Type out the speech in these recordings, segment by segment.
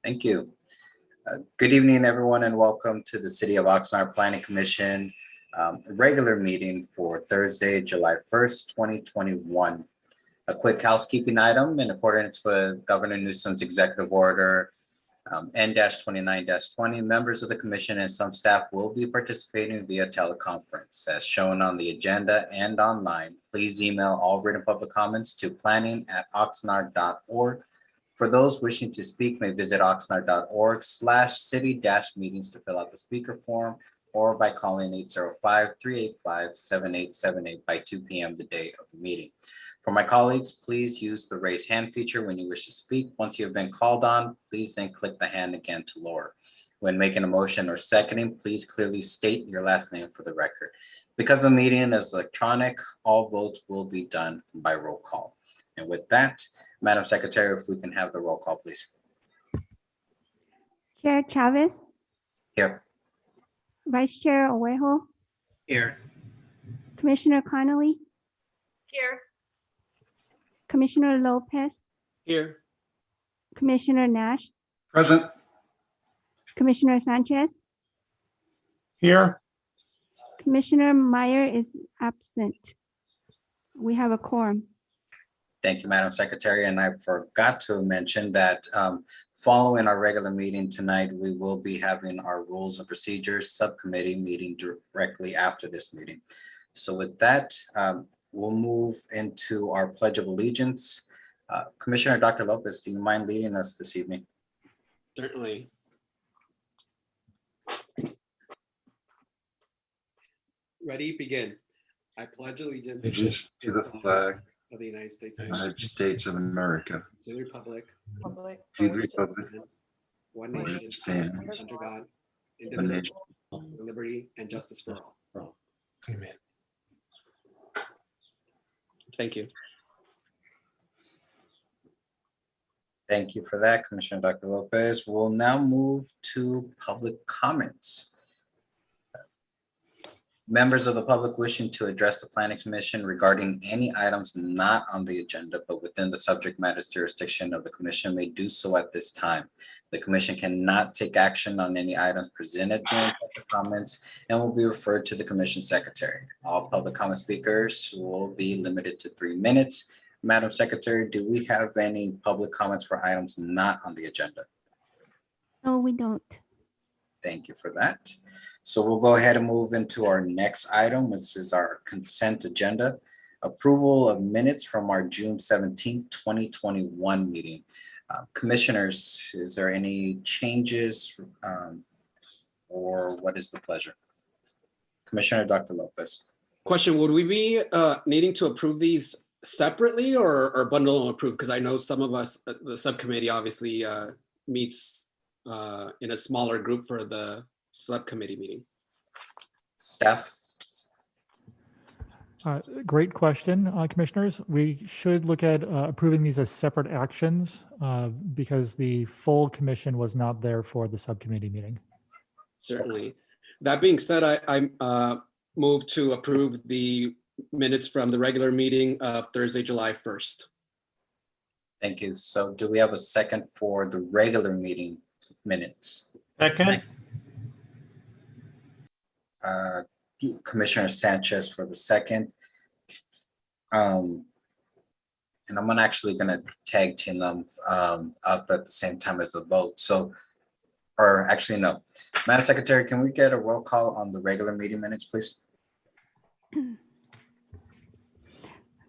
Thank you. Good evening, everyone, and welcome to the City of Oxnard Planning Commission regular meeting for Thursday, July 1st, 2021. A quick housekeeping item in accordance with Governor Newsom's executive order N-29-20, members of the commission and some staff will be participating via teleconference. As shown on the agenda and online, please email all written public comments to planning@oxnard.org. For those wishing to speak, may visit oxnard.org/city-meetings to fill out the speaker form or by calling 805-385-7878 by 2 p.m. the day of the meeting. For my colleagues, please use the raise hand feature when you wish to speak. Once you have been called on, please then click the hand again to lower. When making a motion or seconding, please clearly state your last name for the record. Because the meeting is electronic, all votes will be done by roll call. And with that, Madam Secretary, if we can have the roll call, please. Chair Chavez, Here. Vice Chair Owejo, Here. Commissioner Connolly, Here. Commissioner Lopez, Here. Commissioner Nash, Present. Commissioner Sanchez, Here. Commissioner Meyer is absent. We have a quorum. Thank you, Madam Secretary. And I forgot to mention that following our regular meeting tonight, we will be having our Rules and Procedures Subcommittee meeting directly after this meeting. So with that, we'll move into our Pledge of Allegiance. Commissioner Dr. Lopez, do you mind leading us this evening? Certainly. Ready, begin. I pledge allegiance To the flag of the United States of of the United States of America, to the republic, to the republic one which nation, stands under God, one indivisible, nation. with liberty and justice for all. Amen. Thank you. Thank you for that, Commissioner Dr. Lopez. We'll now move to public comments. Members of the public wishing to address the Planning Commission regarding any items not on the agenda but within the subject matter's jurisdiction of the Commission may do so at this time. The Commission cannot take action on any items presented during public comments and will be referred to the Commission Secretary. All public comment speakers will be limited to 3 minutes. Madam Secretary, do we have any public comments for items not on the agenda? No, we don't. Thank you for that. So we'll go ahead and move into our next item, which is our consent agenda. Approval of minutes from our June 17th, 2021 meeting. Commissioners, is there any changes or what is the pleasure? Commissioner Dr. Lopez. Question, would we be needing to approve these separately or bundle and approve? Because I know some of us, the subcommittee obviously meets in a smaller group for the subcommittee meeting. Staff? Great question, commissioners. We should look at approving these as separate actions because the full commission was not there for the subcommittee meeting. Certainly. That being said, I move to approve the minutes from the regular meeting of Thursday, July 1st. Thank you. So do we have a second for the regular meeting minutes? Second. Commissioner Sanchez for the second. And I'm actually gonna tag team them up at the same time as the vote. So, or actually no. Madam Secretary, can we get a roll call on the regular meeting minutes, please?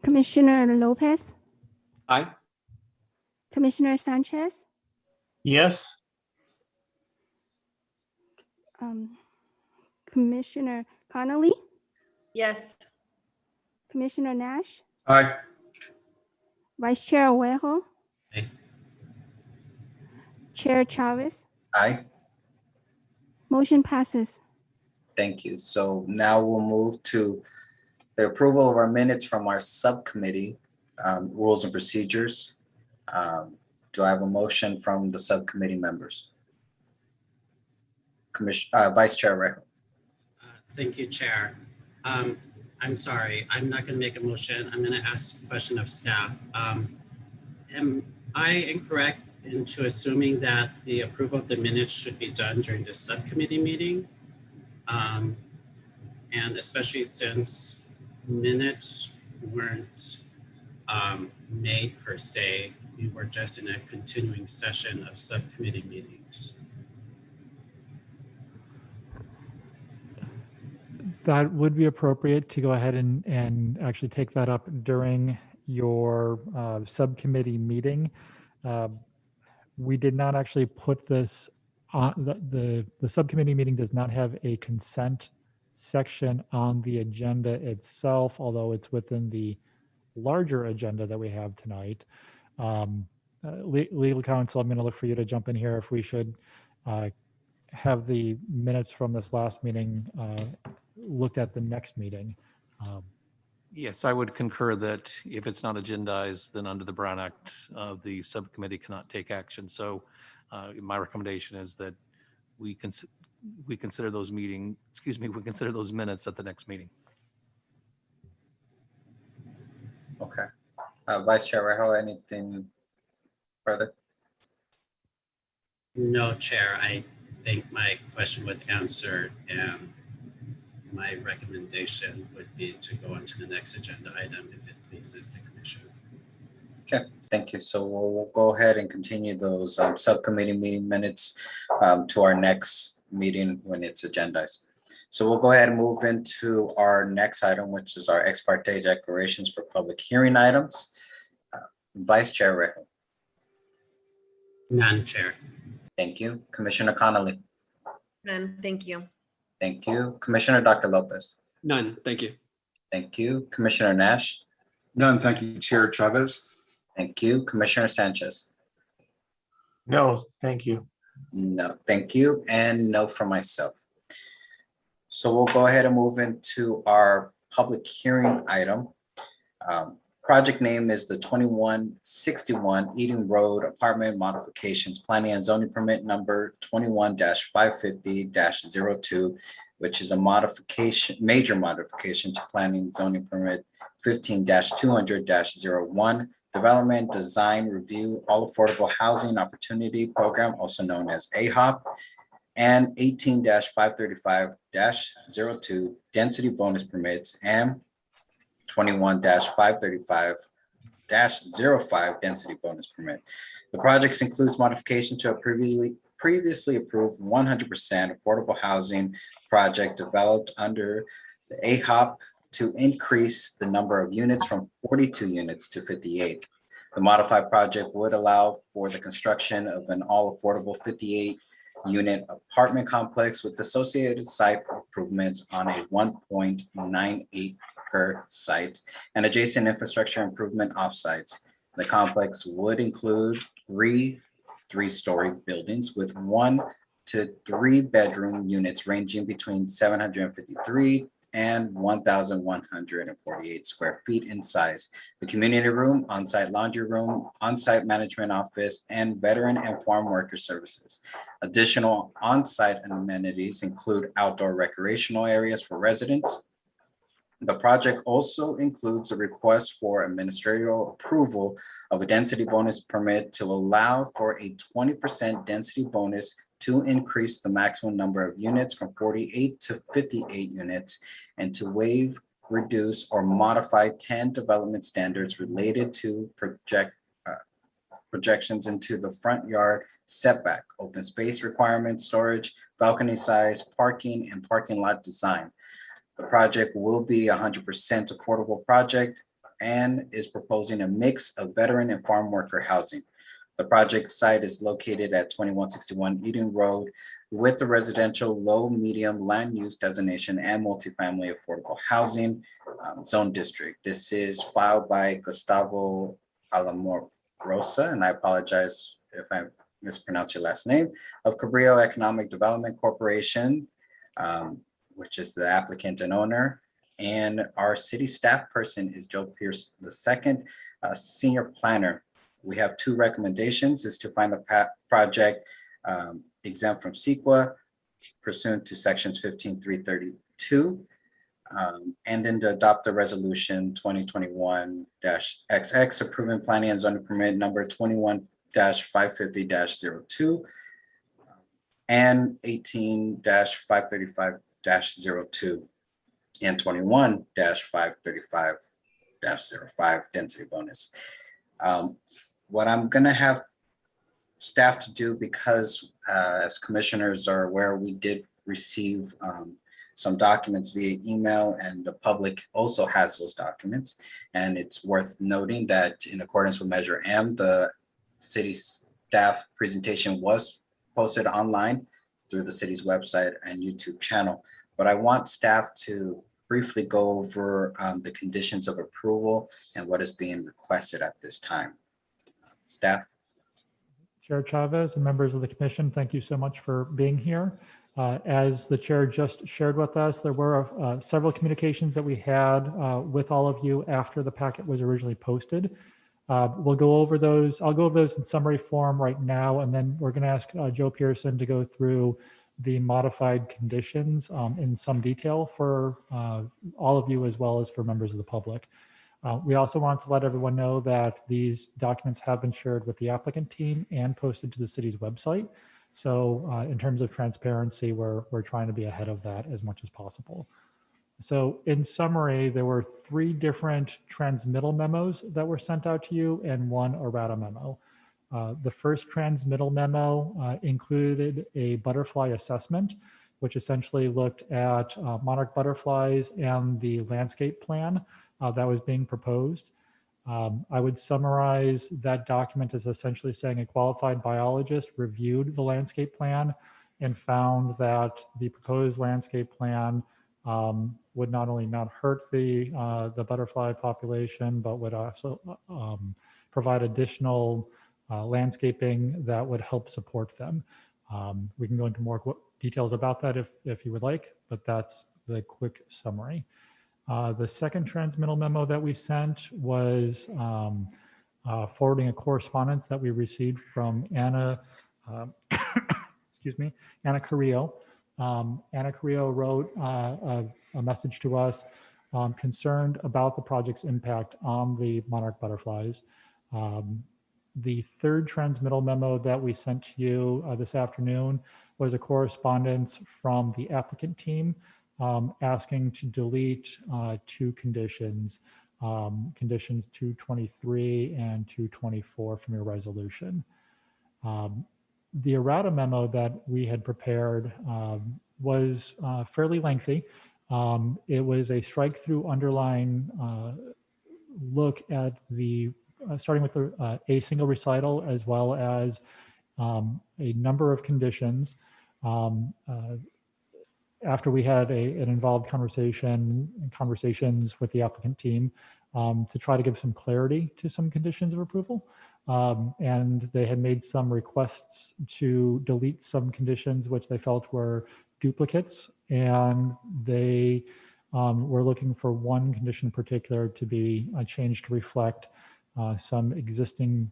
Commissioner Lopez, Aye. Commissioner Sanchez, Yes. Commissioner Connolly, Yes. Commissioner Nash, Aye. Vice Chair Owejo, Aye. Chair Chavez. Aye. Motion passes. Thank you. So now we'll move to the approval of our minutes from our subcommittee, rules and procedures. Do I have a motion from the subcommittee members? Vice Chair Owejo. Thank you, Chair. I'm sorry, I'm not going to make a motion. I'm going to ask a question of staff. Am I incorrect into assuming that the approval of the minutes should be done during the subcommittee meeting. And especially since minutes weren't made per se, we were just in a continuing session of subcommittee meetings. That would be appropriate to go ahead and actually take that up during your subcommittee meeting. We did not actually put this on, the subcommittee meeting does not have a consent section on the agenda itself, although it's within the larger agenda that we have tonight. Legal counsel, I'm going to look for you to jump in here if we should have the minutes from this last meeting looked at the next meeting. Yes, I would concur that if it's not agendized, then under the Brown Act, the subcommittee cannot take action. So my recommendation is that we consider those we consider those minutes at the next meeting. Okay. Vice Chair Rejo, anything further? No, Chair, I think my question was answered, and my recommendation would be to go on to the next agenda item if it pleases the commission. Okay, thank you. So we'll go ahead and continue those subcommittee meeting minutes to our next meeting when it's agendized. So we'll go ahead and move into our next item, which is our ex parte declarations for public hearing items. Vice Chair Rejo. None, Chair. Thank you. Commissioner Connolly. None, thank you. Thank you. Commissioner Dr. Lopez. None, thank you. Thank you. Commissioner Nash. None, thank you, Chair Chavez. Thank you. Commissioner Sanchez. No, thank you. No, thank you. And no for myself. So we'll go ahead and move into our public hearing item. Project name is the 2161 Eden Road Apartment Modifications Planning and Zoning Permit number 21-550-02, which is a modification, major modification to Planning Zoning Permit 15-200-01, Development Design Review All Affordable Housing Opportunity Program, also known as AHOP, and 18-535-02 Density Bonus Permits and 21-535-05 Density Bonus Permit. The projects includes modification to a previously approved 100% affordable housing project developed under the AHOP to increase the number of units from 42 units to 58. The modified project would allow for the construction of an all affordable 58-unit apartment complex with associated site improvements on a 1.98 acre site and adjacent infrastructure improvement offsites. The complex would include three-story buildings with 1 to 3 bedroom units ranging between 753 and 1,148 square feet in size. The community room, on-site laundry room, on-site management office, and veteran and farm worker services. Additional on-site amenities include outdoor recreational areas for residents. The project also includes a request for ministerial approval of a density bonus permit to allow for a 20% density bonus to increase the maximum number of units from 48 to 58 units and to waive, reduce, or modify 10 development standards related to projections into the front yard setback, open space requirements, storage, balcony size, parking, and parking lot design. The project will be 100% affordable project and is proposing a mix of veteran and farm worker housing. The project site is located at 2161 Eden Road with the residential low medium land use designation and multifamily affordable housing zone district. This is filed by Gustavo Alamorosa, and I apologize if I mispronounce your last name, of Cabrillo Economic Development Corporation, which is the applicant and owner. And our city staff person is Joe Pierce II, senior planner. We have 2 recommendations: is to find the project exempt from CEQA pursuant to sections 15.332, and then to adopt the resolution 2021-XX approving planning and zoning permit number 18-550-02 and 18-535-02 and 21-535-05 density bonus. What I'm gonna have staff to do, because as commissioners are aware, we did receive some documents via email, and the public also has those documents. And it's worth noting that in accordance with Measure M, the city staff presentation was posted online through the city's website and YouTube channel. But I want staff to briefly go over the conditions of approval and what is being requested at this time. Staff. Chair Chavez and members of the commission, thank you so much for being here. As the chair just shared with us, there were several communications that we had with all of you after the packet was originally posted. We'll go over those. I'll go over those in summary form right now, and then we're going to ask Joe Pearson to go through the modified conditions in some detail for all of you as well as for members of the public. We also want to let everyone know that these documents have been shared with the applicant team and posted to the city's website. So in terms of transparency, we're trying to be ahead of that as much as possible. So in summary, there were 3 different transmittal memos that were sent out to you and 1 errata memo. The first transmittal memo included a butterfly assessment, which essentially looked at monarch butterflies and the landscape plan that was being proposed. I would summarize that document as essentially saying a qualified biologist reviewed the landscape plan and found that the proposed landscape plan would not only not hurt the butterfly population, but would also provide additional landscaping that would help support them. We can go into more details about that if you would like, but that's the quick summary. The second transmittal memo that we sent was forwarding a correspondence that we received from Anna, excuse me, Anna Carrillo. Anna Carrillo wrote a message to us concerned about the project's impact on the monarch butterflies. The third transmittal memo that we sent to you this afternoon was a correspondence from the applicant team asking to delete 2 conditions, conditions 223 and 224 from your resolution. The errata memo that we had prepared was fairly lengthy. It was a strike through underline look at the starting with a single recital as well as a number of conditions. After we had an involved conversations with the applicant team to try to give some clarity to some conditions of approval. And they had made some requests to delete some conditions which they felt were duplicates. And they were looking for one condition in particular to be changed to reflect some existing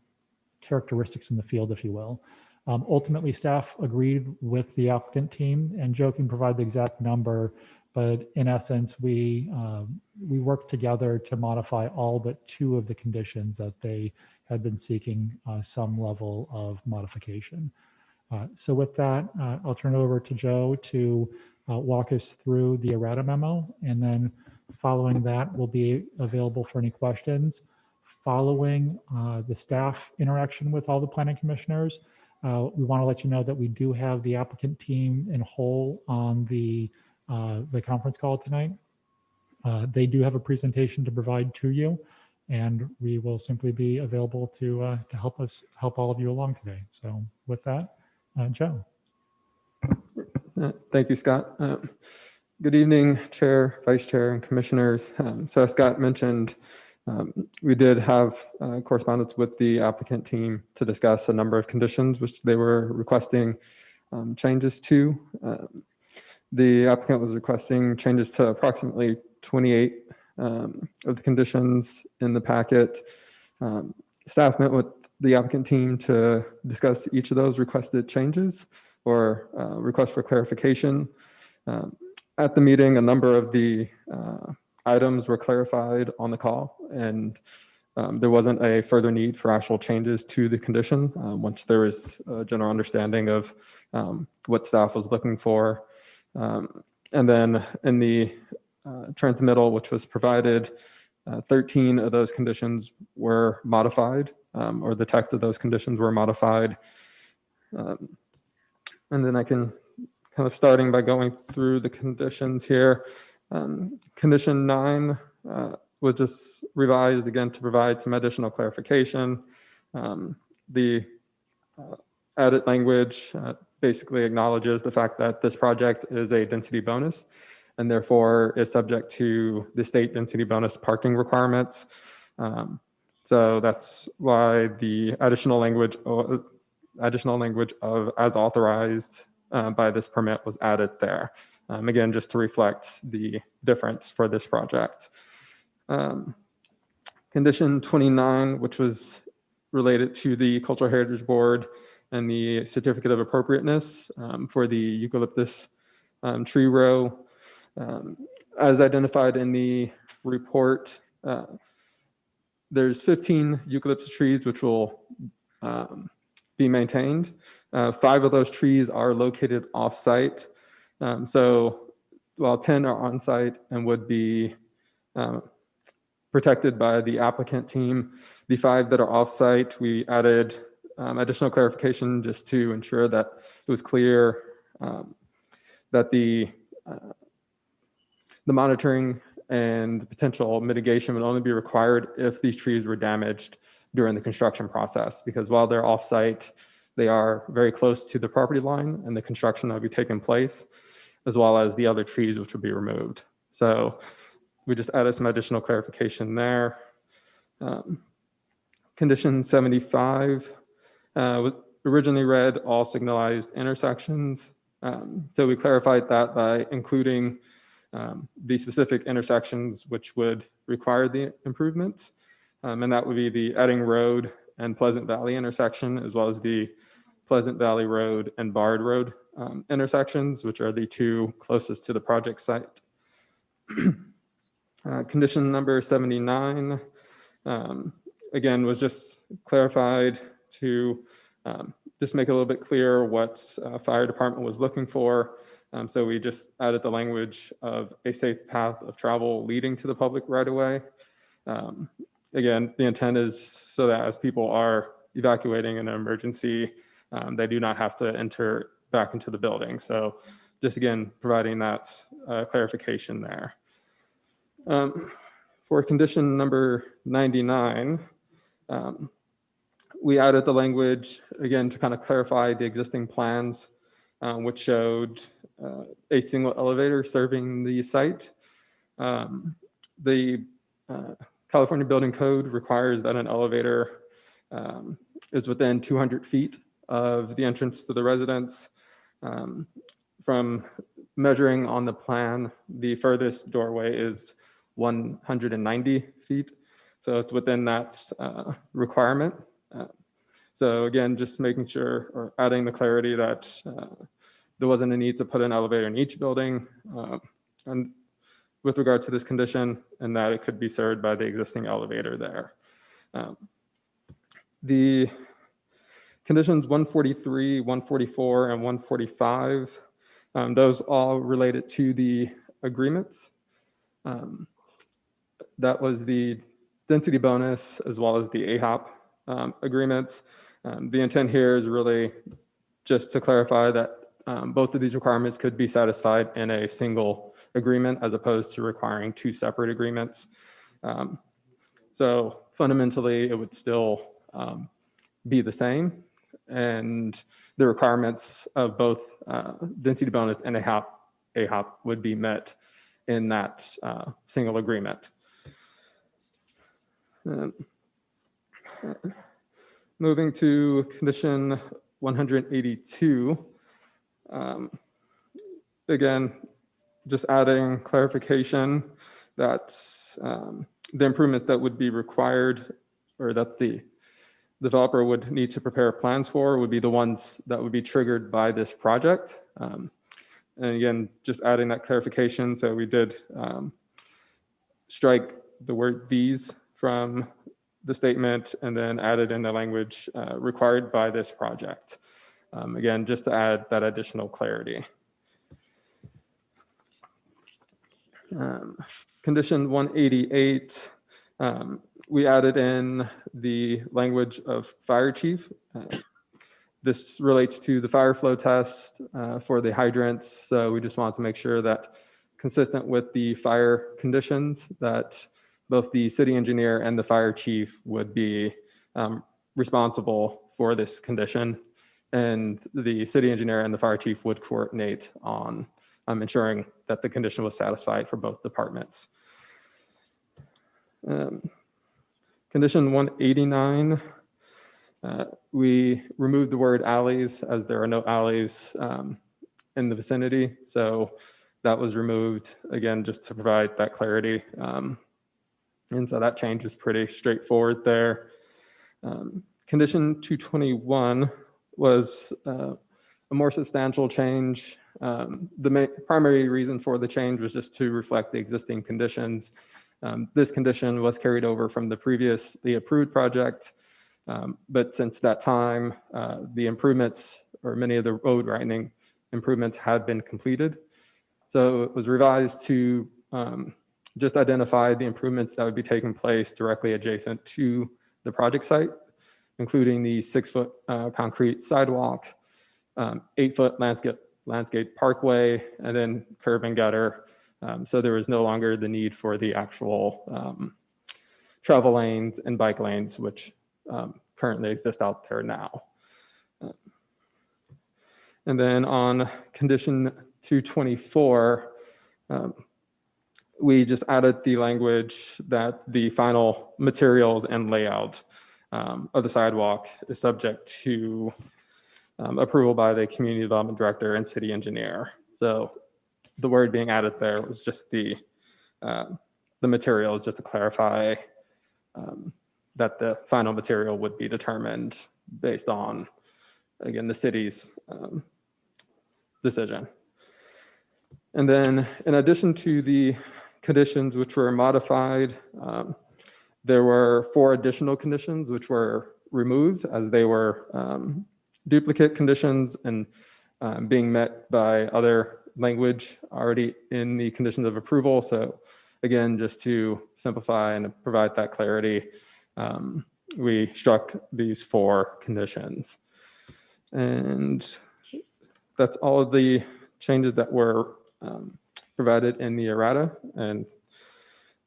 characteristics in the field, if you will. Ultimately, staff agreed with the applicant team, and Joe can provide the exact number, but in essence, we worked together to modify all but 2 of the conditions that they had been seeking some level of modification. So with that, I'll turn it over to Joe to walk us through the errata memo, and then following that, we'll be available for any questions. Following the staff interaction with all the planning commissioners, we want to let you know that we do have the applicant team in whole on the conference call tonight. They do have a presentation to provide to you, and we will simply be available to help all of you along today. So with that, Joe. Thank you, Scott. Good evening, Chair, Vice Chair, and Commissioners. So as Scott mentioned, we did have correspondence with the applicant team to discuss a number of conditions which they were requesting changes to. The applicant was requesting changes to approximately 28 of the conditions in the packet. Staff met with the applicant team to discuss each of those requested changes or requests for clarification. At the meeting, a number of the items were clarified on the call, and there wasn't a further need for actual changes to the condition once there was a general understanding of what staff was looking for. And then in the transmittal, which was provided, 13 of those conditions were modified, or the text of those conditions were modified. And then I can kind of starting by going through the conditions here. Condition 9 was just revised again to provide some additional clarification. The added language basically acknowledges the fact that this project is a density bonus and therefore is subject to the state density bonus parking requirements. So that's why the additional language of as authorized by this permit was added there. Again, just to reflect the difference for this project. Condition 29, which was related to the Cultural Heritage Board and the certificate of appropriateness for the eucalyptus tree row. As identified in the report, there's 15 eucalyptus trees which will be maintained. 5 of those trees are located off-site. So while 10 are on-site and would be protected by the applicant team, the 5 that are off-site, we added additional clarification just to ensure that it was clear that the monitoring and the potential mitigation would only be required if these trees were damaged during the construction process, because while they're off-site, they are very close to the property line and the construction that will be taking place, as well as the other trees which will be removed. So we just added some additional clarification there. Condition 75 was originally read all signalized intersections. So we clarified that by including the specific intersections which would require the improvements. And that would be the Edding Road and Pleasant Valley intersection, as well as the Pleasant Valley Road and Bard Road intersections, which are the 2 closest to the project site. Condition number 79, again, was just clarified to just make it a little bit clearer what fire department was looking for. So we just added the language of a safe path of travel leading to the public right away. Again, the intent is so that as people are evacuating in an emergency, they do not have to enter back into the building. So just again, providing that clarification there. For condition number 99, we added the language again to kind of clarify the existing plans, which showed a single elevator serving the site. The California Building Code requires that an elevator is within 200 feet of the entrance to the residence. From measuring on the plan, the furthest doorway is 190 feet. So it's within that requirement. So again, just making sure or adding the clarity that there wasn't a need to put an elevator in each building. And with regard to this condition, and that it could be served by the existing elevator there. The conditions 143, 144, and 145, those all related to the agreements. That was the density bonus as well as the AHOP agreements. The intent here is really just to clarify that both of these requirements could be satisfied in a single agreement as opposed to requiring 2 separate agreements. So fundamentally, it would still be the same, and the requirements of both density bonus and AHOP would be met in that single agreement. Moving to condition 182, again, just adding clarification that the improvements that would be required or that the developer would need to prepare plans for would be the ones that would be triggered by this project. And again, just adding that clarification. So we did strike the word "these" from the statement and then added in the language required by this project. Again, just to add that additional clarity. Condition 188, we added in the language of fire chief. This relates to the fire flow test for the hydrants. So we just wanted to make sure that consistent with the fire conditions that both the city engineer and the fire chief would be responsible for this condition. And the city engineer and the fire chief would coordinate on ensuring that the condition was satisfied for both departments. Condition 189, we removed the word alleys as there are no alleys in the vicinity. So that was removed, again, just to provide that clarity. And so that change is pretty straightforward there. Condition 221 was a more substantial change. The primary reason for the change was just to reflect the existing conditions. This condition was carried over from the previously approved project, but since that time, the improvements or many of the road widening improvements had been completed. So it was revised to just identify the improvements that would be taking place directly adjacent to the project site, including the 6-foot concrete sidewalk, 8-foot landscape parkway, and then curb and gutter. So there was no longer the need for the actual travel lanes and bike lanes, which currently exist out there now. And then on condition 224, we just added the language that the final materials and layout of the sidewalk is subject to approval by the community development director and city engineer. So the word being added there was just the material, just to clarify that the final material would be determined based on, again, the city's decision. And then in addition to the conditions which were modified, there were 4 additional conditions which were removed as they were duplicate conditions and being met by other language already in the conditions of approval. So again, just to simplify and provide that clarity, we struck these 4 conditions. And that's all of the changes that were provided in the errata. And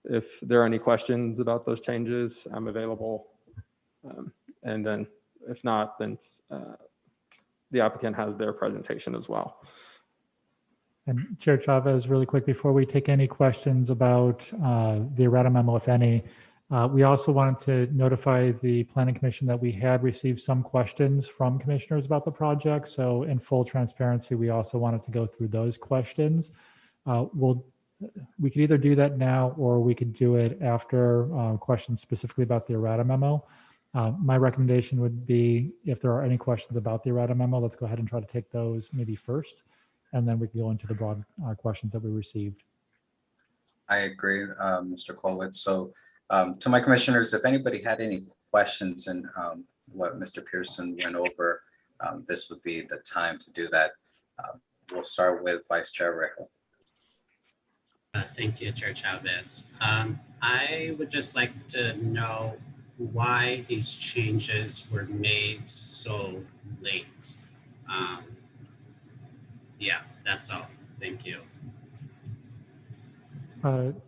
if there are any questions about those changes, I'm available. And then if not, then the applicant has their presentation as well. And Chair Chavez, really quick, before we take any questions about the errata memo, if any, we also wanted to notify the Planning Commission that we had received some questions from commissioners about the project. So in full transparency, we also wanted to go through those questions. We could either do that now or we could do it after questions specifically about the errata memo. My recommendation would be if there are any questions about the errata memo, let's go ahead and try to take those maybe first, and then we can go into the broad questions that we received. I agree, Mr. Colwitz. So to my commissioners, if anybody had any questions and what Mr. Pearson went over, this would be the time to do that. We'll start with Vice Chair Rejo. Thank you, Chair Chavez. I would just like to know why these changes were made so late. Yeah, that's all. Thank you.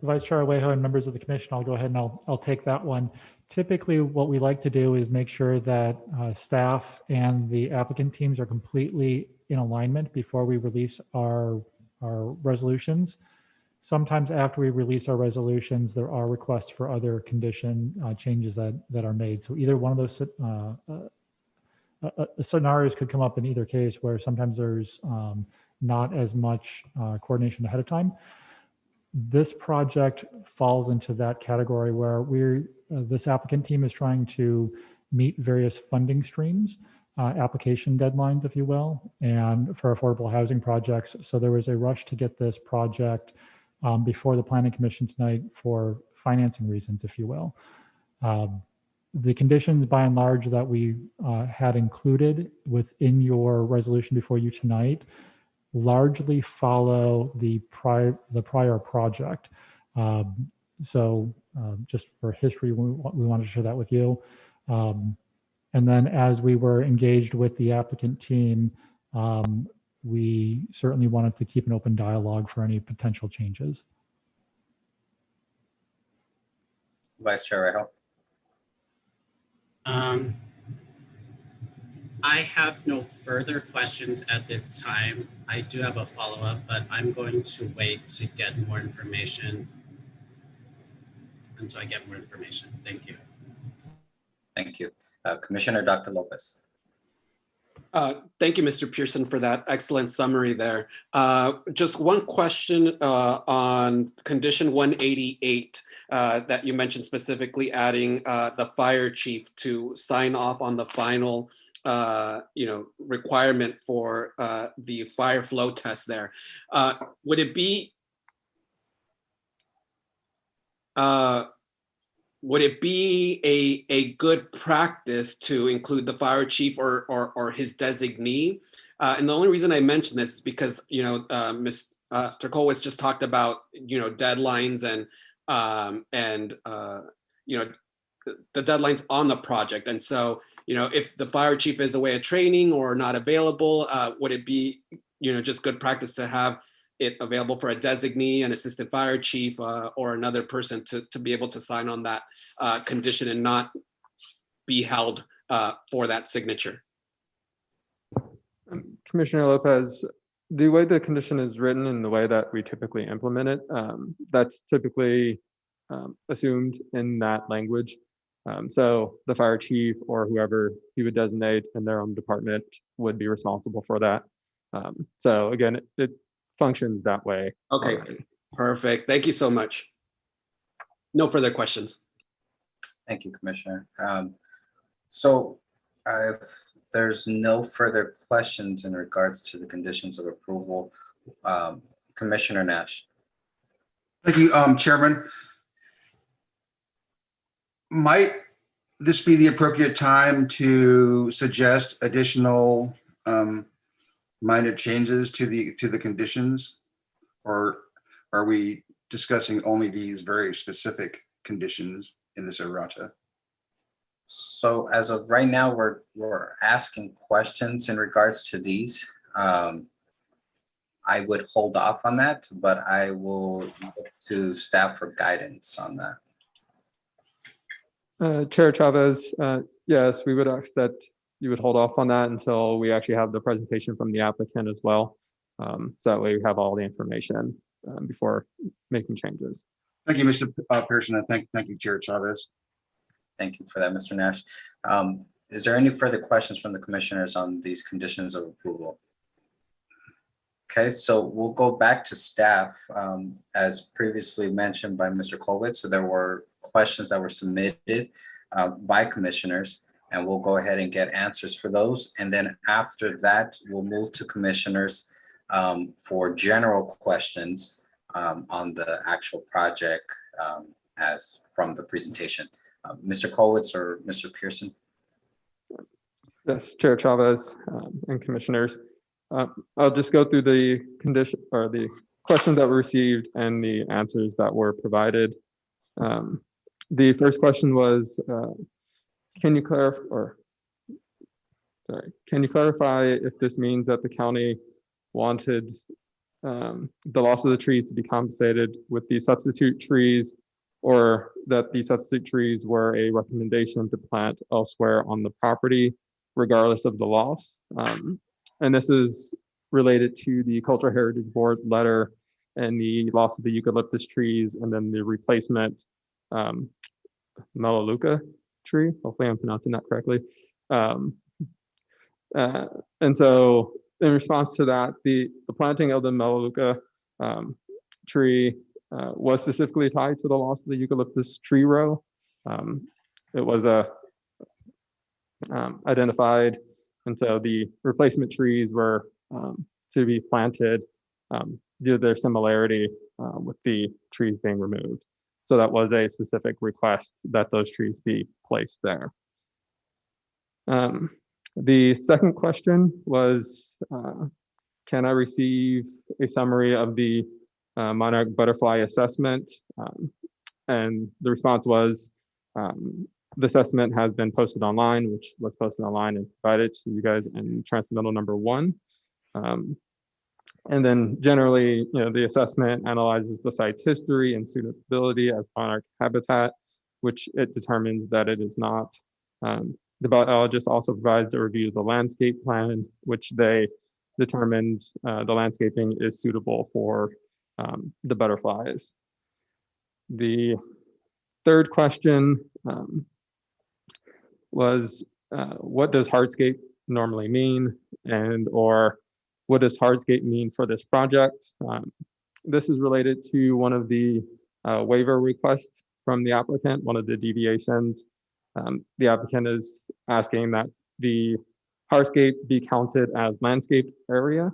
Vice Chair Araujo and members of the commission, I'll go ahead and I'll take that one. Typically, what we like to do is make sure that staff and the applicant teams are completely in alignment before we release our resolutions. Sometimes after we release our resolutions, there are requests for other condition changes that are made. So either one of those scenarios could come up in either case, where sometimes there's not as much coordination ahead of time. This project falls into that category where this applicant team is trying to meet various funding streams, application deadlines, if you will, and for affordable housing projects. So there was a rush to get this project before the Planning Commission tonight for financing reasons, if you will. The conditions by and large that we had included within your resolution before you tonight largely follow the prior project. So just for history, we wanted to share that with you. And then as we were engaged with the applicant team, we certainly wanted to keep an open dialogue for any potential changes. Vice Chair Rejo. I have no further questions at this time. I do have a follow-up, but I'm going to wait to get more information until I get more information. Thank you. Thank you. Commissioner Dr. Lopez. Thank you, Mr. Pearson, for that excellent summary there. Just one question on condition 188 that you mentioned, specifically adding the fire chief to sign off on the final requirement for the fire flow test there. Would it be a good practice to include the fire chief or his designee? And the only reason I mention this is because Mr. Kolwitz just talked about deadlines and the deadlines on the project, and so if the fire chief is away at training or not available, would it be just good practice to have it available for a designee, an assistant fire chief, or another person to be able to sign on that condition and not be held for that signature? Commissioner Lopez, the way the condition is written and the way that we typically implement it, that's typically assumed in that language. So the fire chief or whoever he would designate in their own department would be responsible for that. So again, it functions that way. Okay, already. Perfect. Thank you so much. No further questions. Thank you, Commissioner. So if there's no further questions in regards to the conditions of approval, Commissioner Nash. Thank you, Chairman. Might this be the appropriate time to suggest additional minor changes to the conditions, or are we discussing only these very specific conditions in this errata? So as of right now, we're asking questions in regards to these. I would hold off on that, but I will look to staff for guidance on that. Chair Chavez, yes, we would ask that you would hold off on that until we actually have the presentation from the applicant as well. So that way we have all the information before making changes. Thank you, Mr. Pearson, and thank you, Chair Chavez. Thank you for that, Mr. Nash. Is there any further questions from the commissioners on these conditions of approval? Okay, so we'll go back to staff. As previously mentioned by Mr. Kolwitz, so there were questions that were submitted by commissioners, and we'll go ahead and get answers for those. And then after that, we'll move to commissioners for general questions on the actual project as from the presentation. Mr. Kolwitz or Mr. Pearson? Yes, Chair Chavez and commissioners. I'll just go through the condition or the questions that were received and the answers that were provided. The first question was, can you clarify if this means that the county wanted the loss of the trees to be compensated with the substitute trees, or that the substitute trees were a recommendation to plant elsewhere on the property, regardless of the loss? And this is related to the Cultural Heritage Board letter and the loss of the eucalyptus trees, and then the replacement Melaleuca tree. Hopefully I'm pronouncing that correctly. And so in response to that, the planting of the Melaleuca tree was specifically tied to the loss of the eucalyptus tree row. It was identified, and so the replacement trees were to be planted due to their similarity with the trees being removed. So that was a specific request that those trees be placed there. The second question was, can I receive a summary of the monarch butterfly assessment? And the response was, the assessment has been posted online, which was posted online and provided to you guys in transmittal number 1. And then generally, the assessment analyzes the site's history and suitability as monarch habitat, which it determines that it is not. The biologist also provides a review of the landscape plan, which they determined the landscaping is suitable for the butterflies. The third question was, what does hardscape normally mean, or what does hardscape mean for this project? This is related to one of the waiver requests from the applicant, one of the deviations. The applicant is asking that the hardscape be counted as landscaped area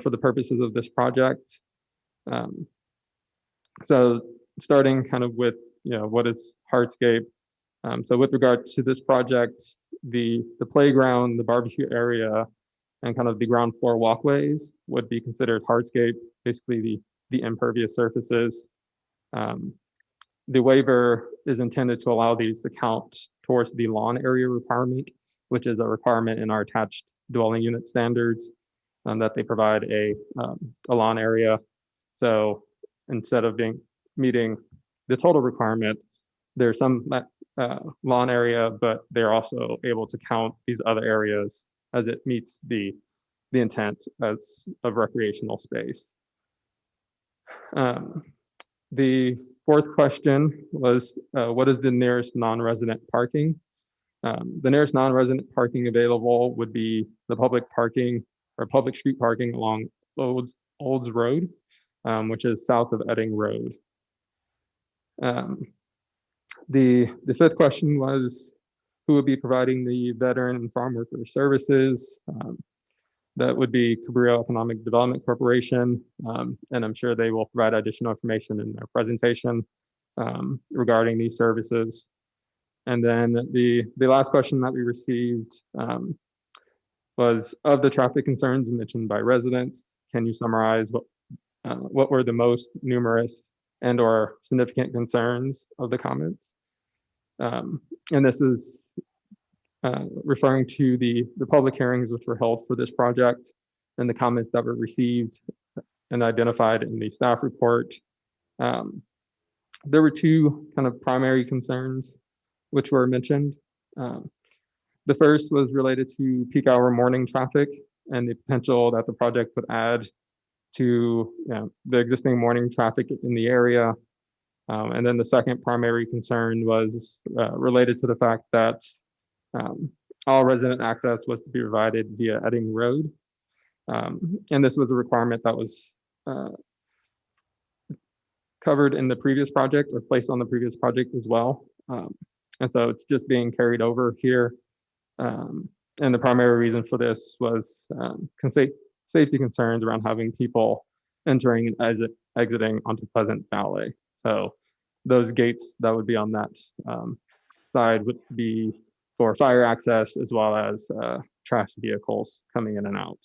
for the purposes of this project. So starting kind of with, what is hardscape? So with regard to this project, the playground, the barbecue area, and kind of the ground floor walkways would be considered hardscape, basically the impervious surfaces. The waiver is intended to allow these to count towards the lawn area requirement, which is a requirement in our attached dwelling unit standards, that they provide a lawn area. So instead of meeting the total requirement, there's some lawn area, but they're also able to count these other areas as it meets the intent as of recreational space. The fourth question was, what is the nearest non-resident parking? The nearest non-resident parking available would be the public parking or public street parking along Olds Road, which is south of Edding Road. The fifth question was, who would be providing the veteran and farm worker services? That would be Cabrillo Economic Development Corporation, and I'm sure they will provide additional information in their presentation regarding these services. And then the last question that we received was, of the traffic concerns mentioned by residents, can you summarize what were the most numerous and or significant concerns of the comments? And this is referring to the public hearings which were held for this project and the comments that were received and identified in the staff report. There were two kind of primary concerns which were mentioned. The first was related to peak hour morning traffic and the potential that the project would add to the existing morning traffic in the area. And then the second primary concern was related to the fact that all resident access was to be provided via Edding Road. And this was a requirement that was covered in the previous project or placed on the previous project as well. And so it's just being carried over here. And the primary reason for this was safety concerns around having people entering and exiting onto Pleasant Valley. So those gates that would be on that side would be for fire access as well as trash vehicles coming in and out.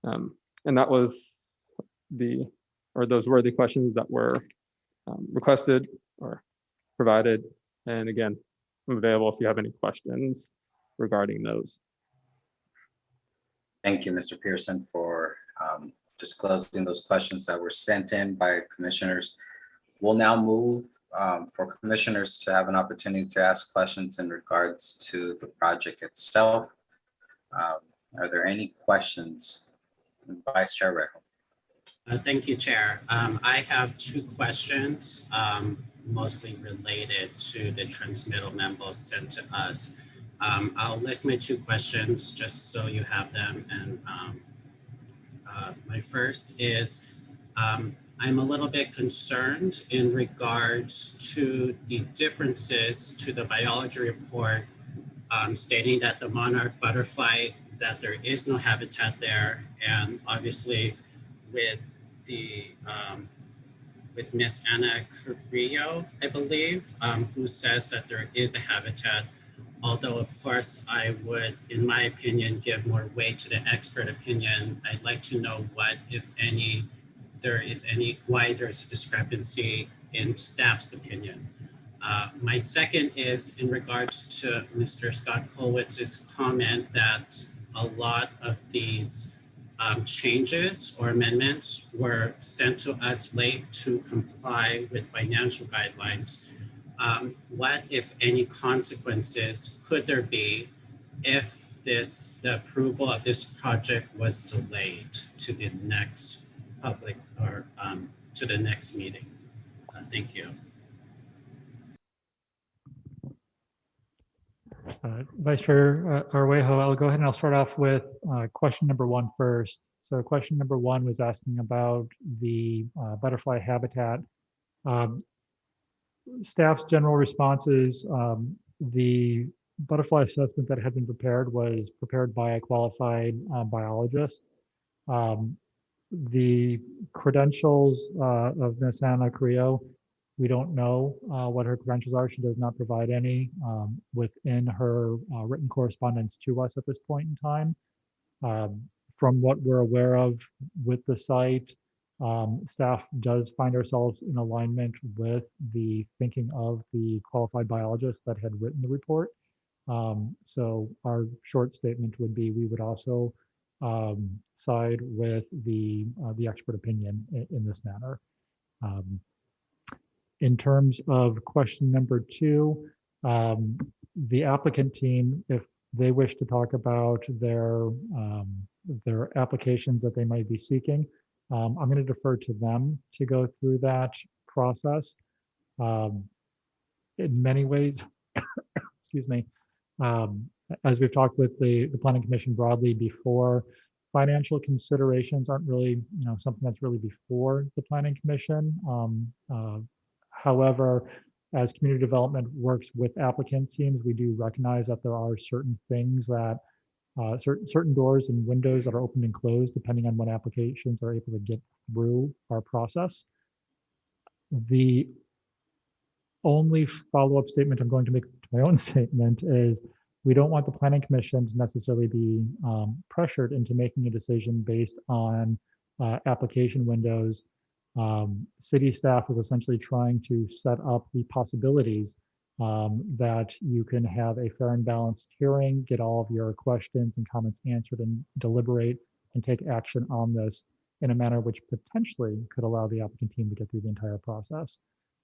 And that was those were the questions that were requested or provided. And again, I'm available if you have any questions regarding those. Thank you, Mr. Pearson, for disclosing those questions that were sent in by commissioners. We'll now move for commissioners to have an opportunity to ask questions in regards to the project itself. Are there any questions? Vice Chair Rejo. Thank you, Chair. I have two questions, mostly related to the transmittal memos sent to us. I'll list my two questions just so you have them. And my first is, I'm a little bit concerned in regards to the differences to the biology report stating that the monarch butterfly, that there is no habitat there. And obviously with the with Miss Anna Carrillo, I believe, who says that there is a habitat. Although, of course, I would, in my opinion, give more weight to the expert opinion. I'd like to know what, if any, why there's a discrepancy in staff's opinion. My second is in regards to Mr. Scott Kowitz's comment that a lot of these changes or amendments were sent to us late to comply with financial guidelines. What, if any, consequences could there be if the approval of this project was delayed to the next public or to the next meeting? Thank you. Vice Chair Arwejo, I'll go ahead and I'll start off with question number 1 first. So question number 1 was asking about the butterfly habitat. Staff's general responses, the butterfly assessment that had been prepared was prepared by a qualified biologist. The credentials of Ms. Anna Carrillo, we don't know what her credentials are. She does not provide any within her written correspondence to us at this point in time. From what we're aware of with the site, staff does find ourselves in alignment with the thinking of the qualified biologist that had written the report. So our short statement would be we would also side with the expert opinion in this matter. In terms of question number 2, the applicant team, if they wish to talk about their applications that they might be seeking, I'm going to defer to them to go through that process. In many ways, excuse me, as we've talked with the Planning Commission broadly before, financial considerations aren't really, something that's really before the Planning Commission. However, as community development works with applicant teams, we do recognize that there are certain things that certain doors and windows that are opened and closed depending on when applications are able to get through our process. The only follow-up statement I'm going to make to my own statement is we don't want the Planning Commission to necessarily be pressured into making a decision based on application windows. City staff is essentially trying to set up the possibilities that you can have a fair and balanced hearing, get all of your questions and comments answered, and deliberate and take action on this in a manner which potentially could allow the applicant team to get through the entire process.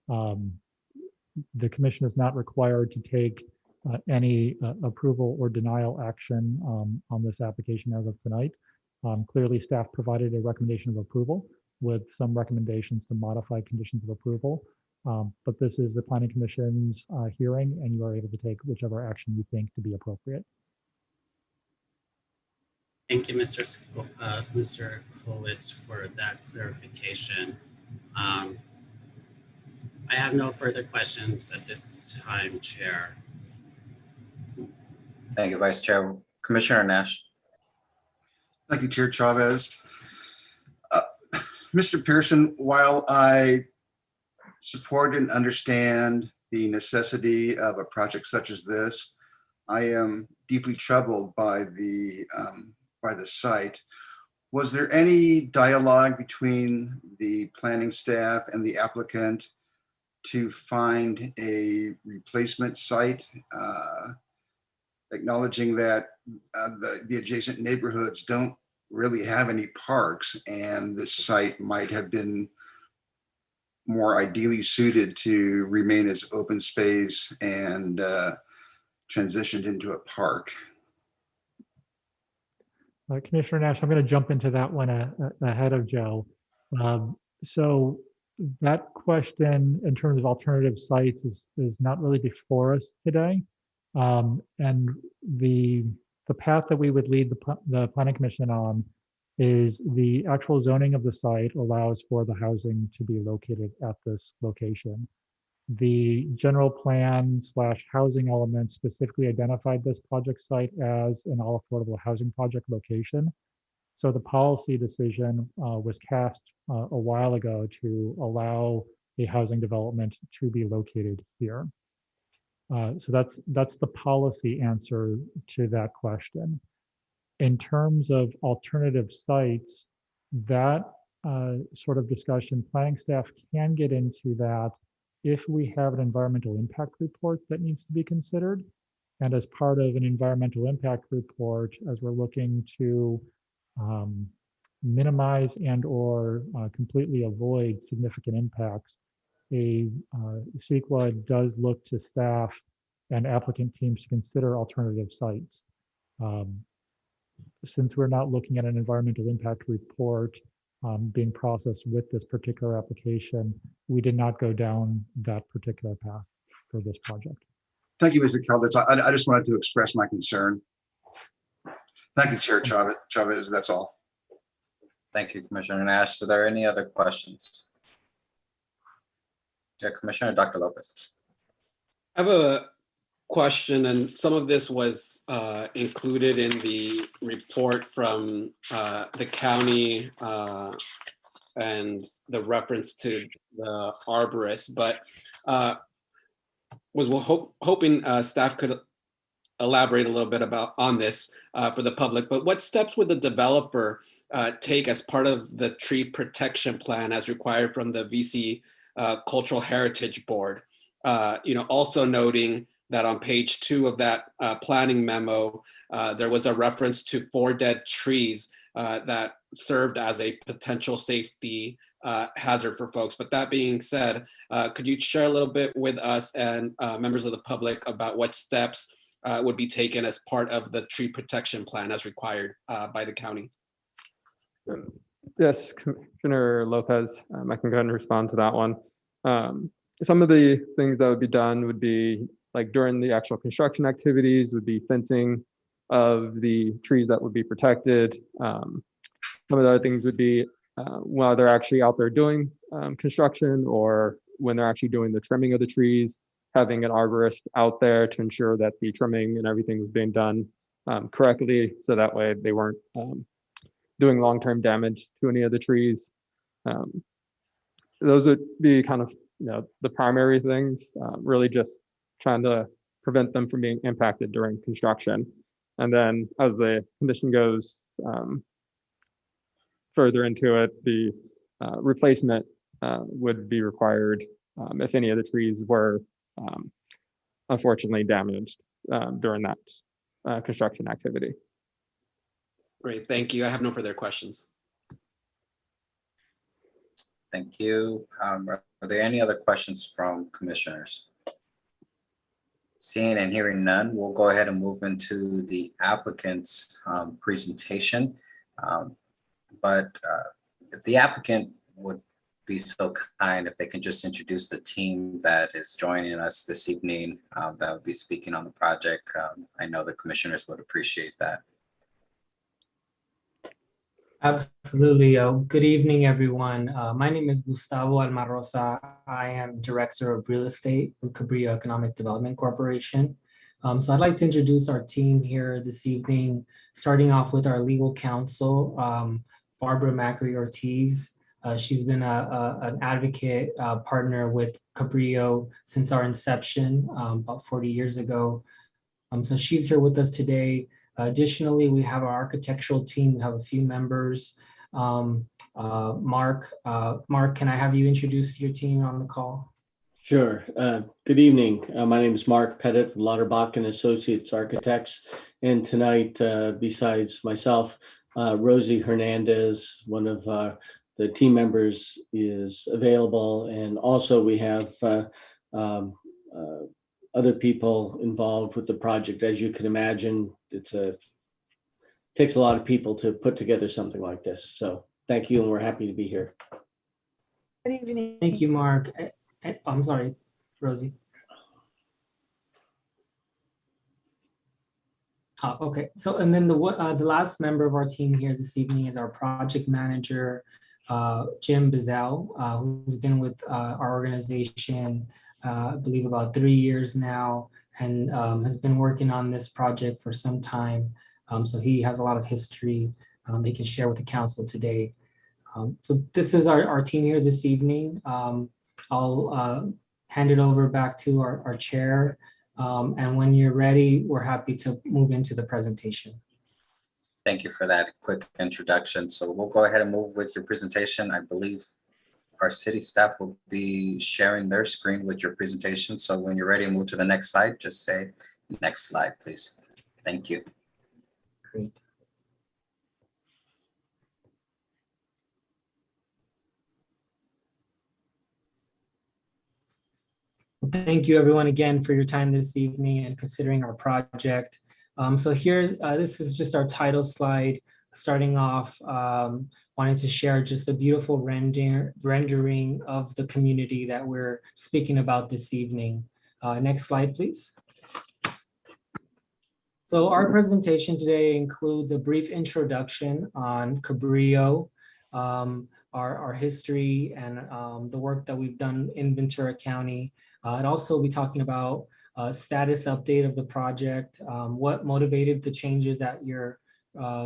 The commission is not required to take any approval or denial action on this application as of tonight. Clearly, staff provided a recommendation of approval with some recommendations to modify conditions of approval. But this is the Planning Commission's hearing, and you are able to take whichever action you think to be appropriate. Thank you, Mr. Kowitz, for that clarification. I have no further questions at this time, Chair. Thank you, Vice Chair. Commissioner Nash. Thank you, Chair Chavez. Mr. Pearson, while I support and understand the necessity of a project such as this, I am deeply troubled by the site. Was there any dialogue between the planning staff and the applicant to find a replacement site, acknowledging that the adjacent neighborhoods don't really have any parks, and this site might have been more ideally suited to remain as open space and transitioned into a park? Commissioner Nash, I'm going to jump into that one ahead of Joe. So that question in terms of alternative sites is not really before us today. And the path that we would lead the Planning Commission on is the actual zoning of the site allows for the housing to be located at this location. The general plan / housing element specifically identified this project site as an all affordable housing project location. So the policy decision was cast a while ago to allow a housing development to be located here. So that's the policy answer to that question. In terms of alternative sites, that sort of discussion, planning staff can get into that if we have an environmental impact report that needs to be considered. And as part of an environmental impact report, as we're looking to minimize and or completely avoid significant impacts, CEQA does look to staff and applicant teams to consider alternative sites. Since we're not looking at an environmental impact report being processed with this particular application, we did not go down that particular path for this project. Thank you, Mr. Chavez. I just wanted to express my concern. Thank you, Chair Chavez. That's all. Thank you, Commissioner Nash. Are there any other questions? Yeah, Commissioner Dr. Lopez. I have a question, and some of this was included in the report from the county and the reference to the arborist, but was hoping staff could elaborate a little bit on this for the public. But what steps would the developer take as part of the tree protection plan as required from the VC Cultural Heritage Board? Also noting that on page 2 of that planning memo, there was a reference to 4 dead trees that served as a potential safety hazard for folks. But that being said, could you share a little bit with us and members of the public about what steps would be taken as part of the tree protection plan as required by the county? Yes, Commissioner Lopez, I can go ahead and respond to that one. Some of the things that would be done would be like during the actual construction activities would be fencing of the trees that would be protected. Some of the other things would be while they're actually out there doing construction or when they're actually doing the trimming of the trees, having an arborist out there to ensure that the trimming and everything was being done correctly. So that way they weren't doing long-term damage to any of the trees. Those would be kind of the primary things, really just trying to prevent them from being impacted during construction. And then as the condition goes further into it, the replacement would be required if any of the trees were unfortunately damaged during that construction activity. Great, thank you. I have no further questions. Thank you. Are there any other questions from commissioners? Seeing and hearing none, we'll go ahead and move into the applicant's presentation. But if the applicant would be so kind, if they can just introduce the team that is joining us this evening, that would be speaking on the project. I know the commissioners would appreciate that. Absolutely. Good evening, everyone. My name is Gustavo Almarosa. I am Director of Real Estate with Cabrillo Economic Development Corporation. So I'd like to introduce our team here this evening, starting off with our legal counsel, Barbara Macri Ortiz. She's been an advocate partner with Cabrillo since our inception about 40 years ago. So she's here with us today. Additionally, we have our architectural team. We have a few members. Mark, can I have you introduce your team on the call? Sure. Good evening. My name is Mark Pettit, Lauterbach and Associates Architects. And tonight, besides myself, Rosie Hernandez, one of the team members, is available. And also we have other people involved with the project. As you can imagine, it takes a lot of people to put together something like this. So thank you, and we're happy to be here. Good evening. Thank you, Mark. I'm sorry, Rosie. Okay, so and then the last member of our team here this evening is our project manager, Jim Bizel, who's been with our organization I believe about 3 years now, and has been working on this project for some time. So he has a lot of history they can share with the council today. So this is our team here this evening. I'll hand it over back to our chair. And when you're ready, we're happy to move into the presentation. Thank you for that quick introduction. So we'll go ahead and move with your presentation. I believe our city staff will be sharing their screen with your presentation. So when you're ready to move to the next slide, just say next slide, please. Thank you. Great. Thank you everyone again for your time this evening and considering our project. So here, this is just our title slide. Starting off, wanted to share just a beautiful rendering of the community that we're speaking about this evening. Next slide, please. So our presentation today includes a brief introduction on Cabrillo, our history and the work that we've done in Ventura County. And also we'll be talking about status update of the project, what motivated the changes that you're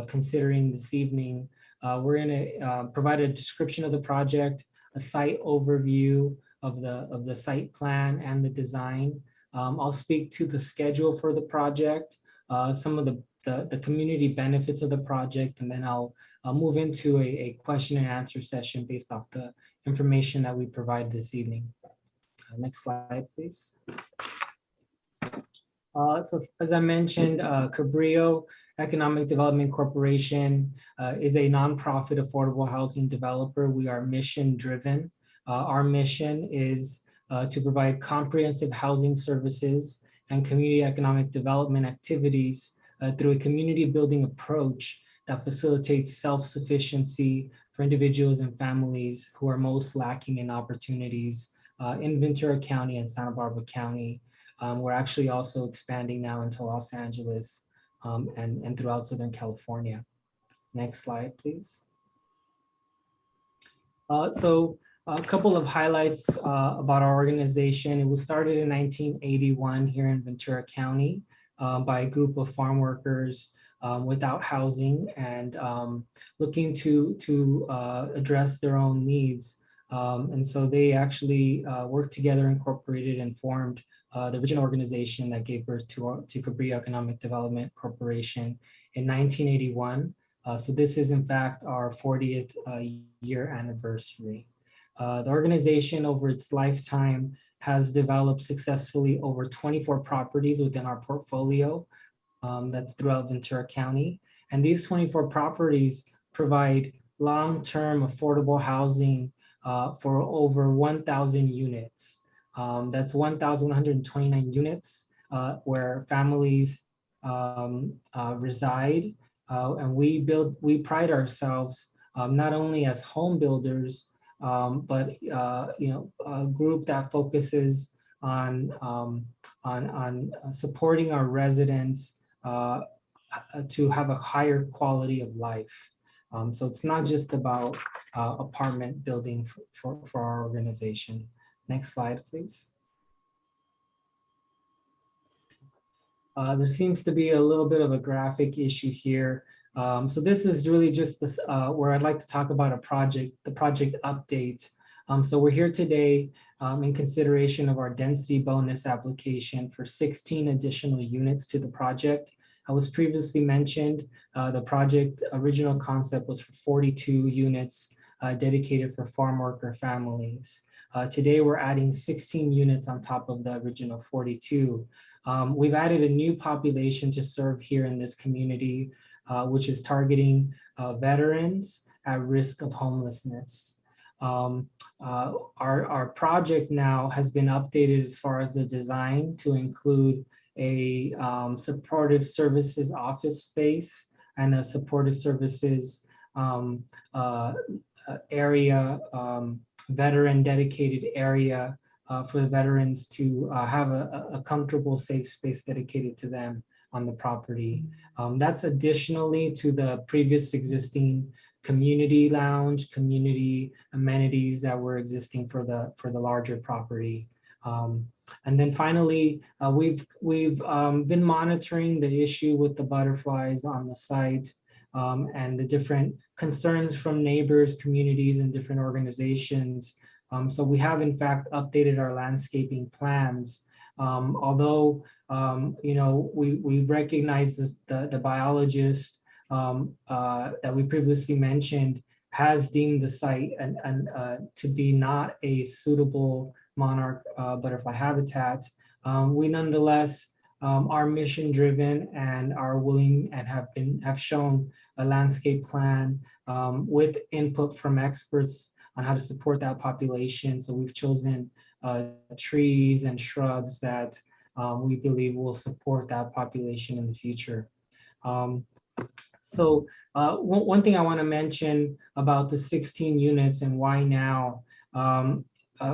considering this evening. We're going to provide a description of the project, a site overview of the site plan and the design. I'll speak to the schedule for the project, some of the community benefits of the project, and then I'll move into a question and answer session based off the information that we provide this evening. Next slide, please. So as I mentioned, Cabrillo Economic Development Corporation is a nonprofit affordable housing developer. We are mission driven. Our mission is to provide comprehensive housing services and community economic development activities through a community building approach that facilitates self-sufficiency for individuals and families who are most lacking in opportunities in Ventura County and Santa Barbara County. We're actually also expanding now into Los Angeles and throughout Southern California. Next slide, please. So a couple of highlights about our organization. It was started in 1981 here in Ventura County by a group of farm workers without housing and looking to address their own needs. And so they actually worked together, incorporated and formed the original organization that gave birth to Cabrillo Economic Development Corporation in 1981. So this is in fact our 40th year anniversary. The organization over its lifetime has developed successfully over 24 properties within our portfolio that's throughout Ventura County. And these 24 properties provide long-term affordable housing for over 1,000 units. That's 1,129 units where families reside. And we pride ourselves not only as home builders, but a group that focuses on supporting our residents to have a higher quality of life. So it's not just about apartment building for our organization. Next slide, please. There seems to be a little bit of a graphic issue here. So this is really just this, where I'd like to talk about the project update. So we're here today in consideration of our density bonus application for 16 additional units to the project. I was previously mentioned, the project original concept was for 42 units dedicated for farm worker families. Today we're adding 16 units on top of the original 42. We've added a new population to serve here in this community, which is targeting veterans at risk of homelessness. Our project now has been updated as far as the design to include a supportive services office space and a supportive services area, veteran dedicated area for the veterans to have a comfortable, safe space dedicated to them on the property. That's additionally to the previous existing community lounge, community amenities that were existing for the larger property. And then finally, we've been monitoring the issue with the butterflies on the site. and the different concerns from neighbors, communities, and different organizations. So we have in fact updated our landscaping plans. Although we recognize this, the biologist that we previously mentioned has deemed the site and to be not a suitable monarch butterfly habitat. We nonetheless are mission driven and are willing and have shown a landscape plan with input from experts on how to support that population. So we've chosen trees and shrubs that we believe will support that population in the future. So one thing I want to mention about the 16 units and why now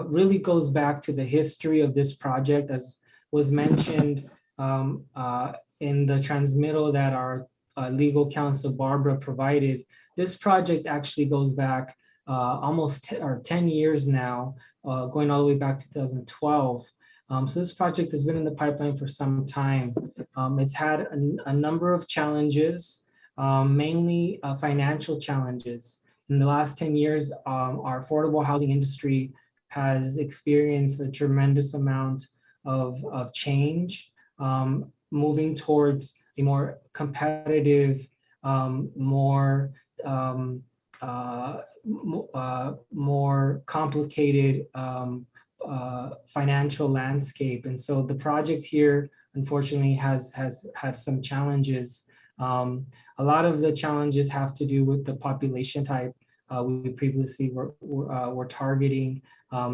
really goes back to the history of this project, as was mentioned in the transmittal that our legal counsel Barbara provided. This project actually goes back almost 10 years now, going all the way back to 2012. So this project has been in the pipeline for some time. It's had a number of challenges, mainly financial challenges. In the last 10 years, our affordable housing industry has experienced a tremendous amount of change, moving towards a more competitive, more complicated financial landscape. And so the project here, unfortunately, has had some challenges. A lot of the challenges have to do with the population type we previously were targeting.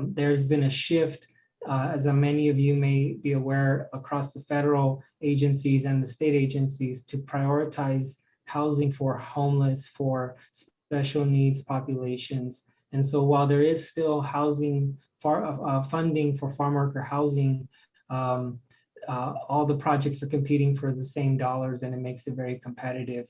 There's been a shift, as many of you may be aware, across the federal agencies and the state agencies to prioritize housing for homeless, for special needs populations. And so while there is still housing funding for farm worker housing, all the projects are competing for the same dollars, and it makes it very competitive.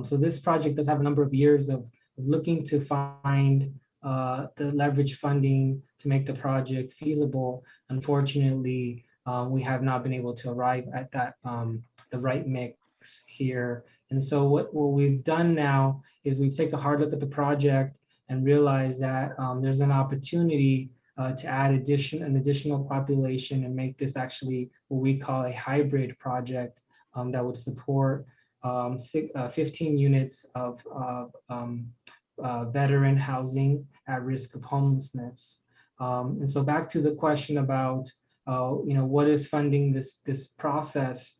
So this project does have a number of years of looking to find the leverage funding to make the project feasible. Unfortunately, we have not been able to arrive at that the right mix here. And so what we've done now is we've taken a hard look at the project and realized that there's an opportunity to add an additional population and make this actually what we call a hybrid project that would support 15 units of veteran housing at risk of homelessness. And so back to the question about what is funding this process.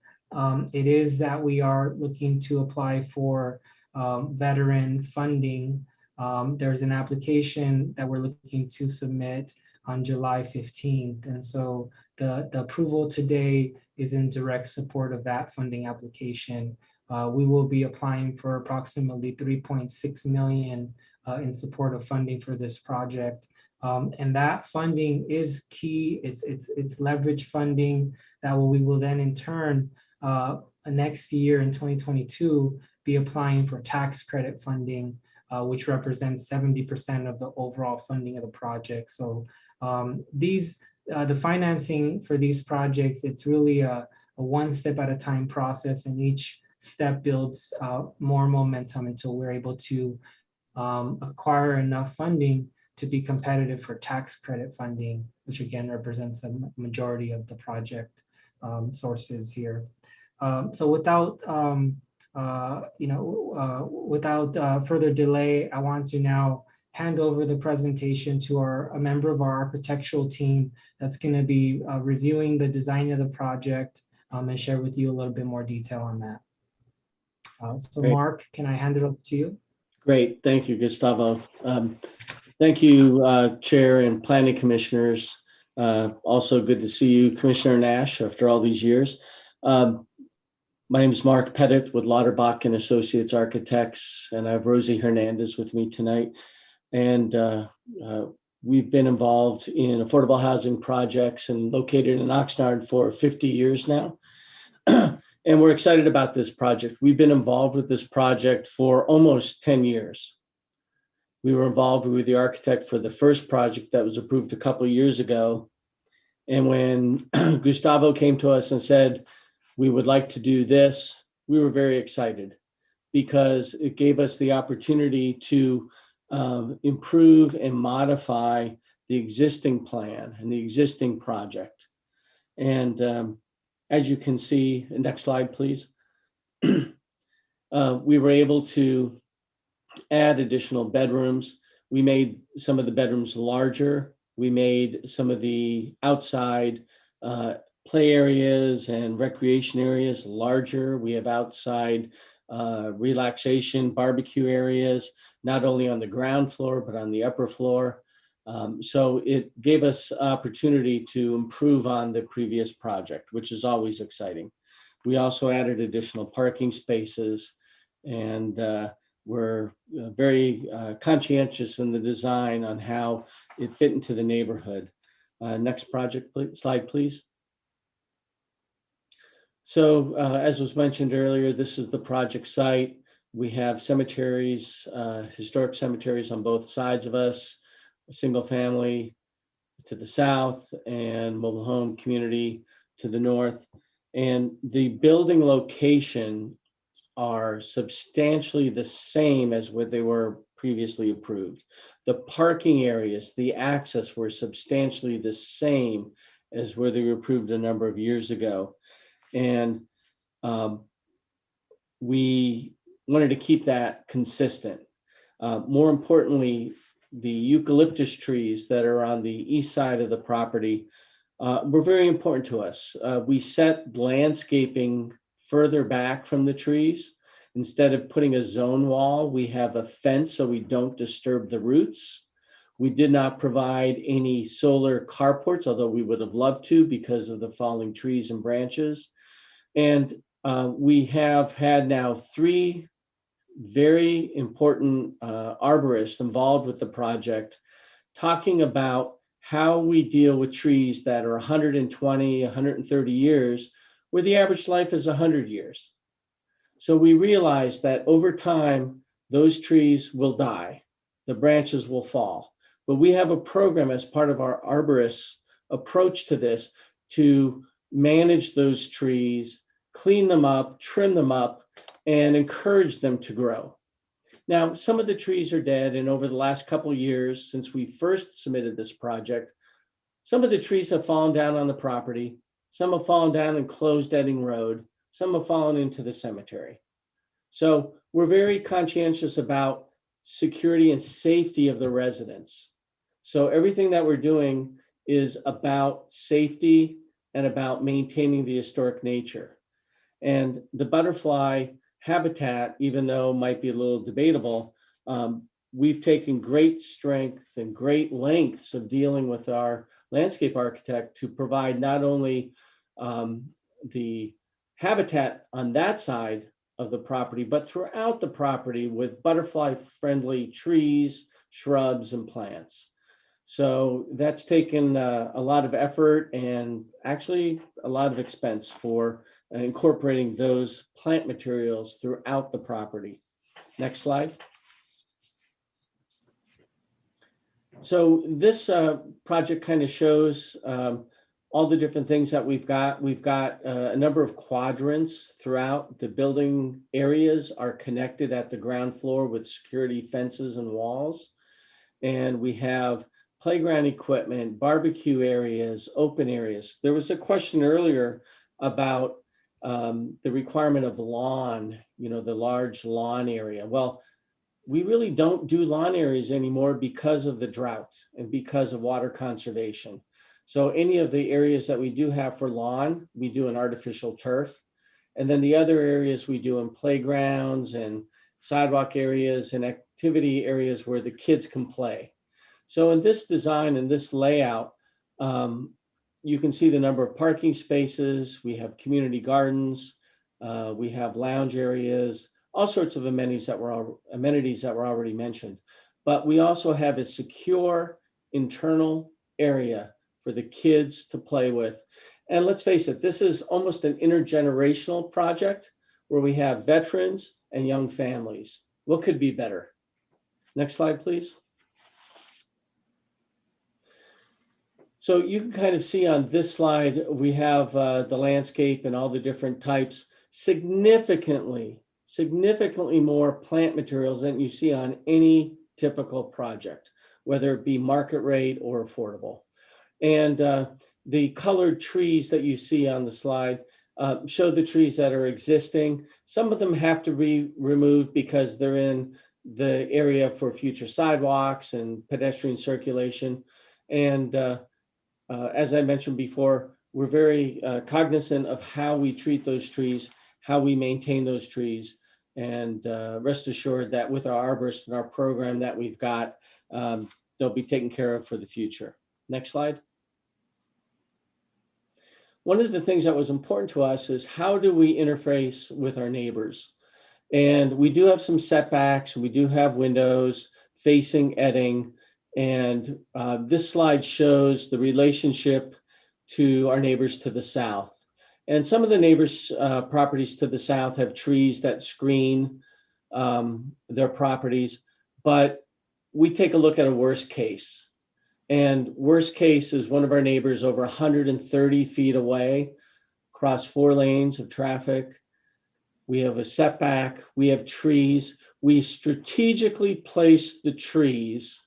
It is that we are looking to apply for veteran funding. There's an application that we're looking to submit on July 15th. And so the approval today is in direct support of that funding application. We will be applying for approximately 3.6 million in support of funding for this project. And that funding is key. It's leverage funding that we will then in turn next year in 2022 be applying for tax credit funding, which represents 70% of the overall funding of the project. So the financing for these projects, it's really a one step at a time process, and each step builds more momentum until we're able to acquire enough funding to be competitive for tax credit funding, which again represents a majority of the project sources here. So without further delay, I want to now hand over the presentation to a member of our architectural team that's going to be reviewing the design of the project and share with you a little bit more detail on that. So Great. Mark, can I hand it over to you? Great, thank you, Gustavo. Thank you, Chair and Planning Commissioners. Also good to see you, Commissioner Nash, after all these years. My name is Mark Pettit with Lauterbach and Associates Architects, and I have Rosie Hernandez with me tonight. And we've been involved in affordable housing projects and located in Oxnard for 50 years now. And we're excited about this project. We've been involved with this project for almost 10 years. We were involved with the architect for the first project that was approved a couple of years ago. And when Gustavo came to us and said, we would like to do this, we were very excited. because it gave us the opportunity to improve and modify the existing plan and the existing project. And as you can see, next slide, please. We were able to add additional bedrooms. We made some of the bedrooms larger. We made some of the outside play areas and recreation areas larger. We have outside relaxation, barbecue areas, not only on the ground floor, but on the upper floor. So it gave us opportunity to improve on the previous project, which is always exciting. We also added additional parking spaces, and we're very conscientious in the design on how it fit into the neighborhood. Next project, slide, please. So as was mentioned earlier, this is the project site. We have cemeteries, historic cemeteries on both sides of us, a single family to the south and mobile home community to the north. And the building location are substantially the same as what they were previously approved. The parking areas, the access were substantially the same as where they were approved a number of years ago. And we wanted to keep that consistent. More importantly, the eucalyptus trees that are on the east side of the property were very important to us. We set landscaping further back from the trees. Instead of putting a zone wall, we have a fence so we don't disturb the roots. We did not provide any solar carports, although we would have loved to because of the falling trees and branches. And we have had now 3 very important arborists involved with the project, talking about how we deal with trees that are 120, 130 years, where the average life is 100 years. So we realized that over time, those trees will die, the branches will fall. But we have a program as part of our arborist approach to this to manage those trees, clean them up, trim them up, and encourage them to grow. Now, some of the trees are dead, and over the last couple of years, since we first submitted this project, some of the trees have fallen down on the property, some have fallen down and closed Edding Road, some have fallen into the cemetery. So we're very conscientious about security and safety of the residents. So everything that we're doing is about safety and about maintaining the historic nature. And the butterfly habitat, even though might be a little debatable, we've taken great strength and great lengths of dealing with our landscape architect to provide not only the habitat on that side of the property, but throughout the property with butterfly-friendly trees, shrubs, and plants. So that's taken a lot of effort and actually a lot of expense for incorporating those plant materials throughout the property. Next slide. So this project kind of shows all the different things that we've got. We've got a number of quadrants throughout. The building areas are connected at the ground floor with security fences and walls. And we have playground equipment, barbecue areas, open areas. There was a question earlier about the requirement of lawn, the large lawn area. Well, we really don't do lawn areas anymore because of the drought and because of water conservation. So any of the areas that we do have for lawn, we do in artificial turf. And then the other areas we do in playgrounds and sidewalk areas and activity areas where the kids can play. So in this design and this layout, you can see the number of parking spaces. We have community gardens. We have lounge areas, all sorts of amenities that were already mentioned. But we also have a secure internal area for the kids to play with. And let's face it, this is almost an intergenerational project where we have veterans and young families. What could be better? Next slide, please. So you can kind of see on this slide, we have the landscape and all the different types significantly significantly more plant materials than you see on any typical project, whether it be market rate or affordable. And the colored trees that you see on the slide show the trees that are existing. Some of them have to be removed because they're in the area for future sidewalks and pedestrian circulation. And as I mentioned before, we're very cognizant of how we treat those trees, how we maintain those trees. And rest assured that with our arborist and our program that we've got, they'll be taken care of for the future. Next slide. One of the things that was important to us is how do we interface with our neighbors? And we do have some setbacks. We do have windows facing Edding. And this slide shows the relationship to our neighbors to the south. And some of the neighbors' properties to the south have trees that screen their properties, but we take a look at a worst case. And worst case is one of our neighbors over 130 feet away, across 4 lanes of traffic. We have a setback, we have trees. We strategically place the trees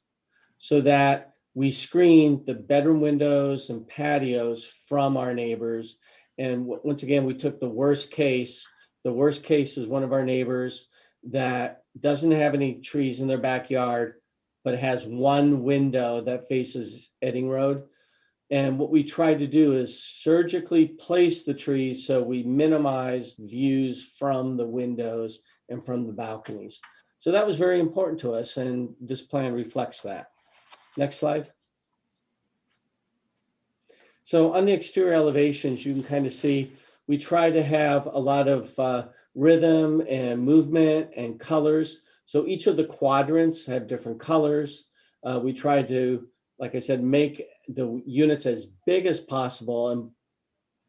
so that we screen the bedroom windows and patios from our neighbors. And once again, we took the worst case. The worst case is one of our neighbors that doesn't have any trees in their backyard, but has one window that faces Edding Road. And what we tried to do is surgically place the trees so we minimize views from the windows and from the balconies. So that was very important to us, and this plan reflects that. Next slide. So on the exterior elevations, you can kind of see we try to have a lot of rhythm and movement and colors. So each of the quadrants have different colors. We try to, like I said, make the units as big as possible. And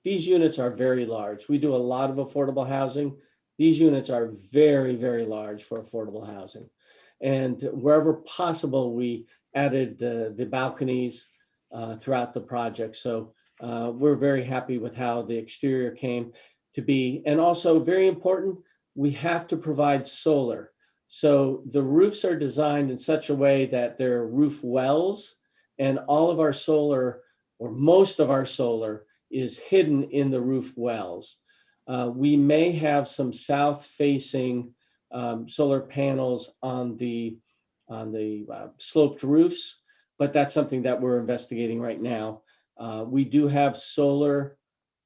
these units are very large. We do a lot of affordable housing. These units are very, very large for affordable housing. And wherever possible, we added the balconies throughout the project. So we're very happy with how the exterior came to be. And also very important, we have to provide solar. So the roofs are designed in such a way that they're roof wells, and all of our solar, or most of our solar, is hidden in the roof wells. We may have some south-facing solar panels on the sloped roofs, but that's something that we're investigating right now. We do have solar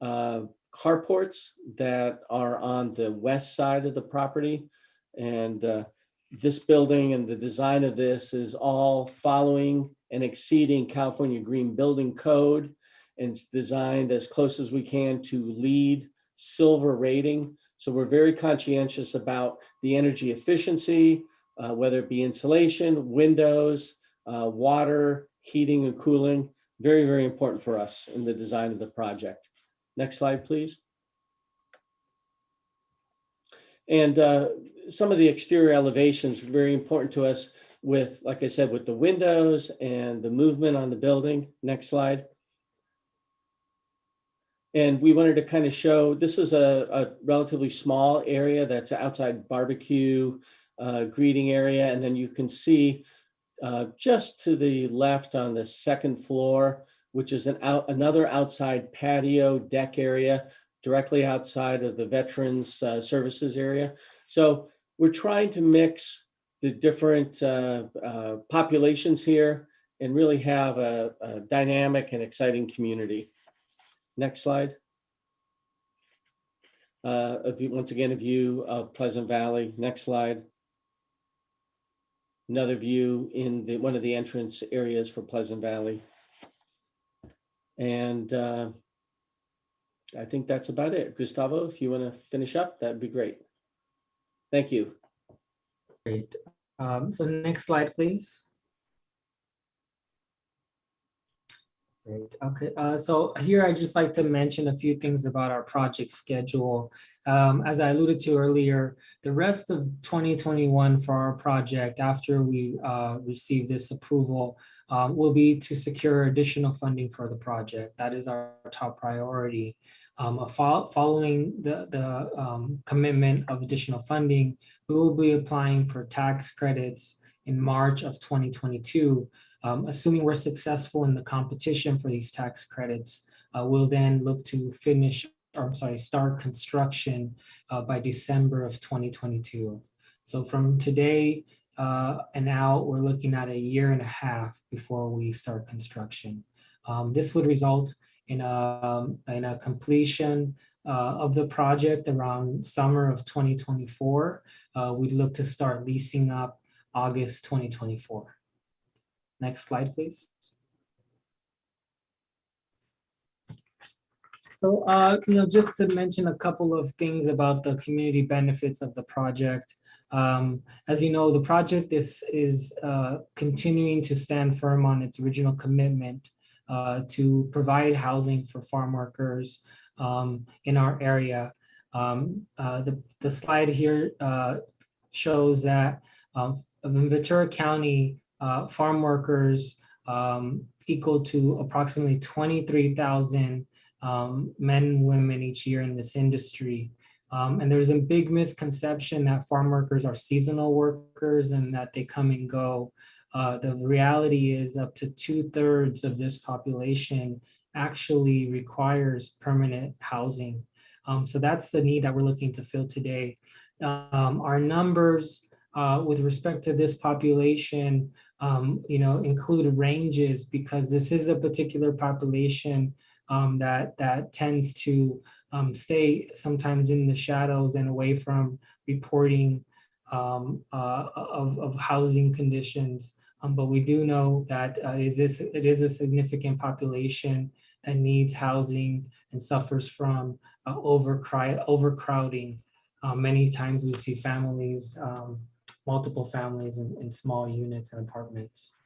carports that are on the west side of the property. And this building and the design of this is all following and exceeding California Green Building Code. And it's designed as close as we can to LEED Silver rating. So we're very conscientious about the energy efficiency, whether it be insulation, windows, water, heating and cooling. Very, very important for us in the design of the project. Next slide, please. And some of the exterior elevations are very important to us with, like I said, with the windows and the movement on the building. Next slide. And we wanted to kind of show, this is a relatively small area that's outside barbecue, greeting area. And then you can see just to the left on the second floor, which is another outside patio deck area directly outside of the Veterans Services area. So we're trying to mix the different populations here and really have a dynamic and exciting community. Next slide. Once again, a view of Pleasant Valley. Next slide. Another view in one of the entrance areas for Pleasant Valley. And I think that's about it. Gustavo, if you want to finish up, that'd be great. Thank you. Great. So next slide, please. Great. Okay. So here I'd just like to mention a few things about our project schedule. As I alluded to earlier, the rest of 2021 for our project, after we receive this approval, will be to secure additional funding for the project. That is our top priority. Following the commitment of additional funding, we will be applying for tax credits in March of 2022. Assuming we're successful in the competition for these tax credits, we'll then look to start construction by December of 2022. So from today and out, we're looking at 1.5 years before we start construction. This would result in a completion of the project around summer of 2024. We'd look to start leasing up August 2024. Next slide, please. So, just to mention a couple of things about the community benefits of the project. As you know, the project is continuing to stand firm on its original commitment to provide housing for farm workers in our area. The slide here shows that in Ventura County, farm workers equal to approximately 23,000 men and women each year in this industry. And there's a big misconception that farm workers are seasonal workers and that they come and go. The reality is up to 2/3 of this population actually requires permanent housing. So that's the need that we're looking to fill today. Our numbers with respect to this population, include ranges because this is a particular population that tends to stay sometimes in the shadows and away from reporting of housing conditions. But we do know that it is a significant population that needs housing and suffers from overcrowding. Many times we see families, multiple families in small units and apartments.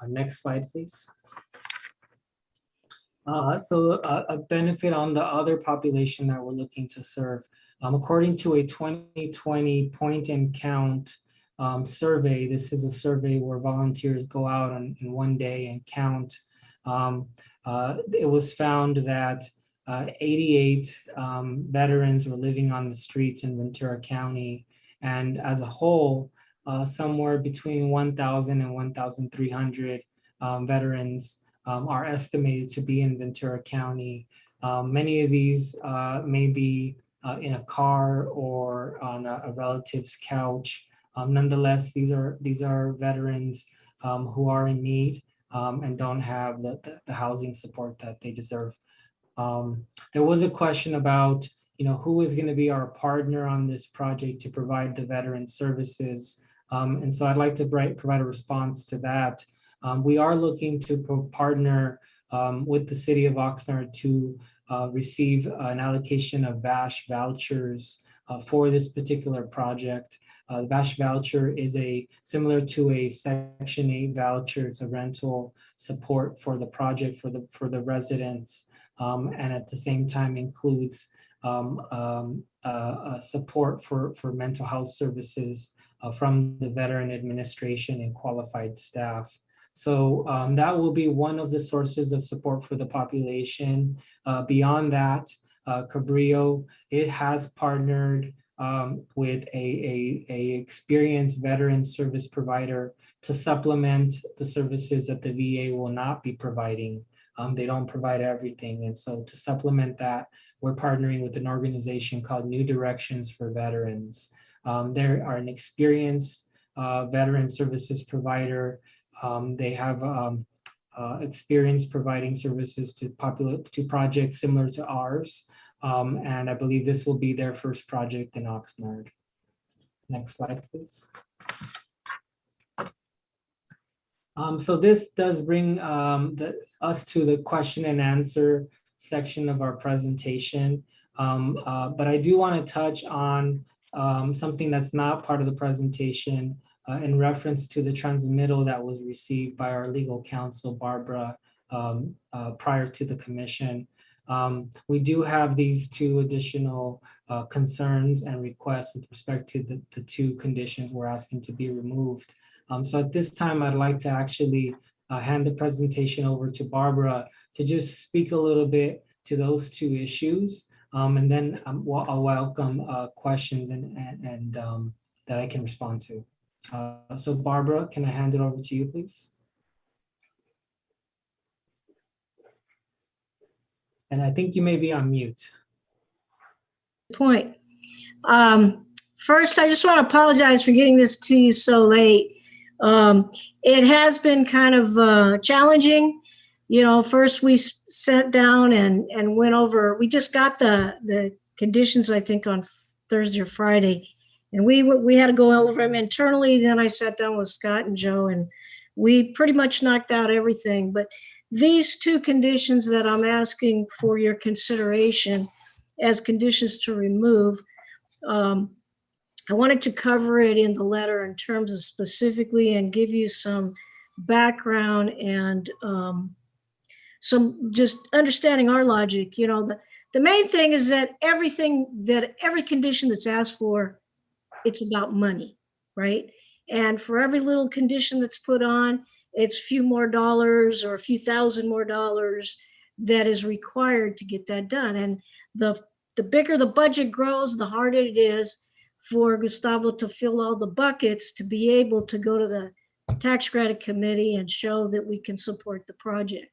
Next slide, please. So a benefit on the other population that we're looking to serve. According to a 2020 point and count survey, this is a survey where volunteers go out in one day and count. It was found that 88 veterans were living on the streets in Ventura County. And as a whole, somewhere between 1,000 and 1,300 veterans are estimated to be in Ventura County. Many of these may be in a car or on a relative's couch. Nonetheless, these are veterans who are in need and don't have the housing support that they deserve. There was a question about, who is going to be our partner on this project to provide the veteran services. And so I'd like to provide a response to that. We are looking to partner with the city of Oxnard to receive an allocation of VASH vouchers for this particular project. The VASH voucher is similar to a Section 8 voucher. It's a rental support for the project for the residents, and at the same time includes support for mental health services from the Veteran Administration and qualified staff. So that will be one of the sources of support for the population. Beyond that, Cabrillo, it has partnered with a experienced veteran service provider to supplement the services that the VA will not be providing. They don't provide everything. And so to supplement that, we're partnering with an organization called New Directions for Veterans. They are an experienced veteran services provider. They have experience providing services to projects similar to ours. And I believe this will be their first project in Oxnard. Next slide, please. So this does bring us to the question and answer section of our presentation. But I do want to touch on something that's not part of the presentation in reference to the transmittal that was received by our legal counsel, Barbara, prior to the commission. We do have these two additional concerns and requests with respect to the two conditions we're asking to be removed. So at this time, I'd like to actually hand the presentation over to Barbara to just speak a little bit to those two issues. And then I'll welcome questions and that I can respond to. So Barbara, can I hand it over to you, please? And I think you may be on mute. Point. First, I just want to apologize for getting this to you so late. It has been kind of challenging. You know, first we sat down and went over, we just got the conditions, I think, on Thursday or Friday. And we had to go over them internally. Then I sat down with Scott and Joe, and we pretty much knocked out everything. But these two conditions that I'm asking for your consideration as conditions to remove, I wanted to cover it in the letter in terms of specifically and give you some background and some just understanding our logic. You know, the main thing is that every condition that's asked for, it's about money, right? And for every little condition that's put on, it's a few more dollars or a few thousand more dollars that is required to get that done. And the bigger the budget grows, the harder it is for Gustavo to fill all the buckets to be able to go to the tax credit committee and show that we can support the project.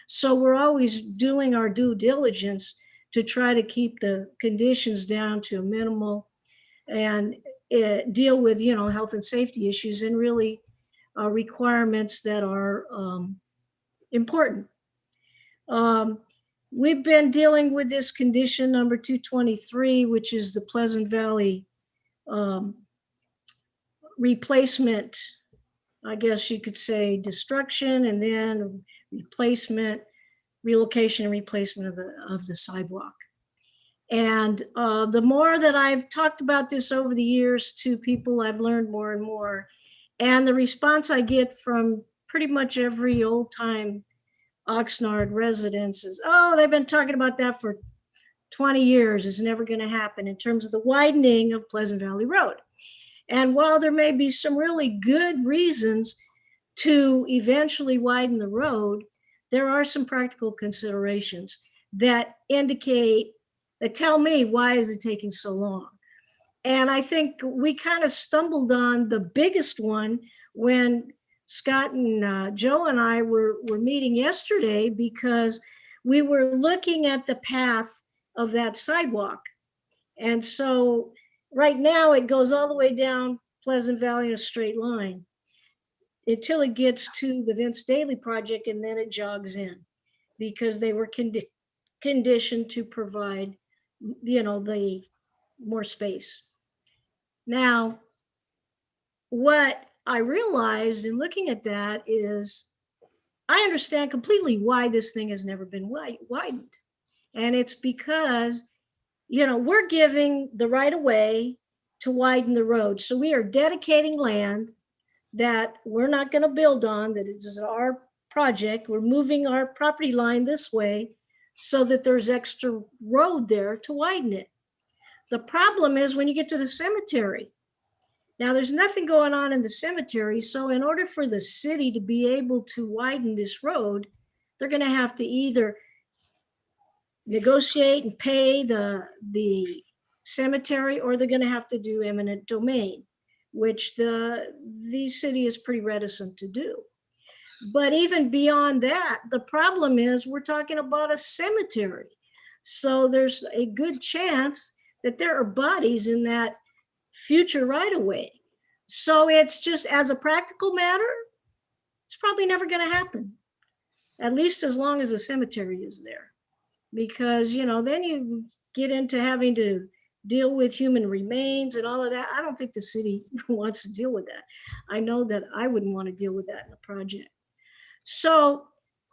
So we're always doing our due diligence to try to keep the conditions down to a minimal and deal with, you know, health and safety issues and really requirements that are important. We've been dealing with this condition number 223, which is the Pleasant Valley replacement, I guess you could say destruction, and then relocation and replacement of the sidewalk. And the more that I've talked about this over the years to people, I've learned more and more. And the response I get from pretty much every old time Oxnard residents is, oh, they've been talking about that for 20 years. It's never going to happen in terms of the widening of Pleasant Valley Road. And while there may be some really good reasons to eventually widen the road, there are some practical considerations that tell me, why is it taking so long? And I think we kind of stumbled on the biggest one when Scott and Joe and I were meeting yesterday, because we were looking at the path of that sidewalk. And so right now it goes all the way down Pleasant Valley in a straight line until it gets to the Vince Daly project, and then it jogs in because they were conditioned to provide, you know, the more space. Now, what I realized in looking at that is I understand completely why this thing has never been widened. And it's because, you know, we're giving the right of way to widen the road. So we are dedicating land that we're not going to build on, that is our project. We're moving our property line this way so that there's extra road there to widen it. The problem is when you get to the cemetery. Now, there's nothing going on in the cemetery. So in order for the city to be able to widen this road, they're going to have to either negotiate and pay the cemetery, or they're going to have to do eminent domain, which the city is pretty reticent to do. But even beyond that, the problem is we're talking about a cemetery. So there's a good chance that there are bodies in that future right of way. So it's just, as a practical matter, it's probably never going to happen, at least as long as the cemetery is there. Because, you know, then you get into having to deal with human remains and all of that. I don't think the city wants to deal with that. I know that I wouldn't want to deal with that in a project. So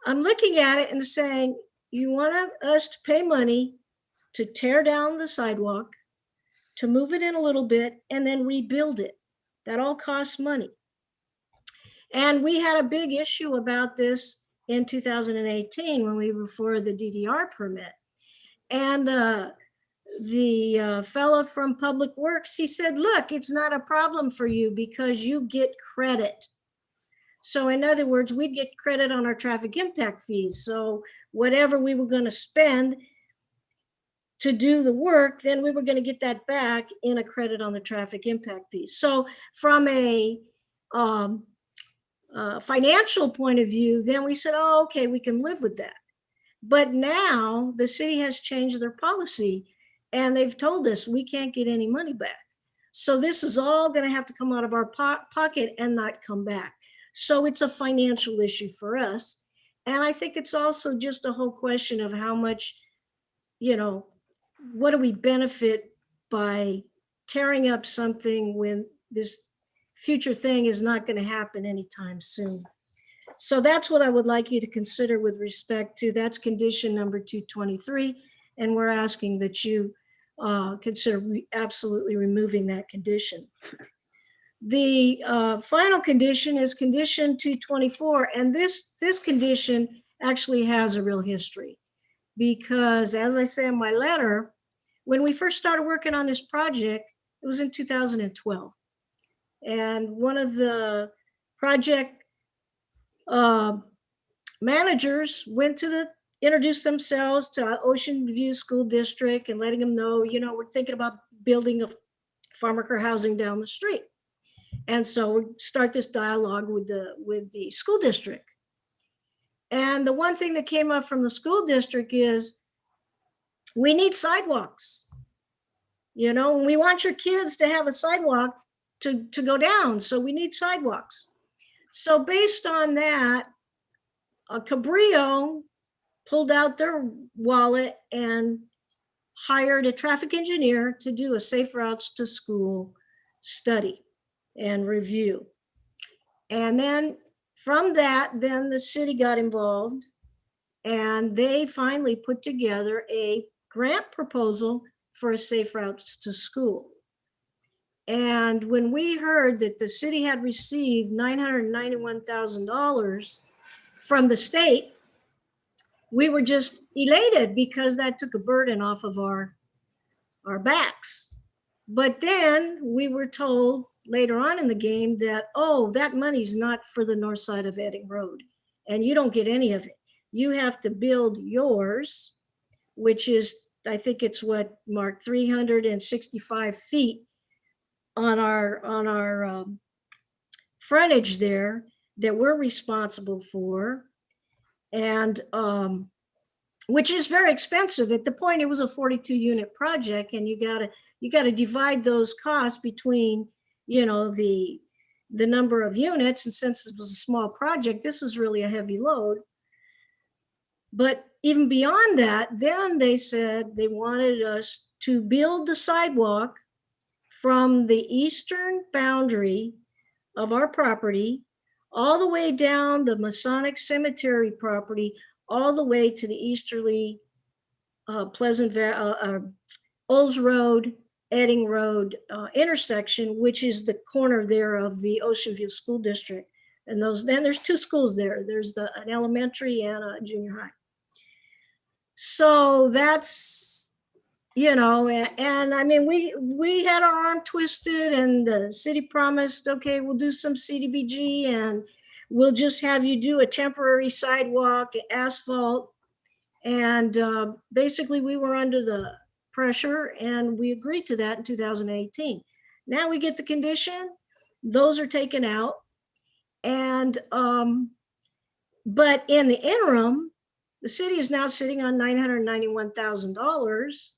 I'm looking at it and saying, you want us to pay money to tear down the sidewalk, to move it in a little bit, and then rebuild it. That all costs money. And we had a big issue about this in 2018 when we were for the DDR permit. And the fellow from Public Works, he said, look, it's not a problem for you because you get credit. So in other words, we'd get credit on our traffic impact fees. So whatever we were going to spend, to do the work, then we were going to get that back in a credit on the traffic impact piece. So from a financial point of view, then we said, oh, okay, we can live with that. But now the city has changed their policy and they've told us we can't get any money back. So this is all going to have to come out of our pocket and not come back. So it's a financial issue for us. And I think it's also just a whole question of how much, what do we benefit by tearing up something when this future thing is not going to happen anytime soon. So that's what I would like you to consider with respect to, that's condition number 223. And we're asking that you consider absolutely removing that condition. The final condition is condition 224. And this condition actually has a real history because, as I say in my letter, when we first started working on this project, it was in 2012. And one of the project managers went to introduced themselves to Ocean View School District and letting them know, we're thinking about building a farm worker housing down the street. And so we start this dialogue with the school district. And the one thing that came up from the school district is we need sidewalks. We want your kids to have a sidewalk to go down. So we need sidewalks. So based on that, Cabrillo pulled out their wallet and hired a traffic engineer to do a safe routes to school study and review. And then from that, then the city got involved and they finally put together a grant proposal for a safe routes to school. And when we heard that the city had received $991,000 from the state, we were just elated because that took a burden off of our backs. But then we were told later on in the game that, oh, that money's not for the north side of Edding Road and you don't get any of it. You have to build yours, which is, I think it's what, Mark, 365 feet on our frontage there that we're responsible for. And which is very expensive. At the point, it was a 42 unit project and you gotta divide those costs between, the number of units. And since it was a small project, this is really a heavy load. But even beyond that, then they said they wanted us to build the sidewalk from the eastern boundary of our property all the way down the Masonic Cemetery property, all the way to the easterly Olds Road, Edding Road intersection, which is the corner there of the Ocean View School District. And then there's two schools there. There's an elementary and a junior high. So that's, and I mean, we had our arm twisted and the city promised, okay, we'll do some CDBG and we'll just have you do a temporary sidewalk, asphalt. And basically we were under the pressure and we agreed to that in 2018. Now we get the condition, those are taken out. And, but in the interim, the city is now sitting on $991,000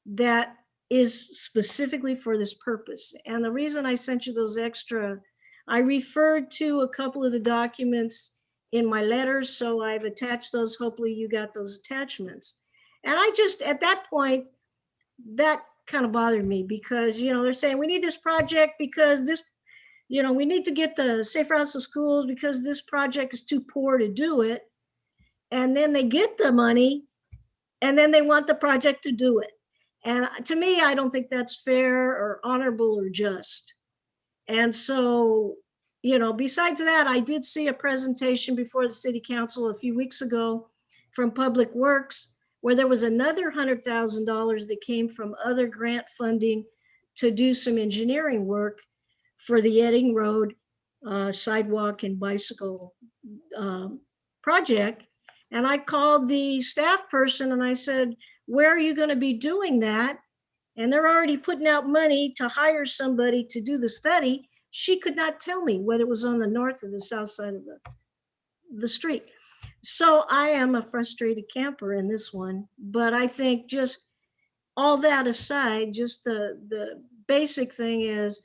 that is specifically for this purpose. And the reason I sent you those extra, I referred to a couple of the documents in my letters, so I've attached those. Hopefully you got those attachments. And I just, at that point, that kind of bothered me because, they're saying we need this project because this, we need to get the safe routes to schools because this project is too poor to do it. And then they get the money and then they want the project to do it. And to me, I don't think that's fair or honorable or just. And so, besides that, I did see a presentation before the city council a few weeks ago from Public Works, where there was another $100,000 that came from other grant funding to do some engineering work for the Edding Road sidewalk and bicycle project. And I called the staff person and I said, where are you going to be doing that? And they're already putting out money to hire somebody to do the study. She could not tell me whether it was on the north or the south side of the street. So I am a frustrated camper in this one, but I think just all that aside, just the basic thing is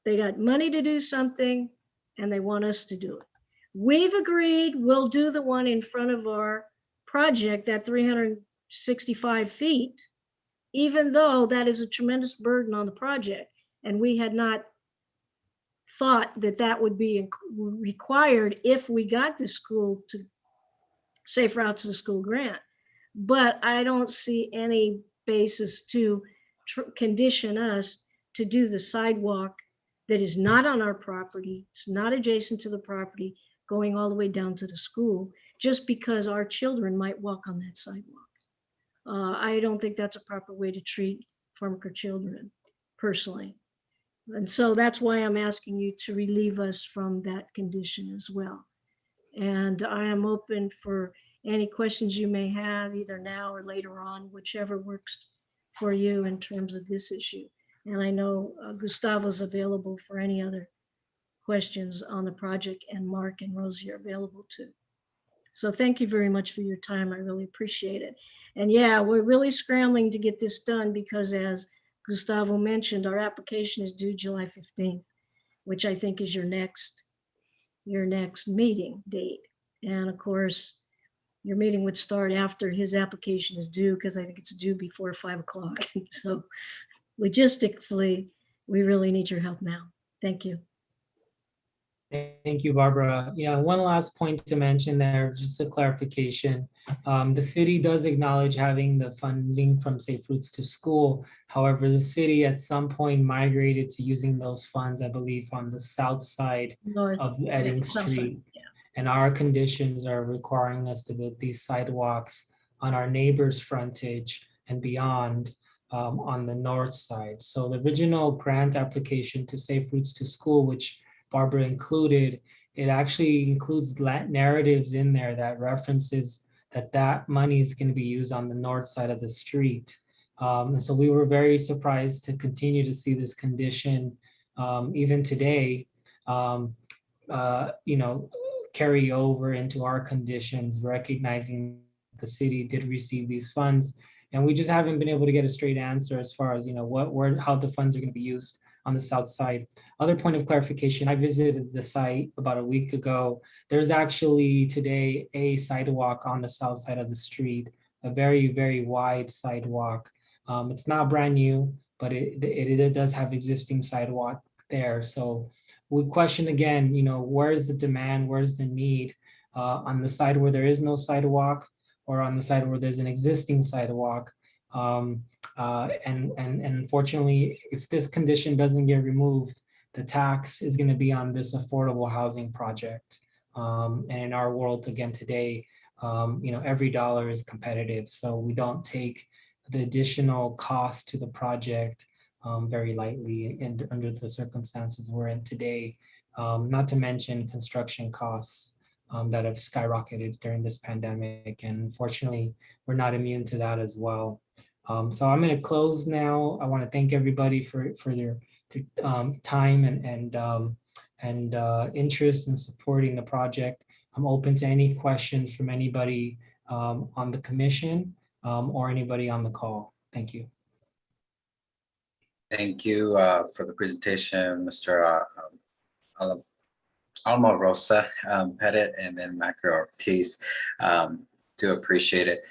they got money to do something and they want us to do it. We've agreed we'll do the one in front of our project, that 365 feet, even though that is a tremendous burden on the project. And we had not thought that that would be required if we got the school to Safe Routes to School grant. But I don't see any basis to condition us to do the sidewalk that is not on our property, it's not adjacent to the property, going all the way down to the school, just because our children might walk on that sidewalk. I don't think that's a proper way to treat Farmacre children, personally. And so that's why I'm asking you to relieve us from that condition as well. And I am open for any questions you may have, either now or later on, whichever works for you in terms of this issue. And I know Gustavo's available for any other questions on the project, and Mark and Rosie are available too. So thank you very much for your time. I really appreciate it. And yeah, we're really scrambling to get this done because, as Gustavo mentioned, our application is due July 15th, which I think is your next meeting date. And of course, your meeting would start after his application is due, because I think it's due before 5 o'clock. So logistically, we really need your help now. Thank you. Thank you, Barbara. Yeah, one last point to mention there, just a clarification. The city does acknowledge having the funding from Safe Routes to School. However, the city at some point migrated to using those funds, I believe, on the south side North, of Edding south side, Street. yeah. And our conditions are requiring us to build these sidewalks on our neighbor's frontage and beyond on the north side. So the original grant application to Safe Routes to School, which Barbara included, it actually includes narratives in there that references that money is going to be used on the north side of the street. And so we were very surprised to continue to see this condition even today, carry over into our conditions, recognizing the city did receive these funds. And we just haven't been able to get a straight answer as far as, how the funds are going to be used on the south side. Other point of clarification, I visited the site about a week ago. There's actually today a sidewalk on the south side of the street, a very, very wide sidewalk. It's not brand new, but it does have existing sidewalk there. So we question again, where's the demand, where's the need on the side where there is no sidewalk, or on the side where there's an existing sidewalk. And unfortunately, if this condition doesn't get removed, the tax is going to be on this affordable housing project. And in our world, again, today, every dollar is competitive. So we don't take the additional cost to the project very lightly and under the circumstances we're in today, not to mention construction costs that have skyrocketed during this pandemic. And unfortunately, we're not immune to that as well. So I'm going to close now. I want to thank everybody for their time and interest in supporting the project. I'm open to any questions from anybody on the commission or anybody on the call. Thank you. Thank you for the presentation, Mr. Alma-Rosa Pettit, and then Macro Ortiz. Do appreciate it.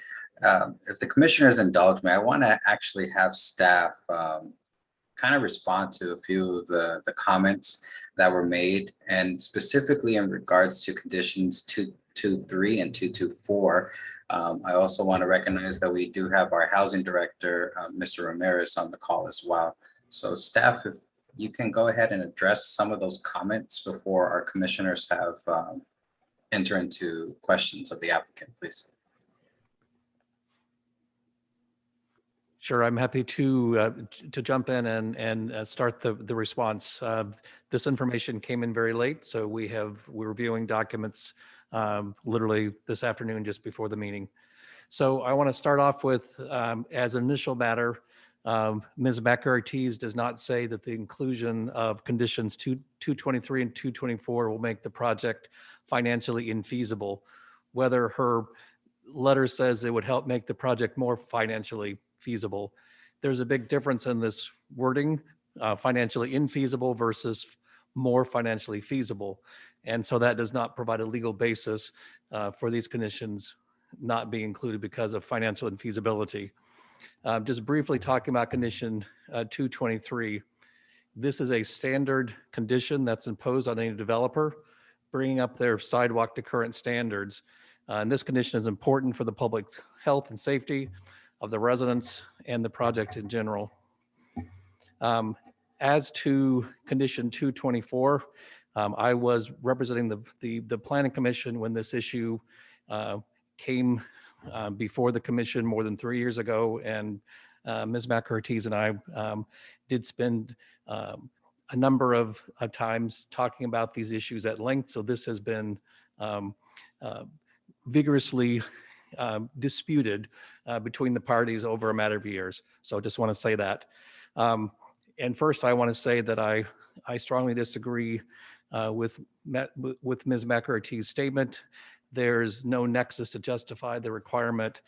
If the commissioners indulge me, I want to actually have staff kind of respond to a few of the comments that were made, and specifically in regards to conditions 223 and 224. I also want to recognize that we do have our housing director, Mr. Ramirez, on the call as well. So staff, if you can go ahead and address some of those comments before our commissioners have enter into questions of the applicant, please. Sure, I'm happy to jump in and start the response. This information came in very late, so we're reviewing documents literally this afternoon just before the meeting. So I want to start off with, as an initial matter, Ms. McArties does not say that the inclusion of conditions 223 and 224 will make the project financially infeasible. Whether her letter says it would help make the project more financially feasible. There's a big difference in this wording, financially infeasible versus more financially feasible. And so that does not provide a legal basis for these conditions not being included because of financial infeasibility. Just briefly talking about condition 223. This is a standard condition that's imposed on any developer, bringing up their sidewalk to current standards. And this condition is important for the public health and safety of the residents and the project in general. As to condition 224, I was representing the Planning Commission when this issue came before the commission more than 3 years ago, and Ms. McArties and I did spend a number of times talking about these issues at length. So this has been vigorously disputed between the parties over a matter of years. So I just want to say that. And first, I want to say that I strongly disagree with Ms. McArties' statement. There's no nexus to justify the requirement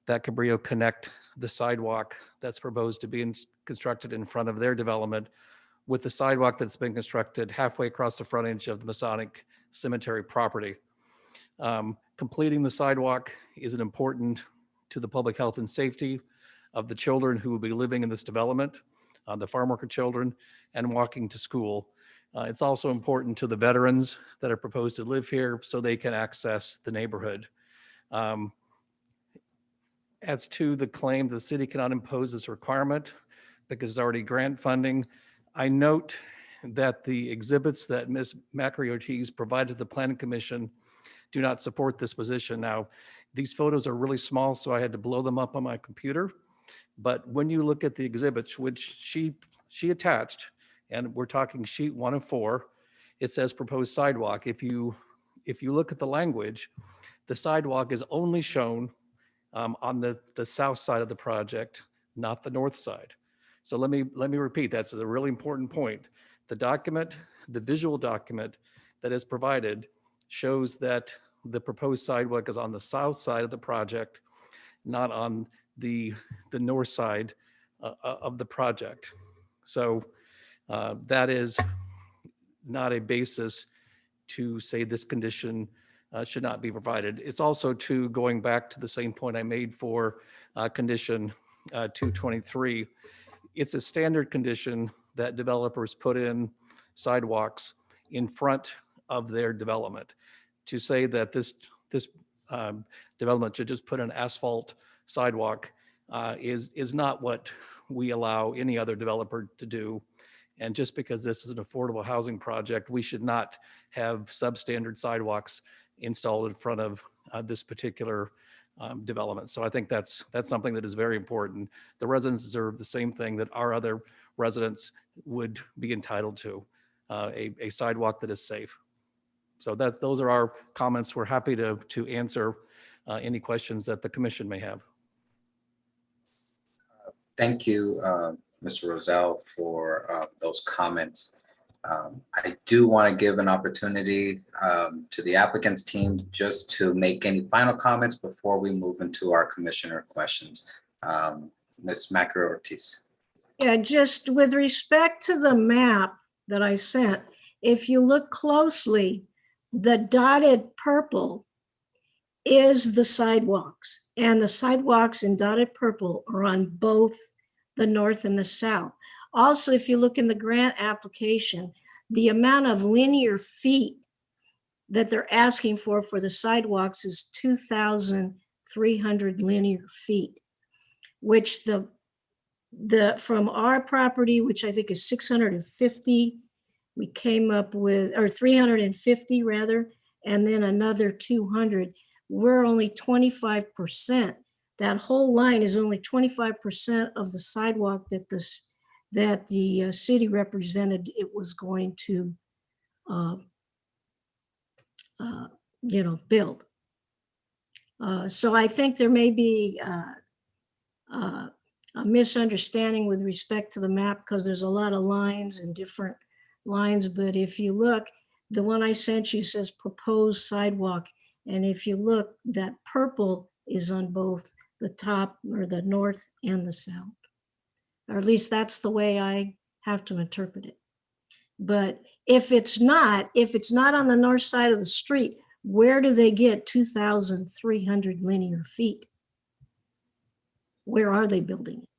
that Cabrillo connect the sidewalk that's proposed to be constructed in front of their development with the sidewalk that's been constructed halfway across the frontage of the Masonic Cemetery property. Completing the sidewalk is important to the public health and safety of the children who will be living in this development, the farm worker children, and walking to school. It's also important to the veterans that are proposed to live here so they can access the neighborhood. As to the claim the city cannot impose this requirement because it's already grant funding, I note that the exhibits that Ms. McArties provided to the Planning Commission do not support this position. Now, these photos are really small, so I had to blow them up on my computer. But when you look at the exhibits, which she attached, and we're talking sheet 1 of 4, it says proposed sidewalk. If you look at the language, the sidewalk is only shown on the south side of the project, not the north side. So let me repeat, that's a really important point. The document, the visual document that is provided shows that the proposed sidewalk is on the south side of the project, not on the north side of the project. So that is not a basis to say this condition should not be provided. It's also going back to the same point I made for condition 223. It's a standard condition that developers put in sidewalks in front of their development. To say that this development should just put an asphalt sidewalk is not what we allow any other developer to do. And just because this is an affordable housing project, we should not have substandard sidewalks installed in front of this particular development. So I think that's something that is very important. The residents deserve the same thing that our other residents would be entitled to, a sidewalk that is safe. So those are our comments. We're happy to answer any questions that the commission may have. Thank you, Mr. Roselle, for those comments. I do want to give an opportunity to the applicant's team just to make any final comments before we move into our commissioner questions. Ms. McArties. Yeah, just with respect to the map that I sent, if you look closely, the dotted purple is the sidewalks, and the sidewalks in dotted purple are on both the north and the south. Also, if you look in the grant application, the amount of linear feet that they're asking for the sidewalks is 2,300 linear feet, which from our property, which I think is 650, we came up with, or 350 rather, and then another 200. We're only 25%. That whole line is only 25% of the sidewalk that the city represented it was going to, build. So I think there may be a misunderstanding with respect to the map because there's a lot of lines and different lines. But if you look, the one I sent you says proposed sidewalk. And if you look, that purple is on both the top or the north and the south. Or at least that's the way I have to interpret it. But if it's not on the north side of the street, where do they get 2,300 linear feet? Where are they building it?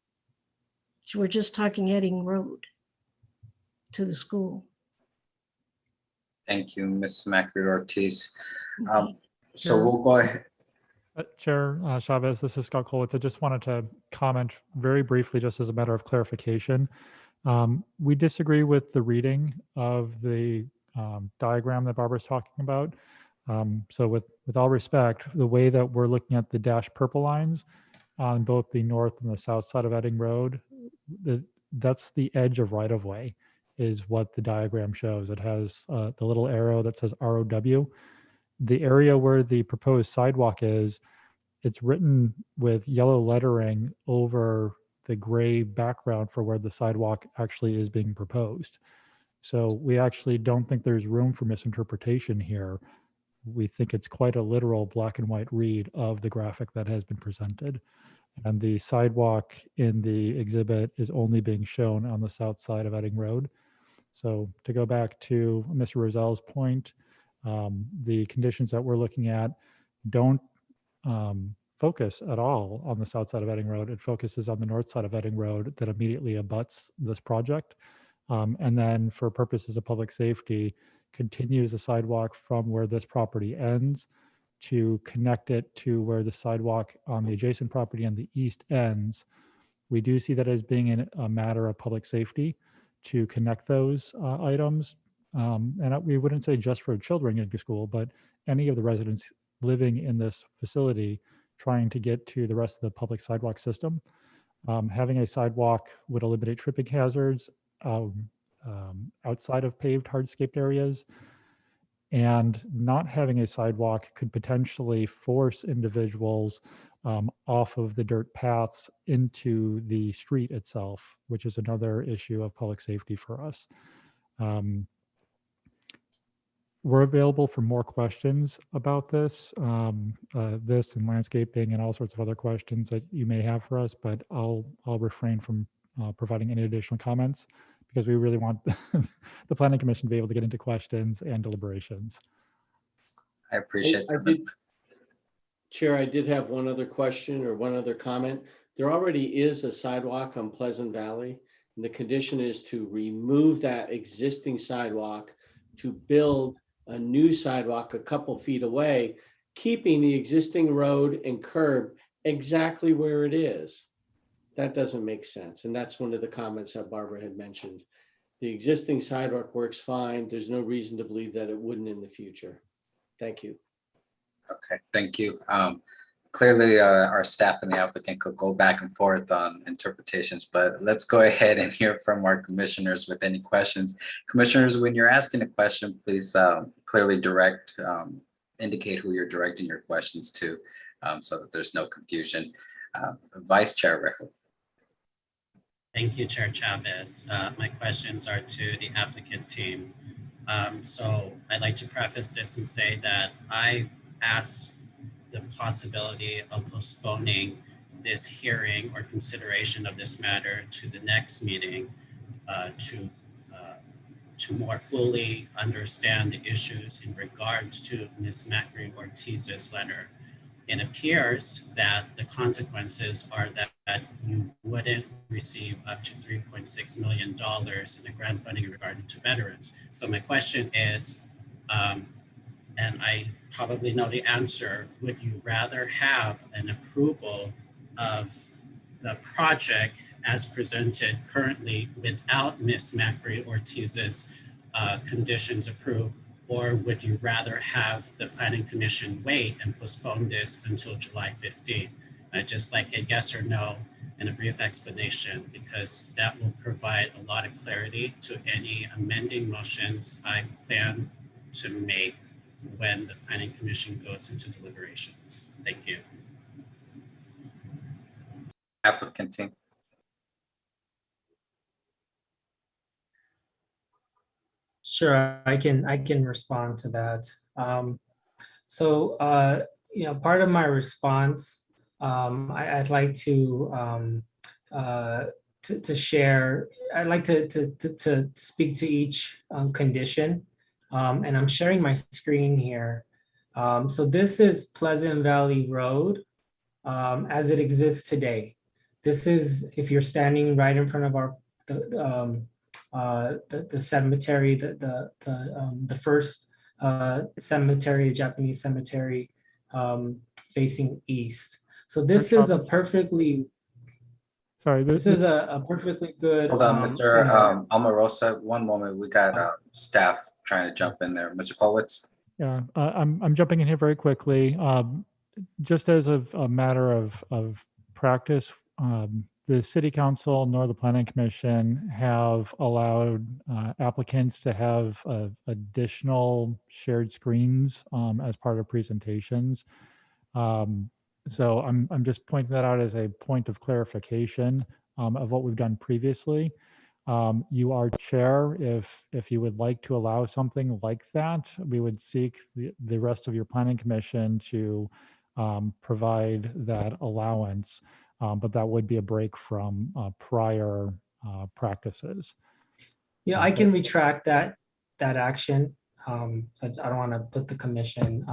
So we're just talking Edding Road to the school. Thank you, Ms. Macri Ortiz. Okay. So Sure. we'll go ahead. Chair Chavez, this is Scott Kolowitz. I just wanted to comment very briefly, just as a matter of clarification. We disagree with the reading of the diagram that Barbara's talking about. So with all respect, the way that we're looking at the dashed purple lines on both the north and the south side of Edding Road, that's the edge of right-of-way is what the diagram shows. It has the little arrow that says ROW. The area where the proposed sidewalk is, it's written with yellow lettering over the gray background for where the sidewalk actually is being proposed. So we actually don't think there's room for misinterpretation here. We think it's quite a literal black and white read of the graphic that has been presented. And the sidewalk in the exhibit is only being shown on the south side of Edding Road. So to go back to Mr. Rozel's point, the conditions that we're looking at don't focus at all on the south side of Edding Road. It focuses on the north side of Edding Road that immediately abuts this project. And then for purposes of public safety, continues the sidewalk from where this property ends to connect it to where the sidewalk on the adjacent property on the east ends. We do see that as being a matter of public safety to connect those items. And we wouldn't say just for children going to school, but any of the residents living in this facility trying to get to the rest of the public sidewalk system. Having a sidewalk would eliminate tripping hazards outside of paved hardscaped areas, and not having a sidewalk could potentially force individuals off of the dirt paths into the street itself, which is another issue of public safety for us. We're available for more questions about this, this and landscaping and all sorts of other questions that you may have for us, but I'll refrain from providing any additional comments because we really want the Planning Commission to be able to get into questions and deliberations. I appreciate that. Chair, I did have one other question or one other comment. There already is a sidewalk on Pleasant Valley, and the condition is to remove that existing sidewalk to build a new sidewalk a couple feet away, keeping the existing road and curb exactly where it is. That doesn't make sense. And that's one of the comments that Barbara had mentioned. The existing sidewalk works fine. There's no reason to believe that it wouldn't in the future. Thank you. Okay, thank you. Clearly, our staff and the applicant could go back and forth on interpretations, but let's go ahead and hear from our commissioners with any questions. Commissioners, when you're asking a question, please clearly indicate who you're directing your questions to so that there's no confusion. Vice Chair Rejo. Thank you, Chair Chavez. My questions are to the applicant team. So I'd like to preface this and say that I asked the possibility of postponing this hearing or consideration of this matter to the next meeting to more fully understand the issues in regards to Ms. Macri Ortiz's letter. It appears that the consequences are that you wouldn't receive up to $3.6 million in the grant funding in regard to veterans. So my question is, and I probably know the answer, would you rather have an approval of the project as presented currently without Ms. Macri Ortiz's conditions approved, or would you rather have the Planning Commission wait and postpone this until July 15th? I'd just like a yes or no and a brief explanation, because that will provide a lot of clarity to any amending motions I plan to make when the Planning Commission goes into deliberations. Thank you. Applicant team. Sure, I can respond to that. Part of my response, I'd like to share. I'd like to speak to each condition, and I'm sharing my screen here. So this is Pleasant Valley Road as it exists today. This is if you're standing right in front of the cemetery, the first cemetery, Japanese cemetery, facing east. So this is a perfectly. Sorry, This is a perfectly good. Hold on, Mr. Omarosa, one moment. We got staff trying to jump in there. Mr. Colwitz? Yeah, I'm jumping in here very quickly. Just as a matter of practice, the City Council nor the Planning Commission have allowed applicants to have additional shared screens as part of presentations. So I'm just pointing that out as a point of clarification of what we've done previously. You are chair. If you would like to allow something like that, we would seek the rest of your planning commission to provide that allowance, but that would be a break from prior practices. Yeah, I can retract that action. So I don't want to put the commission,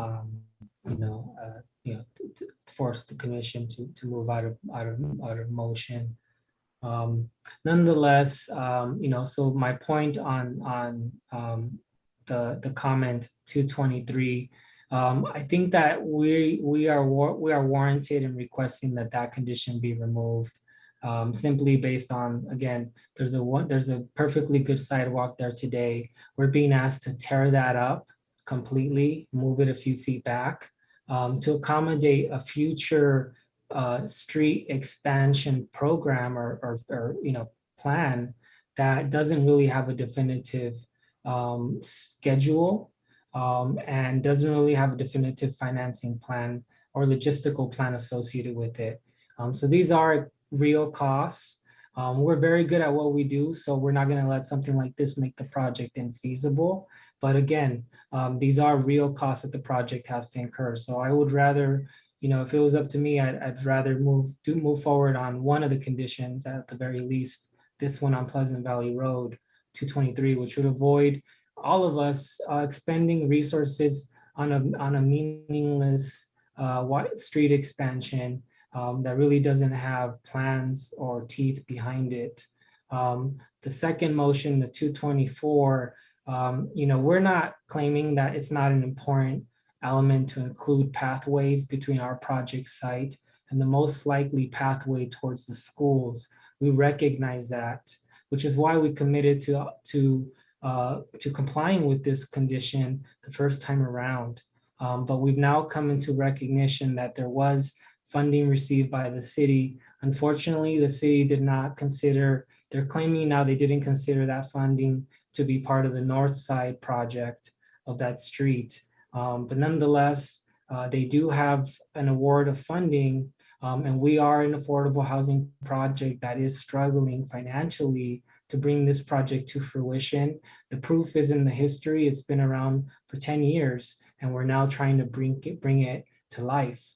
to force the commission to move out of motion. Nonetheless, so my point on the comment 223, I think that we are warranted in requesting that condition be removed, simply based on, again, there's a perfectly good sidewalk there today. We're being asked to tear that up completely, move it a few feet back, to accommodate a future street expansion program or plan that doesn't really have a definitive schedule and doesn't really have a definitive financing plan or logistical plan associated with it. So these are real costs. We're very good at what we do, so we're not going to let something like this make the project infeasible. But again, these are real costs that the project has to incur. So I would rather, if it was up to me, I'd rather move forward on one of the conditions, at the very least, this one on Pleasant Valley Road 223, which would avoid all of us expending resources on a meaningless street expansion that really doesn't have plans or teeth behind it. The second motion, the 224, we're not claiming that it's not an important element to include pathways between our project site and the most likely pathway towards the schools. We recognize that, which is why we committed to complying with this condition the first time around. But we've now come into recognition that there was funding received by the city. Unfortunately, the city did not consider, they're claiming now they didn't consider that funding to be part of the north side project of that street. But nonetheless, they do have an award of funding, and we are an affordable housing project that is struggling financially to bring this project to fruition. The proof is in the history. It's been around for 10 years, and we're now trying to bring it to life.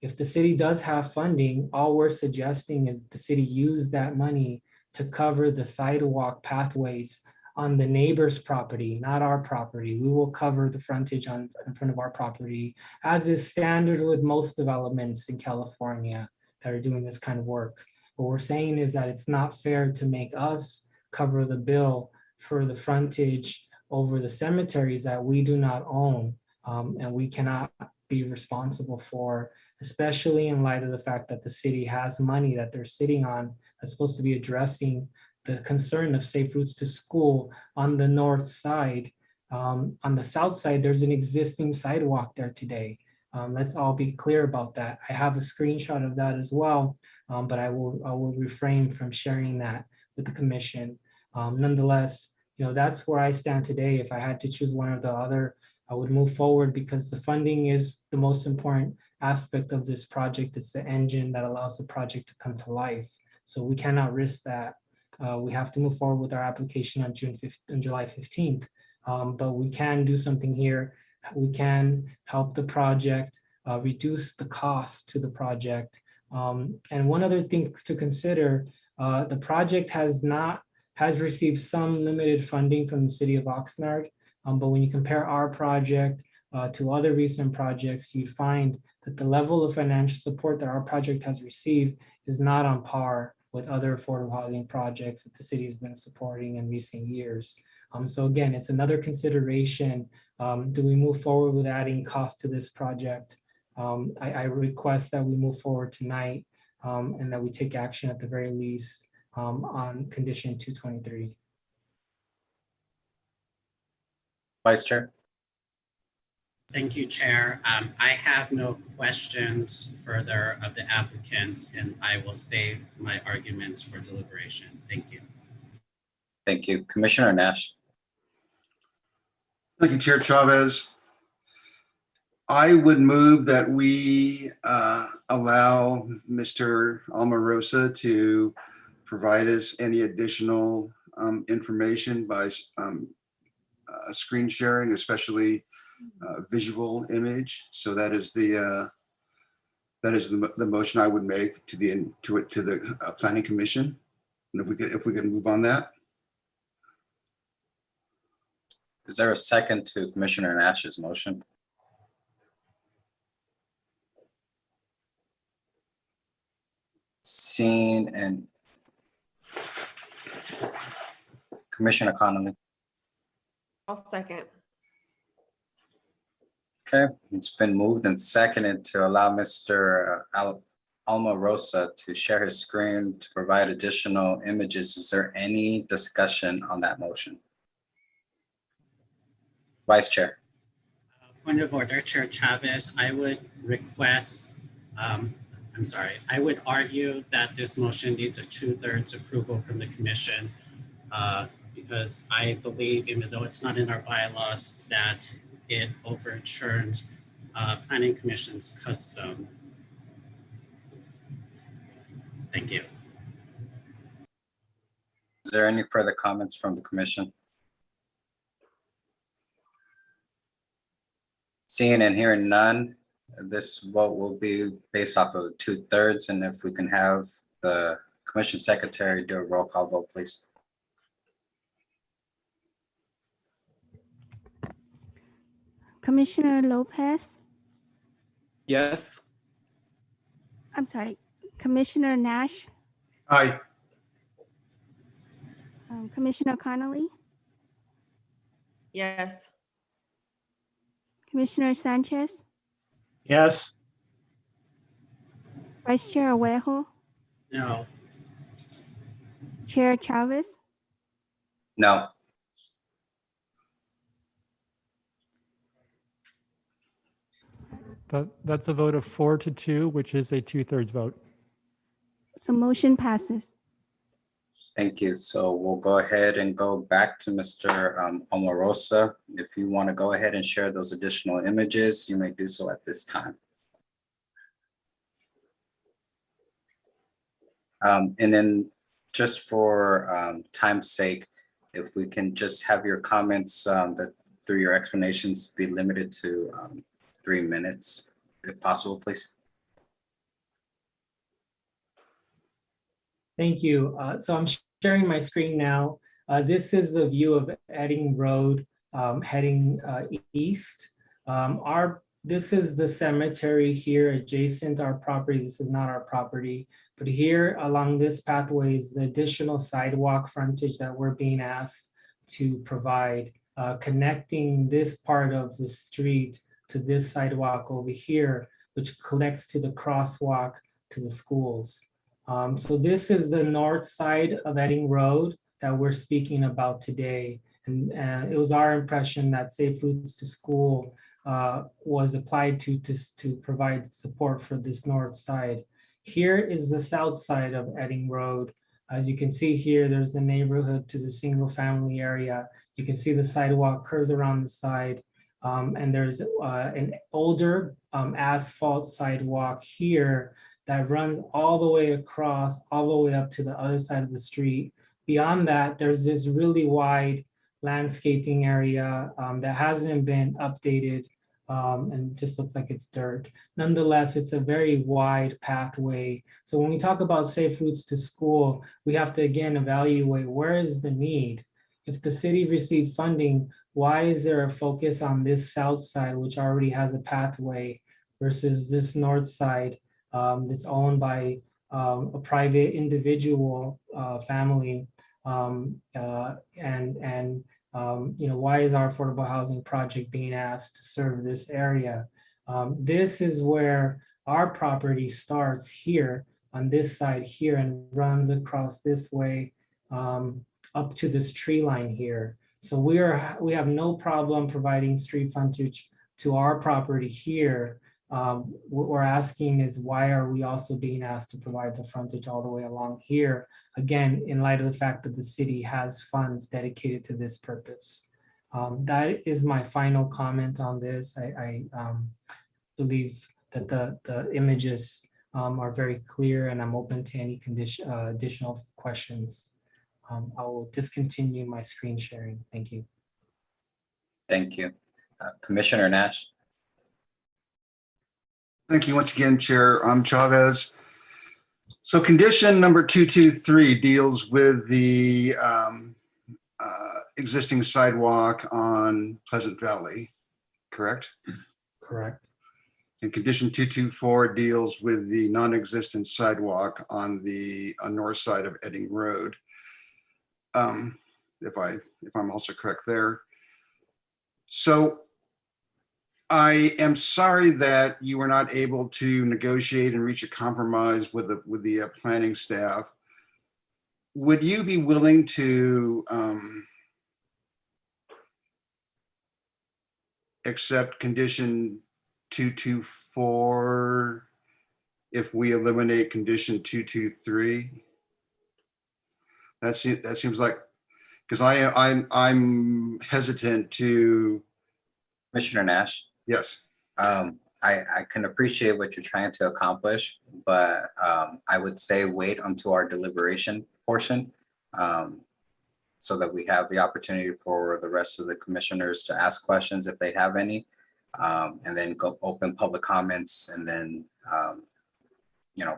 If the city does have funding, all we're suggesting is the city use that money to cover the sidewalk pathways on the neighbor's property, not our property. We will cover the frontage in front of our property, as is standard with most developments in California that are doing this kind of work. What we're saying is that it's not fair to make us cover the bill for the frontage over the cemeteries that we do not own, and we cannot be responsible for, especially in light of the fact that the city has money that they're sitting on that's supposed to be addressing the concern of safe routes to school on the north side. On the south side, there's an existing sidewalk there today. Let's all be clear about that. I have a screenshot of that as well, but I will refrain from sharing that with the commission. Nonetheless, that's where I stand today. If I had to choose one or the other, I would move forward because the funding is the most important aspect of this project. It's the engine that allows the project to come to life. So we cannot risk that. We have to move forward with our application on July 15th. But we can do something here. We can help the project, reduce the cost to the project. And one other thing to consider, the project has received some limited funding from the city of Oxnard. But when you compare our project to other recent projects, you find that the level of financial support that our project has received is not on par with other affordable housing projects that the city has been supporting in recent years. So again, it's another consideration. Do we move forward with adding cost to this project? I request that we move forward tonight and that we take action at the very least on condition 223. Vice Chair. Thank you, Chair. I have no questions further of the applicants, and I will save my arguments for deliberation. Thank you. Thank you. Commissioner Nash. Thank you, Chair Chavez. I would move that we allow Mr. Almarosa to provide us any additional information by screen sharing, especially visual image. So that is the motion I would make to the Planning Commission. And if we could move on that. Is there a second to Commissioner Nash's motion? Seeing and Commissioner Connolly. I'll second. Okay, it's been moved and seconded to allow Mr. Almarosa to share his screen to provide additional images. Is there any discussion on that motion? Vice Chair. Point of order, Chair Chavez, I would request, I would argue that this motion needs a 2/3 approval from the commission because I believe, even though it's not in our bylaws, that it overturns Planning Commission's custom. Thank you. Is there any further comments from the commission? Seeing and hearing none, this vote will be based off of 2/3, and if we can have the commission secretary do a roll call vote, please. Commissioner Lopez, Yes. I'm sorry, Commissioner Nash, Aye. Commissioner Connolly, Yes. Commissioner Sanchez, Yes. Vice Chair Ovejo, No. Chair Chavez, No. That's a vote of 4-2, which is a 2/3 vote. so motion passes. Thank you. So we'll go ahead and go back to Mr. Omarosa. If you want to go ahead and share those additional images, you may do so at this time. And then just for time's sake, if we can just have your comments that through your explanations be limited to 3 minutes, if possible, please. Thank you. So I'm sharing my screen now. This is the view of Edding Road heading east. This is the cemetery here adjacent to our property. This is not our property, but here along this pathway is the additional sidewalk frontage that we're being asked to provide, connecting this part of the street to this sidewalk over here, which connects to the crosswalk to the schools. So this is the north side of Edding Road that we're speaking about today. And it was our impression that Safe Routes to School was applied to provide support for this north side. Here is the south side of Edding Road. As you can see here, there's the neighborhood to the single family area. You can see the sidewalk curves around the side. And there's an older asphalt sidewalk here that runs all the way across, all the way up to the other side of the street. Beyond that, there's this really wide landscaping area that hasn't been updated and just looks like it's dirt. Nonetheless, it's a very wide pathway. So when we talk about safe routes to school, we have to again evaluate where is the need. If the city received funding, why is there a focus on this south side, which already has a pathway, versus this north side that's owned by a private individual family? Why is our affordable housing project being asked to serve this area? This is where our property starts here on this side here and runs across this way up to this tree line here. So we have no problem providing street frontage to our property here. What we're asking is, why are we also being asked to provide the frontage all the way along here? Again, in light of the fact that the city has funds dedicated to this purpose. That is my final comment on this. I believe that the images are very clear, and I'm open to any additional questions. I will discontinue my screen sharing. Thank you. Thank you. Commissioner Nash. Thank you once again, Chair Chavez. So condition number 223 deals with the existing sidewalk on Pleasant Valley, correct? Correct. And condition 224 deals with the non-existent sidewalk on the north side of Edding Road. If I'm also correct there. So I am sorry that you were not able to negotiate and reach a compromise with the planning staff. Would you be willing to accept condition 224 if we eliminate condition 223? That seems like, because I'm hesitant to. Commissioner Nash. Yes. I can appreciate what you're trying to accomplish, but I would say wait until our deliberation portion so that we have the opportunity for the rest of the commissioners to ask questions if they have any, and then go open public comments, and then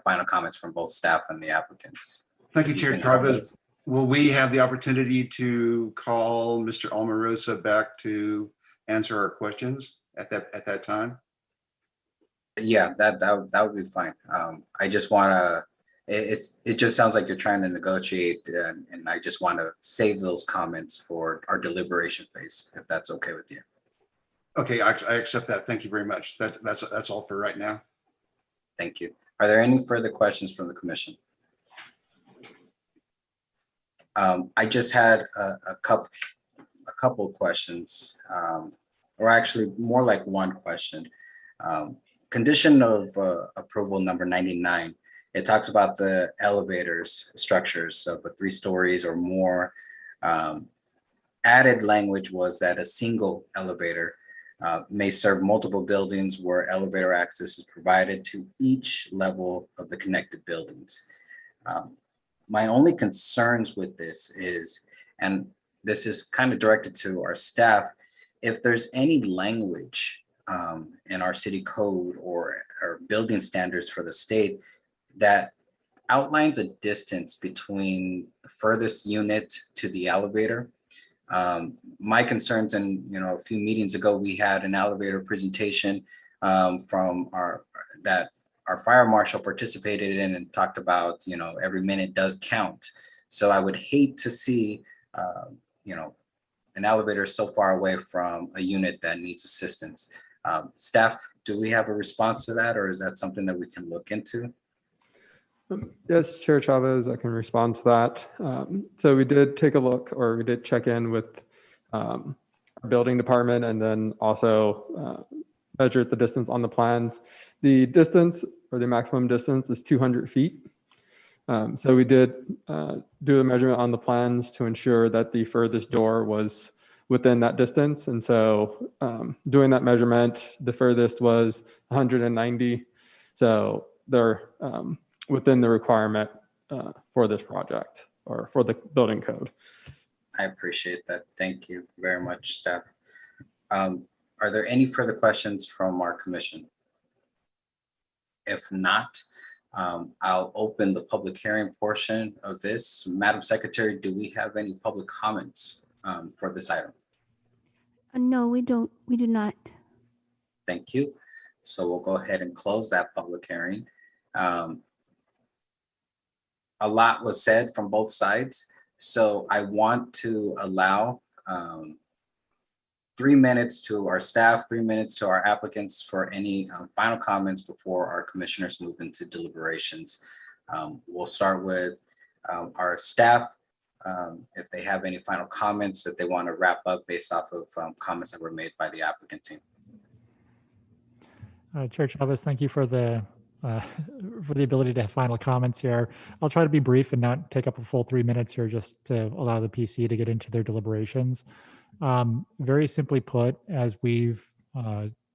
final comments from both staff and the applicants. Thank you, Chair Chavez. Will we have the opportunity to call Mr. Almarosa back to answer our questions at that time? Yeah, that would be fine. I just want to. It just sounds like you're trying to negotiate, and I just want to save those comments for our deliberation phase, if that's okay with you. Okay, I accept that. Thank you very much. That's all for right now. Thank you. Are there any further questions from the commission? I just had a couple of questions, or actually more like one question. Condition of approval number 99, it talks about the elevators structures of 3 stories or more. Added language was that a single elevator may serve multiple buildings where elevator access is provided to each level of the connected buildings. My only concerns with this is, and this is kind of directed to our staff, if there's any language in our city code or building standards for the state that outlines a distance between the furthest unit to the elevator. My concerns, and a few meetings ago, we had an elevator presentation from our fire marshal participated in and talked about, every minute does count. So I would hate to see, an elevator so far away from a unit that needs assistance. Staff, do we have a response to that, or is that something that we can look into? Yes, Chair Chavez, I can respond to that. So we did take a look, or we did check in with our building department, and then also measured the distance on the plans. The distance, or the maximum distance, is 200 feet. So we did do a measurement on the plans to ensure that the furthest door was within that distance. And so doing that measurement, the furthest was 190. So they're within the requirement for this project or for the building code. I appreciate that. Thank you very much, staff. Are there any further questions from our commission? If not, I'll open the public hearing portion of this. Madam Secretary, do we have any public comments for this item? No, we don't. We do not. Thank you. So we'll go ahead and close that public hearing. A lot was said from both sides. So I want to allow 3 minutes to our staff, 3 minutes to our applicants for any final comments before our commissioners move into deliberations. We'll start with our staff. If they have any final comments that they want to wrap up based off of comments that were made by the applicant team. Chair Chavez, thank you for the ability to have final comments here. I'll try to be brief and not take up a full 3 minutes here, just to allow the PC to get into their deliberations. Very simply put, as we've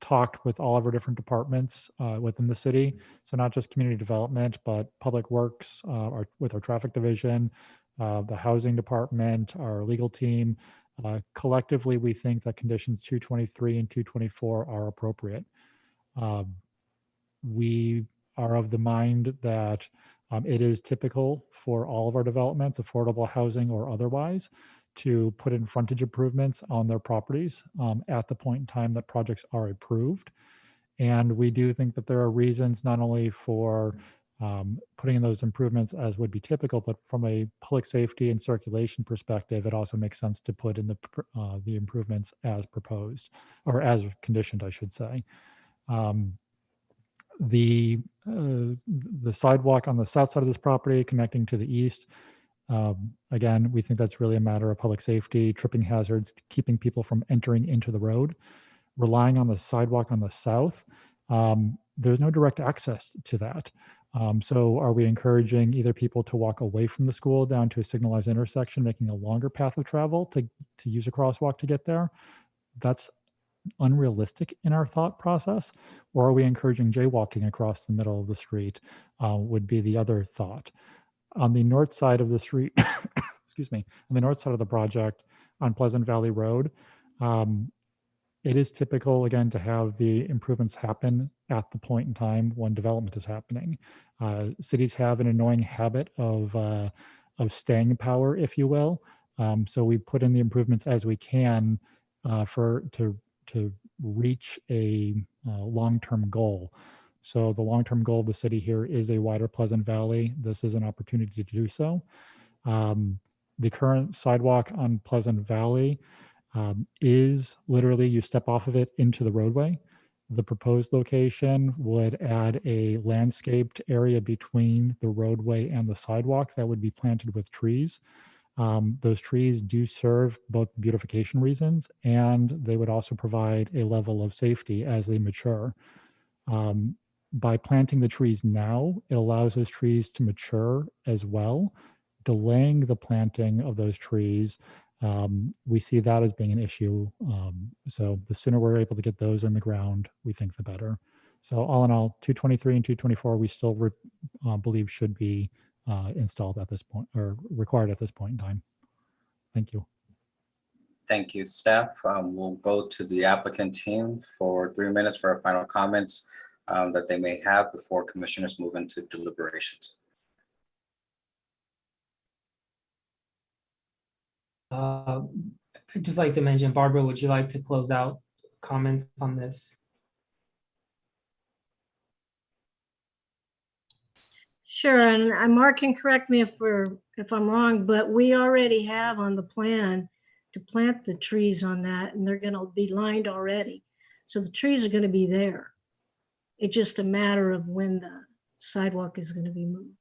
talked with all of our different departments within the city, so not just community development, but public works, with our traffic division, the housing department, our legal team, collectively, we think that conditions 223 and 224 are appropriate. We are of the mind that it is typical for all of our developments, affordable housing or otherwise, to put in frontage improvements on their properties at the point in time that projects are approved. And we do think that there are reasons not only for putting in those improvements as would be typical, but from a public safety and circulation perspective, it also makes sense to put in the improvements as proposed, or as conditioned, I should say. The sidewalk on the south side of this property connecting to the east, again, we think that's really a matter of public safety, tripping hazards, keeping people from entering into the road. Relying on the sidewalk on the south, there's no direct access to that. So are we encouraging either people to walk away from the school down to a signalized intersection, making a longer path of travel to use a crosswalk to get there? That's unrealistic in our thought process. Or are we encouraging jaywalking across the middle of the street, would be the other thought. On the north side of the street, excuse me, on the north side of the project on Pleasant Valley Road, it is typical, again, to have the improvements happen at the point in time when development is happening. Cities have an annoying habit of staying power, if you will. So we put in the improvements as we can to reach a long-term goal. So the long-term goal of the city here is a wider Pleasant Valley. This is an opportunity to do so. The current sidewalk on Pleasant Valley is literally you step off of it into the roadway. The proposed location would add a landscaped area between the roadway and the sidewalk that would be planted with trees. Those trees do serve both beautification reasons, and they would also provide a level of safety as they mature. By planting the trees now, it allows those trees to mature as well. Delaying the planting of those trees, we see that as being an issue. So the sooner we're able to get those in the ground, we think the better. So all in all, 223 and 224, we still believe should be installed at this point, or required at this point in time. Thank you. Thank you, staff. We'll go to the applicant team for 3 minutes for our final comments that they may have before commissioners move into deliberations. I'd just like to mention, Barbara, would you like to close out comments on this? Sure, and Mark can correct me if I'm wrong, but we already have on the plan to plant the trees on that, and they're gonna be lined already. So the trees are gonna be there. It's just a matter of when the sidewalk is gonna be moved.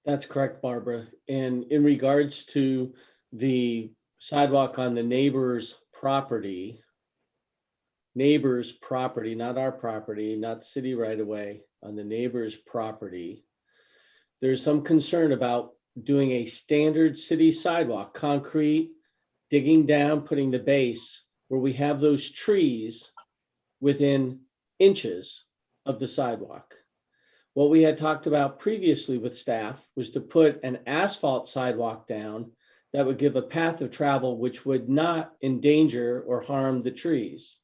That's correct, Barbara. And in regards to the sidewalk on the neighbor's property, not our property, not city right away, on the neighbor's property, there's some concern about doing a standard city sidewalk, concrete, digging down, putting the base where we have those trees within inches of the sidewalk. What we had talked about previously with staff was to put an asphalt sidewalk down that would give a path of travel which would not endanger or harm the trees.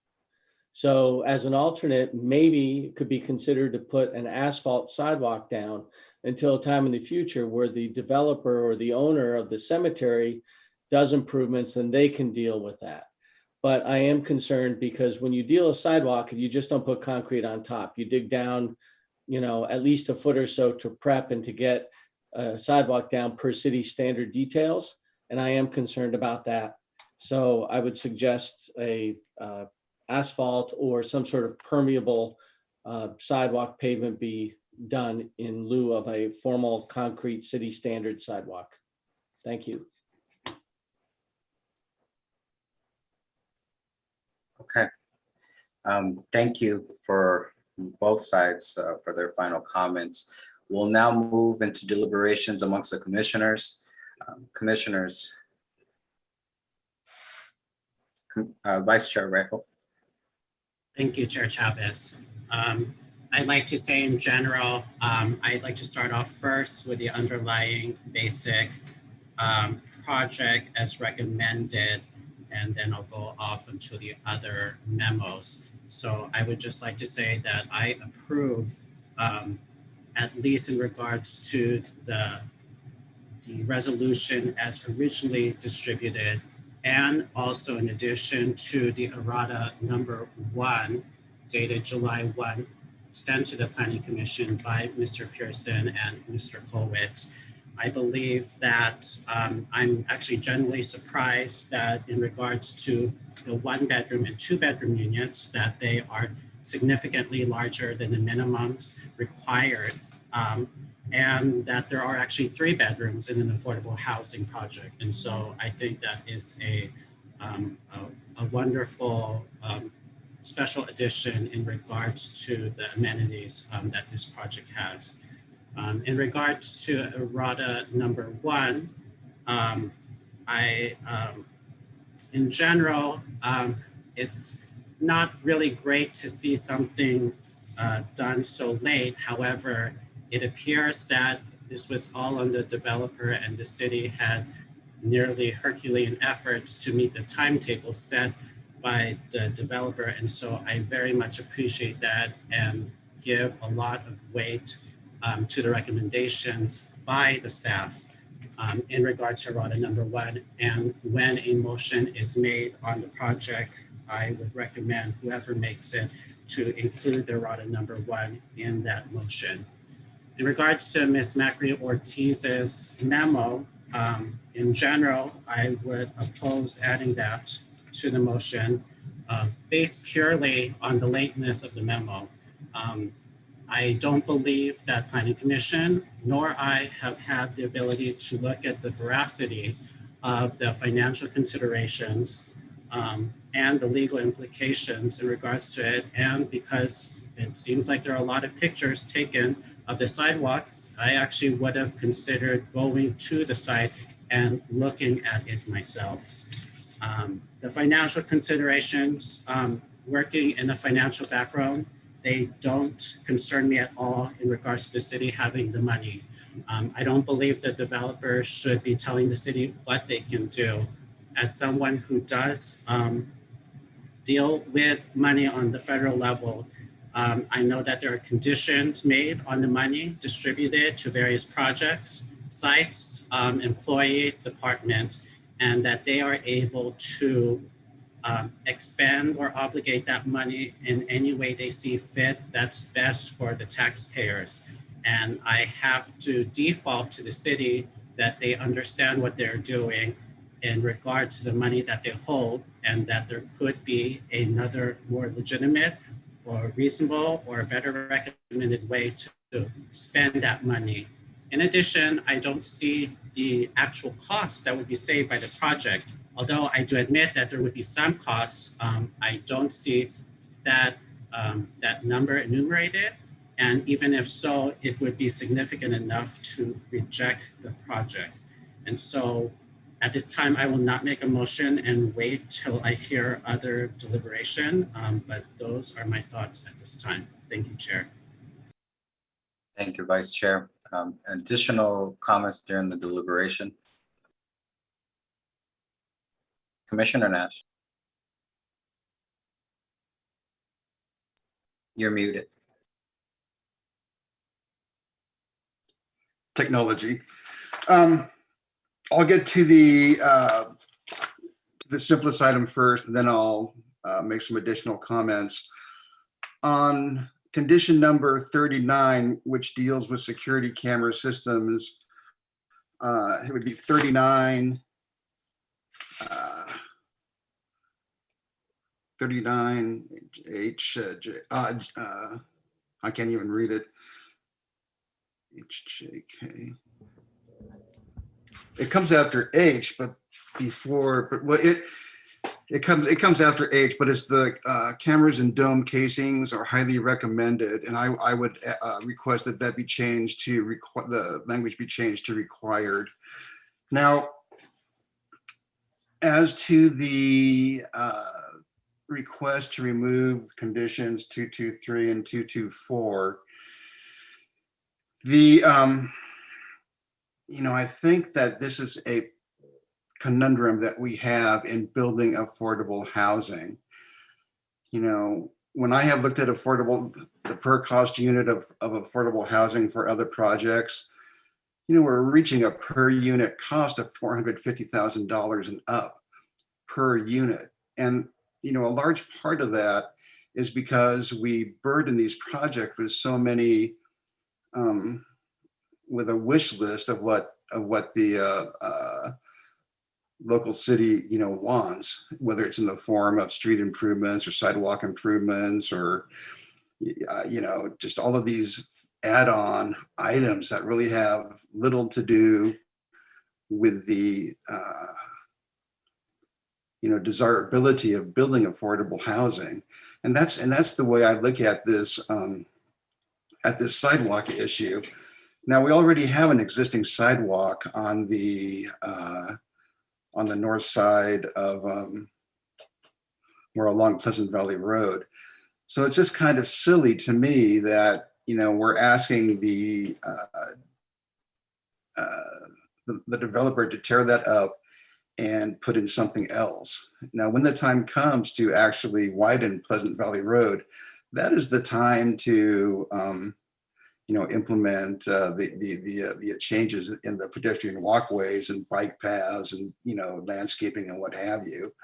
So as an alternate, maybe it could be considered to put an asphalt sidewalk down until a time in the future where the developer or the owner of the cemetery does improvements, then they can deal with that. But I am concerned because when you deal a sidewalk, you just don't put concrete on top. You dig down, at least a foot or so to prep and to get a sidewalk down per city standard details. And I am concerned about that. So I would suggest a asphalt or some sort of permeable sidewalk pavement be done in lieu of a formal concrete city standard sidewalk. Thank you. Okay. Thank you for both sides for their final comments. We'll now move into deliberations amongst the commissioners. Commissioners, Vice Chair Reckle. Thank you, Chair Chavez. I'd like to say in general, I'd like to start off first with the underlying basic project as recommended, and then I'll go off into the other memos. So I would just like to say that I approve, at least in regards to the resolution as originally distributed, and also in addition to the errata number 1 dated July 1, sent to the Planning Commission by Mr. Pearson and Mr. Colwitt. I believe that I'm actually genuinely surprised that in regards to the 1-bedroom and 2-bedroom units, that they are significantly larger than the minimums required, and that there are actually 3 bedrooms in an affordable housing project. And so I think that is a wonderful special addition in regards to the amenities that this project has. In regards to errata number 1, in general, it's not really great to see something done so late. However, it appears that this was all on the developer, and the city had nearly Herculean efforts to meet the timetable set by the developer. And so I very much appreciate that and give a lot of weight to the recommendations by the staff in regards to errata number 1. And when a motion is made on the project, I would recommend whoever makes it to include the errata number 1 in that motion. In regards to Ms. Macri Ortiz's memo, in general, I would oppose adding that to the motion based purely on the lateness of the memo. I don't believe that Planning Commission nor I have had the ability to look at the veracity of the financial considerations and the legal implications in regards to it. And because it seems like there are a lot of pictures taken of the sidewalks, I actually would have considered going to the site and looking at it myself. The financial considerations, working in a financial background, they don't concern me at all in regards to the city having the money. I don't believe the developer should be telling the city what they can do. As someone who does deal with money on the federal level, I know that there are conditions made on the money distributed to various projects, sites, employees, departments, and that they are able to expend or obligate that money in any way they see fit that's best for the taxpayers. And I have to default to the city that they understand what they're doing in regard to the money that they hold, and that there could be another more legitimate or reasonable or a better recommended way to spend that money. In addition, I don't see the actual costs that would be saved by the project. Although I do admit that there would be some costs, I don't see that, that number enumerated. And even if so, it would be significant enough to reject the project. And so At this time, I will not make a motion and wait till I hear other deliberation, but those are my thoughts at this time. Thank you, Chair. Thank you, Vice Chair. Additional comments during the deliberation? Commissioner Nash. You're muted. Technology. I'll get to the simplest item first, and then I'll make some additional comments. On condition number 39, which deals with security camera systems, it would be 39. 39 H, I can't even read it. HJK. It comes after H, but before, but well, it comes after H, but it's the cameras and dome casings are highly recommended, and I would request that be changed to the language be changed to required. Now, as to the request to remove conditions 223 and 224, I think that this is a conundrum that we have in building affordable housing. When I have looked at the per cost unit of affordable housing for other projects, we're reaching a per unit cost of $450,000 and up per unit. And, a large part of that is because we burden these projects with so many, with a wish list of what the local city, wants, whether it's in the form of street improvements or sidewalk improvements or, just all of these add-on items that really have little to do with the, desirability of building affordable housing. And that's the way I look at this sidewalk issue. Now, we already have an existing sidewalk on the north side of or along Pleasant Valley Road. So it's just kind of silly to me that we're asking the developer to tear that up and put in something else. Now, when the time comes to actually widen Pleasant Valley Road, that is the time to implement the changes in the pedestrian walkways and bike paths and landscaping and what have you.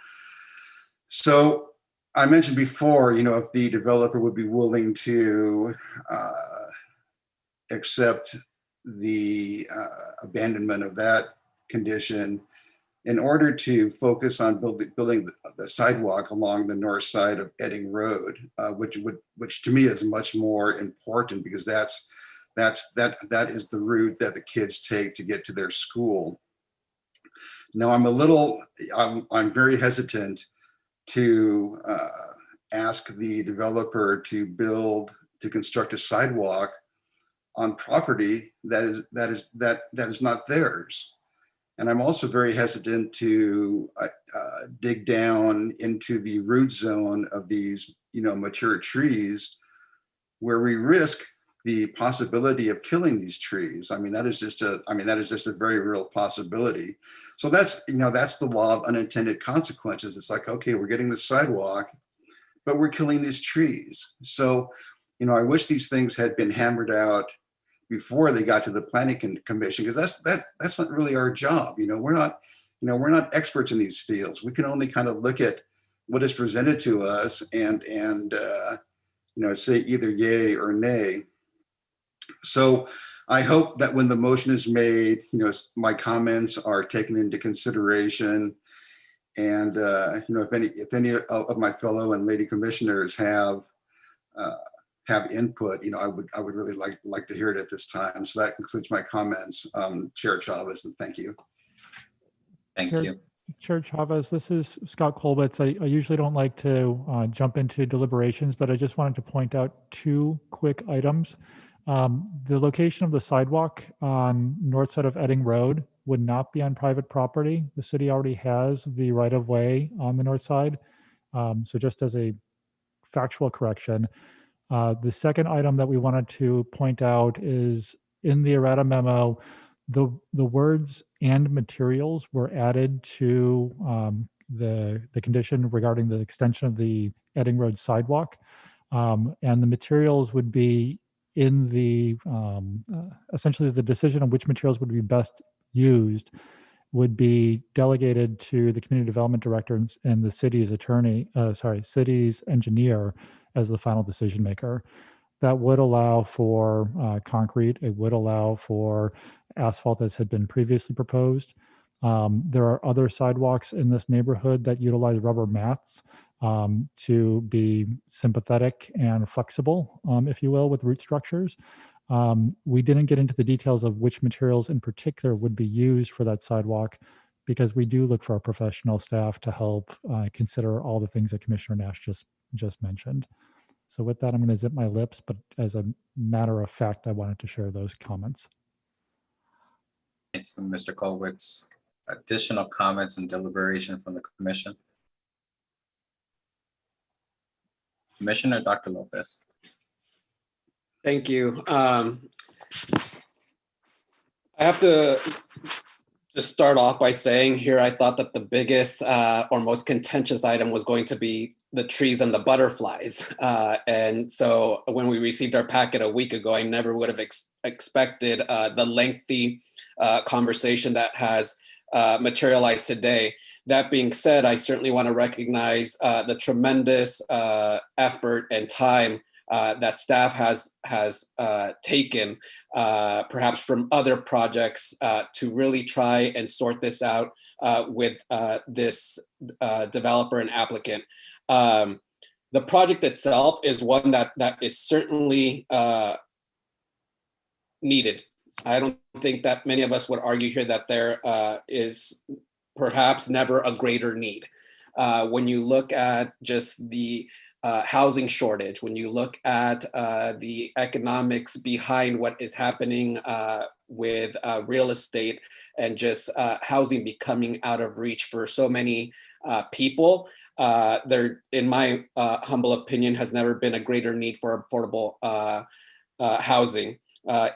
So I mentioned before, if the developer would be willing to accept the abandonment of that condition in order to focus on building the sidewalk along the north side of Edding Road, which to me is much more important because that is the route that the kids take to get to their school. Now I'm very hesitant to ask the developer to construct a sidewalk on property that is not theirs. And I'm also very hesitant to dig down into the root zone of these, mature trees, where we risk the possibility of killing these trees. That is just a very real possibility. So that's the law of unintended consequences. It's like, okay, we're getting the sidewalk, but we're killing these trees. So, I wish these things had been hammered out before they got to the planning commission, because that's not really our job. We're not experts in these fields. We can only kind of look at what is presented to us and say either yay or nay. So I hope that when the motion is made, my comments are taken into consideration. And if any of my fellow and lady commissioners have input, I would really like to hear it at this time. So that concludes my comments, Chair Chavez, and thank you. Thank you. Chair Chavez, this is Scott Colbitz. I usually don't like to jump into deliberations, but I just wanted to point out two quick items. The location of the sidewalk on north side of Edding Road would not be on private property. The city already has the right of way on the north side. So just as a factual correction, the second item that we wanted to point out is in the errata memo, the words "and materials" were added to the condition regarding the extension of the Edding Road sidewalk. And the materials would be in the, essentially the decision on which materials would be best used would be delegated to the community development director and the city's city's engineer as the final decision maker. That would allow for concrete. It would allow for asphalt as had been previously proposed. There are other sidewalks in this neighborhood that utilize rubber mats to be sympathetic and flexible, if you will, with root structures. We didn't get into the details of which materials in particular would be used for that sidewalk because we do look for our professional staff to help consider all the things that Commissioner Nash just mentioned. So with that, I'm going to zip my lips, but as a matter of fact, I wanted to share those comments. Thanks, Mr. Colwitz. Additional comments and deliberation from the commission? Commissioner Dr. Lopez. Thank you. I have to just start off by saying here, I thought that the biggest or most contentious item was going to be the trees and the butterflies. And so when we received our packet a week ago, I never would have expected the lengthy conversation that has materialized today. That being said, I certainly want to recognize the tremendous effort and time that staff has taken, perhaps from other projects, to really try and sort this out with this developer and applicant. The project itself is one that is certainly needed. I don't think that many of us would argue here that there is perhaps never a greater need. When you look at just the housing shortage, when you look at the economics behind what is happening with real estate and just housing becoming out of reach for so many people, there, in my humble opinion, has never been a greater need for affordable housing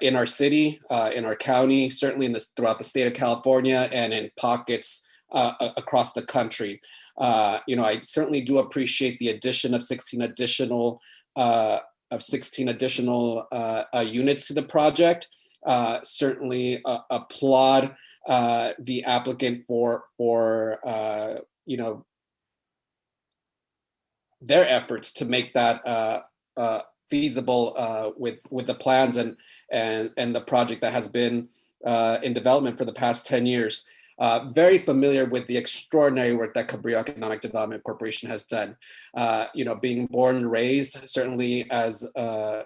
in our city, in our county, certainly throughout the state of California, and in pockets across the country. I certainly do appreciate the addition of 16 additional units to the project. Certainly applaud the applicant for their efforts to make that feasible with the plans and the project that has been in development for the past 10 years. Very familiar with the extraordinary work that Cabrillo Economic Development Corporation has done. Being born and raised, certainly as a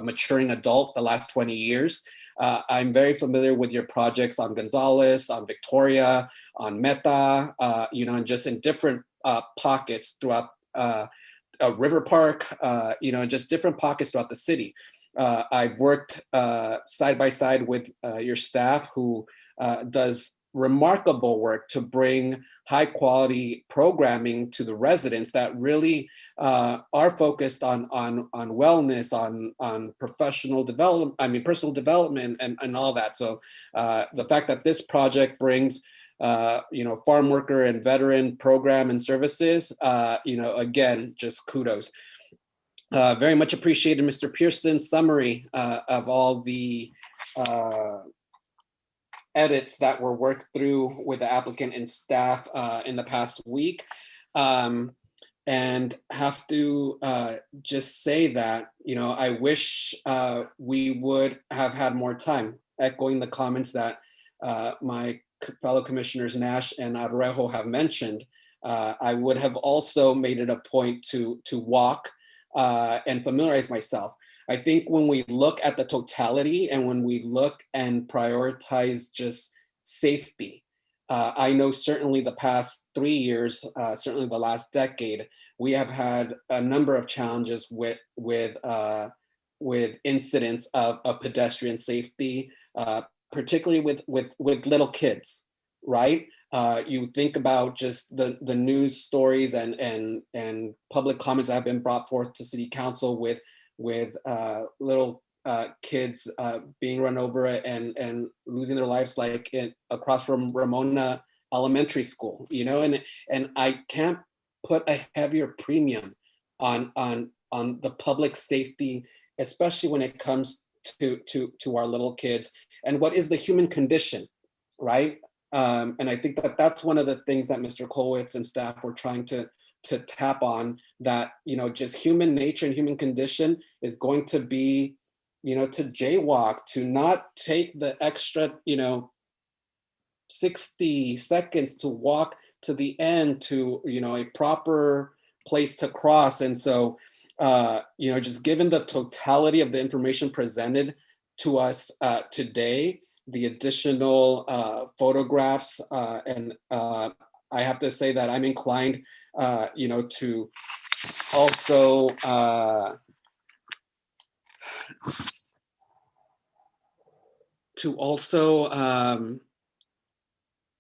maturing adult the last 20 years, I'm very familiar with your projects on Gonzales, on Victoria, on Meta, and just in different pockets throughout River Park, just different pockets throughout the city. I've worked side by side with your staff who does remarkable work to bring high quality programming to the residents that really are focused on wellness, on professional development, personal development and all that. So the fact that this project brings farm worker and veteran program and services, again, just kudos. Very much appreciated Mr. Pearson's summary of all the edits that were worked through with the applicant and staff in the past week. And have to just say that, I wish we would have had more time, echoing the comments that my fellow commissioners Nash and Arrejo have mentioned. I would have also made it a point to walk and familiarize myself. I think when we look at the totality and when we look and prioritize just safety, I know certainly the past 3 years, certainly the last decade, we have had a number of challenges with incidents of pedestrian safety, particularly with little kids, right? You think about just the news stories and public comments that have been brought forth to City Council with little kids being run over and losing their lives, like across from Ramona Elementary School, you know, and I can't put a heavier premium on the public safety, especially when it comes to our little kids and what is the human condition, right? And I think that that's one of the things that Mr. Kolwitz and staff were trying to tap on, that, you know, just human nature and human condition is going to be, you know, to jaywalk, to not take the extra, you know, 60 seconds to walk to the end to, you know, a proper place to cross. And so, you know, just given the totality of the information presented to us today, the additional photographs, and I have to say that I'm inclined, you know, to also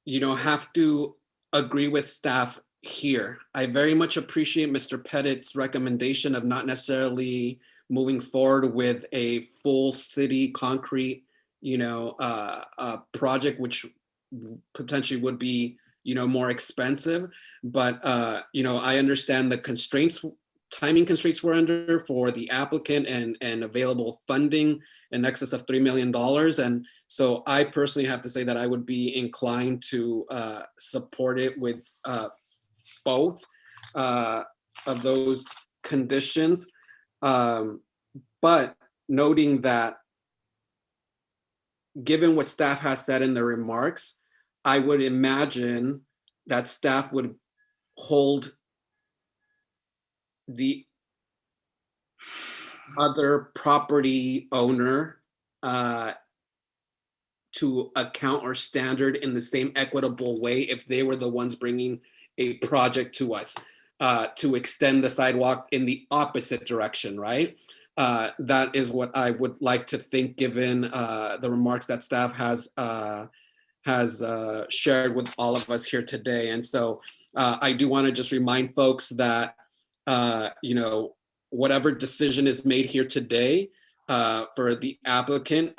you know, have to agree with staff here. I very much appreciate Mr. Pettit's recommendation of not necessarily moving forward with a full city concrete, you know, project, which potentially would be, you know, more expensive. But, you know, I understand the constraints, timing constraints we're under for the applicant and available funding in excess of $3 million. And so I personally have to say that I would be inclined to support it with both of those conditions. But noting that given what staff has said in their remarks, I would imagine that staff would hold the other property owner to account or standard in the same equitable way if they were the ones bringing a project to us to extend the sidewalk in the opposite direction, right? That is what I would like to think, given the remarks that staff has shared with all of us here today. And so I do want to just remind folks that, you know, whatever decision is made here today for the applicant,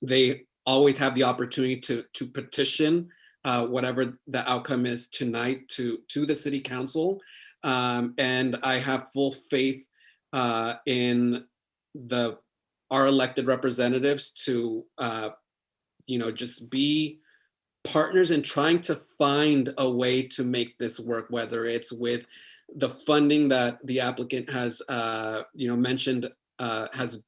they always have the opportunity to petition whatever the outcome is tonight to the City Council. And I have full faith in our elected representatives to, you know, just be partners in trying to find a way to make this work, whether it's with the funding that the applicant has, you know, mentioned has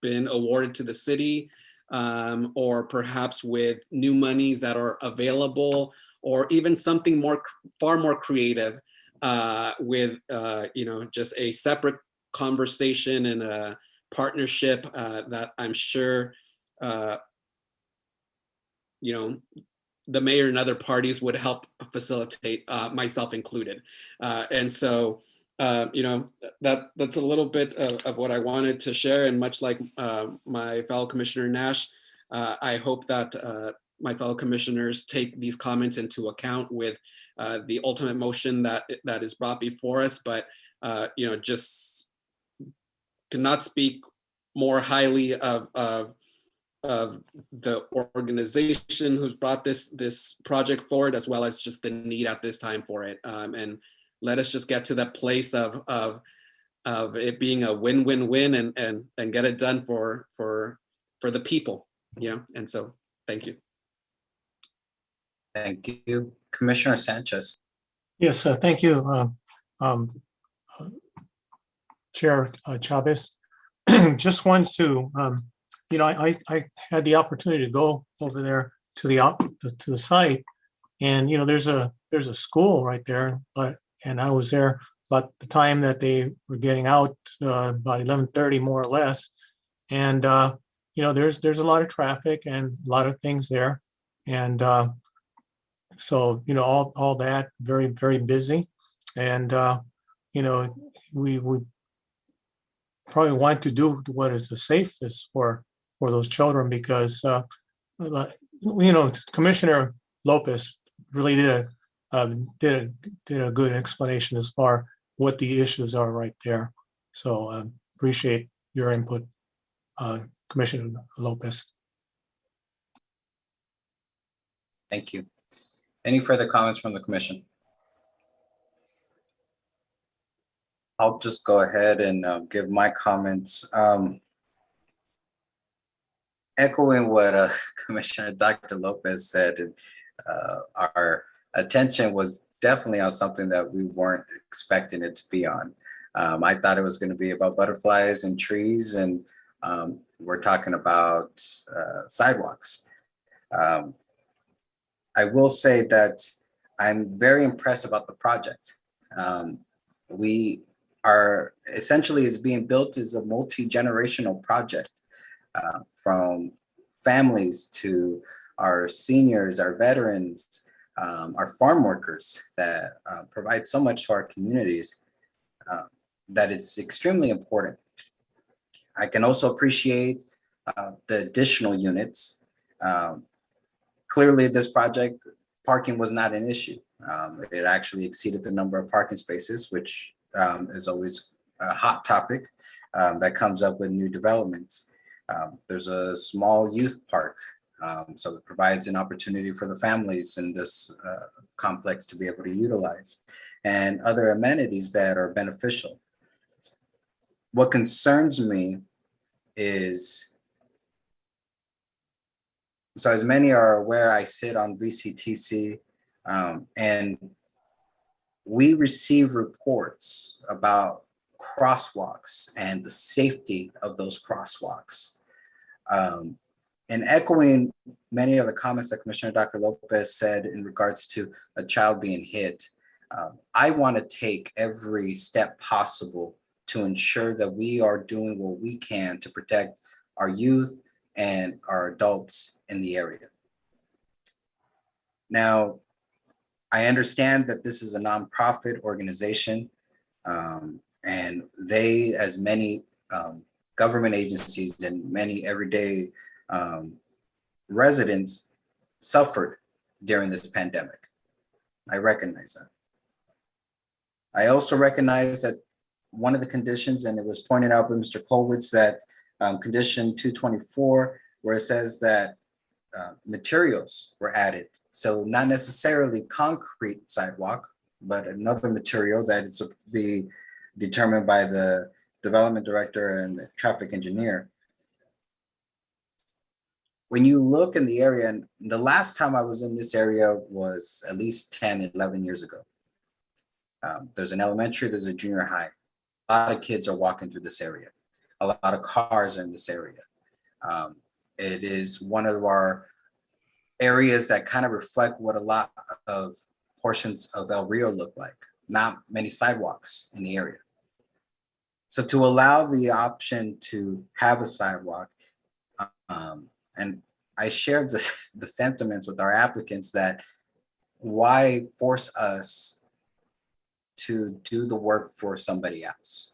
been awarded to the city, or perhaps with new monies that are available, or even something far more creative with, you know, just a separate conversation and a partnership that I'm sure, you know, the mayor and other parties would help facilitate, myself included. And so, you know, that's a little bit of what I wanted to share. And much like my fellow Commissioner Nash, I hope that my fellow commissioners take these comments into account with the ultimate motion that is brought before us. But, you know, just cannot speak more highly of the organization who's brought this project forward, as well as just the need at this time for it. And let us just get to that place of it being a win-win-win and get it done for the people, you know. And so, thank you. Thank you. Commissioner Sanchez. Yes, thank you, Chair Chavez. Just wanted to, you know, I had the opportunity to go over there to the site, and you know, there's a school right there, and I was there about the time that they were getting out, about 11:30 more or less, and you know, there's a lot of traffic and a lot of things there, and so you know, all that very, very busy, and you know, we probably want to do what is the safest for those children because, Commissioner Lopez really did a good explanation as far what the issues are right there. So appreciate your input, Commissioner Lopez. Thank you. Any further comments from the commission? I'll just go ahead and give my comments. Echoing what Commissioner Dr. Lopez said, our attention was definitely on something that we weren't expecting it to be on. I thought it was going to be about butterflies and trees, and we're talking about sidewalks. I will say that I'm very impressed about the project. We are essentially, it's being built as a multi-generational project, from families to our seniors, our veterans, our farm workers that provide so much to our communities, that it's extremely important. I can also appreciate the additional units. Clearly, this project, parking was not an issue. It actually exceeded the number of parking spaces, which is always a hot topic that comes up with new developments. There's a small youth park, so it provides an opportunity for the families in this complex to be able to utilize, and other amenities that are beneficial. What concerns me is, so as many are aware, I sit on VCTC, and we receive reports about crosswalks and the safety of those crosswalks. And echoing many of the comments that Commissioner Dr. Lopez said in regards to a child being hit, I want to take every step possible to ensure that we are doing what we can to protect our youth and our adults in the area. Now, I understand that this is a nonprofit organization, and they, as many government agencies and many everyday residents, suffered during this pandemic. I recognize that. I also recognize that one of the conditions, and it was pointed out by Mr. Kolwitz, that condition 224, where it says that materials were added. So not necessarily concrete sidewalk, but another material that is to be determined by the development director and the traffic engineer. When you look in the area, and the last time I was in this area was at least 10, 11 years ago. There's an elementary, there's a junior high. A lot of kids are walking through this area. A lot of cars are in this area. It is one of our areas that kind of reflect what a lot of portions of El Rio look like. Not many sidewalks in the area. So to allow the option to have a sidewalk, and I shared the sentiments with our applicants that why force us to do the work for somebody else?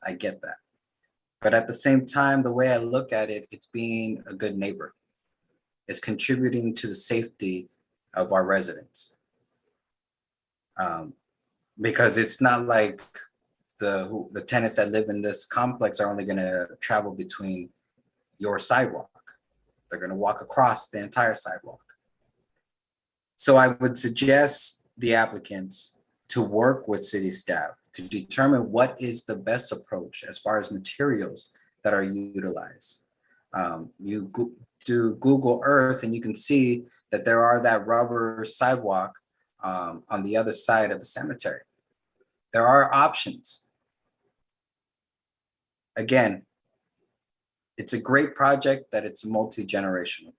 I get that. But at the same time, the way I look at it, it's being a good neighbor. It's contributing to the safety of our residents. Because it's not like the tenants that live in this complex are only gonna travel between your sidewalk. They're gonna walk across the entire sidewalk. So I would suggest the applicants to work with city staff to determine what is the best approach as far as materials that are utilized. You do Google Earth and you can see that there are that rubber sidewalk on the other side of the cemetery. There are options. Again, it's a great project that it's multi-generational.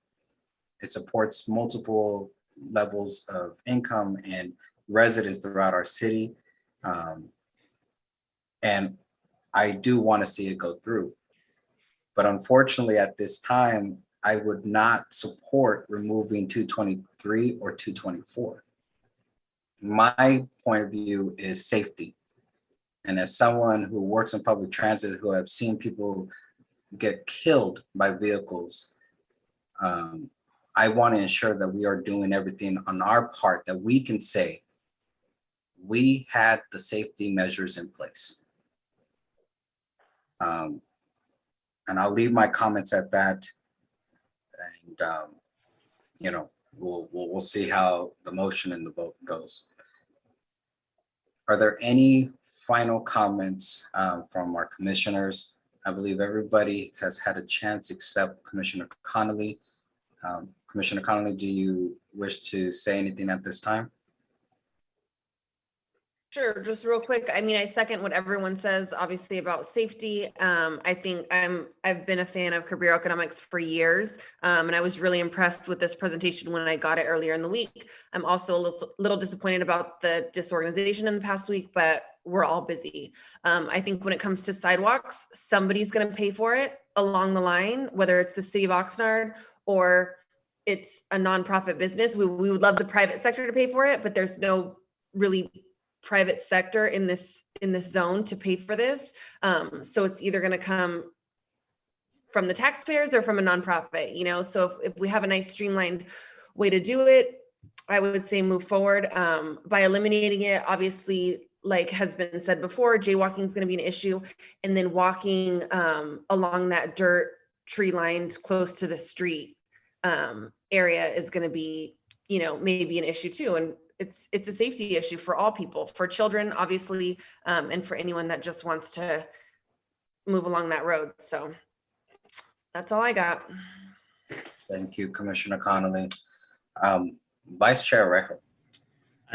It supports multiple levels of income and residents throughout our city. And I do want to see it go through. But unfortunately, at this time, I would not support removing 223 or 224. My point of view is safety. And as someone who works in public transit, who have seen people get killed by vehicles, I want to ensure that we are doing everything on our part that we can say we had the safety measures in place. And I'll leave my comments at that. And you know, we'll see how the motion and the vote goes. Are there any final comments from our commissioners? I believe everybody has had a chance except Commissioner Connolly. Commissioner Connolly, do you wish to say anything at this time? Sure, just real quick. I mean, I second what everyone says, obviously about safety. I think I've been a fan of career economics for years. And I was really impressed with this presentation when I got it earlier in the week. I'm also a little disappointed about the disorganization in the past week, but we're all busy. I think when it comes to sidewalks, somebody's going to pay for it along the line, whether it's the city of Oxnard or it's a nonprofit business. We would love the private sector to pay for it, but there's no really private sector in this zone to pay for this. So it's either going to come from the taxpayers or from a nonprofit, you know? So if we have a nice streamlined way to do it, I would say move forward by eliminating it. Obviously, like has been said before, jaywalking is going to be an issue. And then walking along that dirt tree lines close to the street area is going to be, you know, maybe an issue too. And it's a safety issue for all people, for children, obviously, and for anyone that just wants to move along that road. So that's all I got. Thank you, Commissioner Connolly. Vice Chair Rejo.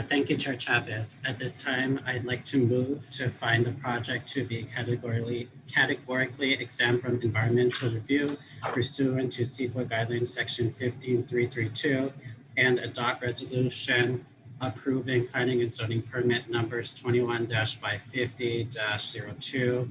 Thank you, Chair Chavez. At this time, I'd like to move to find the project to be categorically exempt from environmental review pursuant to CEQA guidelines section 15332 and adopt resolution approving planning and zoning permit numbers 21-550-02,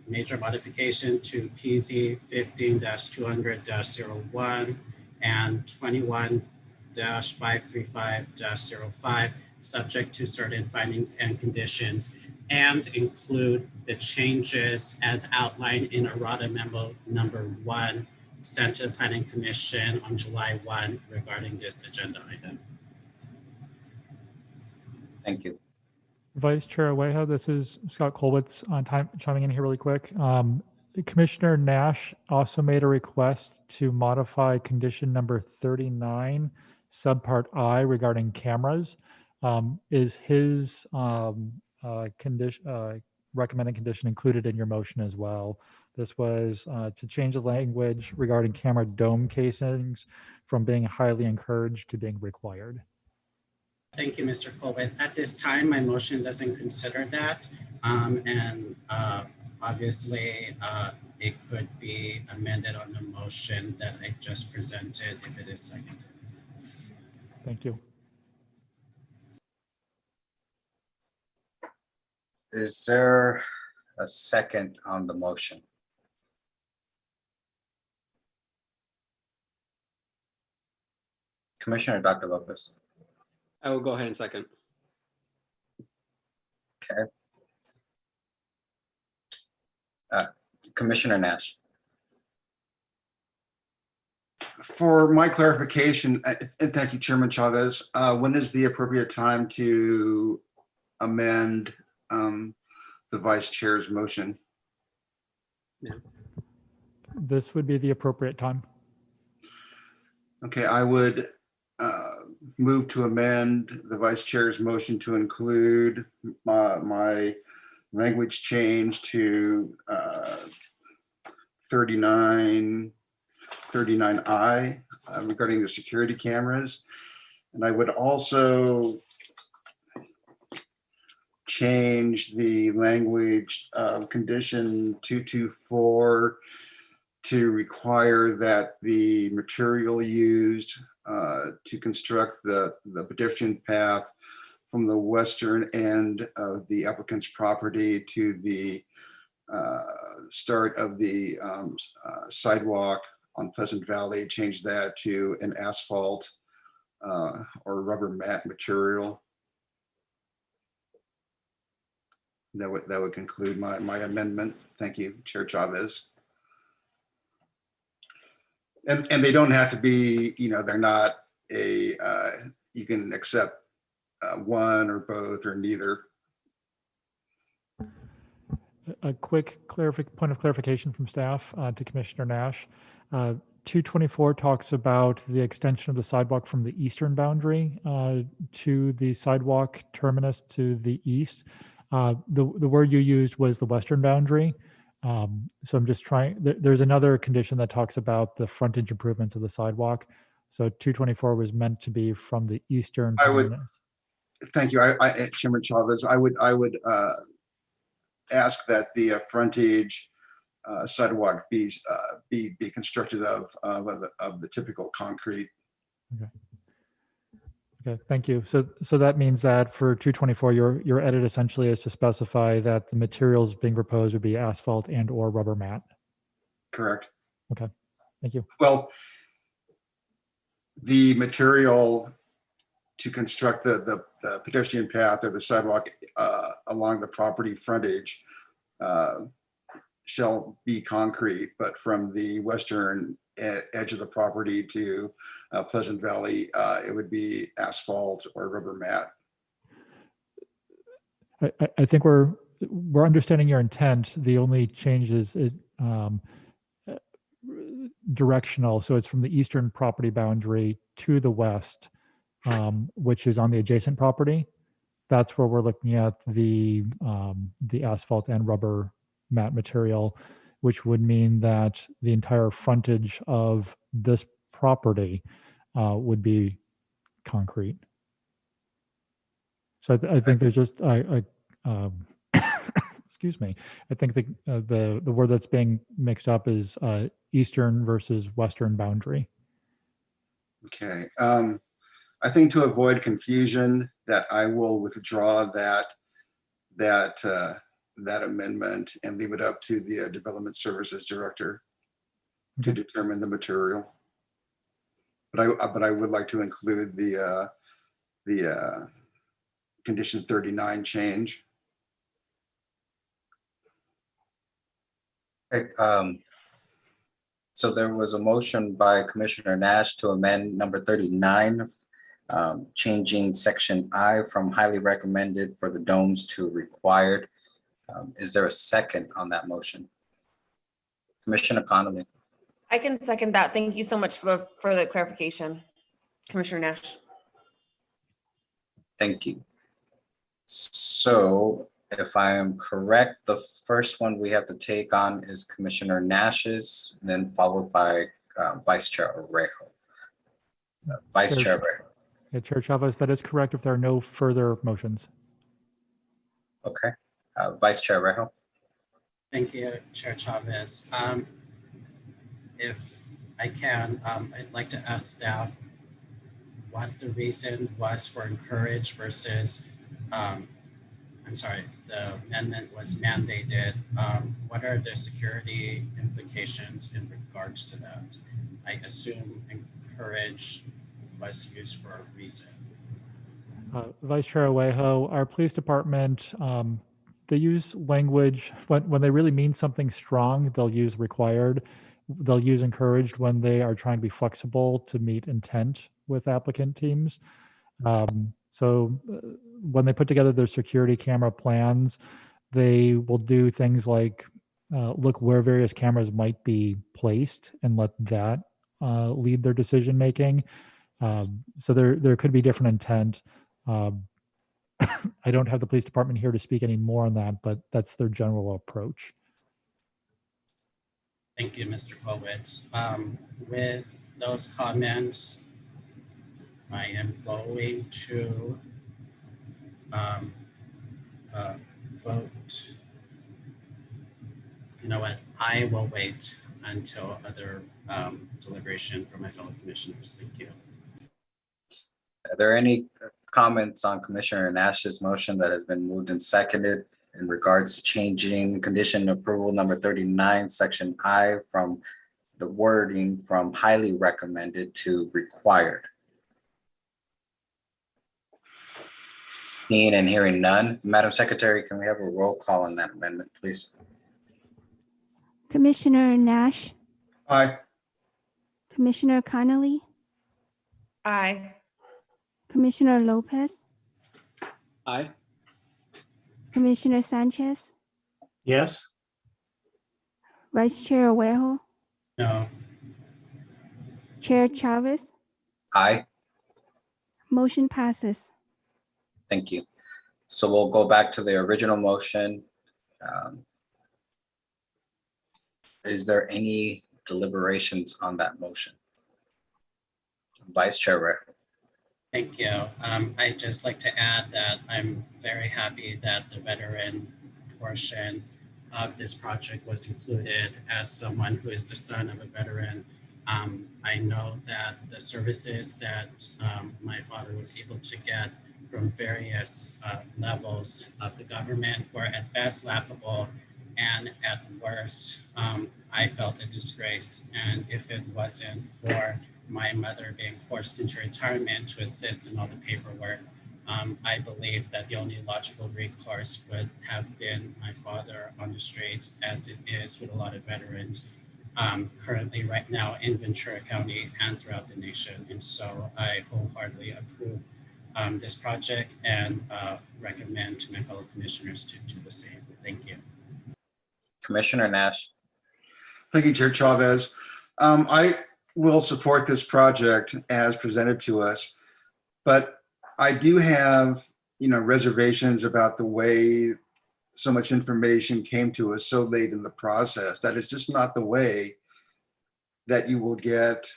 major modification to PZ 15-200-01 and 21-535-05, subject to certain findings and conditions, and include the changes as outlined in errata memo number 1 sent to the Planning Commission on July 1 regarding this agenda item. Thank you. Vice Chair Awejo, this is Scott Colwitz on time chiming in here really quick. Commissioner Nash also made a request to modify condition number 39, subpart I regarding cameras. Is his recommended condition included in your motion as well? This was to change the language regarding camera dome casings from being highly encouraged to being required. Thank you, Mr. Colwitz. At this time, my motion doesn't consider that. Obviously, it could be amended on the motion that I just presented if it is seconded. Thank you. Is there a second on the motion? Commissioner Dr. Lopez. I will go ahead and second. Okay. Commissioner Nash. For my clarification, and thank you, Chairman Chavez, when is the appropriate time to amend the Vice Chair's motion? Yeah. This would be the appropriate time. Okay, I would move to amend the Vice Chair's motion to include my language change to 39I regarding the security cameras. And I would also change the language of condition 224 to require that the material used to construct the pedestrian path from the western end of the applicant's property to the start of the sidewalk on Pleasant Valley, change that to an asphalt or rubber mat material. That would conclude my amendment. Thank you, Chair Chavez. And they don't have to be, they're not you can accept one or both or neither. A quick point of clarification from staff to Commissioner Nash. 224 talks about the extension of the sidewalk from the eastern boundary to the sidewalk terminus to the east. The word you used was the western boundary. So I'm just trying, there's another condition that talks about the frontage improvements of the sidewalk. So 224 was meant to be from the eastern terminus. Thank you, Chairman Chavez. I would ask that the frontage sidewalk be constructed of the typical concrete. Okay, thank you. So that means that for 224, your edit essentially is to specify that the materials being proposed would be asphalt and or rubber mat. Correct. Okay, thank you. Well, the material to construct the pedestrian path or the sidewalk along the property frontage shall be concrete, but from the western edge of the property to Pleasant Valley, it would be asphalt or rubber mat. I think we're understanding your intent. The only change is directional. So it's from the eastern property boundary to the west, which is on the adjacent property. That's where we're looking at the asphalt and rubber mat material, which would mean that the entire frontage of this property would be concrete. So I think there's just excuse me. I think the word that's being mixed up is eastern versus western boundary. Okay. I think to avoid confusion, that I will withdraw that amendment and leave it up to the Development Services Director to determine the material. But I would like to include the condition 39 change. Okay, so there was a motion by Commissioner Nash to amend number 39, changing section I from highly recommended for the domes to required. Is there a second on that motion? Commissioner Connolly. I can second that. Thank you so much for the clarification, Commissioner Nash. Thank you. So if I am correct, the first one we have to take on is Commissioner Nash's, then followed by Vice Chair Orejo. Vice Chair Orejo. Yeah, Chair Chavez, that is correct if there are no further motions. Okay. Vice Chair Orejo. Thank you, Chair Chavez. If I can, I'd like to ask staff what the reason was for encourage versus, I'm sorry, the amendment was mandated. What are the security implications in regards to that? I assume encourage was used for a reason. Vice Chair Orejo, our police department, they use language, when they really mean something strong, they'll use required. They'll use encouraged when they are trying to be flexible to meet intent with applicant teams. So when they put together their security camera plans, they will do things like look where various cameras might be placed and let that lead their decision making. So there could be different intent. I don't have the police department here to speak any more on that, but that's their general approach. Thank you, Mr. Kowitz. With those comments, I am going to vote. You know what? I will wait until other deliberation from my fellow commissioners. Thank you. Are there any comments on Commissioner Nash's motion that has been moved and seconded in regards to changing condition approval number 39, section I, from the wording from highly recommended to required? Seeing and hearing none, Madam Secretary, can we have a roll call on that amendment, please? Commissioner Nash, Aye. Commissioner Connolly, Aye. Commissioner Lopez, Aye. Commissioner Sanchez, Yes, Vice Chair Owejo, No. Chair Chavez, Aye, motion passes. thank you. So we'll go back to the original motion. Is there any deliberations on that motion? Vice Chair Ray. Thank you. I'd just like to add that I'm very happy that the veteran portion of this project was included. As someone who is the son of a veteran, I know that the services that my father was able to get from various levels of the government were at best laughable, and at worst, I felt a disgrace. And if it wasn't for my mother being forced into retirement to assist in all the paperwork, I believe that the only logical recourse would have been my father on the streets, as it is with a lot of veterans currently right now in Ventura County and throughout the nation. And so I wholeheartedly approve this project and recommend to my fellow commissioners to do the same. Thank you. Commissioner Nash. Thank you, Chair Chavez. I will support this project as presented to us, but I do have, reservations about the way so much information came to us so late in the process. That is just not the way that you will get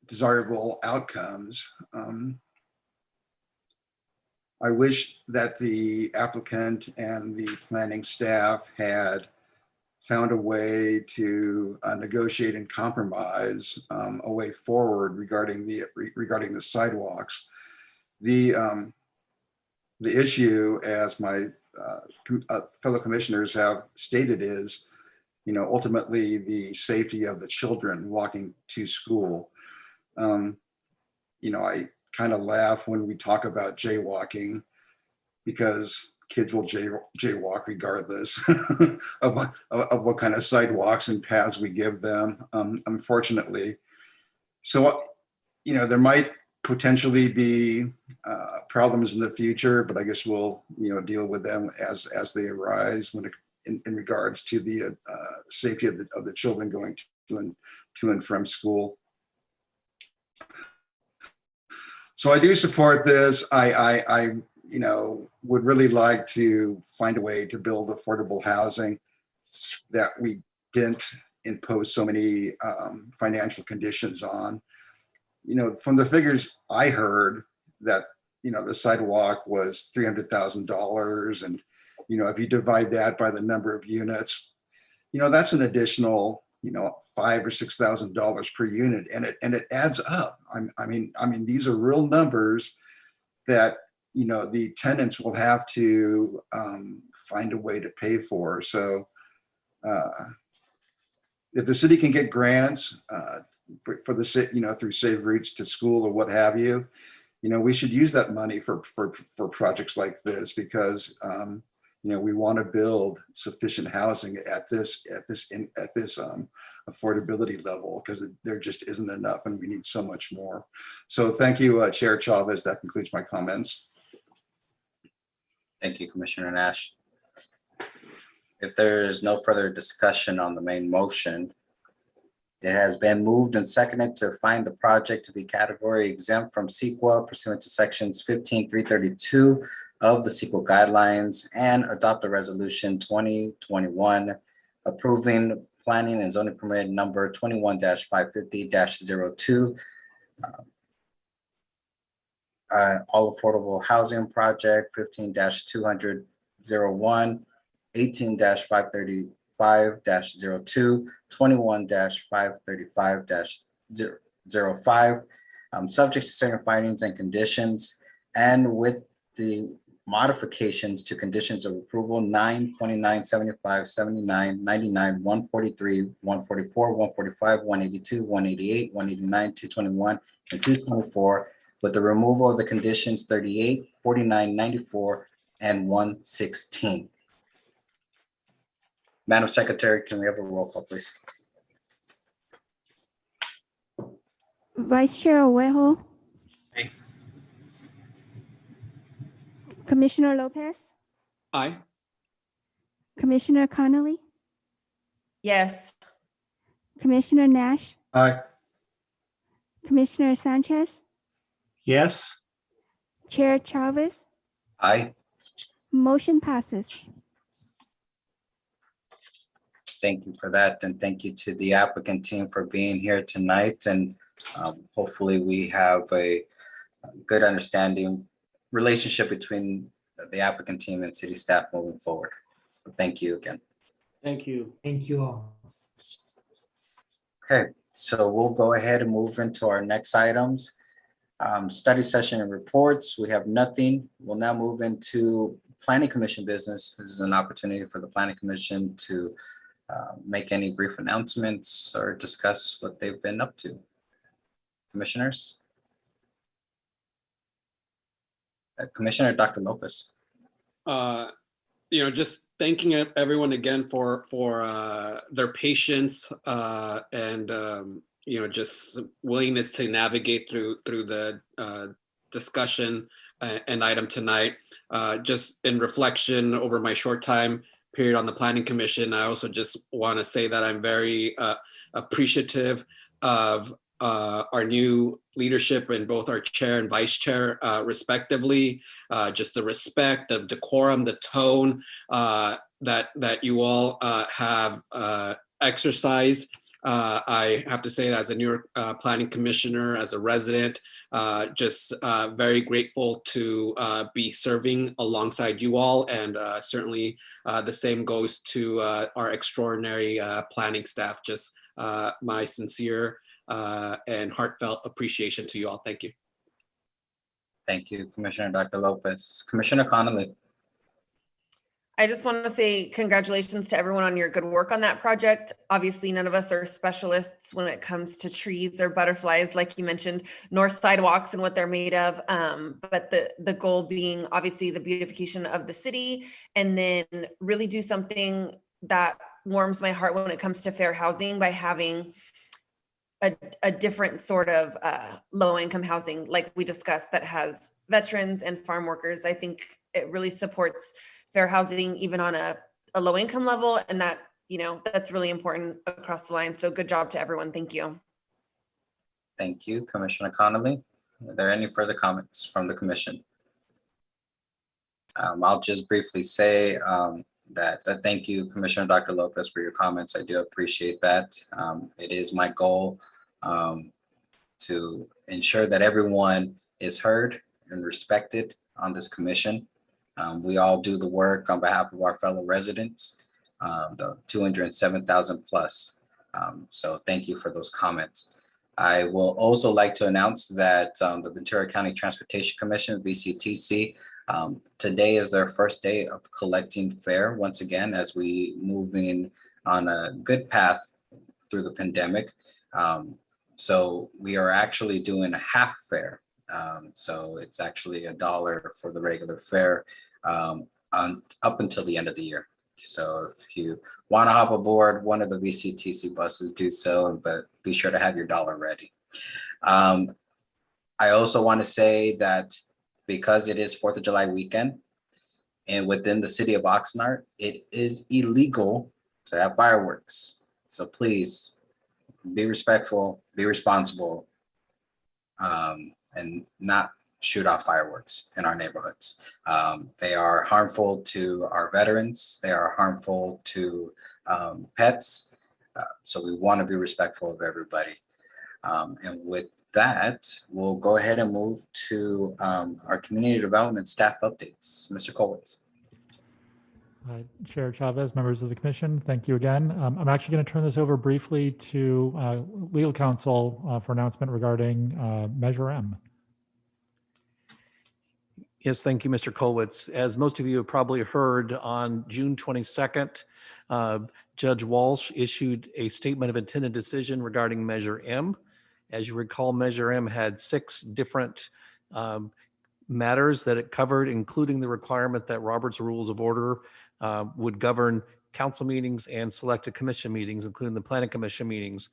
desirable outcomes. I wish that the applicant and the planning staff had found a way to negotiate and compromise a way forward regarding the sidewalks. The issue, as my fellow commissioners have stated, is ultimately the safety of the children walking to school. I kind of laugh when we talk about jaywalking, because kids will jaywalk regardless of what kind of sidewalks and paths we give them, unfortunately. So, there might potentially be problems in the future, but I guess we'll, deal with them as they arise in regards to the safety of the children going to and from school. So I do support this. I would really like to find a way to build affordable housing that we didn't impose so many financial conditions on. From the figures I heard that, the sidewalk was $300,000. And, if you divide that by the number of units, that's an additional, $5,000 or $6,000 per unit. And it adds up. I mean, these are real numbers that, the tenants will have to find a way to pay for. So if the city can get grants for the city, through Save Routes to School or what have you, we should use that money for projects like this, because we want to build sufficient housing at this affordability level, because there just isn't enough and we need so much more. So thank you, Chair Chavez. That concludes my comments. Thank you, Commissioner Nash. If there is no further discussion on the main motion, it has been moved and seconded to find the project to be category exempt from CEQA pursuant to sections 15.332 of the CEQA guidelines, and adopt a resolution 2021 approving planning and zoning permit number 21-550-02. All affordable housing project 15-200-01, 18-535-02, 21-535-05, subject to certain findings and conditions, and with the modifications to conditions of approval 9, 29, 75, 79, 99, 143, 144, 145, 182, 188, 189, 221, and 224, with the removal of the conditions 38, 49, 94, and 116. Madam Secretary, can we have a roll call, please? Vice Chair Owejo. Aye. Commissioner Lopez, Aye. Commissioner Connolly, Yes. Commissioner Nash, Aye. Commissioner Sanchez, Yes, Chair Chavez, Aye. motion passes. Thank you for that, and thank you to the applicant team for being here tonight. And hopefully we have a good understanding relationship between the applicant team and city staff moving forward. So thank you again. Thank you. Thank you all. Okay, so we'll go ahead and move into our next items. Study session and reports, we have nothing. We'll now move into planning commission business. This is an opportunity for the planning commission to make any brief announcements or discuss what they've been up to. Commissioners? Commissioner Dr. Lopez. Just thanking everyone again for their patience and just willingness to navigate through the discussion and item tonight. Just in reflection over my short time period on the Planning Commission, I also just want to say that I'm very appreciative of our new leadership in both our chair and vice chair respectively. Just the respect, the decorum, the tone that you all have exercised. I have to say that as a New York planning commissioner, as a resident, just very grateful to be serving alongside you all, and certainly the same goes to our extraordinary planning staff. Just my sincere and heartfelt appreciation to you all. Thank you. Thank you, Commissioner Dr. Lopez. Commissioner Connolly. I just want to say congratulations to everyone on your good work on that project. Obviously, none of us are specialists when it comes to trees or butterflies, like you mentioned, nor sidewalks and what they're made of. But the goal being obviously the beautification of the city, and then really do something that warms my heart when it comes to fair housing by having a different sort of low-income housing, like we discussed, that has veterans and farm workers. I think it really supports fair housing even on a low-income level, and that, that's really important across the line. So good job to everyone. Thank you. Thank you, Commissioner Connolly. Are there any further comments from the commission? I'll just briefly say that thank you, Commissioner Dr. Lopez, for your comments. I do appreciate that. It is my goal to ensure that everyone is heard and respected on this commission. We all do the work on behalf of our fellow residents, the 207,000 plus. So thank you for those comments. I will also like to announce that the Ventura County Transportation Commission, VCTC, today is their first day of collecting fare once again, as we move in on a good path through the pandemic. So we are actually doing a half fare. So it's actually $1 for the regular fare up until the end of the year. So if you want to hop aboard one of the VCTC buses, do so, but be sure to have your dollar ready. I also want to say that because it is 4th of July weekend, and within the city of Oxnard, it is illegal to have fireworks. So please be respectful, be responsible, and not shoot off fireworks in our neighborhoods. They are harmful to our veterans. They are harmful to pets. So we want to be respectful of everybody. And with that, we'll go ahead and move to our community development staff updates. Mr. Colwitz. Chair Chavez, members of the commission, thank you again. I'm actually going to turn this over briefly to legal counsel for announcement regarding Measure M. Yes, thank you, Mr. Kolwitz. As most of you have probably heard, on June 22nd, Judge Walsh issued a statement of intended decision regarding Measure M. As you recall, Measure M had 6 different matters that it covered, including the requirement that Robert's Rules of Order would govern council meetings and selected commission meetings, including the planning commission meetings.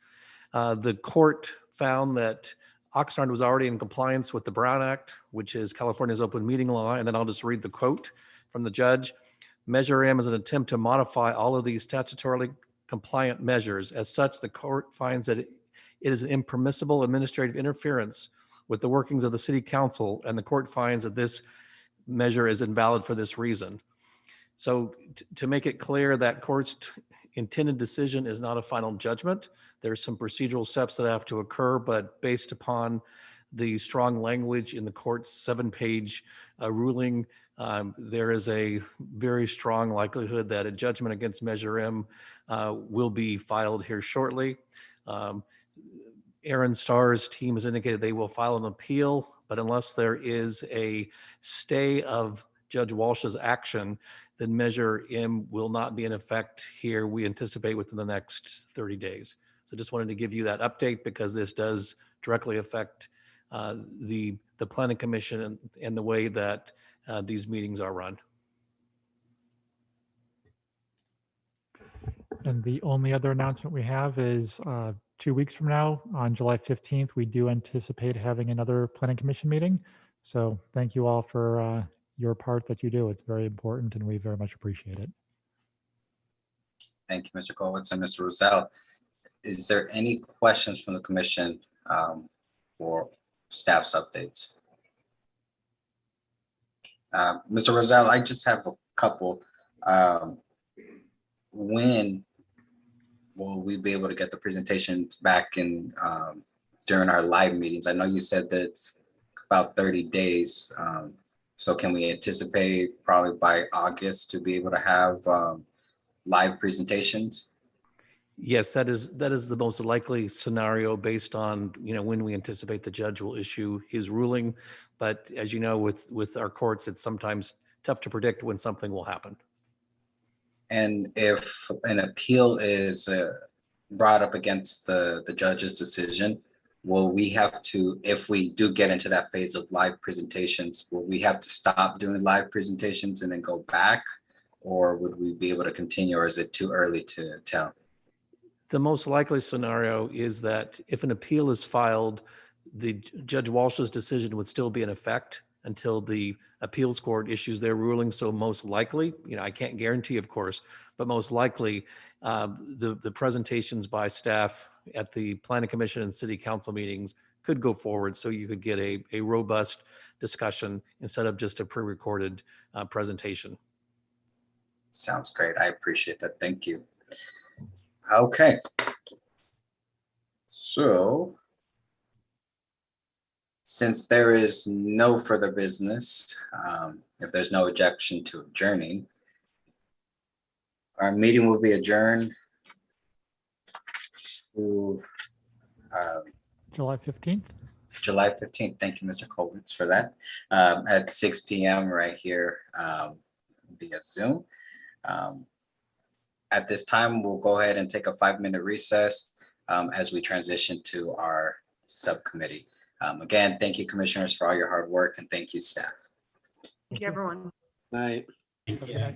The court found that Oxnard was already in compliance with the Brown Act, which is California's open meeting law. And then I'll just read the quote from the judge. Measure M is an attempt to modify all of these statutorily compliant measures. As such, the court finds that it is an impermissible administrative interference with the workings of the city council, and the court finds that this measure is invalid for this reason. So to make it clear, that court's intended decision is not a final judgment. There's some procedural steps that have to occur, but based upon the strong language in the court's 7-page ruling, there is a very strong likelihood that a judgment against Measure M will be filed here shortly. Aaron Starr's team has indicated they will file an appeal, but unless there is a stay of Judge Walsh's action, then Measure M will not be in effect here, we anticipate, within the next 30 days. So just wanted to give you that update because this does directly affect the Planning Commission and the way that these meetings are run. And the only other announcement we have is 2 weeks from now, on July 15th, we do anticipate having another Planning Commission meeting. So thank you all for your part that you do. It's very important and we very much appreciate it. Thank you, Mr. Kovitz and Mr. Rosell. Is there any questions from the commission for staff's updates? Mr. Rosell, I just have a couple. When will we be able to get the presentations back in during our live meetings? I know you said that it's about 30 days. So can we anticipate probably by August to be able to have live presentations? Yes, that is the most likely scenario based on, when we anticipate the judge will issue his ruling. But as you know, with our courts, it's sometimes tough to predict when something will happen. And if an appeal is brought up against the judge's decision, will we have to, if we do get into that phase of live presentations, will we have to stop doing live presentations and then go back? Or would we be able to continue, or is it too early to tell? The most likely scenario is that if an appeal is filed, the Judge Walsh's decision would still be in effect until the appeals court issues their ruling. So most likely, I can't guarantee, of course, but most likely the presentations by staff at the Planning Commission and City Council meetings could go forward. So you could get a robust discussion instead of just a pre-recorded presentation. Sounds great. I appreciate that. Thank you. Okay. So since there is no further business, if there's no objection to adjourning, our meeting will be adjourned to July 15th. July 15th. Thank you, Mr. Kovitz, for that. At 6 p.m. right here via Zoom. At this time, we'll go ahead and take a 5-minute recess as we transition to our subcommittee. Again, thank you, commissioners, for all your hard work, and thank you, staff. Thank you, everyone. Night. Thank you.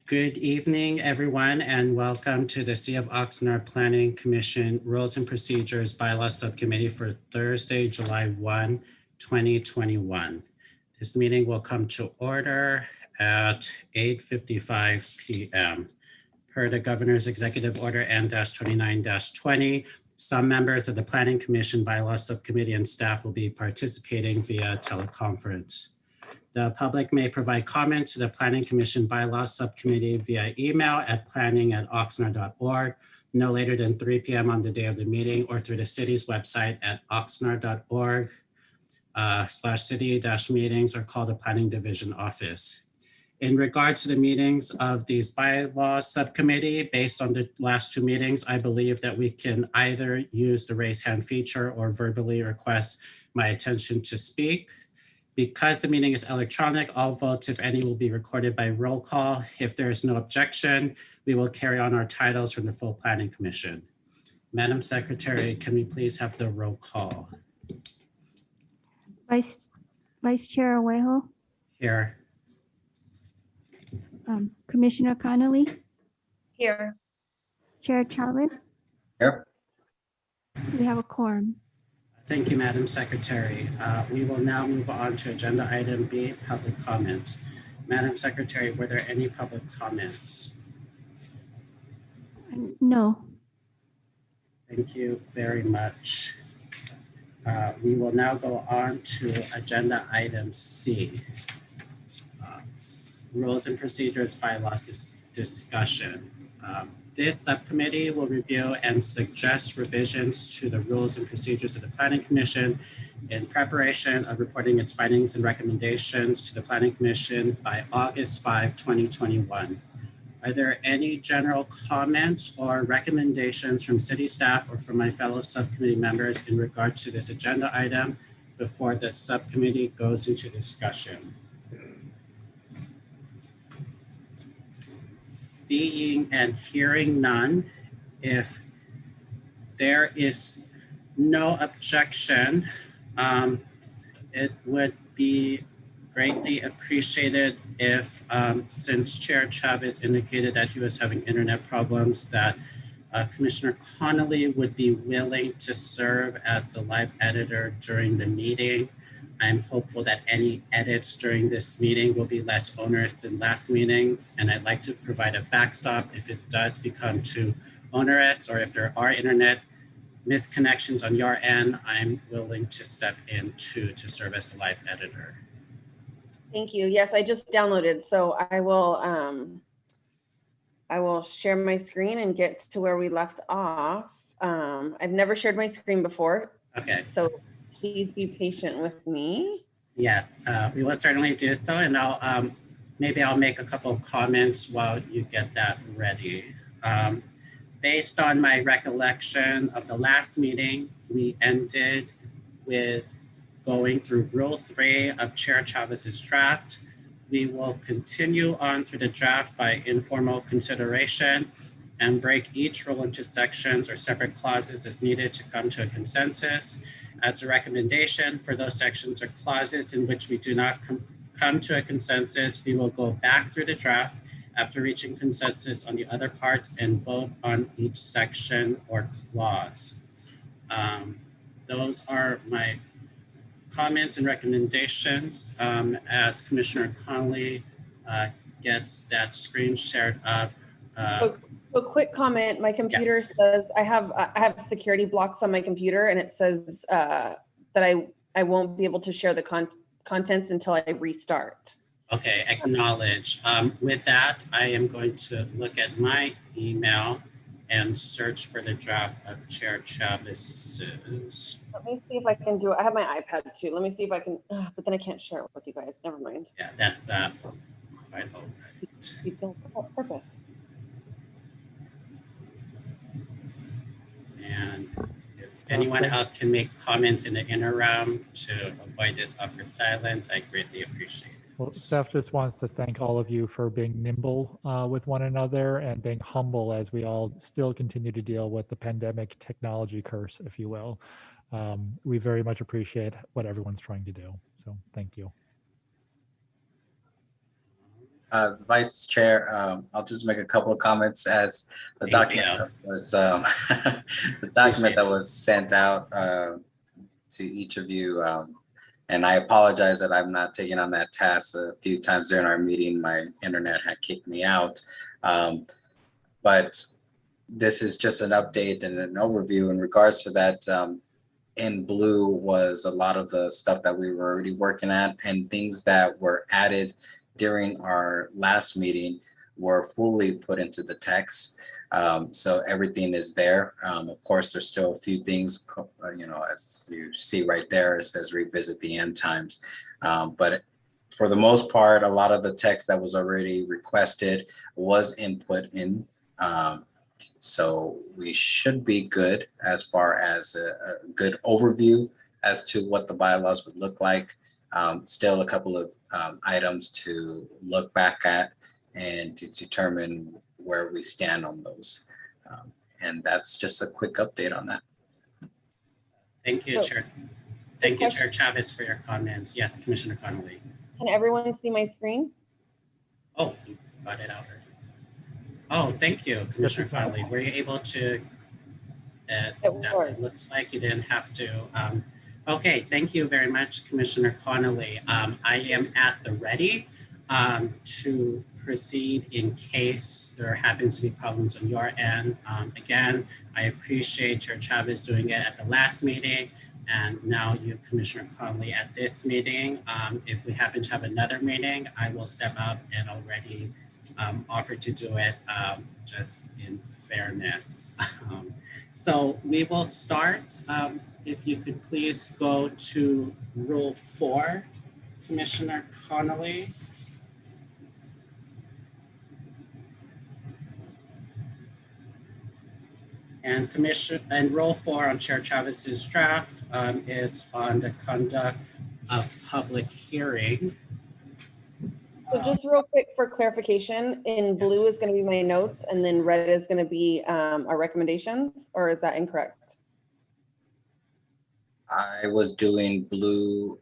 Good evening, everyone, and welcome to the City of Oxnard Planning Commission Rules and Procedures Bylaw Subcommittee for Thursday, July 1, 2021. This meeting will come to order at 8:55 p.m. Per the Governor's Executive Order N-29-20, some members of the Planning Commission Bylaw Subcommittee and staff will be participating via teleconference. The public may provide comment to the Planning Commission Bylaw Subcommittee via email at planning@oxnard.org no later than 3 p.m. on the day of the meeting, or through the city's website at oxnard.org/city-meetings, or call the Planning Division office. In regard to the meetings of these bylaw subcommittee, based on the last two meetings, I believe that we can either use the raise hand feature or verbally request my attention to speak. Because the meeting is electronic, all votes, if any, will be recorded by roll call. If there is no objection, we will carry on our titles from the full Planning Commission. Madam Secretary, can we please have the roll call? Vice Chair Owejo, Here. Commissioner Connolly, Here. Chair Chavez. Here. We have a quorum. Thank you, Madam Secretary. We will now move on to agenda item B, public comments. Madam Secretary, were there any public comments? No. Thank you very much. We will now go on to agenda item C. Rules and Procedures Bylaws discussion. This subcommittee will review and suggest revisions to the rules and procedures of the Planning Commission in preparation of reporting its findings and recommendations to the Planning Commission by August 5, 2021. Are there any general comments or recommendations from city staff or from my fellow subcommittee members in regard to this agenda item before the subcommittee goes into discussion? Seeing and hearing none, if there is no objection, it would be greatly appreciated if, since Chair Chavez indicated that he was having internet problems, that Commissioner Connolly would be willing to serve as the live editor during the meeting. I'm hopeful that any edits during this meeting will be less onerous than last meetings, and I'd like to provide a backstop if it does become too onerous, or if there are internet misconnections on your end, I'm willing to step in to serve as the live editor. Thank you. Yes, I just downloaded, so I will share my screen and get to where we left off. I've never shared my screen before. Okay. So please be patient with me. Yes, we will certainly do so, and maybe I'll make a couple of comments while you get that ready. Based on my recollection of the last meeting, we ended with going through Rule 3 of Chair Chavez's draft. We will continue on through the draft by informal consideration and break each rule into sections or separate clauses as needed to come to a consensus. As a recommendation for those sections or clauses in which we do not come to a consensus, we will go back through the draft after reaching consensus on the other part and vote on each section or clause. Those are my comments and recommendations. As Commissioner Connolly gets that screen shared up. So quick comment, my computer says I have security blocks on my computer, and it says that I won't be able to share the contents until I restart. Okay, acknowledge. With that, I am going to look at my email and search for the draft of Chair Chavez's. Let me see if I can do it. I have my iPad too. Let me see if I can, but then I can't share it with you guys. Never mind. Yeah, that's quite all right. Perfect. And if anyone else can make comments in the interim to avoid this awkward silence, I greatly appreciate it. Well, staff just wants to thank all of you for being nimble with one another and being humble as we all still continue to deal with the pandemic technology curse, if you will. We very much appreciate what everyone's trying to do. So thank you. Vice Chair, I'll just make a couple of comments as the Thank document you. that was the document that was sent out to each of you. And I apologize that I'm not taking on that task. A few times during our meeting, my internet had kicked me out. But this is just an update and an overview in regards to that. In blue was a lot of the stuff that we were already working at, and things that were added during our last meeting were fully put into the text. So everything is there. Of course, there's still a few things, as you see right there, it says revisit the end times. But for the most part, a lot of the text that was already requested was input in. So we should be good as far as a good overview as to what the bylaws would look like. Still a couple of items to look back at and to determine where we stand on those. And that's just a quick update on that. Thank you, Chair. Thank you, Chair Chavez, for your comments. Yes, Commissioner Connolly. Can everyone see my screen? Oh, you got it out already. Oh, thank you, Commissioner Connolly. Were you able to? It looks like you didn't have to. Okay, thank you very much, Commissioner Connolly. I am at the ready to proceed in case there happens to be problems on your end. Again, I appreciate Chair Chavez doing it at the last meeting, and now you, Commissioner Connolly, at this meeting. If we happen to have another meeting, I will step up and already offer to do it just in fairness. So we will start. If you could please go to Rule 4, Commissioner Connolly. And Rule 4 on Chair Chavez's draft is on the conduct of public hearing. So just real quick for clarification, in blue is going to be my notes and then red is going to be our recommendations, or is that incorrect? I was doing blue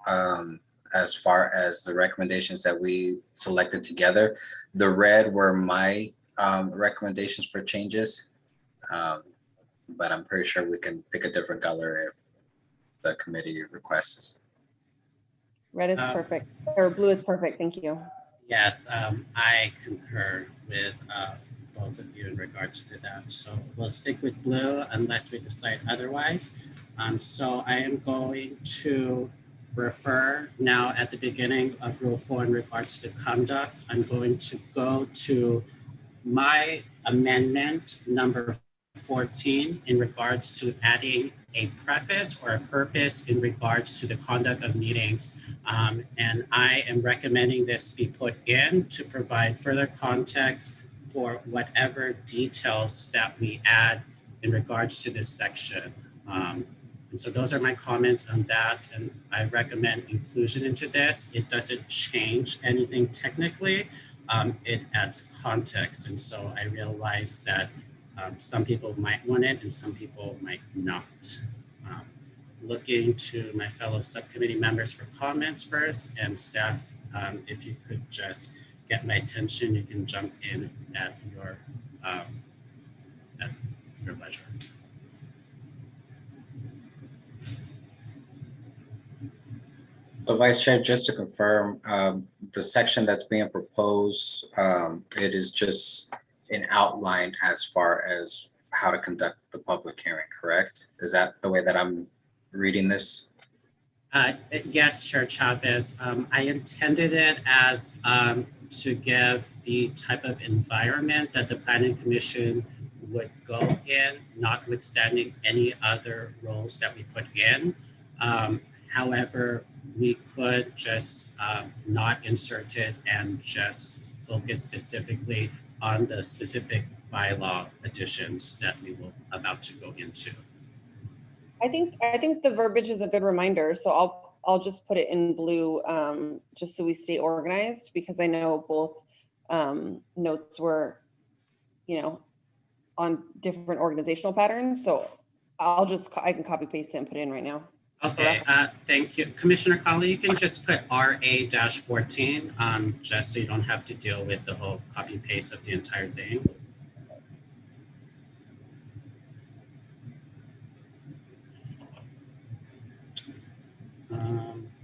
as far as the recommendations that we selected together. The red were my recommendations for changes. But I'm pretty sure we can pick a different color if the committee requests. Red is perfect, or blue is perfect. Thank you. Yes, I concur with both of you in regards to that. So we'll stick with blue unless we decide otherwise. So I am going to refer now at the beginning of Rule 4 in regards to conduct. I'm going to go to my amendment number 14 in regards to adding a preface or a purpose in regards to the conduct of meetings. And I am recommending this be put in to provide further context for whatever details that we add in regards to this section. And so those are my comments on that. And I recommend inclusion into this. It doesn't change anything technically. It adds context. And so I realize that some people might want it and some people might not. Looking to my fellow subcommittee members for comments first, and staff, if you could just get my attention, you can jump in at your leisure. So Vice Chair, just to confirm, the section that's being proposed, it is just an outline as far as how to conduct the public hearing, correct? Is that the way that I'm reading this? Yes, Chair Chavez. I intended it as to give the type of environment that the Planning Commission would go in, notwithstanding any other roles that we put in. However, we could just not insert it and just focus specifically on the specific bylaw additions that we will about to go into. I think the verbiage is a good reminder. So I'll just put it in blue just so we stay organized, because I know both notes were, on different organizational patterns. So I can copy paste it and put it in right now. Okay, thank you. Commissioner Conley, you can just put RA-14, just so you don't have to deal with the whole copy paste of the entire thing.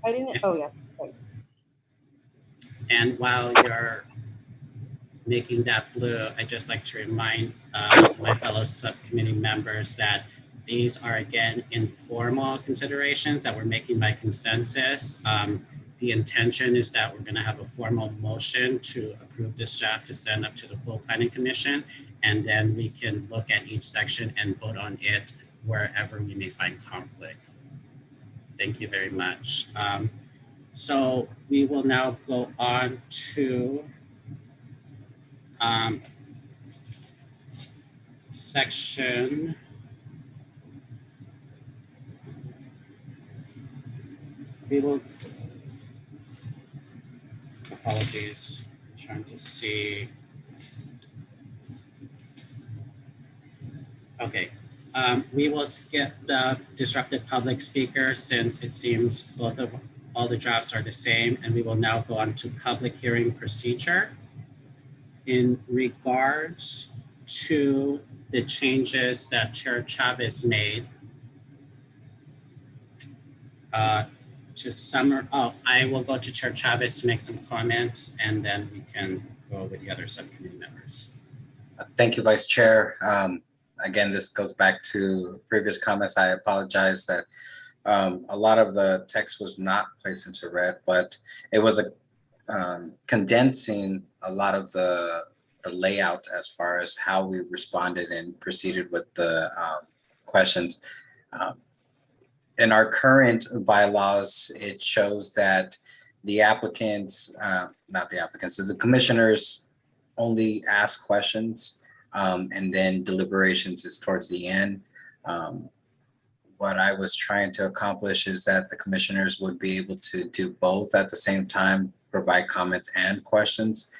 I didn't, oh yeah. Sorry. And while you're making that blue, I'd just like to remind my fellow subcommittee members that these are, again, informal considerations that we're making by consensus. The intention is that we're going to have a formal motion to approve this draft to send up to the full planning commission, and then we can look at each section and vote on it wherever we may find conflict. Thank you very much. So we will now go on to section apologies, I'm trying to see. Okay, we will skip the disrupted public speaker since it seems all the drafts are the same, and we will now go on to public hearing procedure. In regards to the changes that Chair Chavez made, I will go to Chair Chavez to make some comments, and then we can go with the other subcommittee members. Thank you, Vice Chair. Again, this goes back to previous comments. I apologize that a lot of the text was not placed into red, but it was condensing a lot of the layout as far as how we responded and proceeded with the questions. In our current bylaws, it shows that the applicants, the commissioners only ask questions, and then deliberations is towards the end. What I was trying to accomplish is that the commissioners would be able to do both at the same time, provide comments and questions,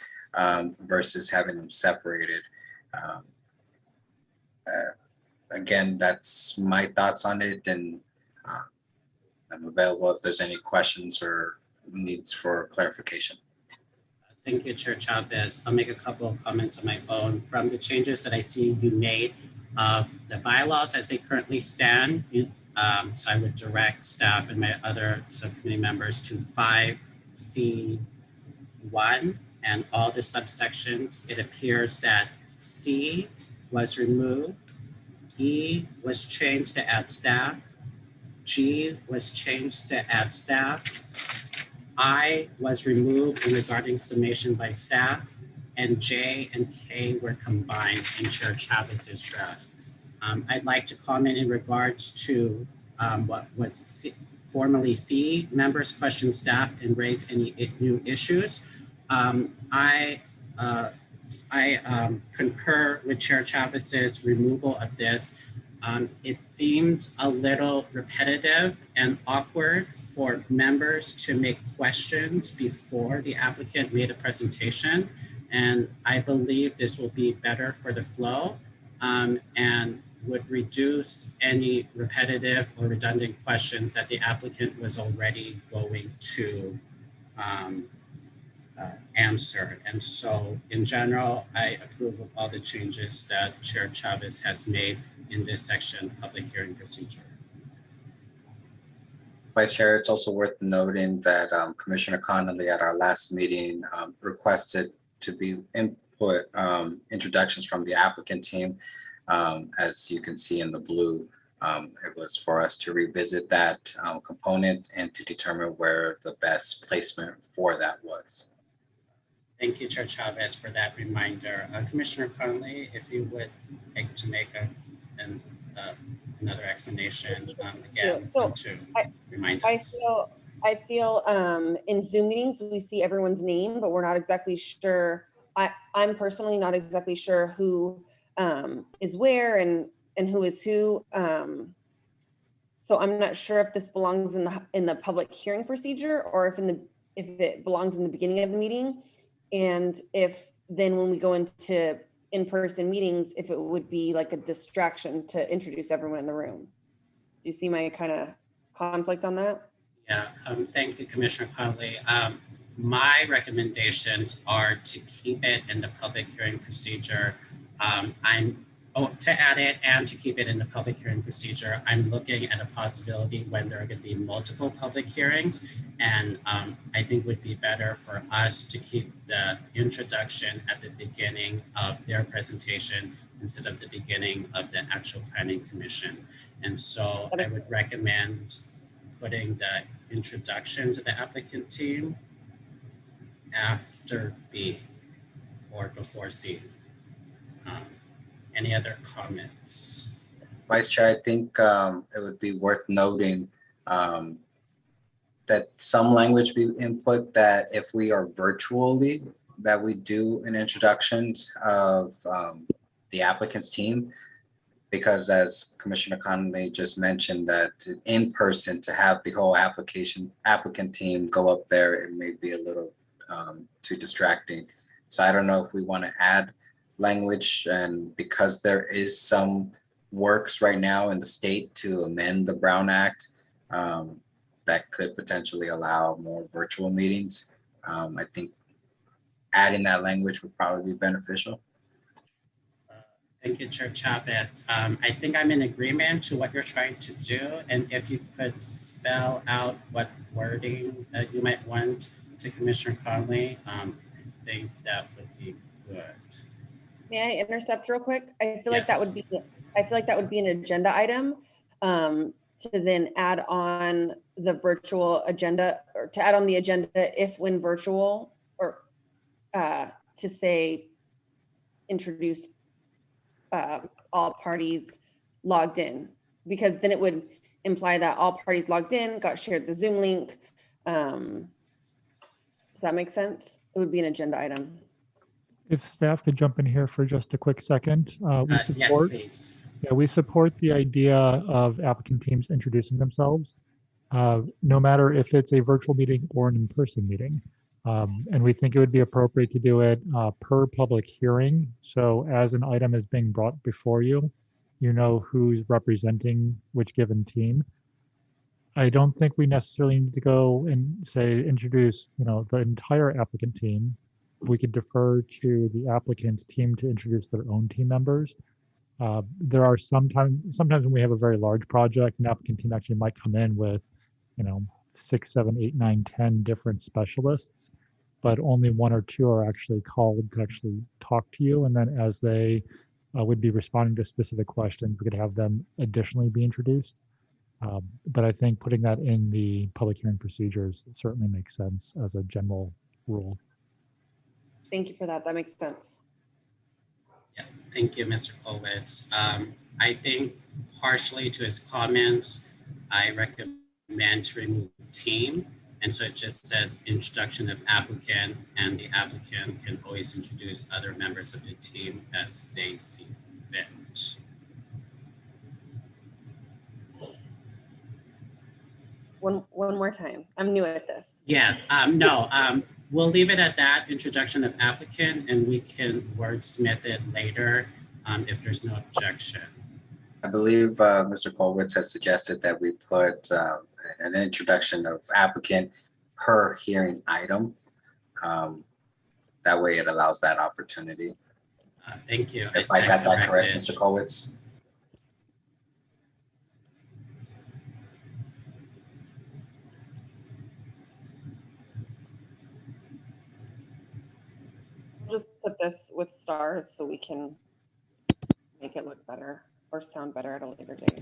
versus having them separated. Again, that's my thoughts on it, and I'm available if there's any questions or needs for clarification. Thank you, Chair Chavez. I'll make a couple of comments on my own. From the changes that I see you made of the bylaws as they currently stand, so I would direct staff and my other subcommittee members to 5C1 and all the subsections. It appears that C was removed, E was changed to add staff, G was changed to add staff, I was removed in regarding summation by staff, and J and K were combined in Chair Chavez's draft. I'd like to comment in regards to what was formerly C, members question staff and raise any new issues. I concur with Chair Chavez's removal of this. It seemed a little repetitive and awkward for members to make questions before the applicant made a presentation. And I believe this will be better for the flow and would reduce any repetitive or redundant questions that the applicant was already going to answer. And so in general, I approve of all the changes that Chair Chavez has made in this section, public hearing procedure. Vice Chair, it's also worth noting that Commissioner Connolly at our last meeting requested to be introductions from the applicant team. As you can see in the blue, it was for us to revisit that component and to determine where the best placement for that was. Thank you, Chair Chavez, for that reminder. Commissioner Connolly, if you would like to make another explanation again to remind us. I feel in Zoom meetings, we see everyone's name, but we're not exactly sure. I'm personally not exactly sure who is where and who is who. So I'm not sure if this belongs in the public hearing procedure or if it belongs in the beginning of the meeting. And if then when we go into in-person meetings, if it would be like a distraction to introduce everyone in the room. Do you see my kind of conflict on that? Yeah, thank you, Commissioner Conley. My recommendations are to keep it in the public hearing procedure. To add it and to keep it in the public hearing procedure, I'm looking at a possibility when there are going to be multiple public hearings. And I think it would be better for us to keep the introduction at the beginning of their presentation instead of the beginning of the actual planning commission. And so I would recommend putting the introduction to the applicant team after B or before C. Any other comments? Vice Chair, I think it would be worth noting that some language be input that if we are virtually, that we do an introduction of the applicant's team, because as Commissioner Conley just mentioned, that in person to have the whole applicant team go up there, it may be a little too distracting. So I don't know if we want to add language, and because there is some works right now in the state to amend the Brown Act that could potentially allow more virtual meetings. I think adding that language would probably be beneficial. Thank you, Chair Chavez. I think I'm in agreement to what you're trying to do. And if you could spell out what wording that you might want to Commissioner Conley, I think that would be good. May I intercept real quick? I feel like Yes. that would be an agenda item to then add on the virtual agenda, or to add on the agenda if when virtual, or to say introduce all parties logged in, because then it would imply that all parties logged in got shared the Zoom link. Does that make sense? It would be an agenda item. If staff could jump in here for just a quick second. Yes, please. Yeah, we support the idea of applicant teams introducing themselves, no matter if it's a virtual meeting or an in-person meeting. And we think it would be appropriate to do it per public hearing. So as an item is being brought before you, you know who's representing which given team. I don't think we necessarily need to go and say introduce, the entire applicant team. We could defer to the applicant team to introduce their own team members. There are sometimes when we have a very large project, an applicant team actually might come in with, 6, 7, 8, 9, 10 different specialists, but only 1 or 2 are actually called to actually talk to you. And then as they would be responding to specific questions, we could have them additionally be introduced. But I think putting that in the public hearing procedures certainly makes sense as a general rule. Thank you for that. That makes sense. Yeah, thank you, Mr. Kolwitz. I think partially to his comments, I recommend to remove team. And so it just says introduction of applicant, and the applicant can always introduce other members of the team as they see fit. One more time. I'm new at this. Yes, we'll leave it at that, introduction of applicant, and we can wordsmith it later if there's no objection. I believe Mr. Kolwitz has suggested that we put an introduction of applicant per hearing item. That way it allows that opportunity. Thank you. If I got that correct, Mr. Kolwitz. Just put this with stars so we can make it look better or sound better at a later date.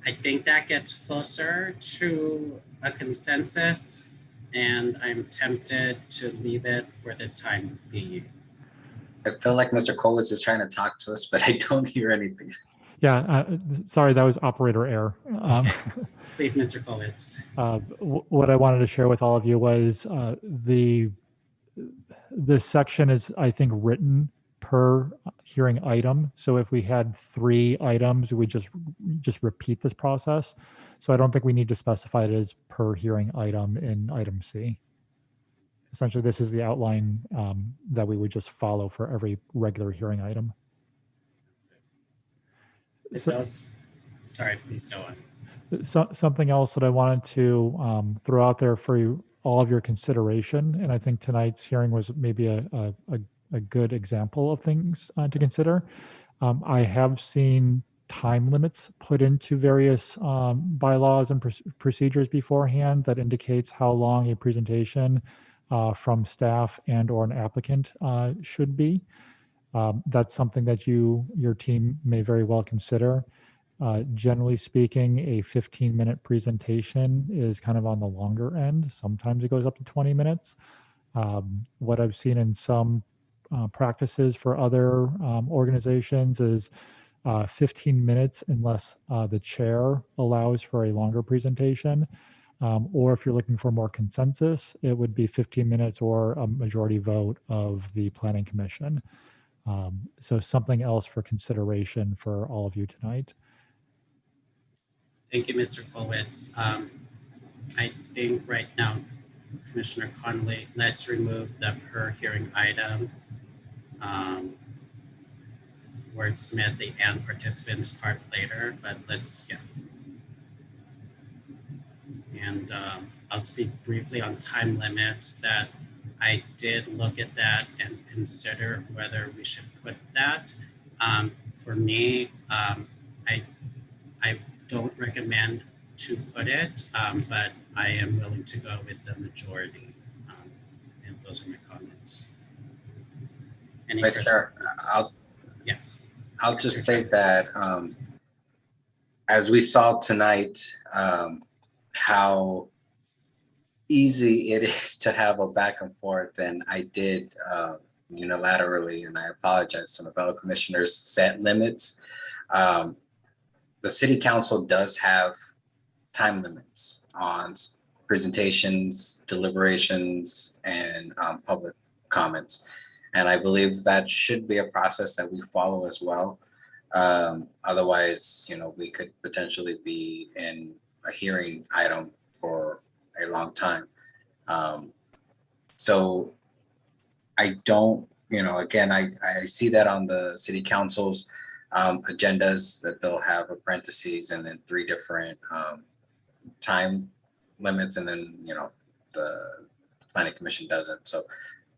I think that gets closer to a consensus, and I'm tempted to leave it for the time being. I feel like Mr. Kolwitz is trying to talk to us, but I don't hear anything. Yeah, sorry, that was operator error. Okay. Please, Mr. Kolwitz. What I wanted to share with all of you was this section is, I think, written per hearing item. So if we had 3 items, we just repeat this process. So I don't think we need to specify it as per hearing item in item C. Essentially, this is the outline that we would just follow for every regular hearing item. With So- those, sorry, please go on. Something else that I wanted to throw out there for you, all of your consideration, and I think tonight's hearing was maybe a good example of things to consider. I have seen time limits put into various bylaws and procedures beforehand that indicates how long a presentation from staff and or an applicant should be. That's something that your team may very well consider. Generally speaking, a 15-minute presentation is kind of on the longer end. Sometimes it goes up to 20 minutes. What I've seen in some practices for other organizations is 15 minutes unless the chair allows for a longer presentation. Or if you're looking for more consensus, it would be 15 minutes or a majority vote of the Planning Commission. So something else for consideration for all of you tonight. Thank you, Mr. Colwitz. I think right now, Commissioner Conley, let's remove the per hearing item. Wordsmith the and participants part later, but let's, yeah. And I'll speak briefly on time limits that I did look at that and consider whether we should put that. For me, I don't recommend to put it, but I am willing to go with the majority. And those are my comments. Any Vice further Chair, comments? Yes. I'll just say that as we saw tonight, how easy it is to have a back and forth, and I did unilaterally, and I apologize to my fellow commissioners, set limits. The city council does have time limits on presentations, deliberations, and public comments. And I believe that should be a process that we follow as well. Otherwise, we could potentially be in a hearing item for a long time. So I don't, again, I see that on the city council's agendas that they'll have a parentheses and then 3 different time limits, and then, the Planning Commission doesn't. So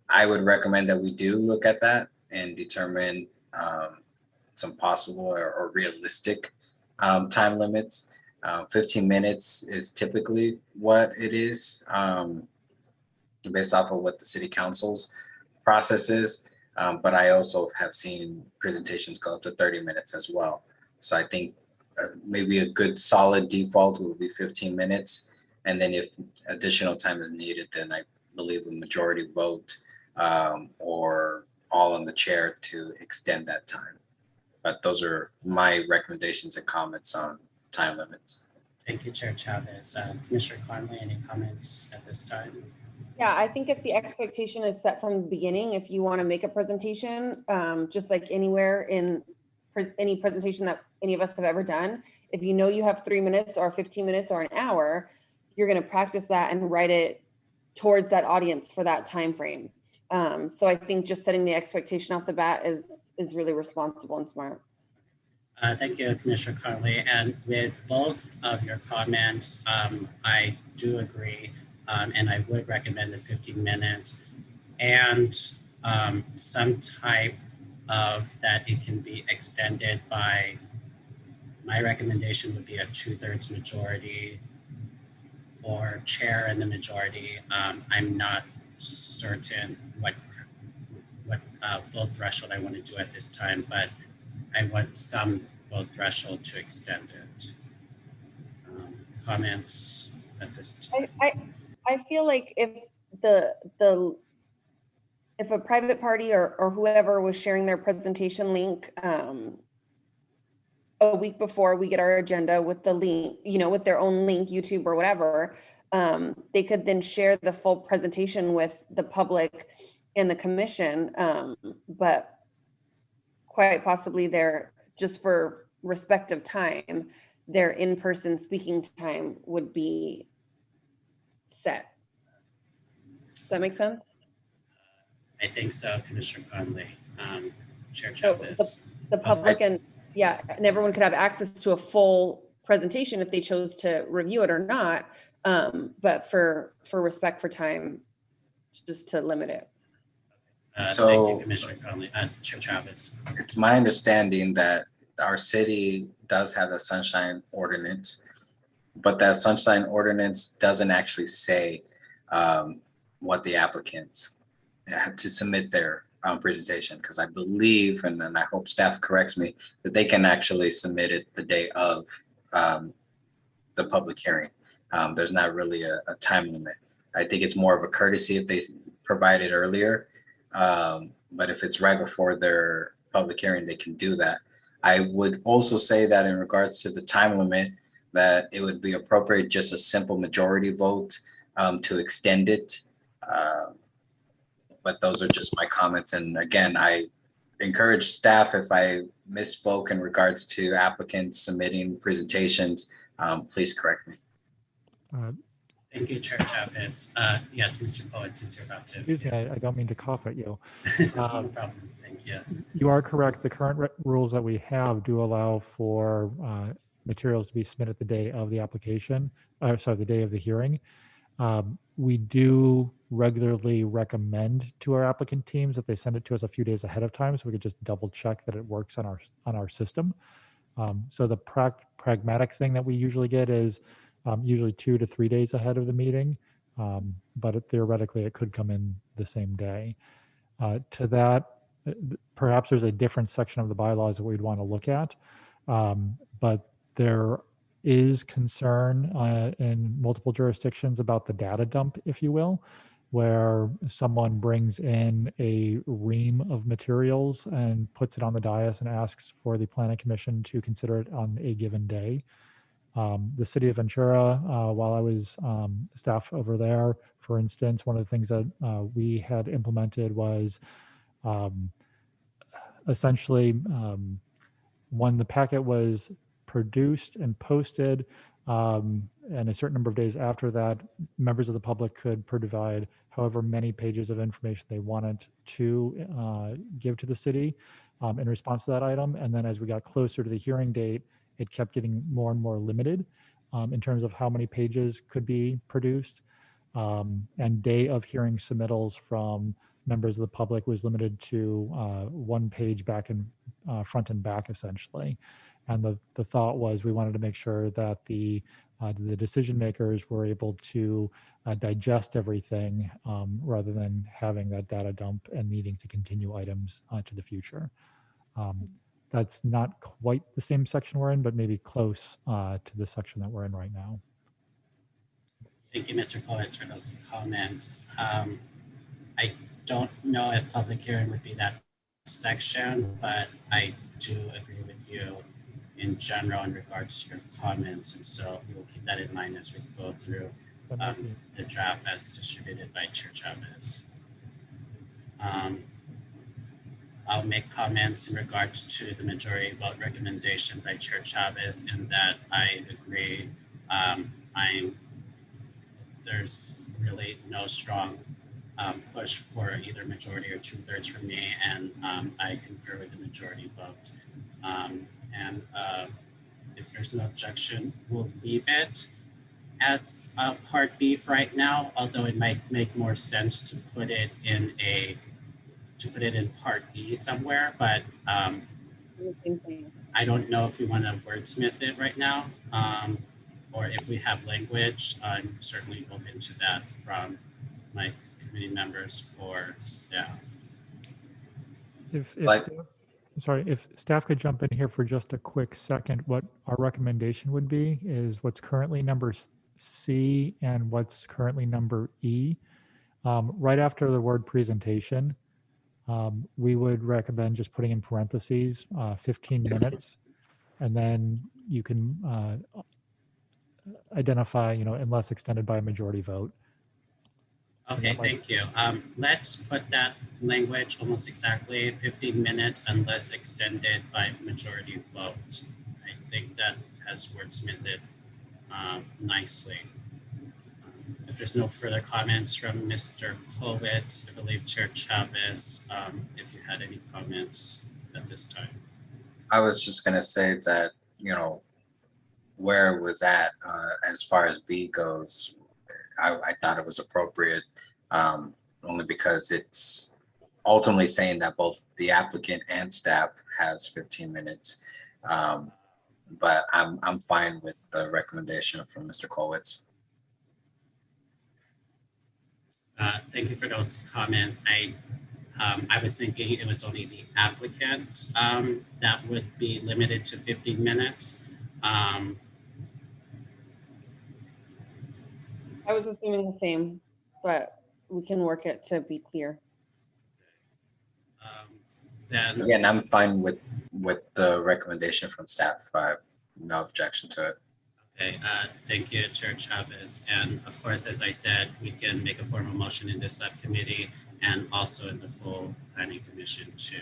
I would recommend that we do look at that and determine some possible or realistic time limits. 15 minutes is typically what it is, based off of what the city council's process is. But I also have seen presentations go up to 30 minutes as well. So I think maybe a good solid default would be 15 minutes. And then if additional time is needed, then I believe a majority vote or all on the chair to extend that time. But those are my recommendations and comments on time limits. Thank you, Chair Chavez. Commissioner Conley, any comments at this time? Yeah, I think if the expectation is set from the beginning, if you want to make a presentation, just like anywhere in any presentation that any of us have ever done, if you know you have 3 minutes or 15 minutes or an hour, you're going to practice that and write it towards that audience for that time frame. So I think just setting the expectation off the bat is really responsible and smart. Thank you, Commissioner Conley. And with both of your comments, I do agree. And I would recommend the 15 minutes and some type of that it can be extended by, my recommendation would be a 2/3 majority or chair and the majority. I'm not certain what vote threshold I want to do at this time, but I want some vote threshold to extend it. Comments at this time? I feel like if if a private party or whoever was sharing their presentation link a week before we get our agenda with the link, with their own link, YouTube or whatever, they could then share the full presentation with the public and the commission. But quite possibly they're just for respective time, their in-person speaking time would be set. Does that make sense? I think so, Commissioner Conley. Chair Chavez. The public and yeah, and everyone could have access to a full presentation if they chose to review it or not. But for respect for time, just to limit it. Thank So- you, Commissioner Conley. Chair Chavez. It's my understanding that our city does have a sunshine ordinance, but that sunshine ordinance doesn't actually say what the applicants have to submit their presentation, because I believe, and then I hope staff corrects me, that they can actually submit it the day of the public hearing. There's not really a time limit. I think it's more of a courtesy if they provide it earlier. But if it's right before their public hearing, they can do that. I would also say that in regards to the time limit, that it would be appropriate just a simple majority vote to extend it. But those are just my comments. And again, I encourage staff, if I misspoke in regards to applicants submitting presentations, please correct me. Thank you, Chair Chavez. Yes, Mr. Cohen, since you're about to. Excuse me, I don't mean to cough at you. No problem. Thank you. You are correct. The current rules that we have do allow for materials to be submitted the day of the application, sorry, the day of the hearing. We do regularly recommend to our applicant teams that they send it to us a few days ahead of time, so we could just double check that it works on our system. So the pragmatic thing that we usually get is usually 2 to 3 days ahead of the meeting, but theoretically it could come in the same day. To that, perhaps there's a different section of the bylaws that we'd want to look at, but there is concern in multiple jurisdictions about the data dump, if you will, where someone brings in a ream of materials and puts it on the dais and asks for the planning commission to consider it on a given day. The city of Ventura, while I was staff over there, for instance, one of the things that we had implemented was essentially when the packet was produced and posted, and a certain number of days after that, members of the public could provide however many pages of information they wanted to give to the city in response to that item. And then as we got closer to the hearing date, it kept getting more and more limited in terms of how many pages could be produced. And day of hearing submittals from members of the public was limited to 1 page back and front and back, essentially. And the thought was we wanted to make sure that the decision makers were able to digest everything rather than having that data dump and needing to continue items to the future. That's not quite the same section we're in, but maybe close to the section that we're in right now. Thank you, Mr. Coates, for those comments. I don't know if public hearing would be that section, but I do agree with you in general in regards to your comments. And so we will keep that in mind as we go through the draft as distributed by Chair Chavez. I'll make comments in regards to the majority vote recommendation by Chair Chavez, in that I agree. There's really no strong push for either majority or 2/3 from me, and I concur with the majority vote. If there's no objection, we'll leave it as Part B for right now, although it might make more sense to put it in Part B somewhere, but I don't know if we want to wordsmith it right now, or if we have language. I'm certainly open to that from my committee members or staff. If staff could jump in here for just a quick second, what our recommendation would be is what's currently number C and what's currently number E. Right after the word presentation, we would recommend just putting in parentheses 15 minutes, and then you can identify, unless extended by a majority vote. Okay, thank you. Let's put that language almost exactly 15 minutes unless extended by majority vote. I think that has wordsmithed nicely. If there's no further comments from Mr. Kovitz, I believe Chair Chavez, if you had any comments at this time. I was just gonna say that, where it was at, as far as B goes, I thought it was appropriate, only because it's ultimately saying that both the applicant and staff has 15 minutes. But I'm fine with the recommendation from Mr. Colwitz. Thank you for those comments. I was thinking it was only the applicant that would be limited to 15 minutes. I was assuming the same, but we can work it to be clear. Then Again, I'm fine with the recommendation from staff. I have no objection to it. Okay, thank you, Chair Chavez. And of course, as I said, we can make a formal motion in this subcommittee and also in the full planning commission too.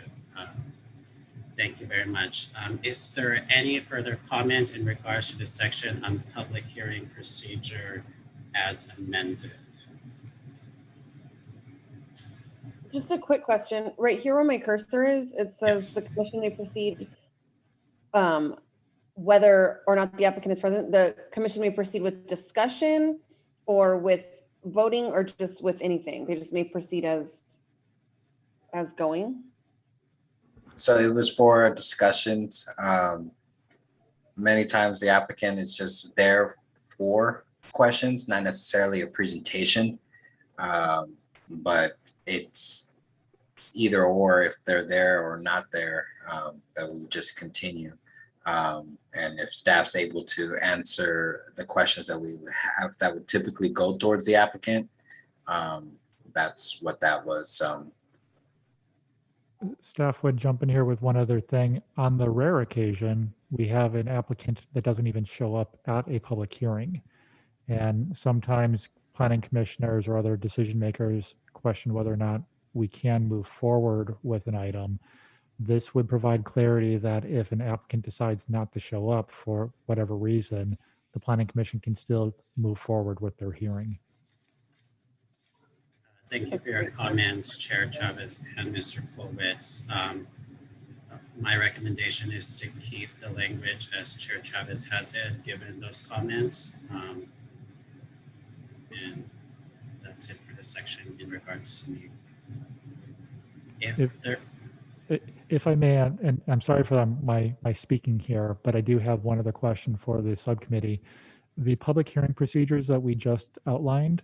Thank you very much. Is there any further comment in regards to the section on public hearing procedure as amended? Just a quick question. Right here where my cursor is, it says the commission may proceed whether or not the applicant is present. The commission may proceed with discussion or with voting or just with anything. They just may proceed as going. So it was for discussions. Many times the applicant is just there for questions, not necessarily a presentation. But it's either or, if they're there or not there, that we would just continue. And if staff's able to answer the questions that we would have that would typically go towards the applicant, that's what that was. Staff would jump in here with one other thing. On the rare occasion, we have an applicant that doesn't even show up at a public hearing. And sometimes planning commissioners or other decision makers question whether or not we can move forward with an item. This would provide clarity that if an applicant decides not to show up for whatever reason, the planning commission can still move forward with their hearing. Thank you for your comments, Chair Chavez and Mr. Colwitz. My recommendation is to keep the language as Chair Chavez has it, given those comments. And that's it for the section in regards to me. If I may, and I'm sorry for my speaking here, but I do have one other question for the subcommittee. The public hearing procedures that we just outlined,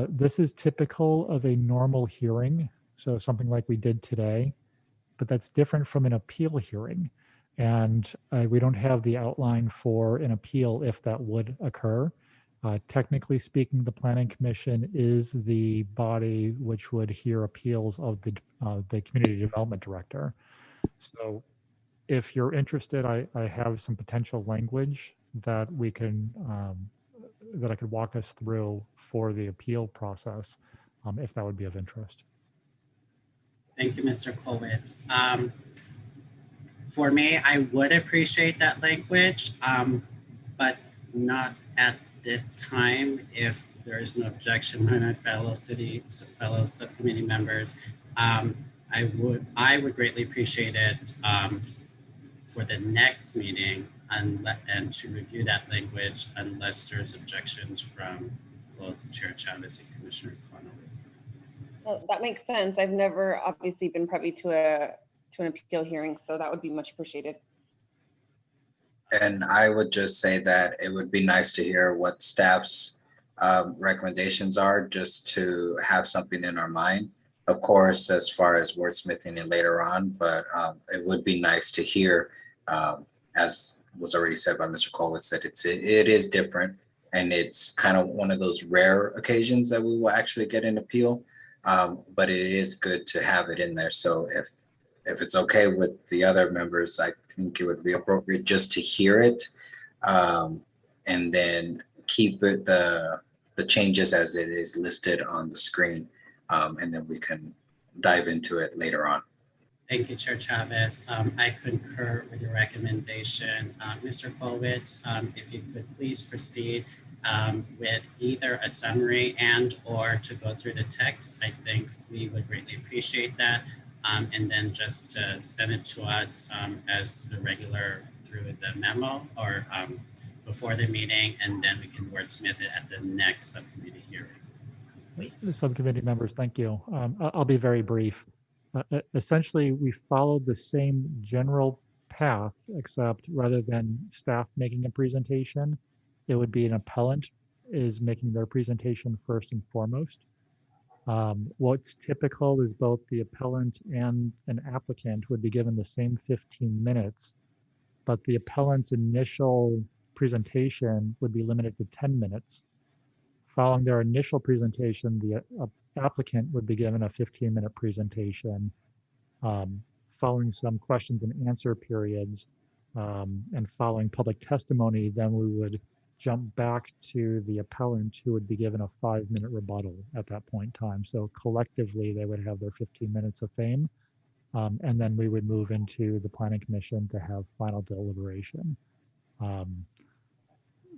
this is typical of a normal hearing, so something like we did today, but that's different from an appeal hearing. And we don't have the outline for an appeal if that would occur. Technically speaking, the Planning Commission is the body which would hear appeals of the Community Development Director. So if you're interested, I have some potential language that we can, that I could walk us through for the appeal process, if that would be of interest. Thank you, Mr. Colwitz. For me, I would appreciate that language, but not at this time. If there is no objection by my fellow subcommittee members, I would greatly appreciate it for the next meeting and to review that language unless there's objections from both Chair Chavez and Commissioner Connolly. Well, that makes sense. I've never obviously been privy to an appeal hearing, so that would be much appreciated. And I would just say that it would be nice to hear what staff's recommendations are, just to have something in our mind. Of course, as far as wordsmithing it later on, but it would be nice to hear, as was already said by Mr. Colwitz, that it is different, and it's kind of one of those rare occasions that we will actually get an appeal. But it is good to have it in there. So if it's okay with the other members, I think it would be appropriate just to hear it, and then keep it the changes as it is listed on the screen, and then we can dive into it later on. Thank you, Chair Chavez. I concur with your recommendation. Mr. Colwitz, if you could please proceed with either a summary and or to go through the text, I think we would greatly appreciate that. and then just send it to us as the regular through the memo or before the meeting, and then we can wordsmith it at the next subcommittee hearing. The Please. subcommittee members, thank you. I'll be very brief. Essentially, we followed the same general path, except rather than staff making a presentation, it would be an appellant is making their presentation first and foremost. What's typical is both the appellant and an applicant would be given the same 15 minutes, but the appellant's initial presentation would be limited to 10 minutes. Following their initial presentation, the applicant would be given a 15-minute presentation, following some questions and answer periods, and following public testimony, then we would jump back to the appellant, who would be given a 5-minute rebuttal at that point in time. So collectively, they would have their 15 minutes of fame, and then we would move into the Planning Commission to have final deliberation.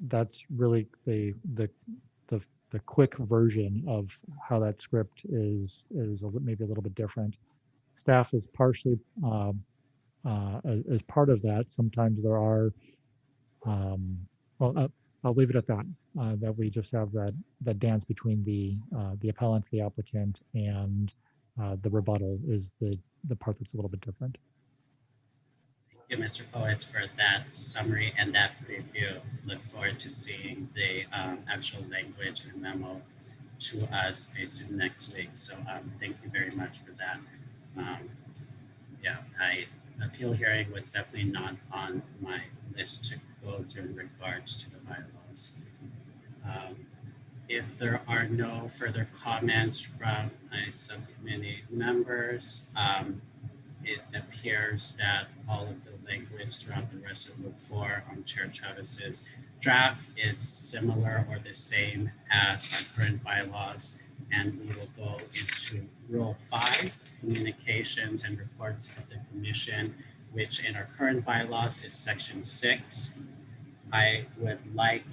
That's really the quick version of how that script is maybe a little bit different. Staff is partially as part of that. Sometimes there are, I'll leave it at that. That we just have that dance between the appellant, the applicant, and the rebuttal is the part that's a little bit different. Thank you, Mr. Kowitz, for that summary and that preview. Look forward to seeing the actual language and memo to us soon next week. So thank you very much for that. Yeah, appeal hearing was definitely not on my list to go through in regards to the bylaws. If there are no further comments from my subcommittee members, it appears that all of the language throughout the rest of Rule 4 on Chair Chavez's draft is similar or the same as our current bylaws. And we will go into Rule 5, communications and reports of the commission, which in our current bylaws is Section 6. I would like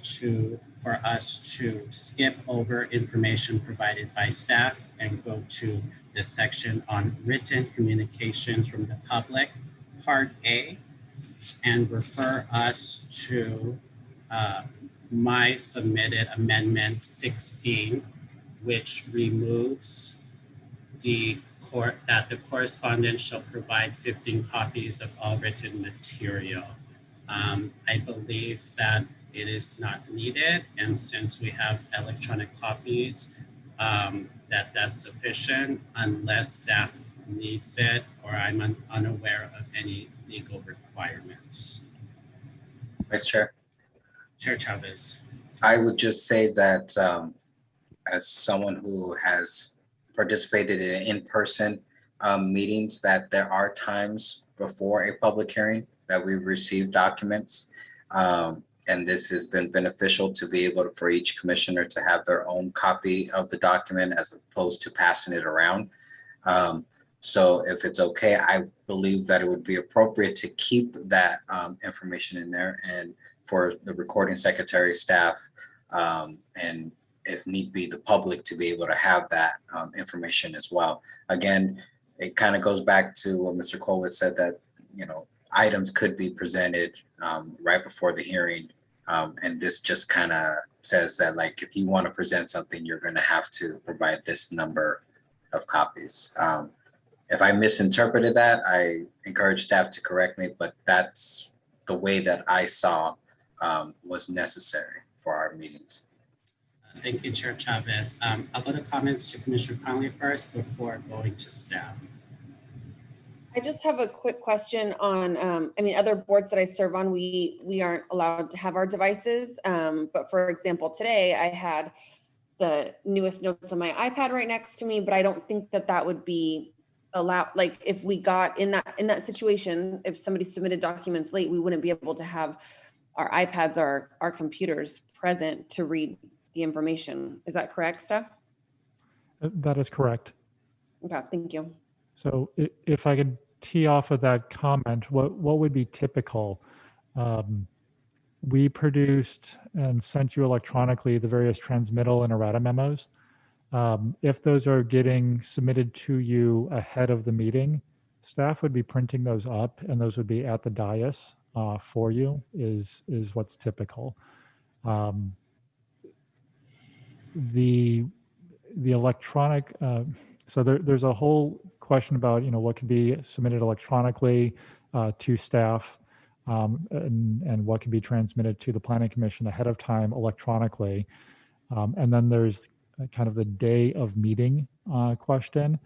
for us to skip over information provided by staff and go to the section on written communications from the public, Part A, and refer us to my submitted Amendment 16, which removes that the correspondent shall provide 15 copies of all written material. I believe that it is not needed, and since we have electronic copies, that's sufficient unless staff needs it or I'm unaware of any legal requirements. Vice Chair. Chair Chavez. I would just say that as someone who has participated in in-person meetings, that there are times before a public hearing that we receive documents. And this has been beneficial to be able for each commissioner to have their own copy of the document as opposed to passing it around. So if it's okay, I believe that it would be appropriate to keep that information in there and for the recording secretary, staff, and if need be, the public to be able to have that information as well. Again, it kind of goes back to what Mr. Kowitz said, that, you know, items could be presented right before the hearing. And this just kind of says that, like, if you want to present something, you're going to have to provide this number of copies. If I misinterpreted that, I encourage staff to correct me, but that's the way that I saw was necessary for our meetings. Thank you, Chair Chavez. I'll go to comments to Commissioner Conley first before going to staff. I just have a quick question on, I mean, other boards that I serve on, we aren't allowed to have our devices. But for example, today I had the newest notes on my iPad right next to me, but I don't think that that would be allowed. Like if we got in that situation, if somebody submitted documents late, we wouldn't be able to have our iPads or our computers present to read the information. Is that correct, Steph? That is correct. Okay, thank you. So if I could tee off of that comment, what would be typical? We produced and sent you electronically the various transmittal and errata memos. If those are getting submitted to you ahead of the meeting, staff would be printing those up and those would be at the dais for you is what's typical. The electronic, so there's a whole question about, what could be submitted electronically to staff and what can be transmitted to the Planning Commission ahead of time electronically. And then there's kind of the day of meeting question.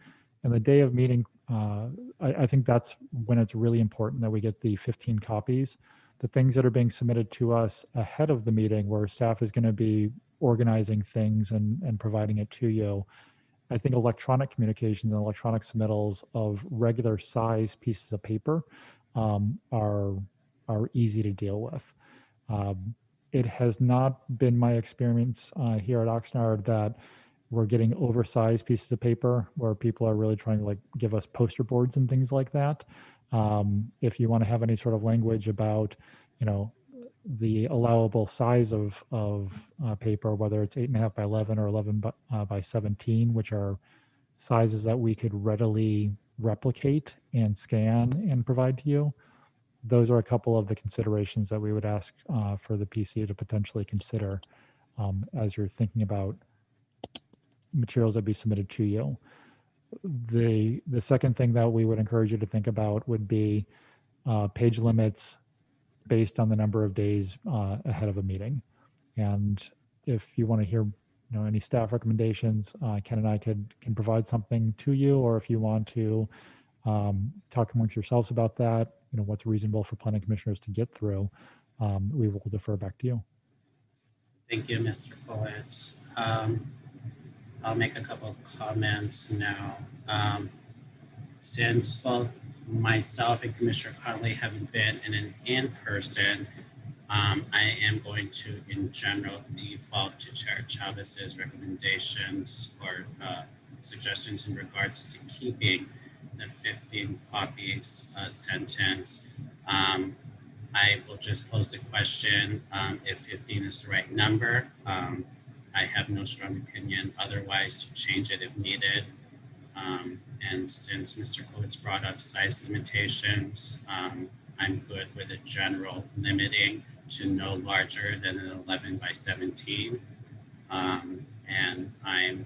And the day of meeting, I think that's when it's really important that we get the 15 copies. The things that are being submitted to us ahead of the meeting where staff is going to be organizing things and providing it to you. I think electronic communications and electronic submittals of regular size pieces of paper are easy to deal with. It has not been my experience here at Oxnard that we're getting oversized pieces of paper where people are really trying to give us poster boards and things like that. If you want to have any sort of language about, the allowable size of paper, whether it's 8.5 by 11 or 11 by 17, which are sizes that we could readily replicate and scan and provide to you. Those are a couple of the considerations that we would ask for the PC to potentially consider as you're thinking about materials that be submitted to you. The second thing that we would encourage you to think about would be page limits based on the number of days ahead of a meeting. And if you want to hear any staff recommendations, Ken and I can provide something to you, or if you want to talk amongst yourselves about that, what's reasonable for planning commissioners to get through, we will defer back to you. Thank you, Mr. Colette. I'll make a couple of comments now. Since both myself and Commissioner Conley haven't been in an in-person, I am going to, in general, default to Chair Chavez's recommendations or suggestions in regards to keeping the 15 copies sentence. I will just pose the question if 15 is the right number. I have no strong opinion otherwise to change it if needed. And since Mr. Coates brought up size limitations, I'm good with a general limiting to no larger than an 11 by 17. And I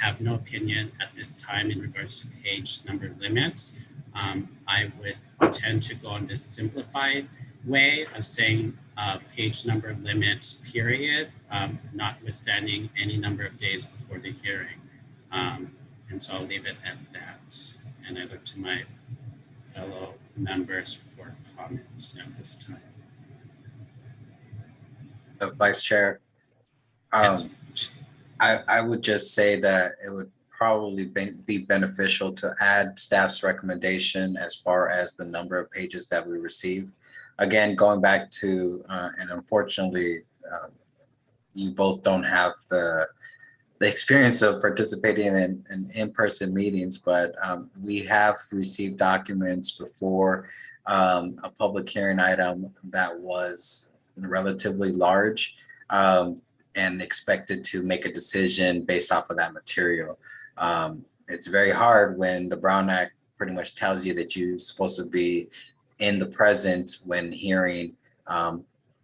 have no opinion at this time in regards to page number limits. I would tend to go on this simplified way of saying page number limits, period, notwithstanding any number of days before the hearing. And so I'll leave it at that. And I look to my fellow members for comments at this time. Vice Chair, Yes. I would just say that it would probably be beneficial to add staff's recommendation as far as the number of pages that we receive. Again, going back to, and unfortunately, you both don't have the experience of participating in in-person meetings, but we have received documents before a public hearing item that was relatively large and expected to make a decision based off of that material. It's very hard when the Brown Act pretty much tells you that you're supposed to be in the present when hearing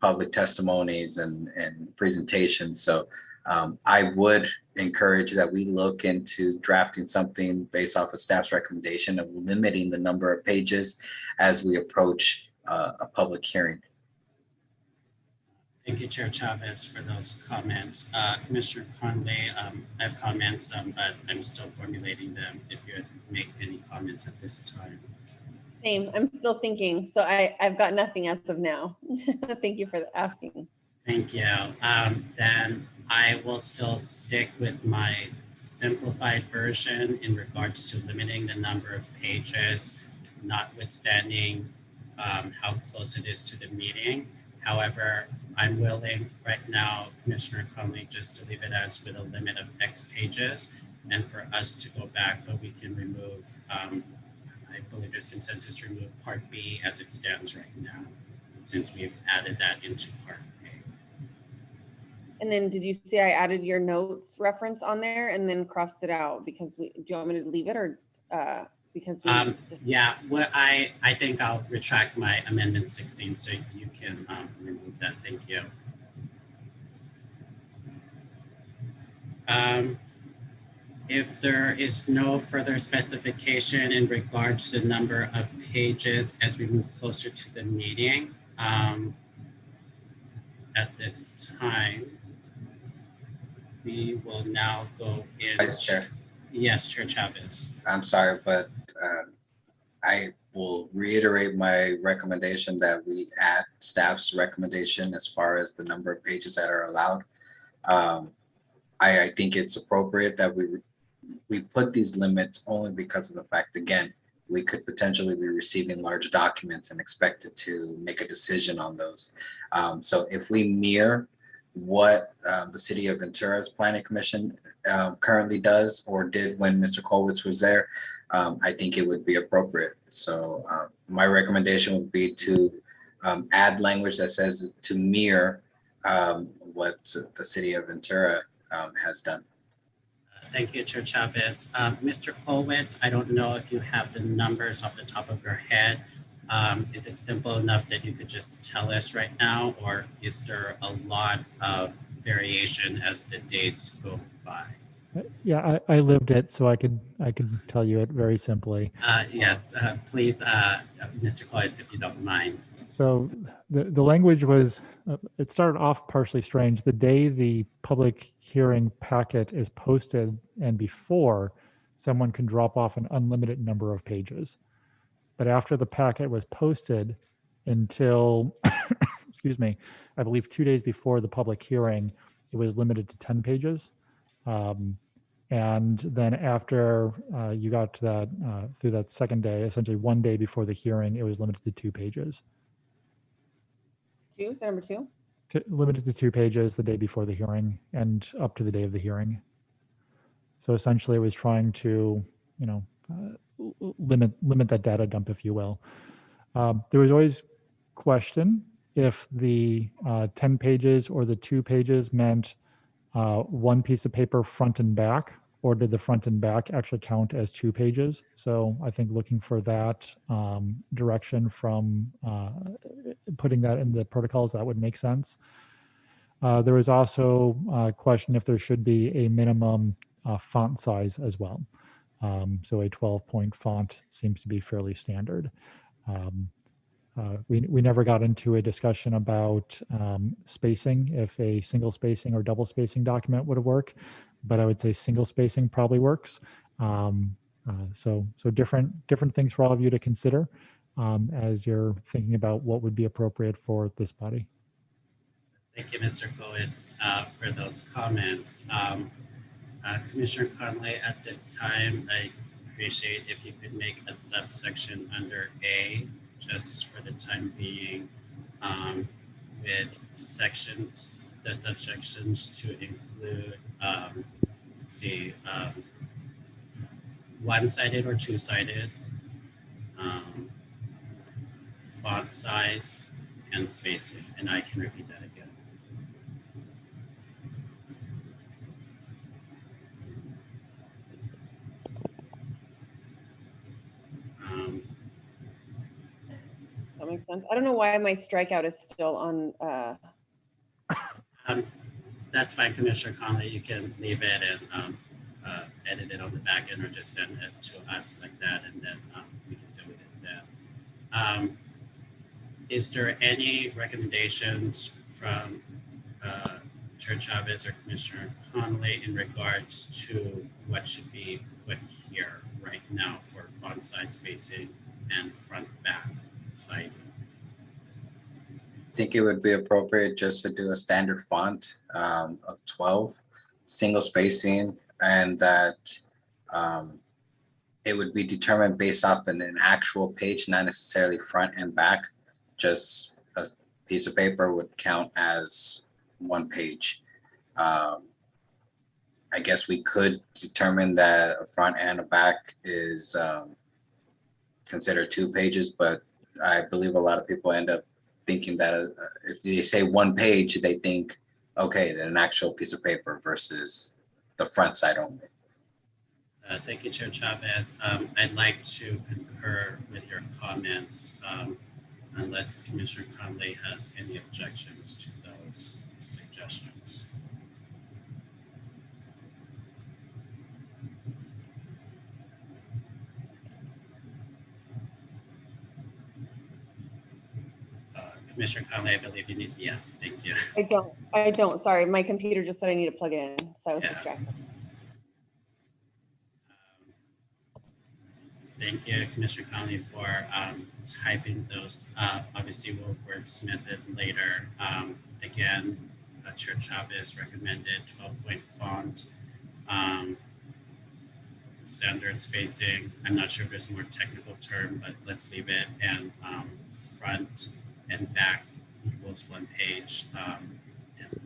public testimonies and presentations. So I would encourage that we look into drafting something based off of staff's recommendation of limiting the number of pages as we approach a public hearing. Thank you, Chair Chavez, for those comments. Commissioner Conley, I have comments, but I'm still formulating them if you make any comments at this time. Same, I'm still thinking. So I've got nothing as of now. Thank you for asking. Thank you. Then I will still stick with my simplified version in regards to limiting the number of pages, notwithstanding how close it is to the meeting. However, I'm willing right now, Commissioner Conley, just to leave it as with a limit of X pages and for us to go back, but we can remove, I believe there's consensus to remove Part B as it stands right now, since we've added that into Part A. And then did you see I added your notes reference on there and then crossed it out because do you want me to leave it or because we Yeah, well, I think I'll retract my amendment 16 so you can remove that. Thank you. If there is no further specification in regards to the number of pages as we move closer to the meeting, at this time, we will now go in. Vice Chair. Yes, Chair Chavez. I'm sorry, but I will reiterate my recommendation that we add staff's recommendation as far as the number of pages that are allowed. I think it's appropriate that we put these limits only because of the fact, again, we could potentially be receiving large documents and expected to make a decision on those. So if we mirror what the City of Ventura's Planning Commission currently does or did when Mr. Colwitz was there, I think it would be appropriate. So my recommendation would be to add language that says to mirror what the City of Ventura has done. Thank you, Chair Chavez. Mr. Colwitz, I don't know if you have the numbers off the top of your head. Is it simple enough that you could just tell us right now, or is there a lot of variation as the days go by? Yeah, I lived it, so I could tell you it very simply. Yes, please, Mr. Colwitz, if you don't mind. So the language was, it started off partially strange. The day the public hearing packet is posted and before, someone can drop off an unlimited number of pages. But after the packet was posted until, excuse me, I believe 2 days before the public hearing, it was limited to 10 pages. And then after you got to that, through that second day, essentially 1 day before the hearing, it was limited to 2 pages. Number two? Limited to 2 pages the day before the hearing and up to the day of the hearing. So essentially it was trying to, you know, limit that data dump, if you will. There was always question if the 10 pages or the 2 pages meant one piece of paper front and back, or did the front and back actually count as 2 pages? So I think looking for that direction from putting that in the protocols, that would make sense. There was also a question if there should be a minimum font size as well. So a 12-point font seems to be fairly standard. We never got into a discussion about spacing, if a single spacing or double spacing document would work, but I would say single spacing probably works. So different things for all of you to consider as you're thinking about what would be appropriate for this body. Thank you, Mr. Colwitz, for those comments. Commissioner Conley, at this time, I appreciate if you could make a subsection under A, just for the time being, with sections, the subsections to include, let's see, one-sided or two-sided, font size, and spacing. And I can repeat that again. That makes sense. I don't know why my strikeout is still on. That's fine, Commissioner Conley. You can leave it and edit it on the back end, or just send it to us like that, and then we can deal with it then. Is there any recommendations from Chair Chavez or Commissioner Conley in regards to what should be put here right now for font size, spacing, and front back siding? I think it would be appropriate just to do a standard font of 12, single spacing, and that it would be determined based off an actual page, not necessarily front and back. Just a piece of paper would count as 1 page. I guess we could determine that a front and a back is considered 2 pages, but I believe a lot of people end up thinking that if they say 1 page, they think Okay, then an actual piece of paper versus the front side only. Thank you, Chair Chavez. I'd like to concur with your comments unless Commissioner Conley has any objections to those suggestions. Commissioner Conley, I believe you need, yeah, thank you. I don't, sorry. My computer just said I need to plug it in, so I was Yeah. distracted. Thank you, Commissioner Conley, for typing those up. Obviously, we'll wordsmith it later. Again, Chair Chavez recommended 12-point font, standard spacing. I'm not sure if there's a more technical term, but let's leave it. And front and back equals 1 page. And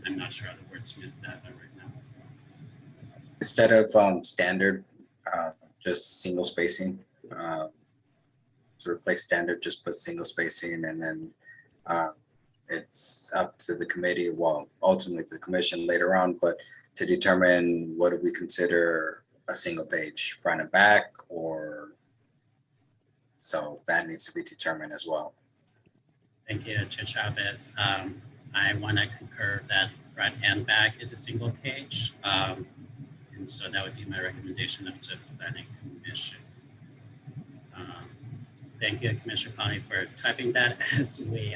I'm not sure how to wordsmith that right now. Instead of standard, just single spacing. To replace standard, just put single spacing, and then it's up to the committee, well, ultimately the commission later on, but to determine what do we consider a single page, front and back, or so that needs to be determined as well. Thank you, Chair Chavez. I want to concur that front and back is a single page. And so that would be my recommendation up to Planning Commission. Thank you, Commissioner Conley, for typing that as we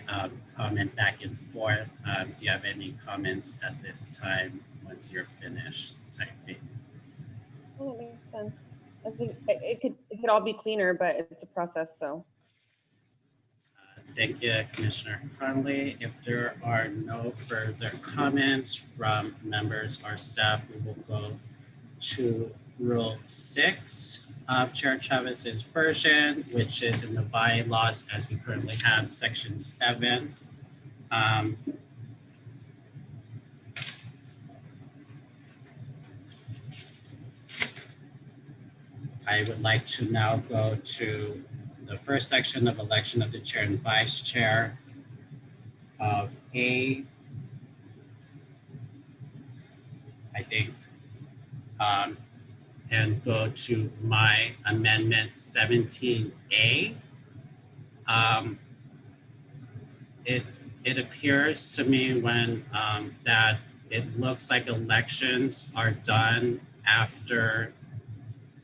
comment back and forth. Do you have any comments at this time once you're finished typing? Oh, that makes sense. I think it could all be cleaner, but it's a process, so. Thank you, Commissioner Conley. If there are no further comments from members or staff, we will go to Rule 6 of Chair Chavez's version, which is in the bylaws as we currently have Section 7. I would like to now go to the first section of election of the chair and vice chair of A, I think, and go to my amendment 17A. It appears to me when that it looks like elections are done after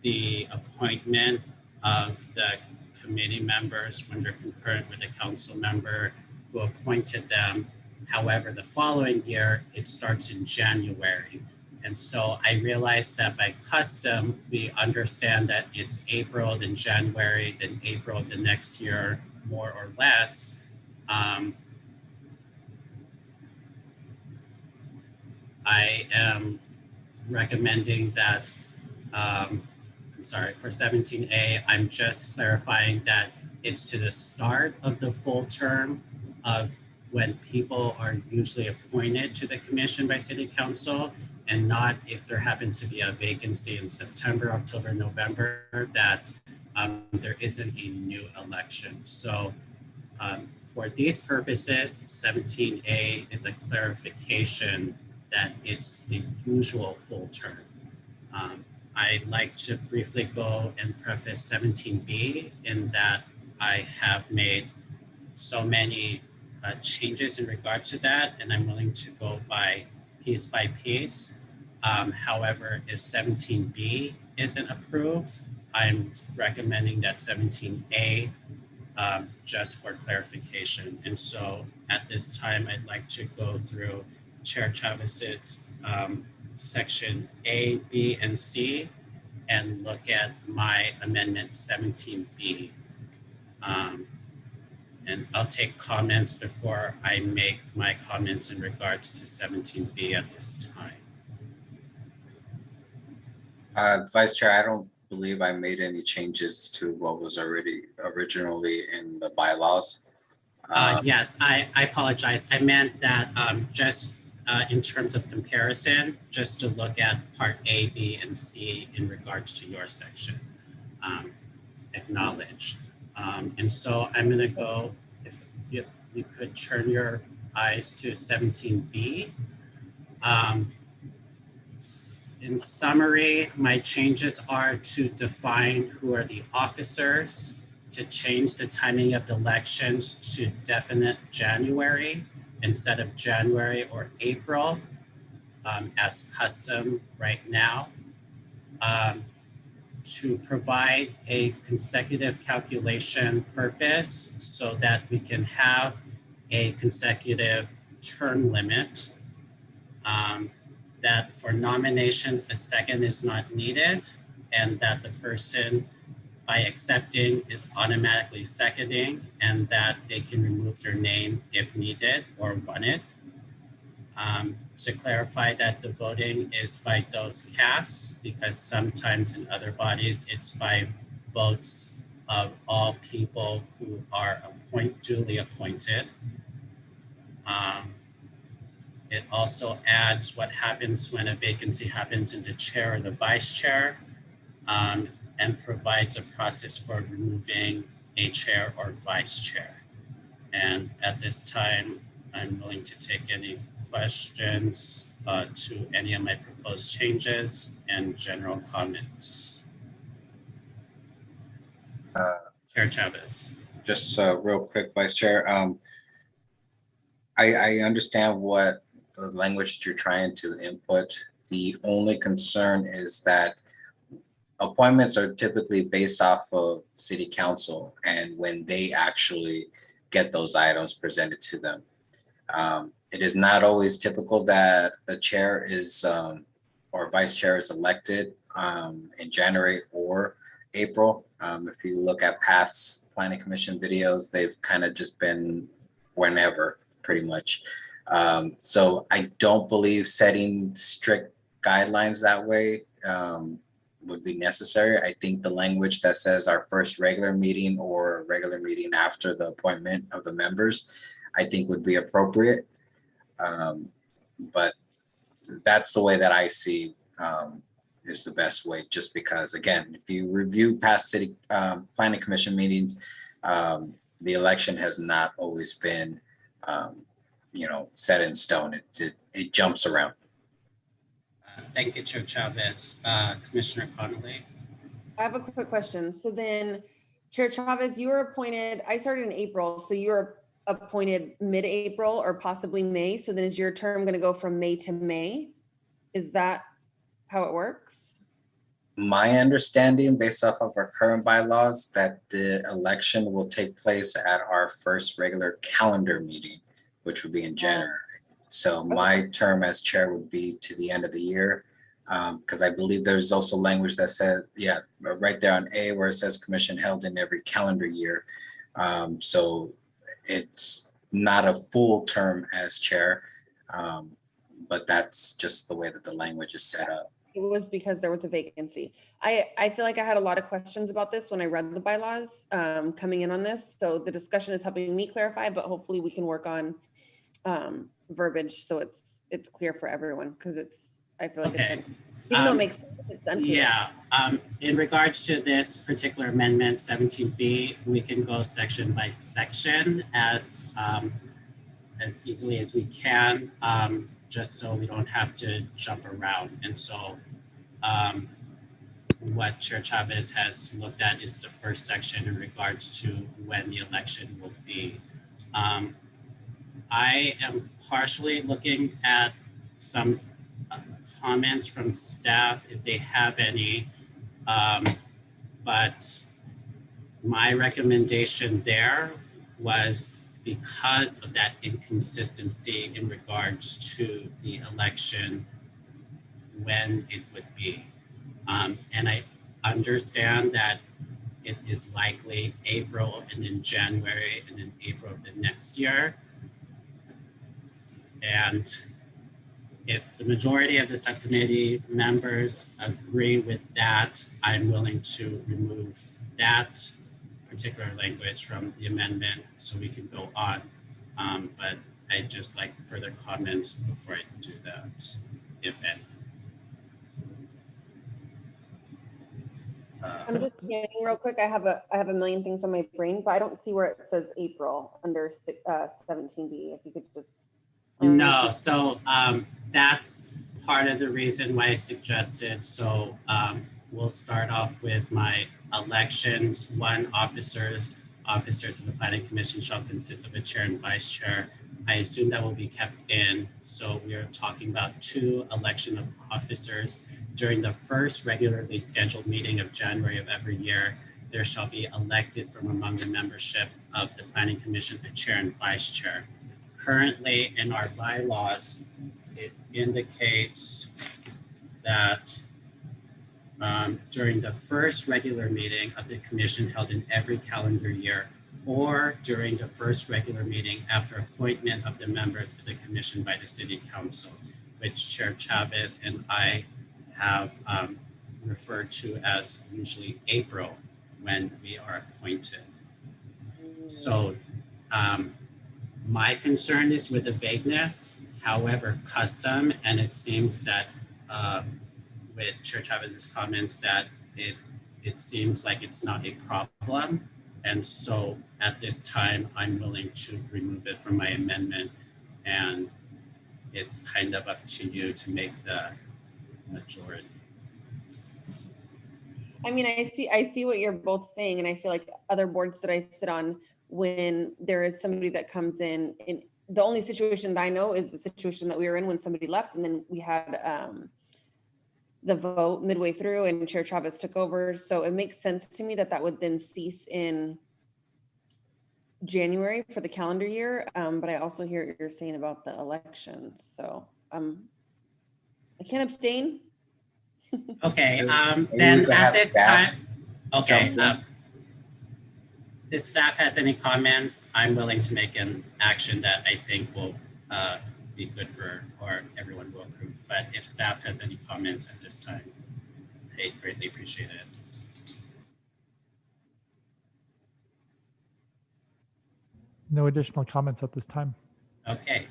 the appointment of the committee members when they're concurrent with the council member who appointed them. However, the following year, it starts in January. And so I realized that by custom, we understand that it's April, then January, then April the next year, more or less. I am recommending that, I'm sorry, for 17A, I'm just clarifying that it's to the start of the full term of when people are usually appointed to the commission by city council, and not if there happens to be a vacancy in September, October, November, that there isn't a new election. So for these purposes, 17A is a clarification that it's the usual full term. I'd like to briefly go and preface 17B in that I have made so many changes in regard to that, and I'm willing to go by piece. However, if 17B isn't approved, I'm recommending that 17A just for clarification. And so at this time, I'd like to go through Chair Chavez's section A, B, and C and look at my amendment 17B. And I'll take comments before I make my comments in regards to 17B at this time. Vice Chair, I don't believe I made any changes to what was already originally in the bylaws. Yes, I apologize. I meant that just in terms of comparison, just to look at part A, B, and C in regards to your section, acknowledged. And so I'm going to go, if you could turn your eyes to 17B. In summary, my changes are to define who are the officers, to change the timing of the elections to definite January instead of January or April, as custom right now, to provide a consecutive calculation purpose so that we can have a consecutive term limit, that for nominations, a second is not needed, and that the person by accepting is automatically seconding, and that they can remove their name if needed or wanted. To clarify that the voting is by those cast, because sometimes in other bodies, it's by votes of all people who are duly appointed. It also adds what happens when a vacancy happens in the chair or the vice chair, and provides a process for removing a chair or vice chair. And at this time, I'm willing to take any questions to any of my proposed changes and general comments. Chair Chavez. Just real quick, Vice Chair. I understand what the language that you're trying to input. The only concern is that appointments are typically based off of city council and when they actually get those items presented to them. It is not always typical that the chair is or vice chair is elected in January or April. If you look at past planning commission videos, they've kind of just been whenever, pretty much. So I don't believe setting strict guidelines that way would be necessary. I think the language that says our first regular meeting or regular meeting after the appointment of the members, I think would be appropriate. But that's the way that I see is the best way, just because, again, if you review past city planning commission meetings, the election has not always been set in stone. It jumps around. Thank you, Chair Chavez. Commissioner Connolly. I have a quick question. So then, Chair Chavez, you were appointed, I started in April, so you were appointed mid-April or possibly May. So then is your term going to go from May to May? Is that how it works? My understanding, based off of our current bylaws, that the election will take place at our first regular calendar meeting, which would be in January. So my term as chair would be to the end of the year, because I believe there's also language that says, yeah, right there on A where it says commission held in every calendar year. So it's not a full term as chair, but that's just the way that the language is set up. It was because there was a vacancy. I feel like I had a lot of questions about this when I read the bylaws coming in on this. So the discussion is helping me clarify, but hopefully we can work on verbiage so it's clear for everyone, because I feel like okay. Even though it makes sense, it's unclear. Yeah, in regards to this particular amendment 17B, we can go section by section as easily as we can, just so we don't have to jump around. And so what Chair Chavez has looked at is the first section in regards to when the election will be. I am partially looking at some comments from staff if they have any, but my recommendation there was because of that inconsistency in regards to the election, when it would be. And I understand that it is likely April and then January and then April of the next year. And if the majority of the subcommittee members agree with that, I'm willing to remove that particular language from the amendment so we can go on. But I'd just like further comments before I do that, if any. I'm just scanning real quick. I have a million things on my brain, but I don't see where it says April under 17B. If you could just No, so that's part of the reason why I suggested. So we'll start off with my elections. Officers of the Planning Commission shall consist of a chair and vice chair. I assume that will be kept in. So we are talking about 2 election of officers. During the first regularly scheduled meeting of January of every year, there shall be elected from among the membership of the Planning Commission a chair and vice chair. Currently in our bylaws, it indicates that during the first regular meeting of the commission held in every calendar year, or during the first regular meeting after appointment of the members of the commission by the city council, which Chair Chavez and I have referred to as usually April when we are appointed. So my concern is with the vagueness, however, custom, and it seems that with Chair Chavez's comments that it seems like it's not a problem. And so at this time, I'm willing to remove it from my amendment, and it's kind of up to you to make the majority. I mean, I see what you're both saying, and I feel like other boards that I sit on, when there is somebody that comes in the only situation that I know is the situation that we were in when somebody left, and then we had the vote midway through and Chair Chavez took over. So it makes sense to me that that would then cease in January for the calendar year. But I also hear what you're saying about the elections. So I can't abstain. Okay, then at this time, okay. If staff has any comments, I'm willing to make an action that I think will be good for, or everyone will approve. But if staff has any comments at this time, I greatly appreciate it. No additional comments at this time. Okay,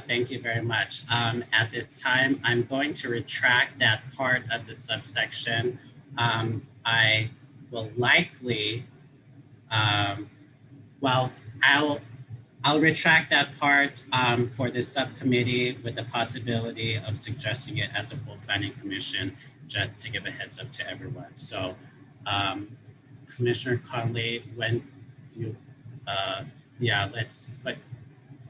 thank you very much. At this time, I'm going to retract that part of the subsection. I will likely, well, I'll retract that part for this subcommittee with the possibility of suggesting it at the full planning commission, just to give a heads up to everyone. So Commissioner Conley, when you, yeah, let's put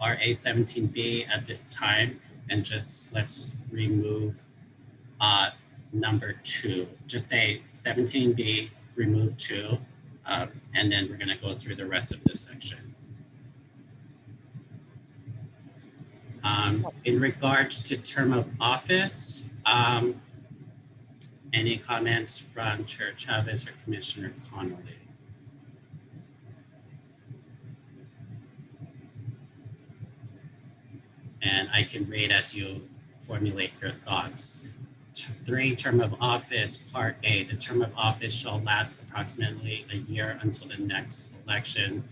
RA 17B at this time and just let's remove number 2. Just say 17B, remove 2, and then we're gonna go through the rest of this section. In regards to term of office, any comments from Chair Chavez or Commissioner Connolly? And I can read as you formulate your thoughts. 3, term of office, Part A, the term of office shall last approximately a year until the next election.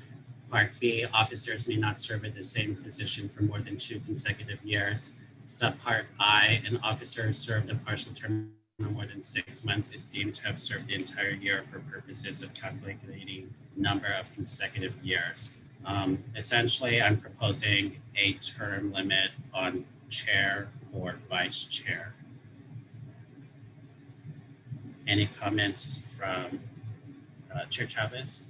Part B, officers may not serve at the same position for more than 2 consecutive years. Subpart I, an officer served a partial term for more than 6 months is deemed to have served the entire year for purposes of calculating number of consecutive years. Essentially, I'm proposing a term limit on chair or vice chair. Any comments from Chair Chavez?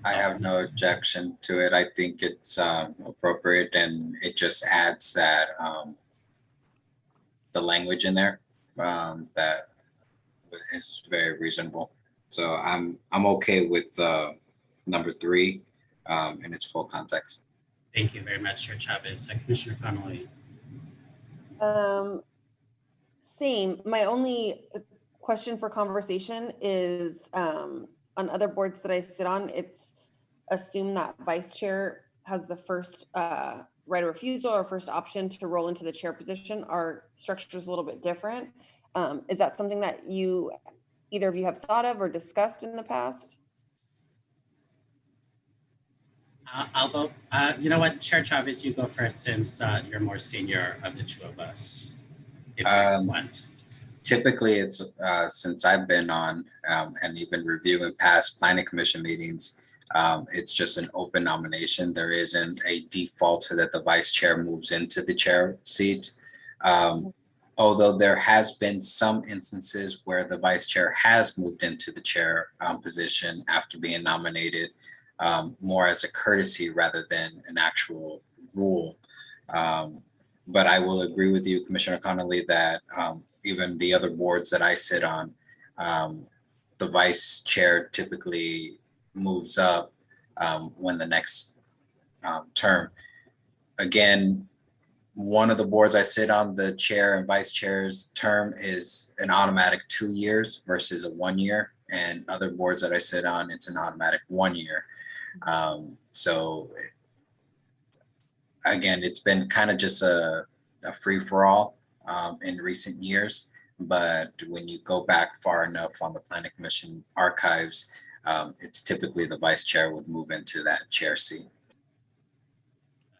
I have no objection to it. I think it's appropriate, and it just adds that the language in there that is very reasonable. So I'm okay with number 3 in its full context. Thank you very much, Chair Chavez. Commissioner Connolly. Same. My only question for conversation is on other boards that I sit on, it's assumed that vice chair has the first right of refusal or first option to roll into the chair position. Our structure is a little bit different. Is that something that either of you have thought of or discussed in the past? I'll go. You know what, Chair Chavez, you go first since you're more senior of the 2 of us, if you want. Typically, it's since I've been on and even reviewing past planning commission meetings, It's just an open nomination. There isn't a default so that the vice chair moves into the chair seat. Although there has been some instances where the vice chair has moved into the chair position after being nominated, more as a courtesy rather than an actual rule. But I will agree with you, Commissioner Connolly, that even the other boards that I sit on, the vice chair typically moves up when the next term. Again, one of the boards I sit on, the chair and vice chair's term is an automatic 2 years versus a 1 year. And other boards that I sit on, it's an automatic 1 year. So again, it's been kind of just a free for all in recent years. But when you go back far enough on the Planning Commission archives, it's typically the vice chair would move into that chair seat.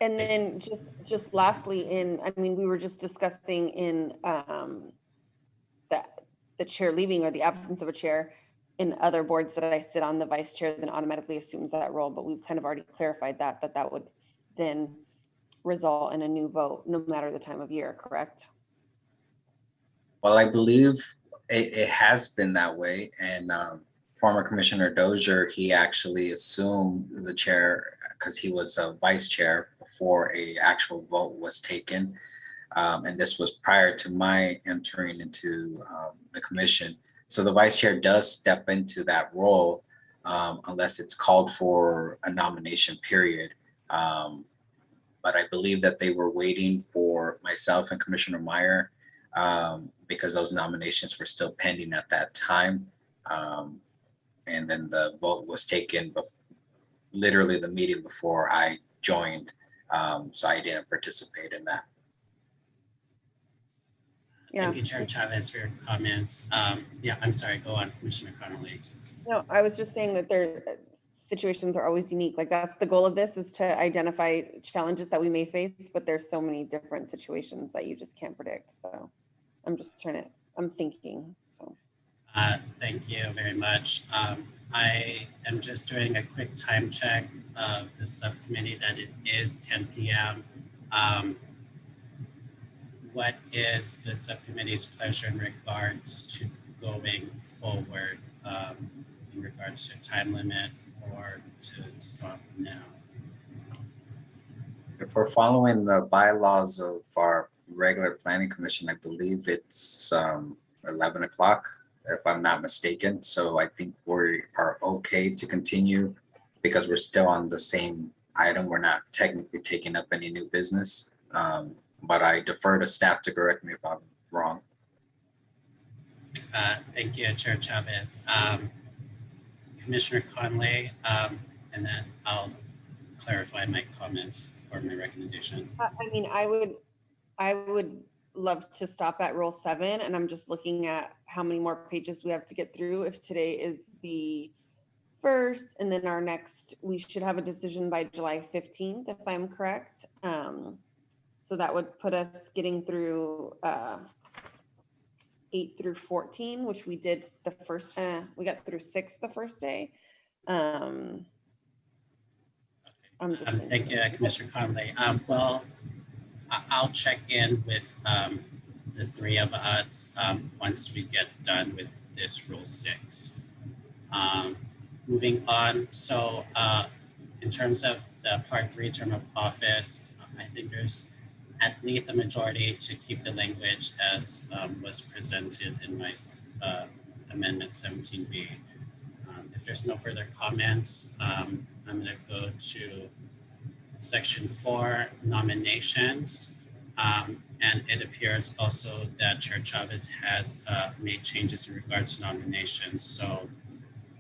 And then just lastly, we were just discussing in the chair leaving or the absence of a chair. In other boards that I sit on, the vice chair then automatically assumes that role, but we've kind of already clarified that would then result in a new vote no matter the time of year, correct? Well, I believe it has been that way. And former Commissioner Dozier, he actually assumed the chair because he was a vice chair before a actual vote was taken. And this was prior to my entering into the commission. So the vice chair does step into that role unless it's called for a nomination period. But I believe that they were waiting for myself and Commissioner Meyer because those nominations were still pending at that time. And then the vote was taken literally the meeting before I joined. So I didn't participate in that. Yeah. Thank you, Chair Chavez, for your comments. Yeah, I'm sorry, go on, Commissioner Connolly. No, I was just saying that situations are always unique. Like that's the goal of this, is to identify challenges that we may face, but there's so many different situations that you just can't predict. So I'm just I'm thinking, so. Thank you very much. I am just doing a quick time check of the subcommittee that it is 10 p.m. What is the subcommittee's pleasure in regards to going forward in regards to time limit or to stop now? If we're following the bylaws of our regular planning commission, I believe it's 11 o'clock, if I'm not mistaken. So I think we are okay to continue because we're still on the same item. We're not technically taking up any new business. But I defer to staff to correct me if I'm wrong. Thank you, Chair Chavez. Commissioner Conley, and then I'll clarify my comments or my recommendation. I mean, I would love to stop at Rule 7, and I'm just looking at how many more pages we have to get through. If today is the 1st, and then our next, we should have a decision by July 15th, if I'm correct. So that would put us getting through 8 through 14, which we did the first, we got through 6 the first day. Thank you, Commissioner Conley. Well, I'll check in with the 3 of us once we get done with this Rule 6. Moving on, so in terms of the Part 3 term of office, I think there's at least a majority to keep the language as was presented in my Amendment 17B. If there's no further comments, I'm going to go to Section 4, nominations. And it appears also that Chair Chavez has made changes in regards to nominations. So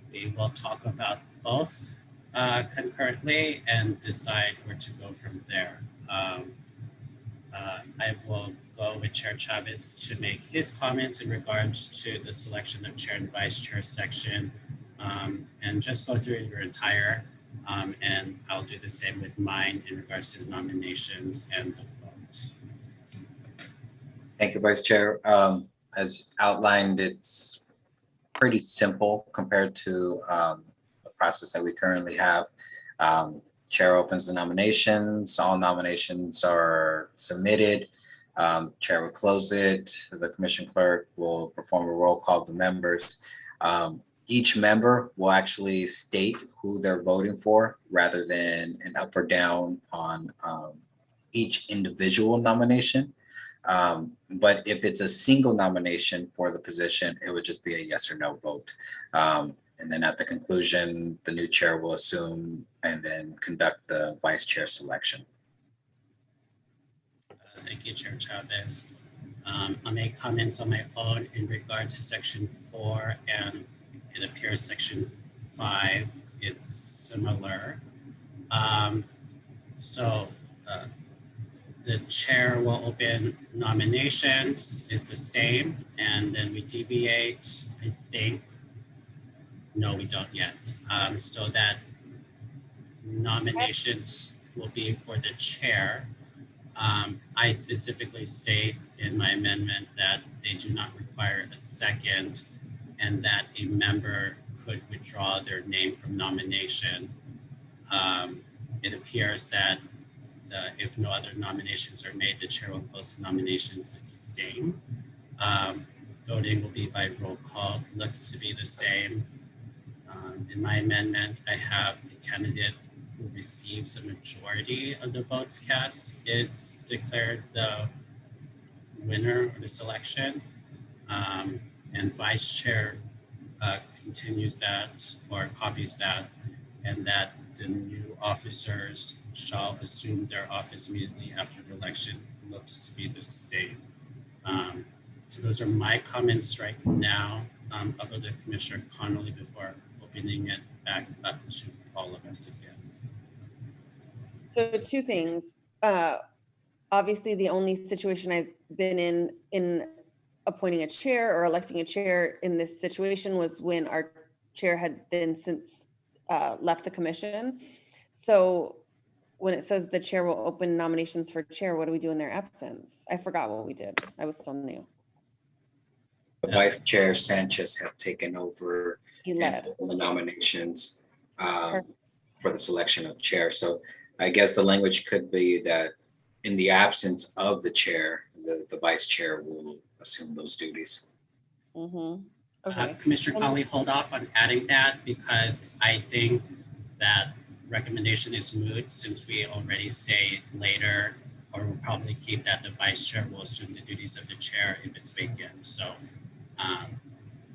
we will talk about both concurrently and decide where to go from there. I will go with Chair Chavez to make his comments in regards to the selection of chair and vice chair section, and just go through your entire, and I'll do the same with mine in regards to the nominations and the vote. Thank you, Vice Chair. As outlined, it's pretty simple compared to the process that we currently have. Chair opens the nominations, all nominations are submitted. Chair will close it. The commission clerk will perform a roll call of the members. Each member will actually state who they're voting for rather than an up or down on each individual nomination. But if it's a single nomination for the position, it would just be a yes or no vote. And then at the conclusion, the new chair will assume and then conduct the vice chair selection. Thank you, Chair Chavez. I'll make comments on my own in regards to section 4, and it appears section 5 is similar. The chair will open nominations is the same, and then we deviate, I think. No, we don't yet. So that nominations will be for the chair. I specifically state in my amendment that they do not require a second, and that a member could withdraw their name from nomination. It appears that if no other nominations are made, the chair will close the nominations is the same. Voting will be by roll call, looks to be the same. In my amendment, I have the candidate who receives a majority of the votes cast is declared the winner of the selection. And vice chair continues that or copies that, and that the new officers shall assume their office immediately after the election looks to be the same. So those are my comments right now. I'll go to Commissioner Connolly before opening it back up to all of us again. So two things. Obviously, the only situation I've been in appointing a chair or electing a chair in this situation was when our chair had then since left the commission. So when it says the chair will open nominations for chair, what do we do in their absence? I forgot what we did. I was still new. The Vice Chair Sanchez had taken over He led the nominations for the selection of chair. So I guess the language could be that in the absence of the chair, the vice chair will assume those duties. Mm-hmm. Okay. Commissioner Connolly, hold off on adding that because I think that recommendation is moot since we already say later, or we'll probably keep that the vice chair will assume the duties of the chair if it's vacant. So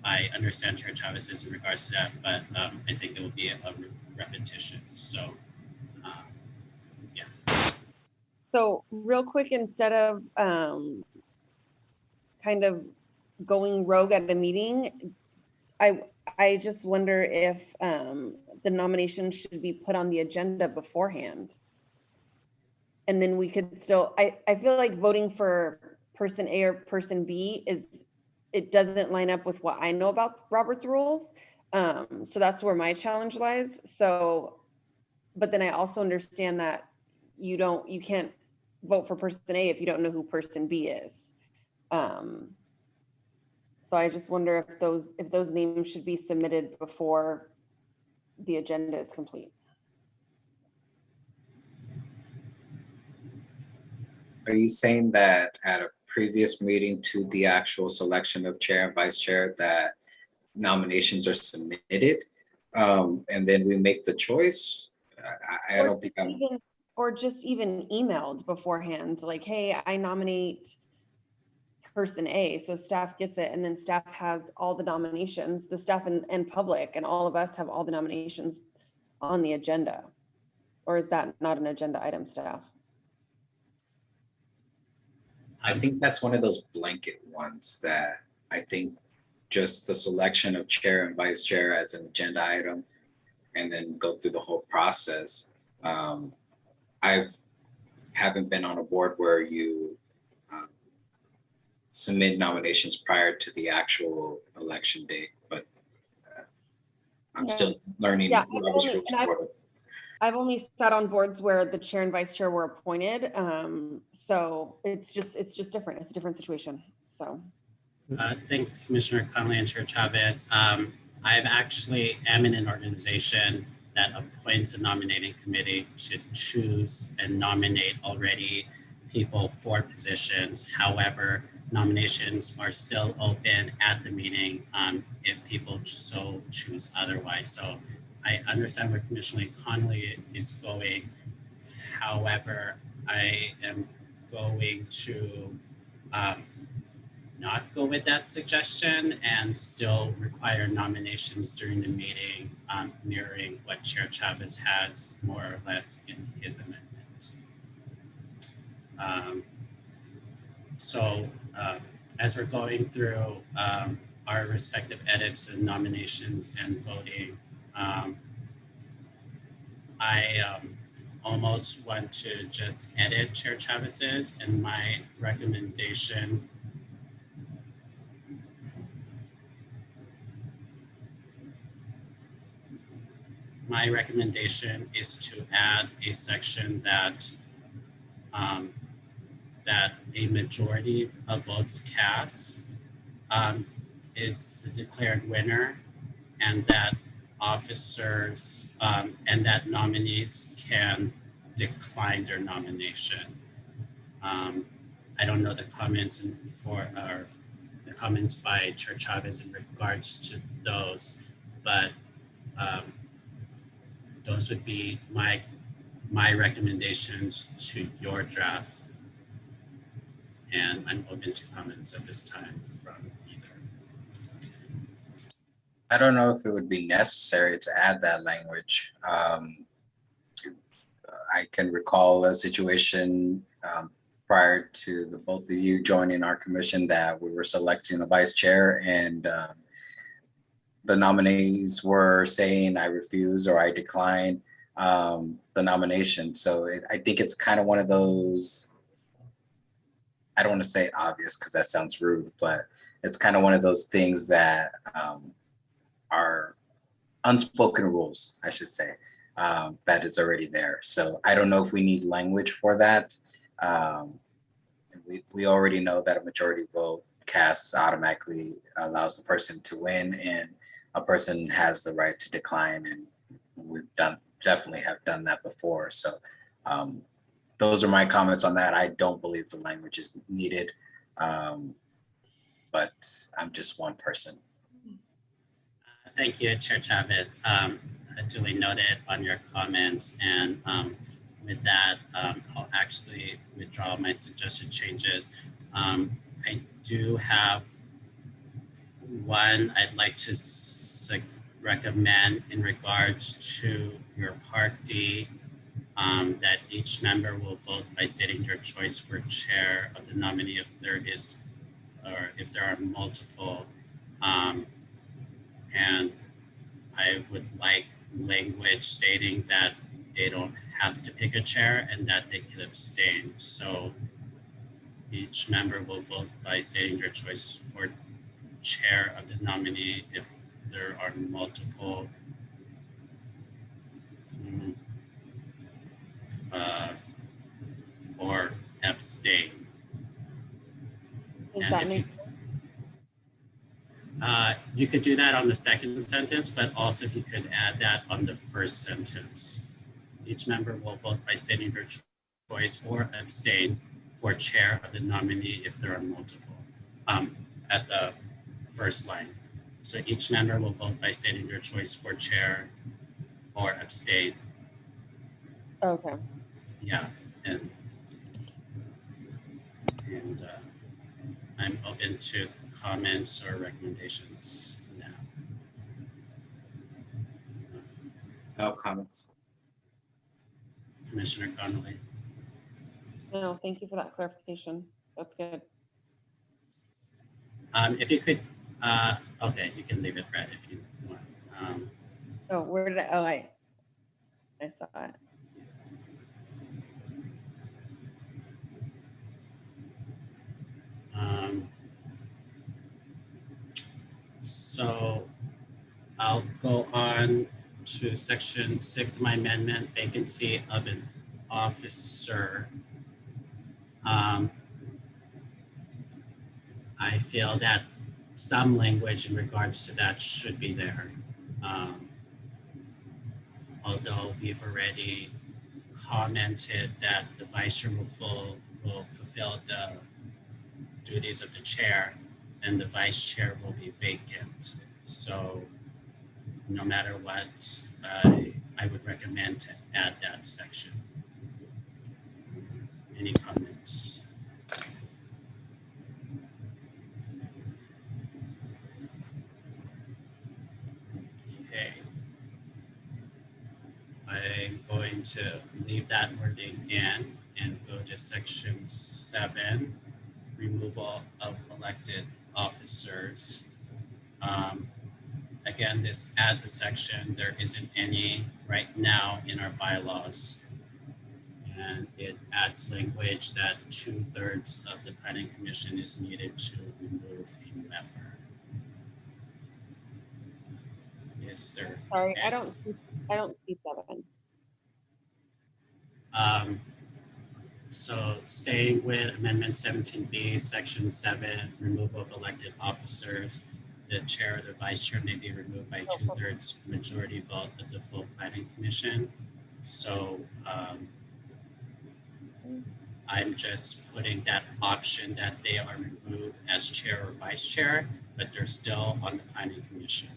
I understand Chair Chavez is in regards to that, but I think it will be a repetition. So yeah. So real quick, instead of kind of going rogue at a meeting, I just wonder if the nomination should be put on the agenda beforehand. And then we could still, I feel like voting for person A or person B it doesn't line up with what I know about Robert's rules. So that's where my challenge lies. So, but then I also understand that you can't vote for person A if you don't know who person B is. So I just wonder if those names should be submitted before the agenda is complete. Are you saying that at a previous meeting to the actual selection of chair and vice chair that nominations are submitted and then we make the choice? I don't think or just even emailed beforehand, like, hey, I nominate person A, so staff gets it, and then staff has all the nominations, the staff and public and all of us have all the nominations on the agenda. Or is that not an agenda item, staff? I think that's one of those blanket ones that I think just the selection of chair and vice chair as an agenda item and then go through the whole process. I haven't been on a board where you submit nominations prior to the actual election date, but I'm still learning. Yeah, I've only sat on boards where the chair and vice chair were appointed. So it's just different. It's a different situation. So. Thanks, Commissioner Connolly and Chair Chavez. I've actually am in an organization that appoints a nominating committee to choose and nominate already people for positions. However, nominations are still open at the meeting if people so choose otherwise. So I understand where Commissioner Connolly is going. However, I am going to not go with that suggestion and still require nominations during the meeting, mirroring what Chair Chavez has more or less in his amendment. As we're going through our respective edits and nominations and voting, I almost want to just edit Chair Chavez's, and my recommendation is to add a section that that a majority of votes cast is the declared winner, and that officers and that nominees can decline their nomination. I don't know the comments the comments by Chair Chavez in regards to those, but those would be my recommendations to your draft. And I'm open to comments at this time from either. I don't know if it would be necessary to add that language. I can recall a situation prior to the both of you joining our commission that we were selecting a vice chair, and the nominees were saying I refuse or I decline the nomination. So I think it's kind of one of those, I don't want to say obvious because that sounds rude, but it's kind of one of those things that are unspoken rules, I should say, that is already there. So I don't know if we need language for that. We already know that a majority vote cast automatically allows the person to win, and a person has the right to decline, and we've definitely have done that before. So those are my comments on that. I don't believe the language is needed, but I'm just one person. Thank you, Chair Chavez. Duly noted on your comments, and with that, I'll actually withdraw my suggested changes. I do have one I'd like to recommend in regards to your Part D, that each member will vote by stating their choice for chair of the nominee if there is, or if there are multiple. And I would like language stating that they don't have to pick a chair and that they can abstain. So each member will vote by stating their choice for chair of the nominee if there are multiple or abstain. Does And that if make you could do that on the second sentence, but also if you could add that on the first sentence. Each member will vote by stating their choice or abstain for chair of the nominee if there are multiple, at the first line. So each member will vote by stating their choice for chair or abstain. Okay. Yeah, and I'm open to comments or recommendations now. No comments. Commissioner Connolly. No, thank you for that clarification. That's good. If you could, okay, you can leave it red if you want. Oh, where did I saw it. So I'll go on to section 6 of my amendment, vacancy of an officer. I feel that some language in regards to that should be there. Although we've already commented that the vice chair will fulfill the duties of the chair, and the vice chair will be vacant. So no matter what, I would recommend to add that section. Any comments? Okay. I'm going to leave that wording in and go to section 7, removal of elected officers. Again, this adds a section. There isn't any right now in our bylaws. And it adds language that 2/3 of the planning commission is needed to remove a member. Is there? Sorry, I don't see 7. So staying with Amendment 17B, Section 7, removal of elected officers. The chair or the vice chair may be removed by 2/3 majority vote of the full planning commission. So I'm just putting that option that they are removed as chair or vice chair, but they're still on the planning commission.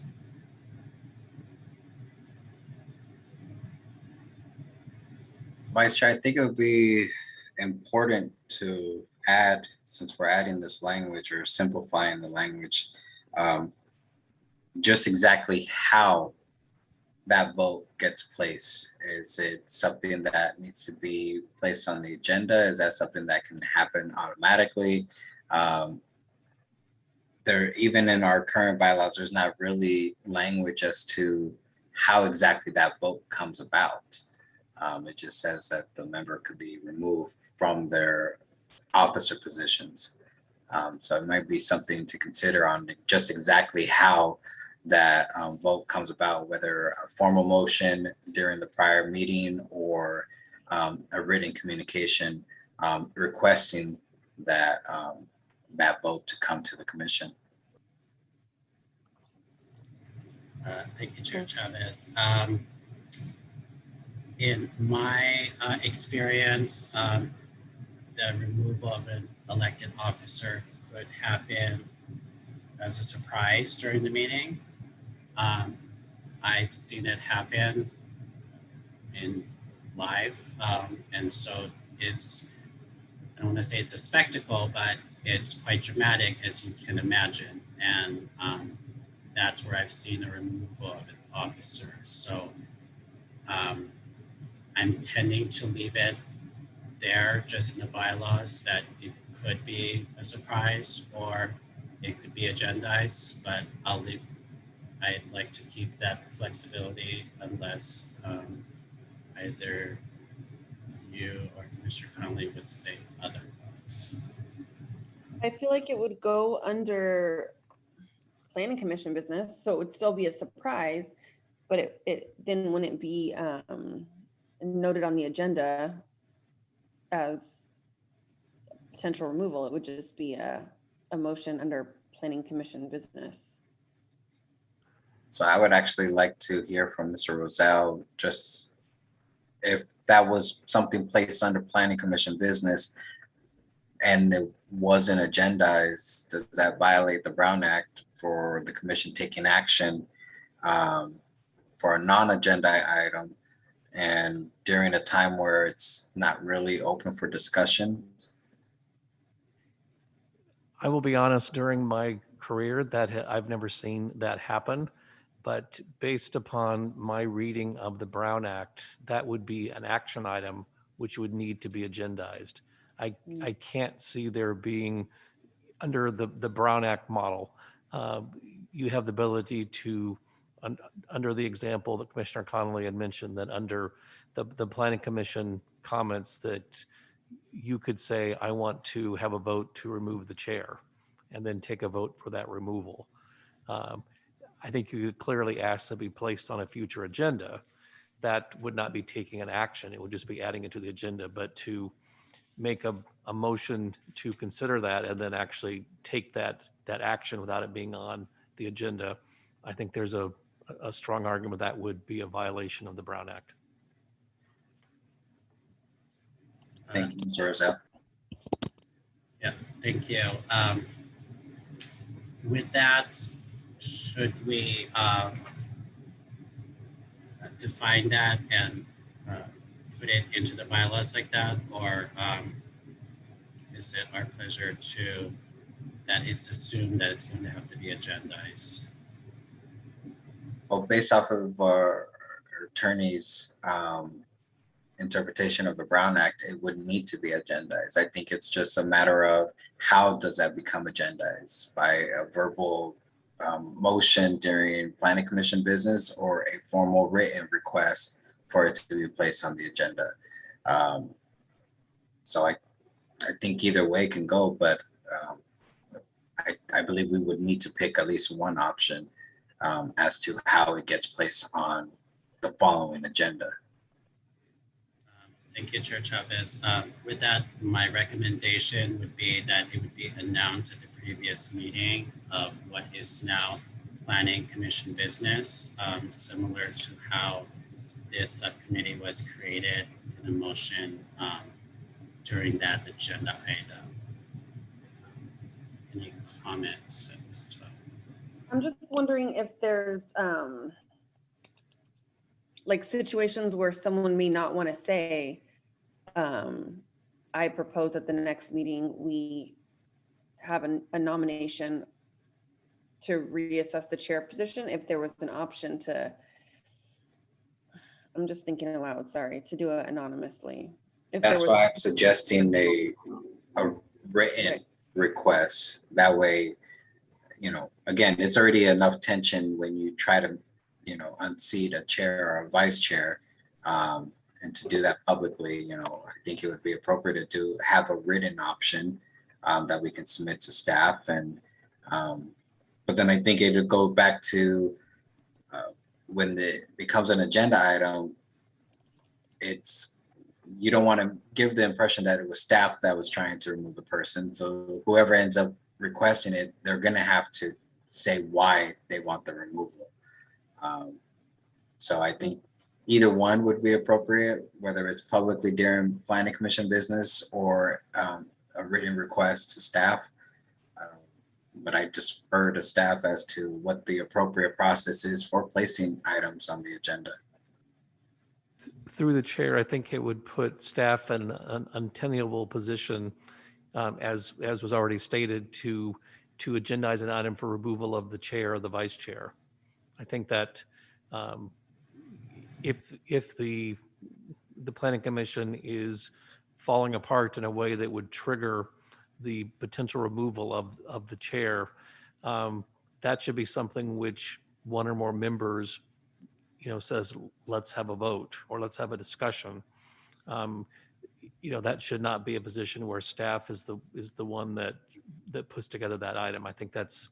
Vice Chair, I think it would be important to add, since we're adding this language or simplifying the language, just exactly how that vote gets placed. Is it something that needs to be placed on the agenda? Is that something that can happen automatically? Even in our current bylaws, there's not really language as to how exactly that vote comes about. It just says that the member could be removed from their officer positions. So it might be something to consider on just exactly how that vote comes about, whether a formal motion during the prior meeting or a written communication requesting that that vote to come to the commission. Thank you, Chair Chavez. In my experience, the removal of an elected officer could happen as a surprise during the meeting. I've seen it happen in live, and so it's, I don't want to say it's a spectacle, but it's quite dramatic, as you can imagine, and that's where I've seen the removal of an officer. So I'm tending to leave it there just in the bylaws that it could be a surprise or it could be agendized, but I'd like to keep that flexibility unless either you or Commissioner Connolly would say otherwise. I feel like it would go under planning commission business, so it would still be a surprise, but it then wouldn't be noted on the agenda as potential removal. It would just be a motion under planning commission business. So I would actually like to hear from Mr. Rosell, just if that was something placed under planning commission business and it wasn't agendized, does that violate the Brown Act for the commission taking action for a non-agenda item and during a time where it's not really open for discussion? I will be honest, during my career that I've never seen that happen, but based upon my reading of the Brown Act, that would be an action item which would need to be agendized. I can't see there being, under the Brown Act model, you have the ability to, under the example that Commissioner Connolly had mentioned, that under the Planning Commission comments that you could say, I want to have a vote to remove the chair, and then take a vote for that removal. I think you could clearly ask to be placed on a future agenda. That would not be taking an action. It would just be adding it to the agenda. But to make a motion to consider that and then actually take that that action without it being on the agenda, I think there's a strong argument that would be a violation of the Brown Act. Thank you, Mr. Rosell. Yeah, thank you. With that, should we define that and put it into the bylaws like that, or is it our pleasure to that it's assumed that it's going to have to be agendized? Well, based off of our attorney's interpretation of the Brown Act, it would need to be agendized. I think it's just a matter of how does that become agendized, by a verbal motion during planning commission business or a formal written request for it to be placed on the agenda. So I think either way can go, but I believe we would need to pick at least one option as to how it gets placed on the following agenda. Thank you, Chair Chavez. With that, my recommendation would be that it would be announced at the previous meeting of what is now Planning Commission business, similar to how this subcommittee was created in a motion during that agenda item. Any comments at this time? I'm just wondering if there's like situations where someone may not want to say, I propose at the next meeting, we have a nomination to reassess the chair position. If there was an option to, I'm just thinking aloud, sorry, to do it anonymously. If there That's was, why I'm suggesting a written request. That way, you know, again, it's already enough tension when you try to, you know, unseat a chair or a vice chair. And to do that publicly, you know, I think it would be appropriate to have a written option that we can submit to staff. And but then I think it would go back to when it becomes an agenda item, you don't want to give the impression that it was staff that was trying to remove the person. So whoever ends up requesting it, they're going to have to say why they want the removal. So I think either one would be appropriate, whether it's publicly during planning commission business or a written request to staff. But I defer to staff as to what the appropriate process is for placing items on the agenda. Through the chair, I think it would put staff in an untenable position, as was already stated, to agendize an item for removal of the chair or the vice chair. I think that if the planning commission is falling apart in a way that would trigger the potential removal of the chair, that should be something which one or more members, you know, says, let's have a vote or let's have a discussion. You know, that should not be a position where staff is the one that puts together that item. I think that's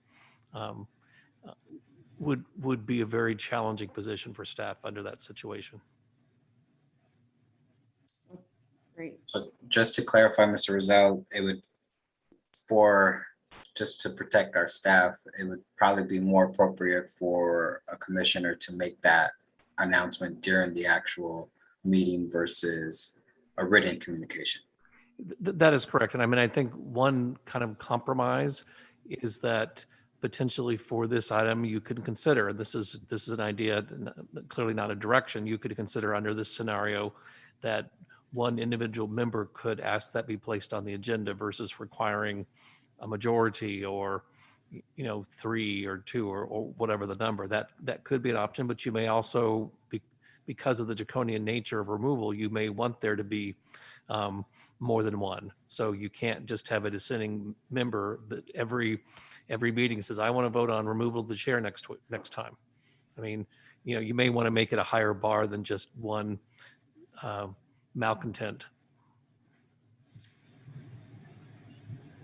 would be a very challenging position for staff under that situation. great. So just to clarify, Mr. Rosell, it would, just to protect our staff, it would probably be more appropriate for a commissioner to make that announcement during the actual meeting versus a written communication. That is correct. And I mean, I think one kind of compromise is that potentially for this item, you could consider, this is an idea, clearly not a direction, you could consider under this scenario that one individual member could ask that be placed on the agenda versus requiring a majority or, you know, 3 or 2 or whatever the number. That could be an option, but you may also, because of the draconian nature of removal, you may want there to be more than one. So you can't just have a dissenting member that every meeting says, I want to vote on removal of the chair next time. I mean, you know, you may want to make it a higher bar than just one malcontent.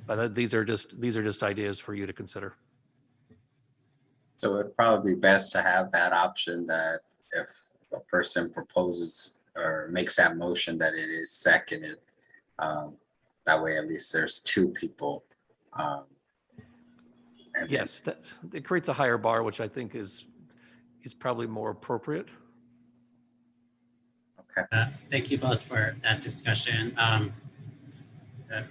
But these are just ideas for you to consider. So it'd probably be best to have that option that if a person proposes or makes that motion, that it is seconded. That way, at least there's 2 people And Yes, that, it creates a higher bar, which I think is probably more appropriate. Thank you both for that discussion.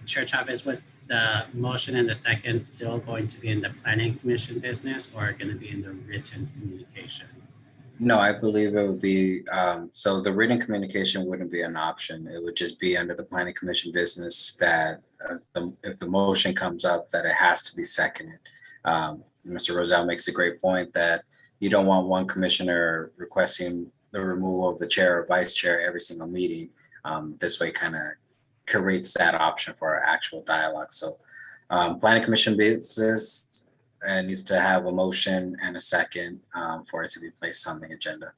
Chair Chavez, was the motion and the second still going to be in the planning commission business or going to be in the written communication? No, I believe it would be, so the written communication wouldn't be an option. It would just be under the planning commission business that if the motion comes up, that it has to be seconded. Mr. Roselle makes a great point that you don't want one commissioner requesting the removal of the chair or vice chair every single meeting. This way kind of creates that option for our actual dialogue. So planning commission business needs to have a motion and a second for it to be placed on the agenda.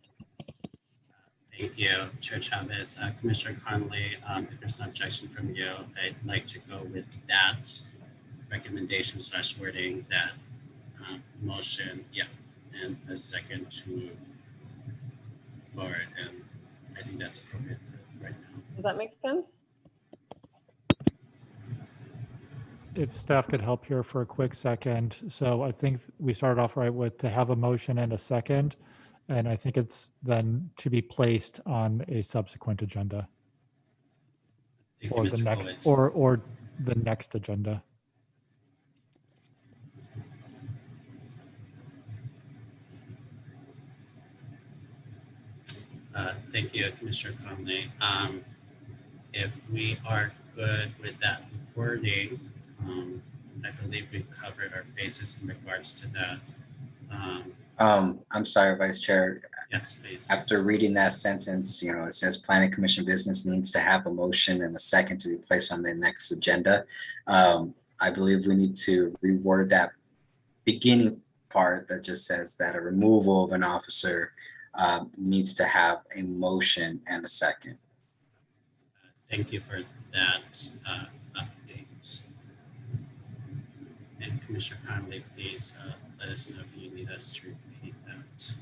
Thank you, Chair Chavez. Commissioner Connolly, if there's no objection from you, I'd like to go with that recommendation / wording, that motion, and a second to move forward. And I think that's appropriate for right now. Does that make sense? If staff could help here for a quick second. So I think we started off right with to have a motion and a second, and I think it's then to be placed on a subsequent agenda. Thank you, Or the Mr. next, Kolowitz. or the next agenda. Thank you, Commissioner Conley. If we are good with that wording, I believe we covered our bases in regards to that. I'm sorry, Vice Chair. Yes, please. After reading that sentence, it says planning commission business needs to have a motion and a second to be placed on the next agenda. I believe we need to reword that beginning part that just says that a removal of an officer needs to have a motion and a second. Thank you for that update. And Commissioner Connolly, please let us know if you need us to repeat that.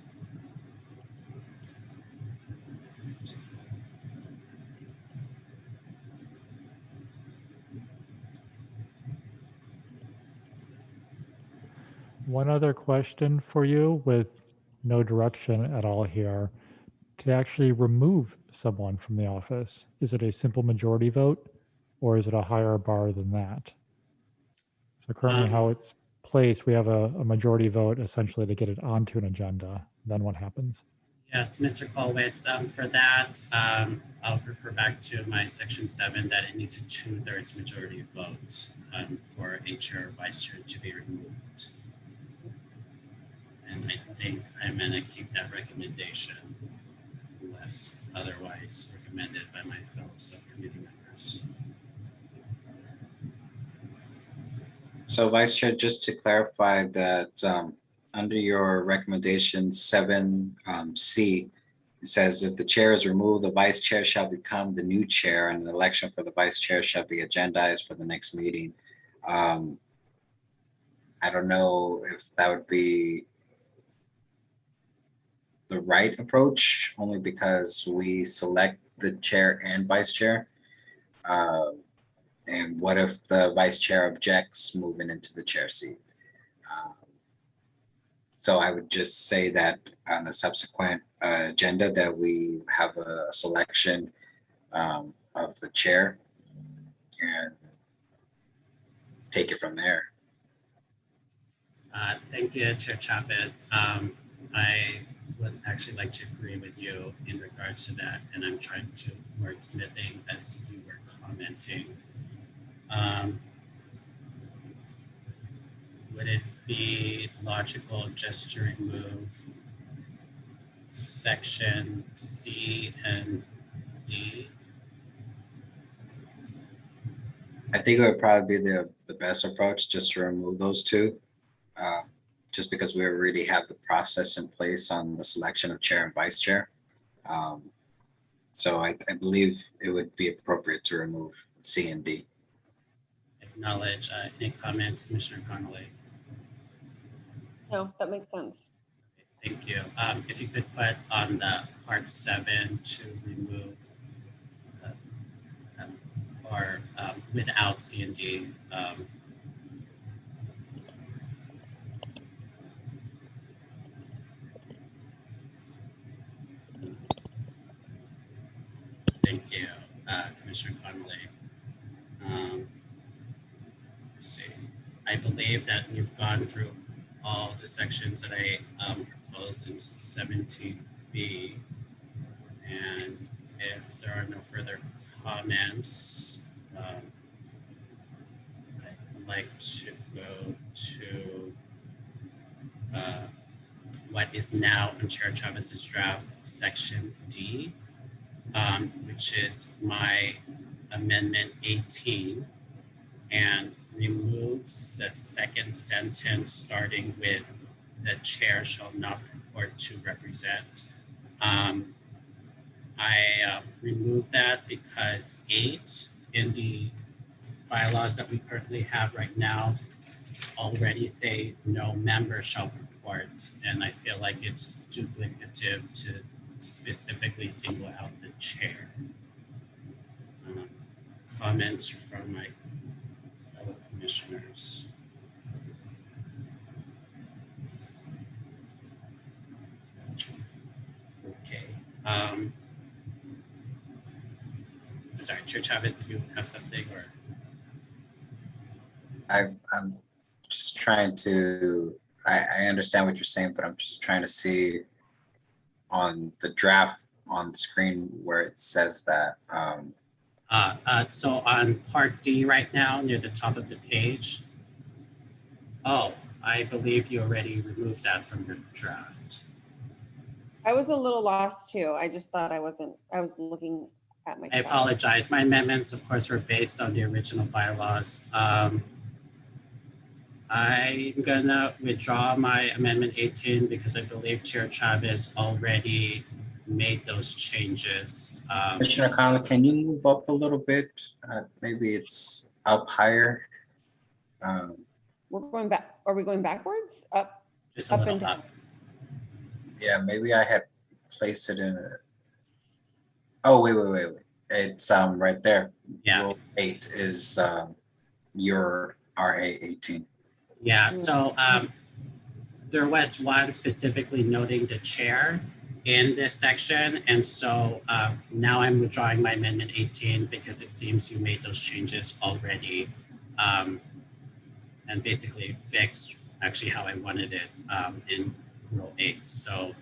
One other question for you with no direction at all here. To actually remove someone from the office, is it a simple majority vote or is it a higher bar than that? So currently how it's placed, we have a majority vote essentially to get it onto an agenda. Then what happens? Yes, Mr. Kolowitz, for that, I'll refer back to my section 7 that it needs a 2/3 majority vote for a chair or vice chair to be removed. And I think I'm gonna keep that recommendation unless otherwise recommended by my fellow subcommittee members. So Vice Chair, just to clarify that under your recommendation 7C, it says if the chair is removed, the vice chair shall become the new chair and an election for the vice chair shall be agendized for the next meeting. I don't know if that would be the right approach, only because we select the chair and vice chair. And what if the vice chair objects moving into the chair seat? So I would just say that on a subsequent agenda that we have a selection of the chair and take it from there. Thank you, Chair Chavez. I would actually like to agree with you in regards to that, and I'm trying to wordsmithing as you were commenting. Would it be logical just to remove section C and D? I think it would probably be the best approach, just to remove those two, just because we already have the process in place on the selection of chair and vice chair. So I believe it would be appropriate to remove C and D. Acknowledge. Any comments, Commissioner Connolly? No, that makes sense. Thank you. If you could put on the part 7 to remove or without C and D. Thank you, Commissioner Connolly. Let's see. I believe that we've gone through all the sections that I proposed in 17B. And if there are no further comments, I'd like to go to what is now in Chair Chavez's draft, Section D, which is my Amendment 18, and removes the second sentence starting with the chair shall not purport to represent. I removed that because 8 in the bylaws that we currently have right now already say no member shall purport, and I feel like it's duplicative to specifically single out the chair. Comments from my fellow commissioners? Okay. Sorry, Chair Chavez, if you have something, or I'm just trying to, I understand what you're saying, but I'm just trying to see on the draft on the screen where it says that. So on Part D right now, near the top of the page. Oh, I believe you already removed that from your draft. I was a little lost too. I just thought I was looking at my. I apologize. My amendments, of course, were based on the original bylaws. I'm gonna withdraw my Amendment 18 because I believe Chair Chavez already made those changes. Commissioner Conley, can you move up a little bit? Maybe it's up higher. We're going back. Are we going backwards? Up. Just a up little and down. up. Yeah, maybe I had placed it in a. Oh, wait. It's right there. Yeah. Rule 8 is your RA 18. Yeah, so there was one specifically noting the chair in this section. And so now I'm withdrawing my Amendment 18 because it seems you made those changes already and basically fixed actually how I wanted it in Rule 8. So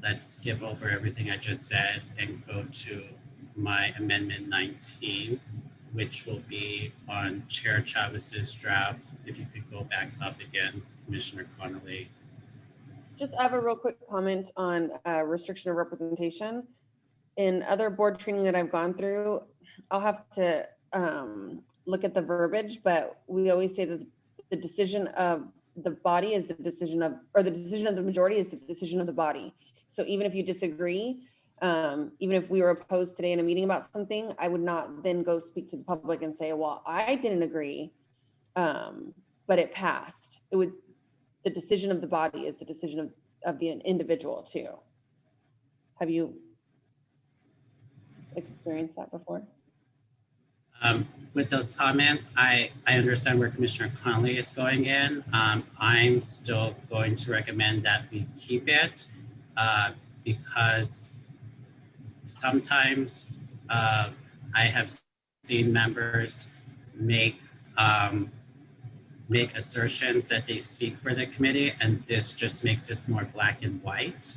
let's skip over everything I just said and go to my Amendment 19, which will be on Chair Chavez's draft. If you could go back up again, Commissioner Connolly. Just have a real quick comment on restriction of representation. In other board training that I've gone through, I'll have to look at the verbiage, but we always say that the decision of the body is the decision of, or the decision of the majority is the decision of the body. So even if you disagree, even if we were opposed today in a meeting about something, I would not then go speak to the public and say, well, I didn't agree, but it passed. It would, the decision of the body is the decision of the individual too. Have you experienced that before? With those comments, I understand where Commissioner Connolly is going in. I'm still going to recommend that we keep it because sometimes I have seen members make assertions that they speak for the committee, and this just makes it more black and white.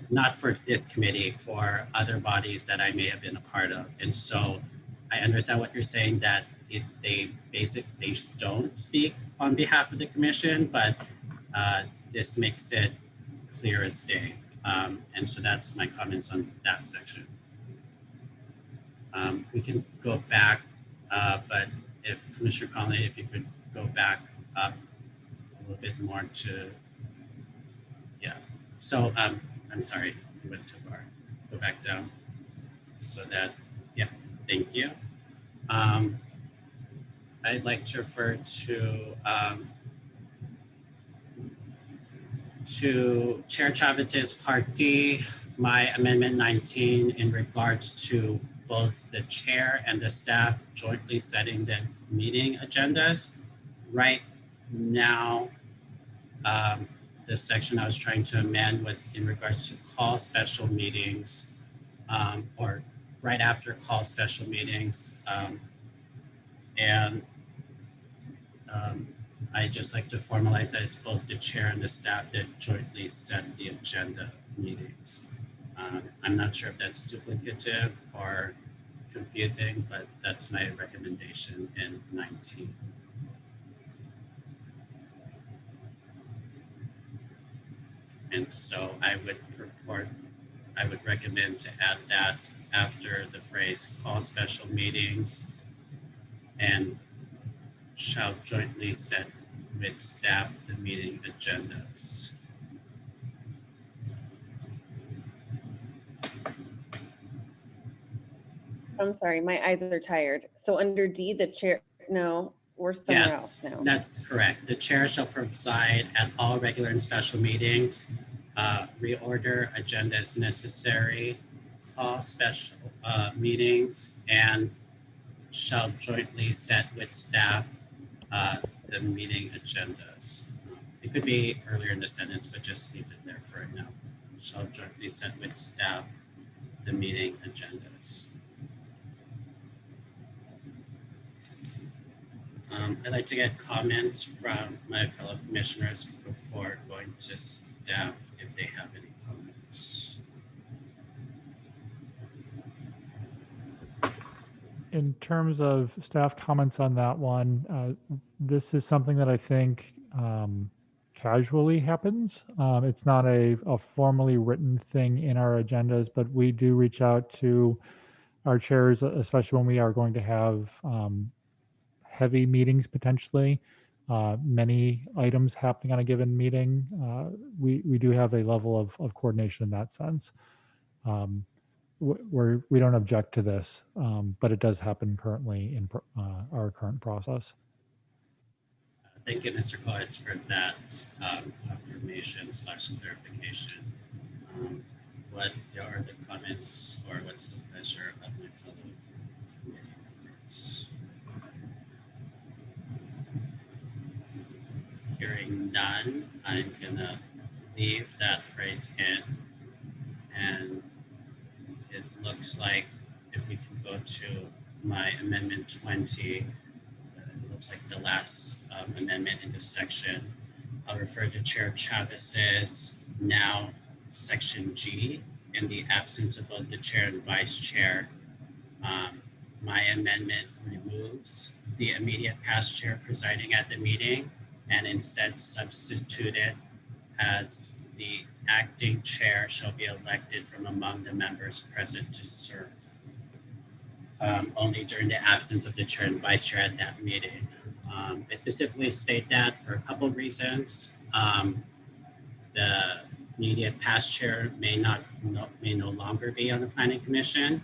Not for this committee, for other bodies that I may have been a part of. And so I understand what you're saying, that they don't speak on behalf of the commission, but this makes it clear as day. And so that's my comments on that section. We can go back, but if Commissioner Conley, if you could go back up a little bit more to, yeah. So I'm sorry, we went too far. Go back down so that, yeah, thank you. I'd like to refer to Chair Chavez's Part D, my Amendment 19 in regards to both the chair and the staff jointly setting the meeting agendas. Right now, the section I was trying to amend was in regards to call special meetings or right after call special meetings. And I just like to formalize that it's both the chair and the staff that jointly set the agenda meetings. I'm not sure if that's duplicative or confusing, but that's my recommendation in 19. And so I would recommend to add that after the phrase call special meetings and shall jointly set with staff the meeting agendas. I'm sorry, my eyes are tired. So under D, the chair, no, we're somewhere else Yes, now. that's correct. The chair shall preside at all regular and special meetings, reorder agenda as necessary, call special meetings, and shall jointly set with staff the meeting agendas. It could be earlier in the sentence, but just leave it there for right now. Shall jointly set with staff the meeting agendas. I'd like to get comments from my fellow commissioners before going to staff if they have any comments. In terms of staff comments on that one, this is something that I think casually happens. It's not a formally written thing in our agendas, but we do reach out to our chairs, especially when we are going to have heavy meetings potentially, many items happening on a given meeting. We do have a level of coordination in that sense. We don't object to this, but it does happen currently in our current process. Thank you, Mr. Coates, for that confirmation / clarification. What are the comments or what's the pleasure of my fellow committee members? Hearing none, I'm gonna leave that phrase in, and it looks like if we can go to my amendment 20, it looks like the last amendment in this section. I'll refer to Chair Chavez's now section G in the absence of both the chair and vice chair. My amendment removes the immediate past chair presiding at the meeting and instead substituted as the acting chair shall be elected from among the members present to serve only during the absence of the chair and vice chair at that meeting. I specifically state that for a couple of reasons. The immediate past chair may no longer be on the planning commission,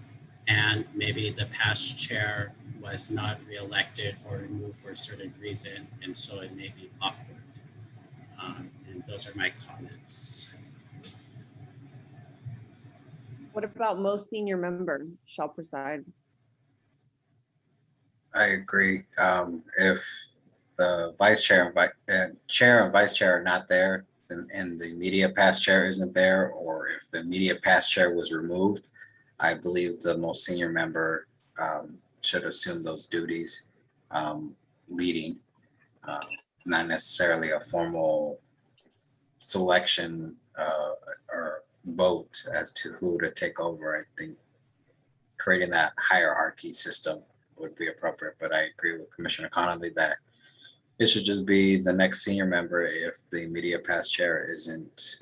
and maybe the past chair was not reelected or removed for a certain reason, and so it may be awkward. And those are my comments. What about most senior member shall preside? I agree. If the vice chair and chair and vice chair are not there, and the immediate past chair isn't there, or if the immediate past chair was removed, I believe the most senior member should assume those duties, leading, not necessarily a formal selection or vote as to who to take over. I think creating that hierarchy system would be appropriate, but I agree with Commissioner Connolly that it should just be the next senior member if the immediate past chair isn't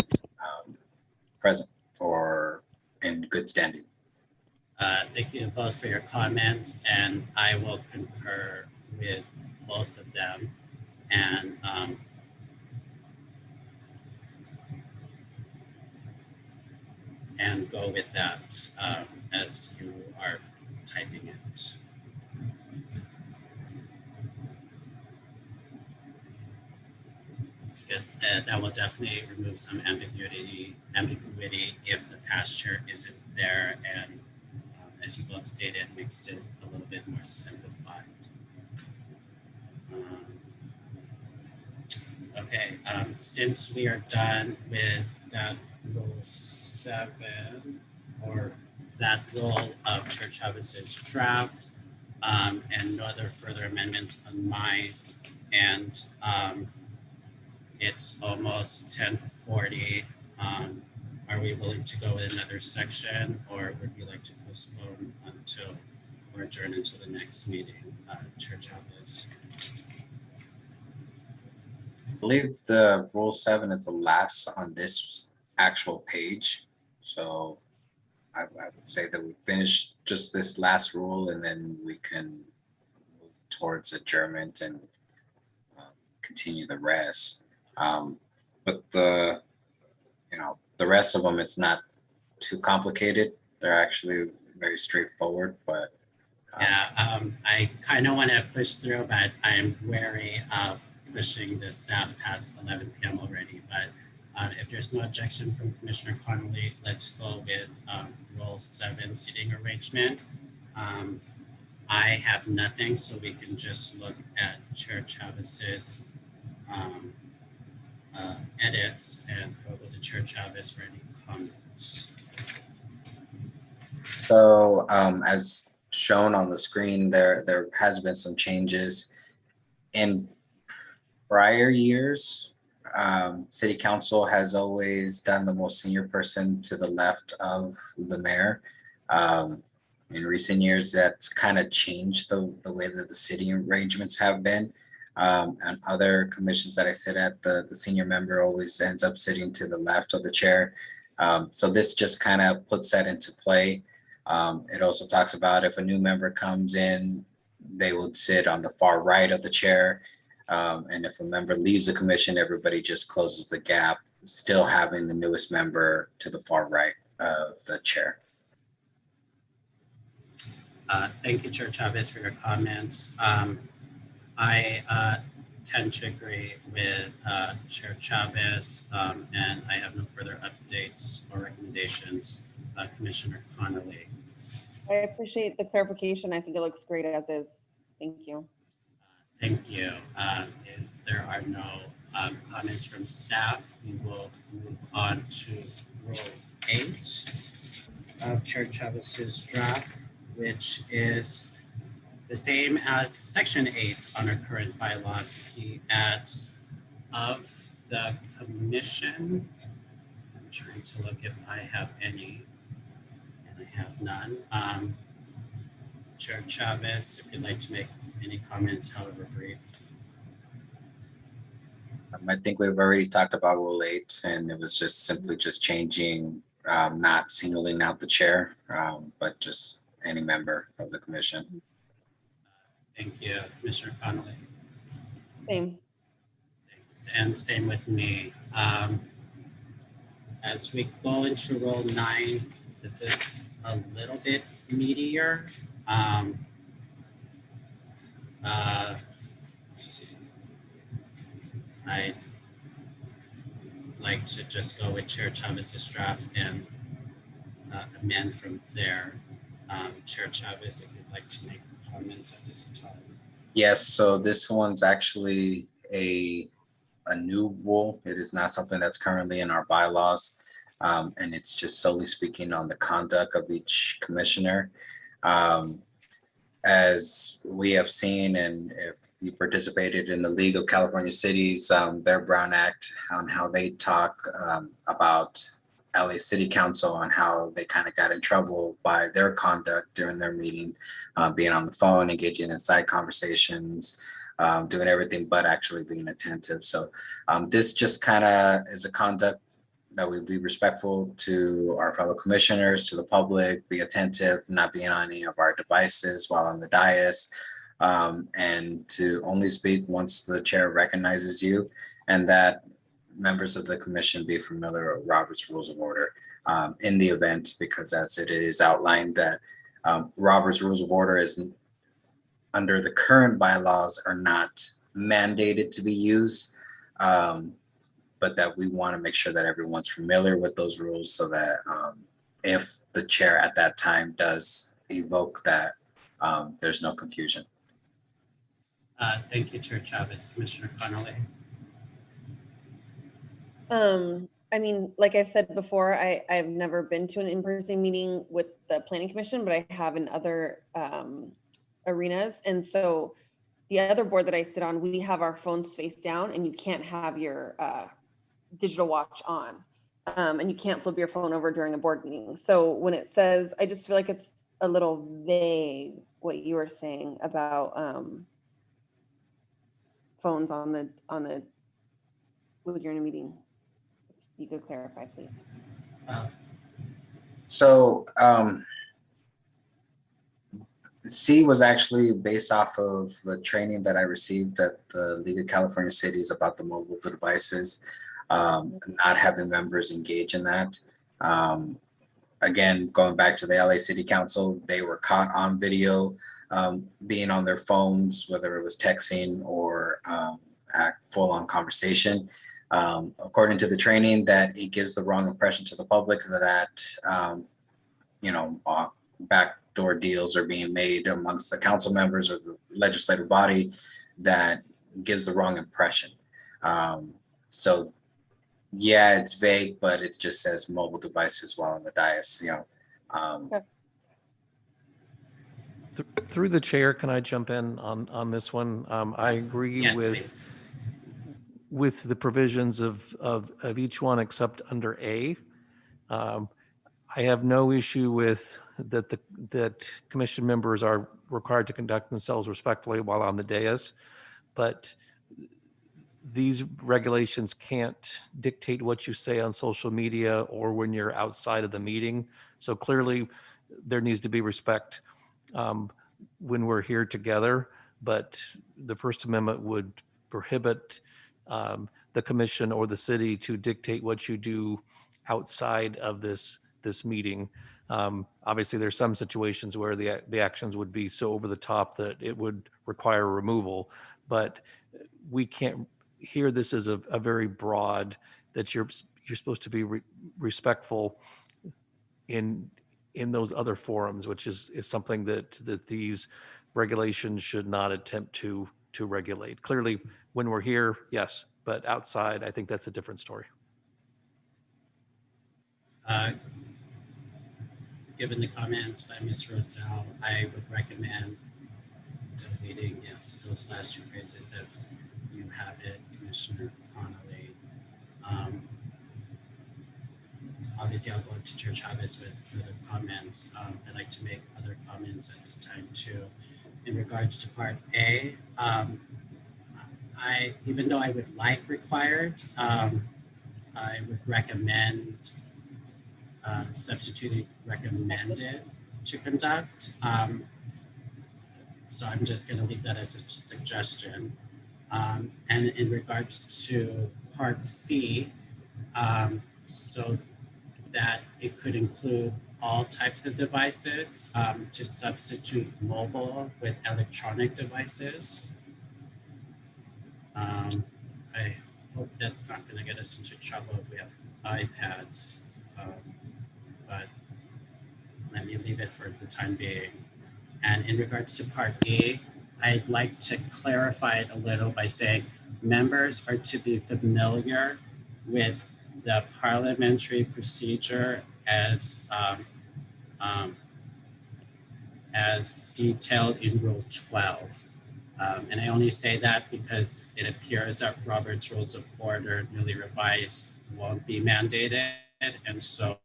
present or in good standing. Thank you both for your comments, and I will concur with both of them. And go with that as you are typing it. That will definitely remove some ambiguity if the past chair isn't there, and as you both stated, makes it a little bit more simplified. Okay, since we are done with that rule 7 or that rule of Chair Chavez's draft, and no other further amendments on mine. And it's almost 10:40. Are we willing to go with another section, or would you like to postpone until or adjourn until the next meeting, Chair Chavez? I believe the rule 7 is the last on this actual page. So I would say that we finish just this last rule and then we can move towards adjournment and continue the rest. But the rest of them, it's not too complicated. They're actually very straightforward, but I kind of want to push through, but I'm wary of pushing the staff past 11 p.m. already. But if there's no objection from Commissioner Connolly, let's go with Rule 7 seating arrangement. I have nothing, so we can just look at Chair Chavez's edits and go to Chair Chavez for any comments. so as shown on the screen, there has been some changes in prior years. City Council has always done the most senior person to the left of the mayor. In recent years, that's kind of changed the way that the city arrangements have been. And other commissions that I sit at, the senior member always ends up sitting to the left of the chair. So this just kind of puts that into play. It also talks about if a new member comes in, they would sit on the far right of the chair. And if a member leaves the commission, everybody just closes the gap, still having the newest member to the far right of the chair. Thank you, Chair Chavez, for your comments. I tend to agree with Chair Chavez, and I have no further updates or recommendations. Commissioner Connolly. I appreciate the clarification. I think it looks great as is. Thank you. Thank you. If there are no comments from staff, we will move on to Rule 8 of Chair Chavez's draft, which is the same as Section 8 on our current bylaws. He adds of the commission. I'm trying to look if I have any, and I have none. Chair Chavez, if you'd like to make any comments, however brief. I think we've already talked about Rule 8, and it was just simply just changing, not singling out the chair, but just any member of the commission. Thank you, Commissioner Connolly. Same. Thanks. And same with me. As we go into Rule 9, this is a little bit meatier. I'd like to just go with Chair Chavez's draft and amend from there. Chair Chavez, if you'd like to make comments at this time. Yes, so this one's actually a new rule. It is not something that's currently in our bylaws. And it's just solely speaking on the conduct of each commissioner. As we have seen, and if you participated in the League of California Cities, their Brown Act, on how they talk about LA City Council, on how they kind of got in trouble by their conduct during their meeting, being on the phone, engaging in side conversations, doing everything but actually being attentive. So this just kind of is a conduct that we be respectful to our fellow commissioners, to the public, be attentive, not being on any of our devices while on the dais, and to only speak once the chair recognizes you, and that members of the commission be familiar with Robert's Rules of Order in the event, because as it is outlined that Robert's Rules of Order is under the current bylaws are not mandated to be used, but that we want to make sure that everyone's familiar with those rules so that if the chair at that time does evoke that, there's no confusion. Thank you, Chair Chavez. Commissioner Connolly. I mean, like I've said before, I've never been to an in-person meeting with the planning commission, but I have in other arenas. And so the other board that I sit on, we have our phones face down and you can't have your digital watch on. And you can't flip your phone over during a board meeting. So when it says, I just feel like it's a little vague what you were saying about phones on the when you're in a meeting. You could clarify, please. So C was actually based off of the training that I received at the League of California Cities about the mobile devices, not having members engage in that. Again, going back to the LA City Council, they were caught on video being on their phones, whether it was texting or full-on conversation. According to the training, that it gives the wrong impression to the public that backdoor deals are being made amongst the council members or the legislative body that gives the wrong impression. So yeah, it's vague, but it just says mobile devices while on the dais, Okay. Through the chair, can I jump in on this one? I agree Yes, please. with the provisions of each one except under A. I have no issue with that commission members are required to conduct themselves respectfully while on the dais, but these regulations can't dictate what you say on social media or when you're outside of the meeting. So clearly there needs to be respect when we're here together, but the First Amendment would prohibit the commission or the city to dictate what you do outside of this meeting. Obviously, there's some situations where the actions would be so over the top that it would require removal, but we can't hear this as a very broad, that you're supposed to be respectful in those other forums, which is something that these regulations should not attempt to regulate. Clearly, when we're here, yes, but outside, I think that's a different story. Given the comments by Mr. Rosell, I would recommend deleting, yes, those last two phrases if you have it, Commissioner Connolly. Obviously, I'll go to Chair Chavez with further comments. I'd like to make other comments at this time too. In regards to Part A, even though I would like required, I would recommend substituting recommended to conduct. So I'm just going to leave that as a suggestion. And in regards to Part C, so that it could include all types of devices, to substitute mobile with electronic devices. I hope that's not going to get us into trouble if we have iPads, but let me leave it for the time being. And in regards to Part E, I'd like to clarify it a little by saying members are to be familiar with the parliamentary procedure as detailed in Rule 12. And I only say that because it appears that Robert's Rules of Order newly revised won't be mandated. And so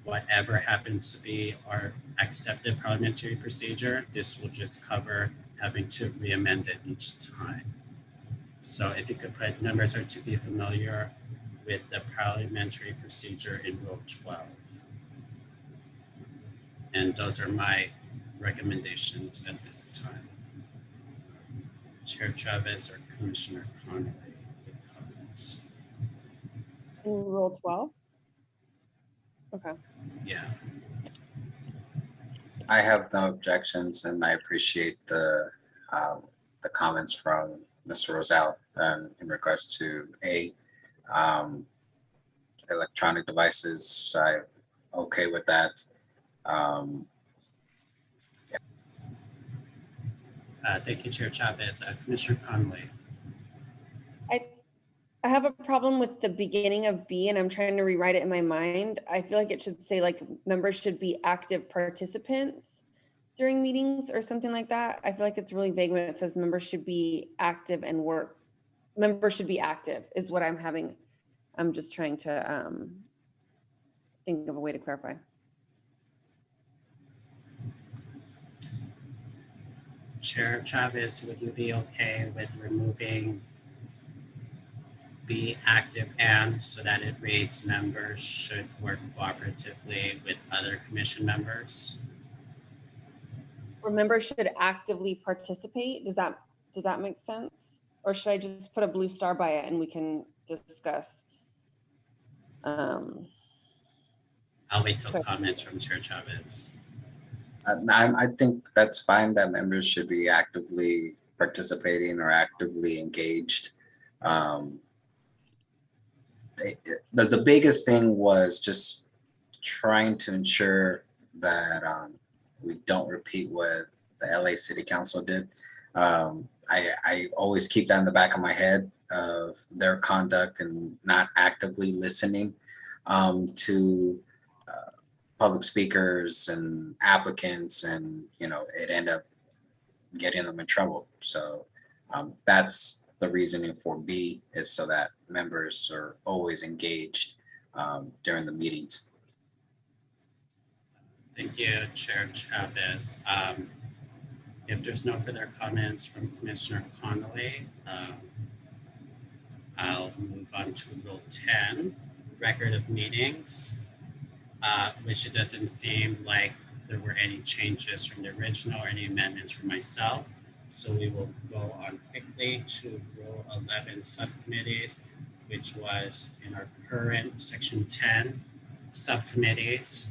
whatever happens to be our accepted parliamentary procedure, this will just cover having to re-amend it each time. So if you could put members are to be familiar with the parliamentary procedure in Rule 12. And those are my recommendations at this time. Chair Chavez or Commissioner Connolly with comments. In Rule 12? Okay. Yeah. I have no objections, and I appreciate the comments from Mr. Rosell in regards to electronic devices. I'm okay with that. Thank you, Chair Chavez. Commissioner Conway. I have a problem with the beginning of B, and I'm trying to rewrite it in my mind. I feel like it should say like members should be active participants during meetings or something like that. I feel like it's really vague when it says members should be active and work. Members should be active is what I'm having. I'm just trying to think of a way to clarify. Chair Chavez, would you be okay with removing be active and so that it reads members should work cooperatively with other commission members? Or members should actively participate. Does that make sense? Or should I just put a blue star by it and we can discuss? I'll wait till comments from Chair Chavez. I think that's fine that members should be actively participating or actively engaged. The biggest thing was just trying to ensure that we don't repeat what the LA City Council did. I always keep that in the back of my head of their conduct and not actively listening to public speakers and applicants, and it ended up getting them in trouble. So that's the reasoning for B, is so that members are always engaged during the meetings. Thank you, Chair Chavez. If there's no further comments from Commissioner Connolly, I'll move on to Rule 10, record of meetings, which it doesn't seem like there were any changes from the original or any amendments from myself. So we will go on quickly to Rule 11 subcommittees, which was in our current Section 10 subcommittees.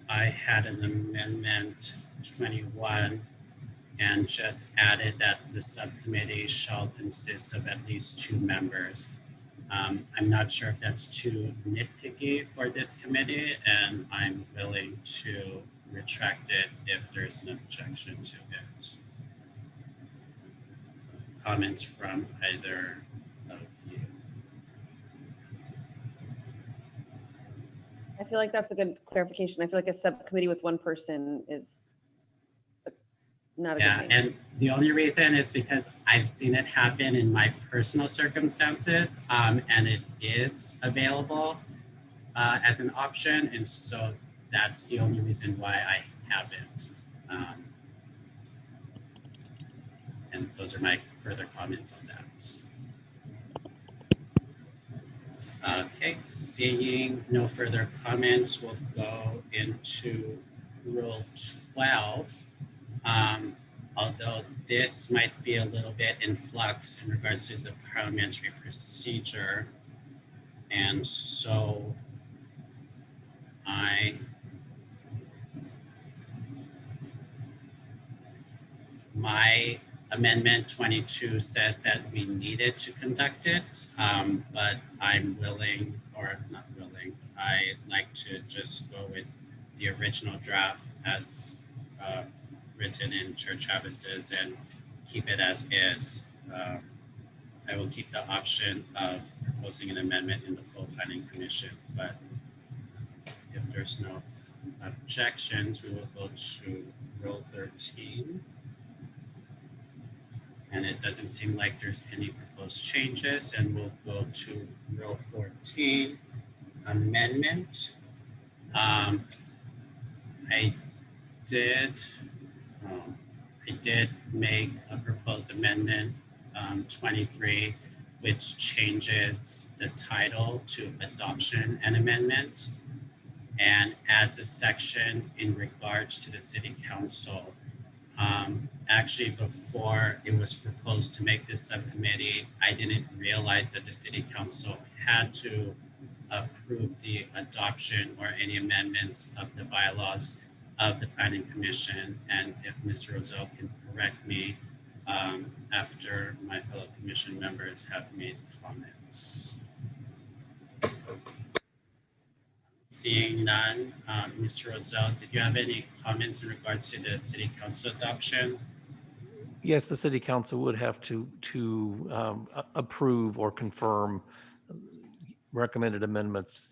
I had an amendment 21 and just added that the subcommittee shall consist of at least 2 members. I'm not sure if that's too nitpicky for this committee, and I'm willing to retract it if there's an objection to it. Comments from either of you? I feel like that's a good clarification. I feel like a subcommittee with 1 person is not a good thing. And the only reason is because I've seen it happen in my personal circumstances, and it is available as an option. And so that's the only reason why I have it. And those are my further comments on that. Okay, seeing no further comments, we'll go into Rule 12. Although this might be a little bit in flux in regards to the parliamentary procedure. And so my amendment 22 says that we needed to conduct it, but I'm willing, or not willing, I like to just go with the original draft as written in Chair Chavez's and keep it as is. I will keep the option of proposing an amendment in the full planning commission, but if there's no objections, we will go to Rule 13. And it doesn't seem like there's any proposed changes, and we'll go to Rule 14, amendment. I did make a proposed amendment 23, which changes the title to adoption and amendment and adds a section in regards to the city council. Actually, before it was proposed to make this subcommittee, I didn't realize that the city council had to approve the adoption or any amendments of the bylaws of the planning commission. And if Ms. Roselle can correct me after my fellow commission members have made comments. Seeing none, Mr. Roselle, did you have any comments in regards to the city council adoption? Yes, the city council would have to approve or confirm recommended amendments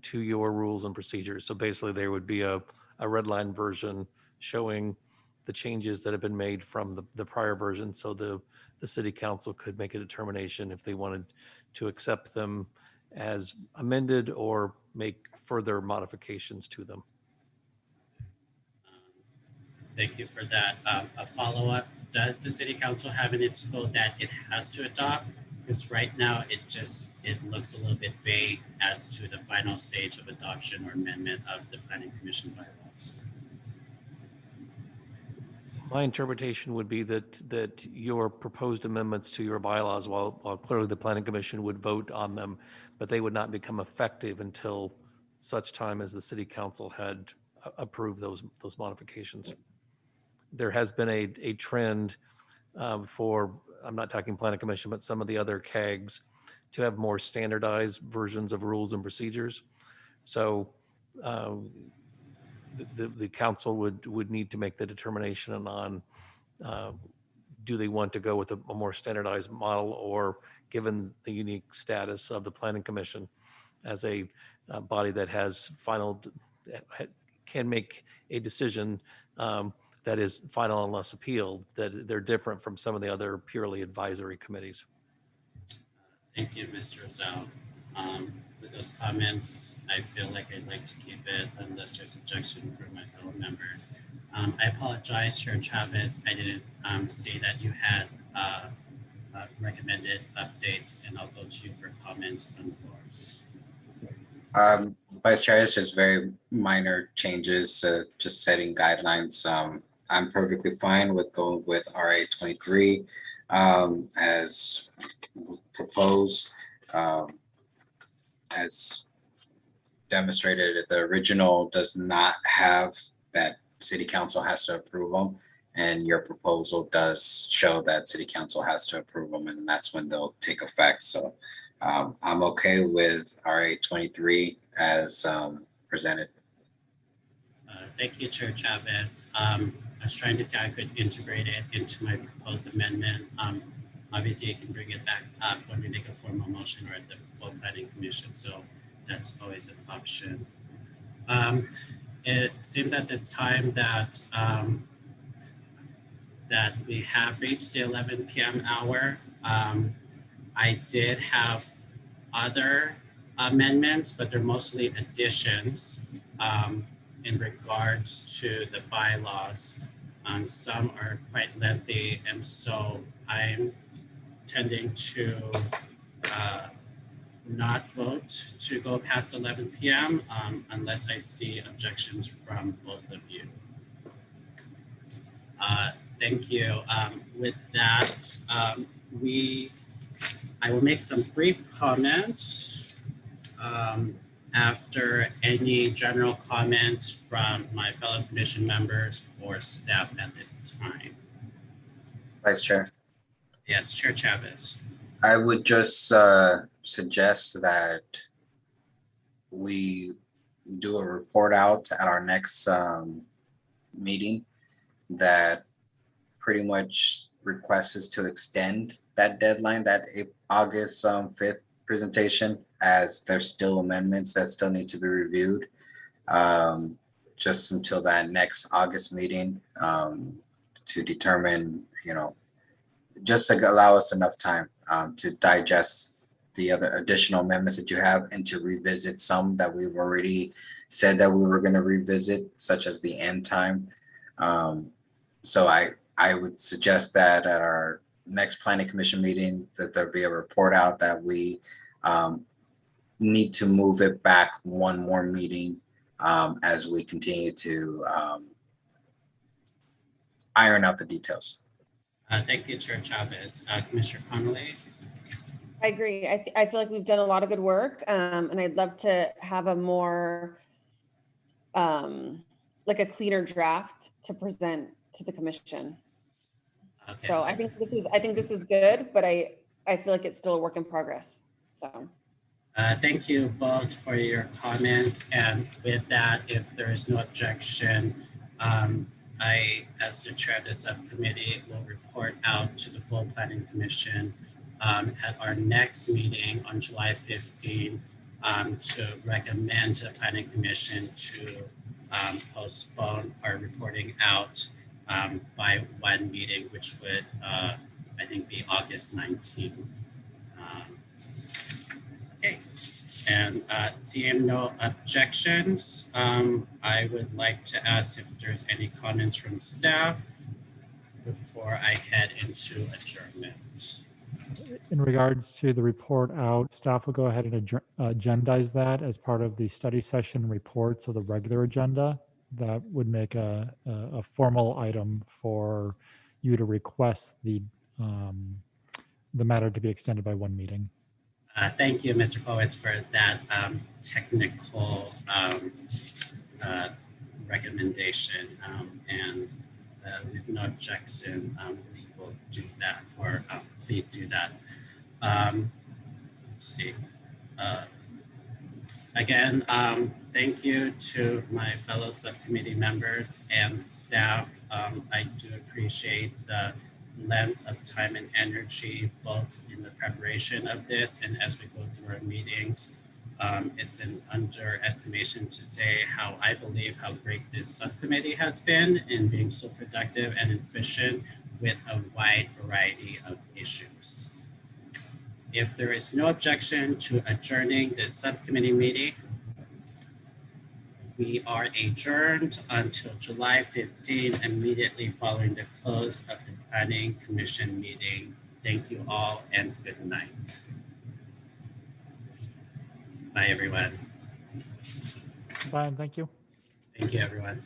to your rules and procedures. So basically, there would be a red line version showing the changes that have been made from the prior version. So the city council could make a determination if they wanted to accept them as amended or make further modifications to them. Thank you for that. A follow-up, does the city council have in its code that it has to adopt? Because right now it looks a little bit vague as to the final stage of adoption or amendment of the planning commission bylaws. My interpretation would be that your proposed amendments to your bylaws, while clearly the planning commission would vote on them, but they would not become effective until such time as the city council had approved those modifications. There has been a trend for, I'm not talking planning commission, but some of the other CAGs to have more standardized versions of rules and procedures. So the council would need to make the determination on do they want to go with a more standardized model, or given the unique status of the planning commission as a body that has can make a decision that is final unless appealed, that they're different from some of the other purely advisory committees. Thank you, Mr. Rosell. With those comments, I feel like I'd like to keep it unless there's objection from my fellow members. I apologize, Chair Chavez. I didn't see that you had recommended updates, and I'll go to you for comments on yours. Vice Chair, it's just very minor changes, just setting guidelines. I'm perfectly fine with going with RA 23 as proposed. As demonstrated, the original does not have that city council has to approve them, and your proposal does show that city council has to approve them, and that's when they'll take effect. So I'm okay with RA 23 as presented. Thank you, Chair Chavez. I was trying to see how I could integrate it into my proposed amendment. Obviously, you can bring it back up when we make a formal motion or at the full planning commission. So that's always an option. It seems at this time that that we have reached the 11 p.m. hour. I did have other amendments, but they're mostly additions in regards to the bylaws. Some are quite lengthy, and so I'm tending to not vote to go past 11 p.m. Unless I see objections from both of you. Thank you. With that, I will make some brief comments after any general comments from my fellow commission members or staff at this time. Vice Chair. Yes, Chair Chavez. I would just suggest that we do a report out at our next meeting that pretty much requests us to extend that deadline, that August 5th presentation, as there's still amendments that still need to be reviewed, just until that next August meeting, to determine, just to allow us enough time to digest the other additional amendments that you have and to revisit some that we've already said that we were going to revisit, such as the end time. So I would suggest that at our next planning commission meeting that there be a report out that we need to move it back one more meeting as we continue to iron out the details. Thank you, Chair Chavez. Commissioner Connolly. I agree. I feel like we've done a lot of good work, and I'd love to have a more like a cleaner draft to present to the commission. Okay. So I think this is good, but I feel like it's still a work in progress. So thank you both for your comments, and with that, if there is no objection, I, as the chair of the subcommittee, will report out to the full planning commission at our next meeting on July 15 to recommend to the planning commission to postpone our reporting out by one meeting, which would I think be August 19. Okay, and seeing no objections, I would like to ask if there's any comments from staff before I head into adjournment. In regards to the report out, staff will go ahead and agendize that as part of the study session reports of the regular agenda. That would make a formal item for you to request the matter to be extended by one meeting. Thank you, Mr. Powitz, for that technical recommendation. And with no objection, we will do that, or please do that. Let's see. Again, thank you to my fellow subcommittee members and staff. I do appreciate the length of time and energy, both in the preparation of this and as we go through our meetings. It's an underestimation to say how I believe how great this subcommittee has been in being so productive and efficient with a wide variety of issues. If there is no objection to adjourning this subcommittee meeting, we are adjourned until July 15, immediately following the close of the Planning Commission meeting. Thank you all and good night. Bye, everyone. Bye, and thank you. Thank you, everyone.